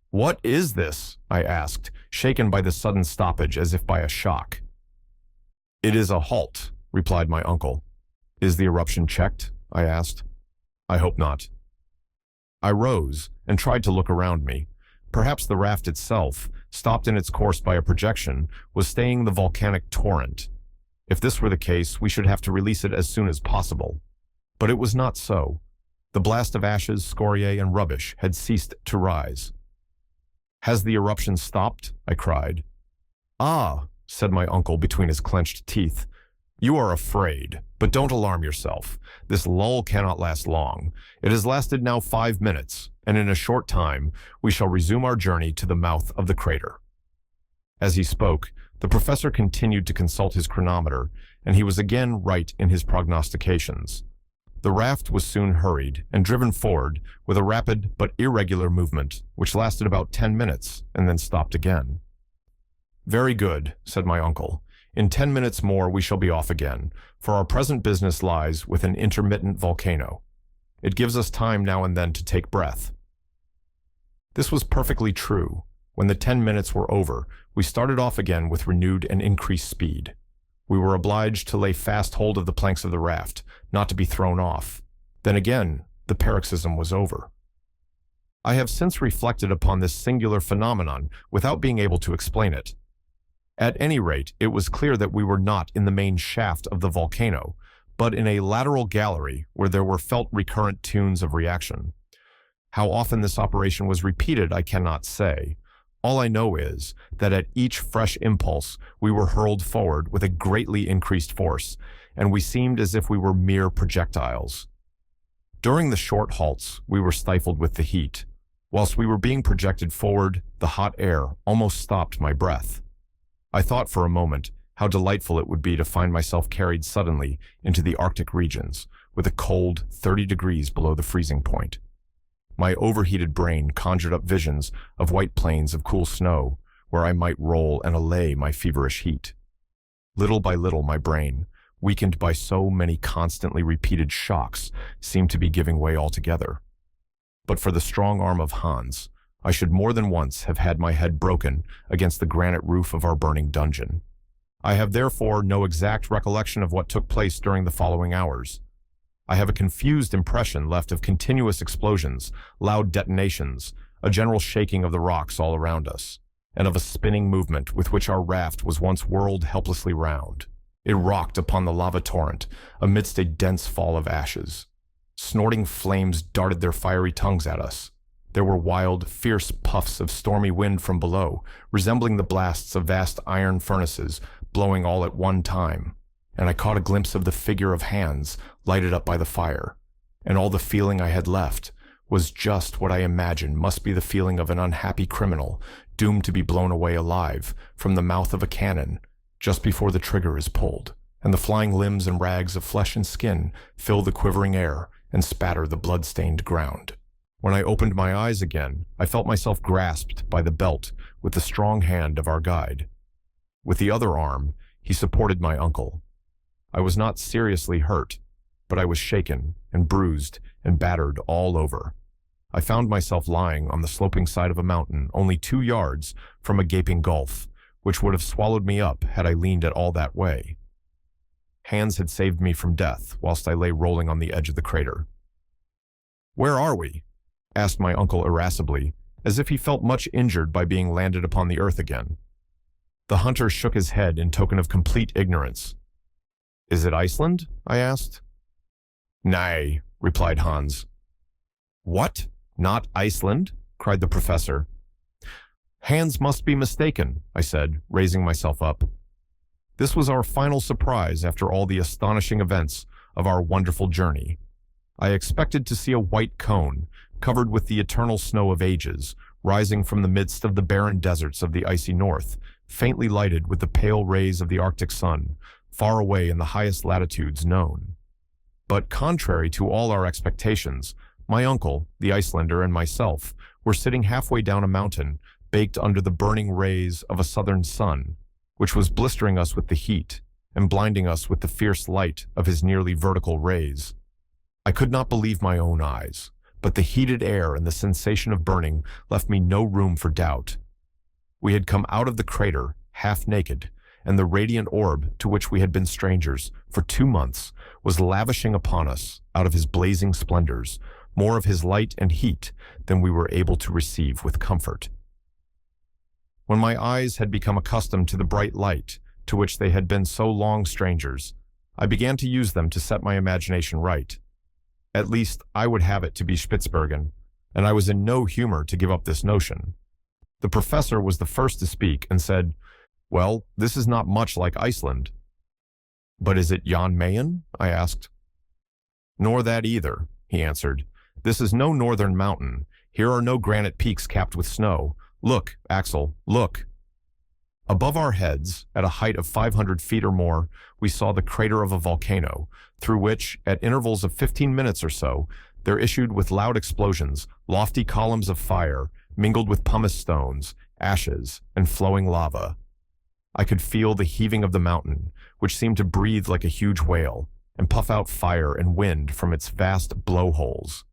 "What is this?" I asked, shaken by the sudden stoppage as if by a shock. "It is a halt," replied my uncle. "Is the eruption checked?" I asked. "I hope not." I rose and tried to look around me. Perhaps the raft itself, stopped in its course by a projection, was staying the volcanic torrent. If this were the case, we should have to release it as soon as possible. But it was not so. The blast of ashes, scoriae, and rubbish had ceased to rise. "Has the eruption stopped?" I cried. "Ah," said my uncle between his clenched teeth. "You are afraid, but don't alarm yourself. This lull cannot last long. It has lasted now 5 minutes, and in a short time we shall resume our journey to the mouth of the crater." As he spoke, the professor continued to consult his chronometer, and he was again right in his prognostications. The raft was soon hurried and driven forward with a rapid but irregular movement, which lasted about 10 minutes and then stopped again. "Very good," said my uncle. "In 10 minutes more we shall be off again, for our present business lies with an intermittent volcano. It gives us time now and then to take breath." This was perfectly true. When the 10 minutes were over, we started off again with renewed and increased speed. We were obliged to lay fast hold of the planks of the raft, not to be thrown off. Then again, the paroxysm was over. I have since reflected upon this singular phenomenon without being able to explain it. At any rate, it was clear that we were not in the main shaft of the volcano, but in a lateral gallery where there were felt recurrent tunes of reaction. How often this operation was repeated, I cannot say. All I know is that at each fresh impulse we were hurled forward with a greatly increased force, and we seemed as if we were mere projectiles. During the short halts, we were stifled with the heat. Whilst we were being projected forward, the hot air almost stopped my breath. I thought for a moment how delightful it would be to find myself carried suddenly into the Arctic regions, with a cold 30 degrees below the freezing point. My overheated brain conjured up visions of white plains of cool snow, where I might roll and allay my feverish heat. Little by little my brain, weakened by so many constantly repeated shocks, seemed to be giving way altogether. But for the strong arm of Hans, I should more than once have had my head broken against the granite roof of our burning dungeon. I have therefore no exact recollection of what took place during the following hours. I have a confused impression left of continuous explosions, loud detonations, a general shaking of the rocks all around us, and of a spinning movement with which our raft was once whirled helplessly round. It rocked upon the lava torrent amidst a dense fall of ashes. Snorting flames darted their fiery tongues at us. There were wild, fierce puffs of stormy wind from below, resembling the blasts of vast iron furnaces blowing all at one time. And I caught a glimpse of the figure of Hans lighted up by the fire, and all the feeling I had left was just what I imagined must be the feeling of an unhappy criminal doomed to be blown away alive from the mouth of a cannon just before the trigger is pulled, and the flying limbs and rags of flesh and skin fill the quivering air and spatter the blood-stained ground. When I opened my eyes again, I felt myself grasped by the belt with the strong hand of our guide. With the other arm, he supported my uncle. I was not seriously hurt, but I was shaken and bruised and battered all over. I found myself lying on the sloping side of a mountain only 2 yards from a gaping gulf, which would have swallowed me up had I leaned at all that way. Hands had saved me from death whilst I lay rolling on the edge of the crater. "Where are we?" asked my uncle irascibly, as if he felt much injured by being landed upon the earth again. The hunter shook his head in token of complete ignorance. "Is it Iceland?" I asked. "Nay," replied Hans. "What? Not Iceland?" cried the professor. "Hans must be mistaken," I said, raising myself up. This was our final surprise after all the astonishing events of our wonderful journey. I expected to see a white cone, covered with the eternal snow of ages, rising from the midst of the barren deserts of the icy north, faintly lighted with the pale rays of the Arctic sun, far away in the highest latitudes known. But contrary to all our expectations, my uncle, the Icelander, and myself were sitting halfway down a mountain, baked under the burning rays of a southern sun, which was blistering us with the heat and blinding us with the fierce light of his nearly vertical rays. I could not believe my own eyes, but the heated air and the sensation of burning left me no room for doubt. We had come out of the crater, half naked, and the radiant orb to which we had been strangers for 2 months was lavishing upon us, out of his blazing splendors, more of his light and heat than we were able to receive with comfort. When my eyes had become accustomed to the bright light, to which they had been so long strangers, I began to use them to set my imagination right. At least I would have it to be Spitzbergen, and I was in no humor to give up this notion. The professor was the first to speak and said, "Well, this is not much like Iceland." "But is it Jan Mayen?" I asked. "Nor that either," he answered. "This is no northern mountain. Here are no granite peaks capped with snow. Look, Axel, look." Above our heads, at a height of 500 feet or more, we saw the crater of a volcano, through which, at intervals of 15 minutes or so, there issued with loud explosions lofty columns of fire, mingled with pumice stones, ashes, and flowing lava. I could feel the heaving of the mountain, which seemed to breathe like a huge whale, and puff out fire and wind from its vast blowholes.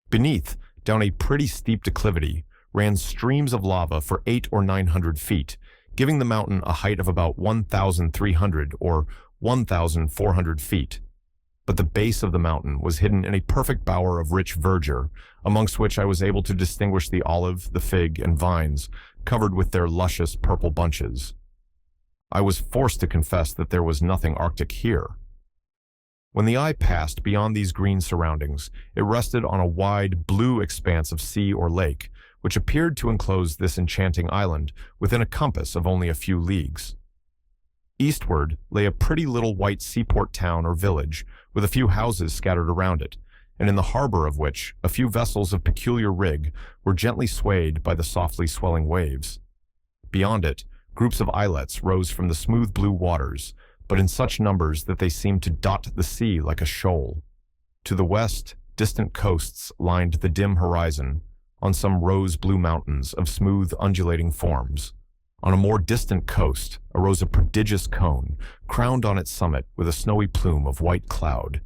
Beneath, down a pretty steep declivity, ran streams of lava for 800 or 900 feet, giving the mountain a height of about 1,300 or 1,400 feet. But the base of the mountain was hidden in a perfect bower of rich verdure, amongst which I was able to distinguish the olive, the fig, and vines, covered with their luscious purple bunches. I was forced to confess that there was nothing Arctic here. When the eye passed beyond these green surroundings, it rested on a wide, blue expanse of sea or lake, which appeared to enclose this enchanting island within a compass of only a few leagues. Eastward lay a pretty little white seaport town or village, with a few houses scattered around it, and in the harbor of which a few vessels of peculiar rig were gently swayed by the softly swelling waves. Beyond it, groups of islets rose from the smooth blue waters, but in such numbers that they seemed to dot the sea like a shoal. To the west, distant coasts lined the dim horizon, on some rose-blue mountains of smooth, undulating forms. On a more distant coast arose a prodigious cone, crowned on its summit with a snowy plume of white cloud.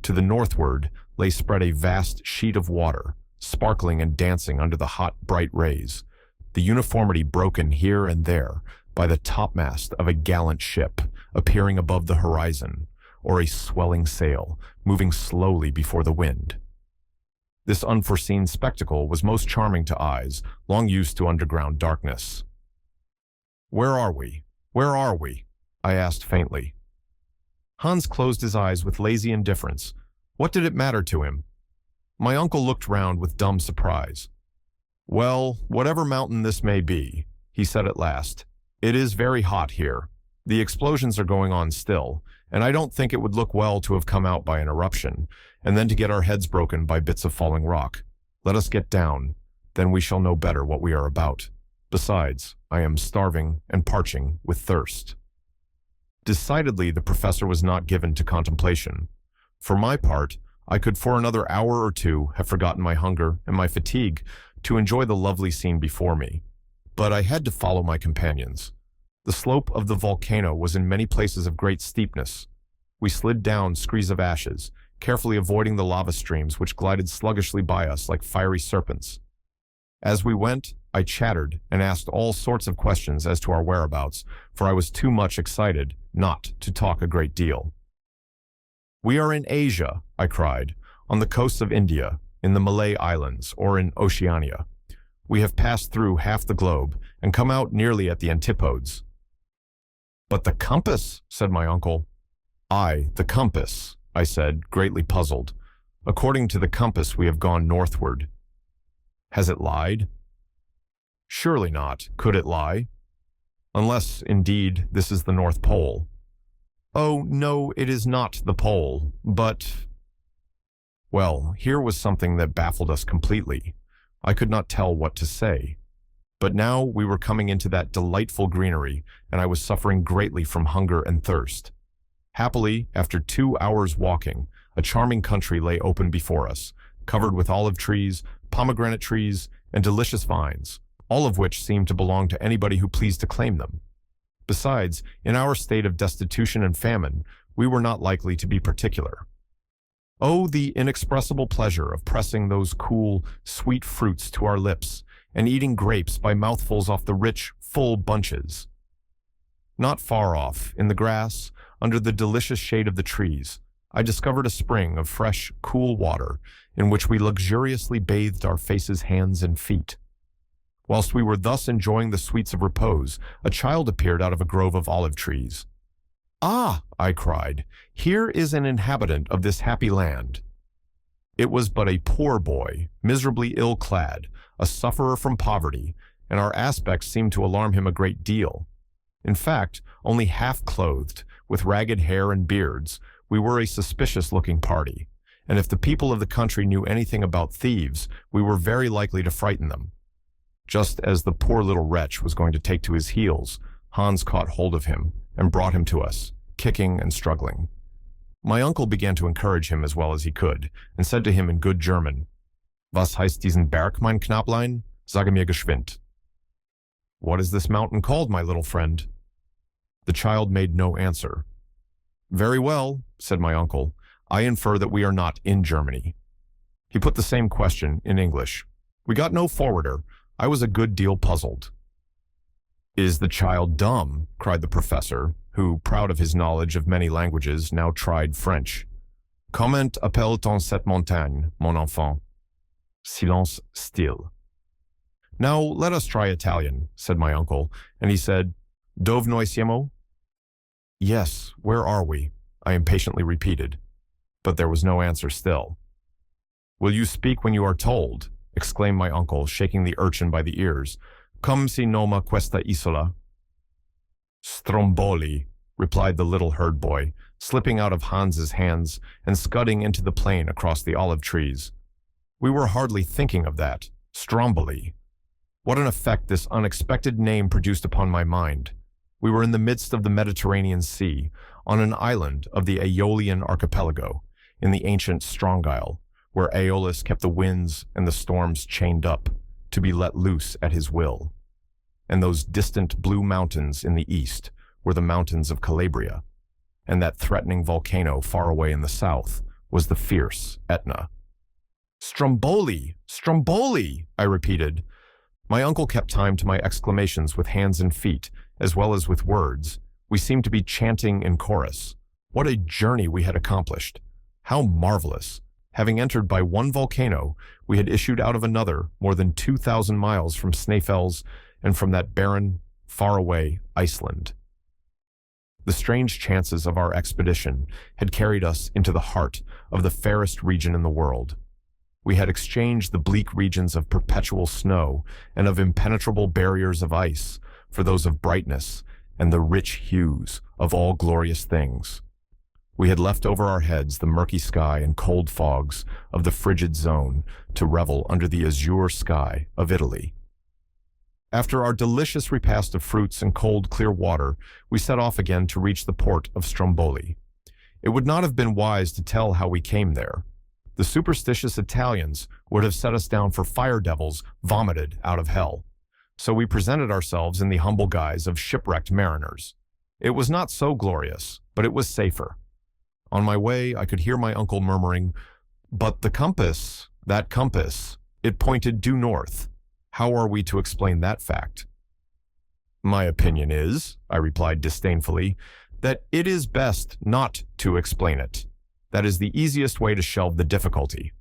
To the northward lay spread a vast sheet of water, sparkling and dancing under the hot, bright rays, the uniformity broken here and there by the topmast of a gallant ship appearing above the horizon, or a swelling sail moving slowly before the wind. This unforeseen spectacle was most charming to eyes long used to underground darkness. "Where are we? Where are we?" I asked faintly. Hans closed his eyes with lazy indifference. What did it matter to him? My uncle looked round with dumb surprise. "Well, whatever mountain this may be," he said at last, "it is very hot here. The explosions are going on still, and I don't think it would look well to have come out by an eruption, and then to get our heads broken by bits of falling rock. Let us get down, then we shall know better what we are about. Besides, I am starving and parching with thirst." Decidedly, the professor was not given to contemplation. For my part, I could for another hour or two have forgotten my hunger and my fatigue to enjoy the lovely scene before me. But I had to follow my companions. The slope of the volcano was in many places of great steepness. We slid down screes of ashes, carefully avoiding the lava streams which glided sluggishly by us like fiery serpents. As we went, I chattered and asked all sorts of questions as to our whereabouts, for I was too much excited not to talk a great deal. "We are in Asia," I cried, "on the coasts of India, in the Malay Islands, or in Oceania. We have passed through half the globe and come out nearly at the antipodes." "But the compass," said my uncle. "Aye, the compass," I said, greatly puzzled. "According to the compass we have gone northward." "Has it lied?" "Surely not. Could it lie? Unless, indeed, this is the North Pole." "Oh, no, it is not the pole, but—" Well, here was something that baffled us completely. I could not tell what to say. But now we were coming into that delightful greenery, and I was suffering greatly from hunger and thirst. Happily, after 2 hours walking, a charming country lay open before us, covered with olive trees, pomegranate trees, and delicious vines, all of which seemed to belong to anybody who pleased to claim them. Besides, in our state of destitution and famine, we were not likely to be particular. Oh, the inexpressible pleasure of pressing those cool, sweet fruits to our lips and eating grapes by mouthfuls off the rich, full bunches. Not far off, in the grass, under the delicious shade of the trees, I discovered a spring of fresh, cool water in which we luxuriously bathed our faces, hands, and feet. Whilst we were thus enjoying the sweets of repose, a child appeared out of a grove of olive trees. "Ah," I cried, "here is an inhabitant of this happy land." It was but a poor boy, miserably ill-clad, a sufferer from poverty, and our aspect seemed to alarm him a great deal. In fact, only half-clothed, with ragged hair and beards, we were a suspicious-looking party, and if the people of the country knew anything about thieves, we were very likely to frighten them. Just as the poor little wretch was going to take to his heels, Hans caught hold of him and brought him to us, kicking and struggling. My uncle began to encourage him as well as he could, and said to him in good German, "Was heißt diesen Berg, mein Knablein? Sage mir geschwind." "What is this mountain called, my little friend?" The child made no answer. "Very well," said my uncle, "I infer that we are not in Germany." He put the same question in English. We got no forwarder. I was a good deal puzzled. "Is the child dumb?" cried the professor, who, proud of his knowledge of many languages, now tried French. "Comment appelle-t-on cette montagne, mon enfant?" "Silence still." "Now let us try Italian," said my uncle, and he said, "Dove noi siamo?" "Yes, where are we?" I impatiently repeated. But there was no answer still. "Will you speak when you are told?" exclaimed my uncle, shaking the urchin by the ears. "Come si noma questa isola?" "Stromboli," replied the little herd boy, slipping out of Hans's hands and scudding into the plain across the olive trees. We were hardly thinking of that. Stromboli. What an effect this unexpected name produced upon my mind. We were in the midst of the Mediterranean Sea, on an island of the Aeolian archipelago, in the ancient Strongyle, where Aeolus kept the winds and the storms chained up, to be let loose at his will. And those distant blue mountains in the east were the mountains of Calabria, and that threatening volcano far away in the south was the fierce Etna. "Stromboli! Stromboli!" I repeated. My uncle kept time to my exclamations with hands and feet, as well as with words. We seemed to be chanting in chorus. What a journey we had accomplished! How marvelous! Having entered by one volcano, we had issued out of another more than 2,000 miles from Snæfell's and from that barren, far-away Iceland. The strange chances of our expedition had carried us into the heart of the fairest region in the world. We had exchanged the bleak regions of perpetual snow and of impenetrable barriers of ice for those of brightness and the rich hues of all glorious things. We had left over our heads the murky sky and cold fogs of the frigid zone to revel under the azure sky of Italy. After our delicious repast of fruits and cold, clear water, we set off again to reach the port of Stromboli. It would not have been wise to tell how we came there. The superstitious Italians would have set us down for fire devils vomited out of hell. So we presented ourselves in the humble guise of shipwrecked mariners. It was not so glorious, but it was safer. On my way, I could hear my uncle murmuring, "But the compass, that compass, it pointed due north. How are we to explain that fact? My opinion is, I replied disdainfully, that it is best not to explain it. That is the easiest way to shelve the difficulty.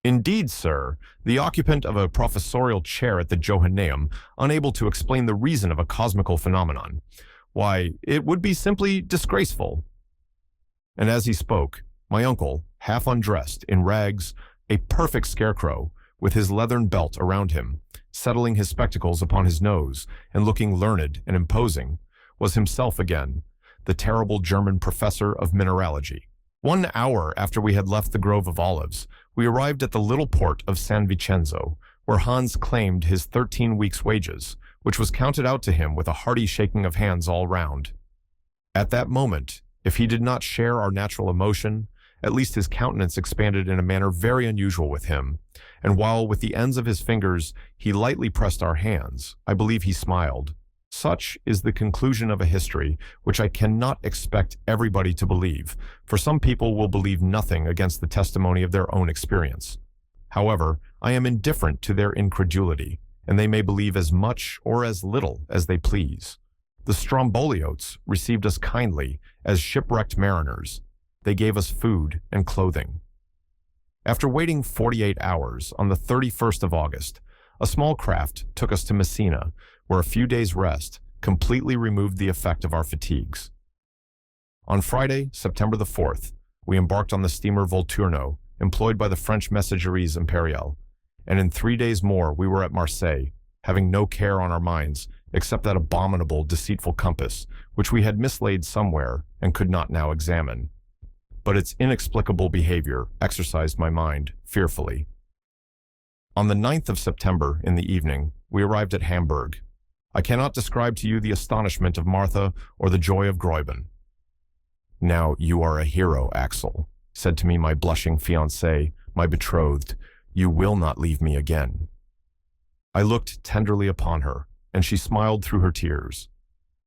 Indeed, sir, the occupant of a professorial chair at the Johanneum, unable to explain the reason of a cosmical phenomenon. Why, it would be simply disgraceful. And as he spoke, my uncle, half undressed, in rags, a perfect scarecrow, with his leathern belt around him, settling his spectacles upon his nose and looking learned and imposing, was himself again, the terrible German professor of mineralogy. 1 hour after we had left the grove of olives, we arrived at the little port of San Vincenzo, where Hans claimed his 13 weeks' wages, which was counted out to him with a hearty shaking of hands all round. At that moment, if he did not share our natural emotion, at least his countenance expanded in a manner very unusual with him, and while with the ends of his fingers he lightly pressed our hands, I believe he smiled. Such is the conclusion of a history which I cannot expect everybody to believe, for some people will believe nothing against the testimony of their own experience. However, I am indifferent to their incredulity, and they may believe as much or as little as they please. The Stromboliotes received us kindly as shipwrecked mariners. They gave us food and clothing. After waiting 48 hours, on the 31st of August, a small craft took us to Messina, where a few days' rest completely removed the effect of our fatigues. On Friday, September the 4th, we embarked on the steamer Volturno, employed by the French Messageries Impériales, and in 3 days more we were at Marseille, having no care on our minds except that abominable, deceitful compass, which we had mislaid somewhere and could not now examine. But its inexplicable behavior exercised my mind fearfully. On the 9th of September, in the evening, we arrived at Hamburg. I cannot describe to you the astonishment of Martha or the joy of Gräuben. "Now you are a hero, Axel," said to me my blushing fiancée, my betrothed. "You will not leave me again." I looked tenderly upon her, and she smiled through her tears.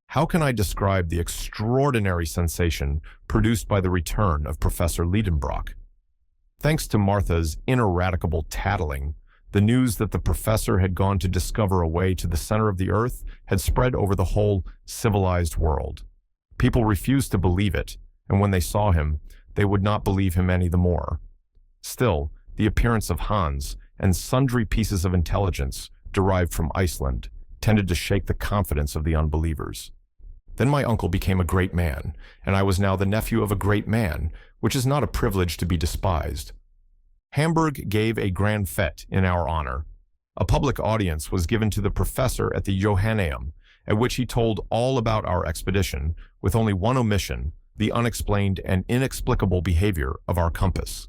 How can I describe the extraordinary sensation produced by the return of Professor Lidenbrock? Thanks to Martha's ineradicable tattling, the news that the professor had gone to discover a way to the center of the earth had spread over the whole civilized world. People refused to believe it, and when they saw him, they would not believe him any the more. Still, the appearance of Hans and sundry pieces of intelligence derived from Iceland tended to shake the confidence of the unbelievers. Then my uncle became a great man, and I was now the nephew of a great man, which is not a privilege to be despised. Hamburg gave a grand fête in our honor. A public audience was given to the professor at the Johanneum, at which he told all about our expedition, with only one omission, the unexplained and inexplicable behavior of our compass.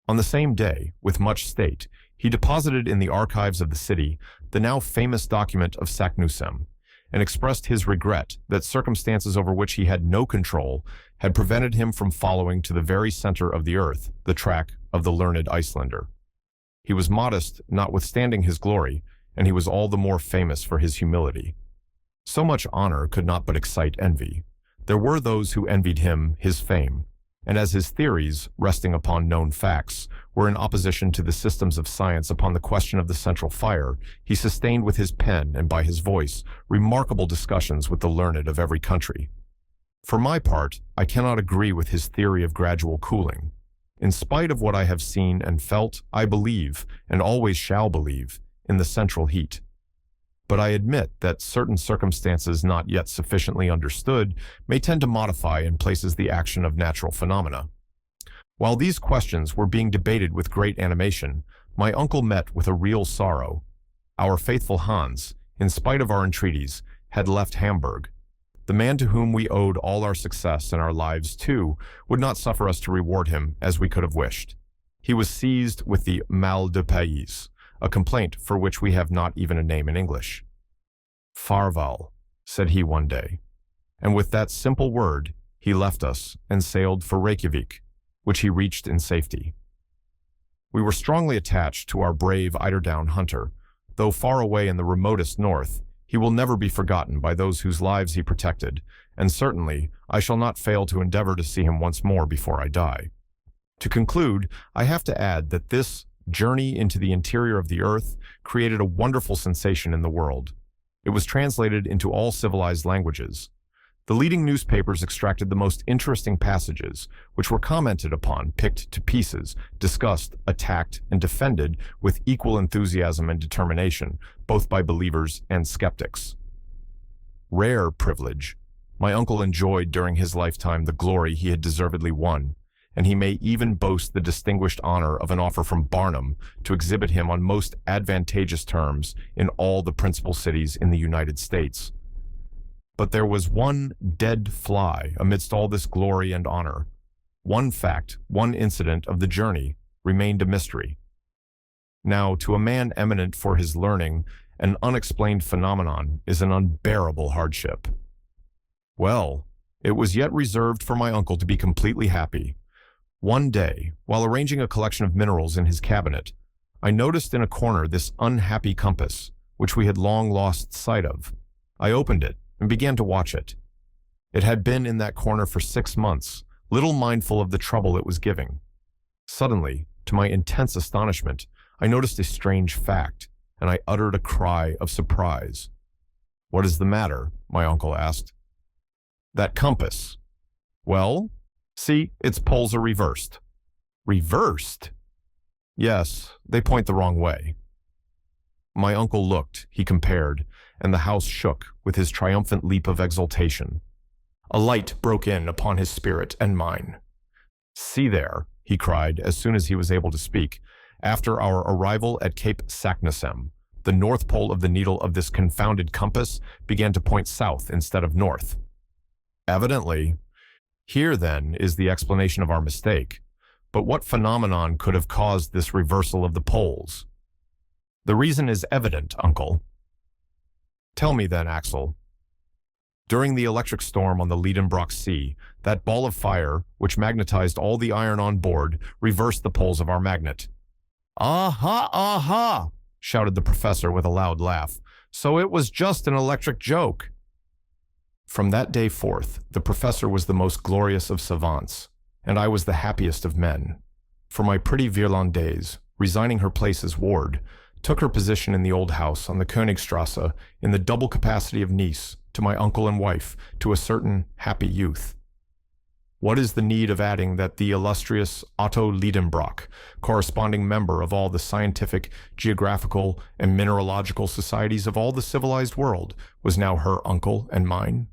On the same day, with much state, he deposited in the archives of the city the now famous document of Saknussemm, and expressed his regret that circumstances over which he had no control had prevented him from following to the very center of the earth the track of the learned Icelander. He was modest notwithstanding his glory, and he was all the more famous for his humility. So much honor could not but excite envy. There were those who envied him his fame, and as his theories, resting upon known facts, were in opposition to the systems of science upon the question of the central fire, he sustained with his pen and by his voice remarkable discussions with the learned of every country. For my part, I cannot agree with his theory of gradual cooling. In spite of what I have seen and felt, I believe, and always shall believe, in the central heat. But I admit that certain circumstances not yet sufficiently understood may tend to modify in places the action of natural phenomena. While these questions were being debated with great animation, my uncle met with a real sorrow. Our faithful Hans, in spite of our entreaties, had left Hamburg. The man to whom we owed all our success and our lives too would not suffer us to reward him as we could have wished. He was seized with the mal de pays, a complaint for which we have not even a name in English. "Farval," said he one day, and with that simple word he left us and sailed for Reykjavik, which he reached in safety. We were strongly attached to our brave eiderdown hunter. Though far away in the remotest north, he will never be forgotten by those whose lives he protected, and certainly I shall not fail to endeavor to see him once more before I die. To conclude, I have to add that this Journey into the Interior of the Earth created a wonderful sensation in the world. It was translated into all civilized languages. The leading newspapers extracted the most interesting passages, which were commented upon, picked to pieces, discussed, attacked, and defended with equal enthusiasm and determination, both by believers and skeptics. Rare privilege. My uncle enjoyed during his lifetime the glory he had deservedly won, and he may even boast the distinguished honor of an offer from Barnum to exhibit him on most advantageous terms in all the principal cities in the United States. But there was one dead fly amidst all this glory and honor. One fact, one incident of the journey remained a mystery. Now, to a man eminent for his learning, an unexplained phenomenon is an unbearable hardship. Well, it was yet reserved for my uncle to be completely happy. One day, while arranging a collection of minerals in his cabinet, I noticed in a corner this unhappy compass, which we had long lost sight of. I opened it and began to watch it. It had been in that corner for 6 months, little mindful of the trouble it was giving. Suddenly, to my intense astonishment, I noticed a strange fact, and I uttered a cry of surprise. "What is the matter?" my uncle asked. "That compass." "Well, see, its poles are reversed." "Reversed?" "Yes, they point the wrong way." My uncle looked, he compared, and the house shook with his triumphant leap of exultation. A light broke in upon his spirit and mine. "See there," he cried as soon as he was able to speak, "after our arrival at Cape Saknussemm, the north pole of the needle of this confounded compass began to point south instead of north. Evidently, here then is the explanation of our mistake. But what phenomenon could have caused this reversal of the poles?" "The reason is evident, uncle." "Tell me then, Axel." "During the electric storm on the Lidenbrock Sea, that ball of fire, which magnetized all the iron on board, reversed the poles of our magnet." "Aha, aha!" shouted the professor with a loud laugh. "So it was just an electric joke." From that day forth, the professor was the most glorious of savants, and I was the happiest of men. For my pretty Virlandaise, resigning her place as ward, took her position in the old house on the Königstrasse in the double capacity of niece to my uncle and wife, to a certain happy youth. What is the need of adding that the illustrious Otto Lidenbrock, corresponding member of all the scientific, geographical, and mineralogical societies of all the civilized world, was now her uncle and mine?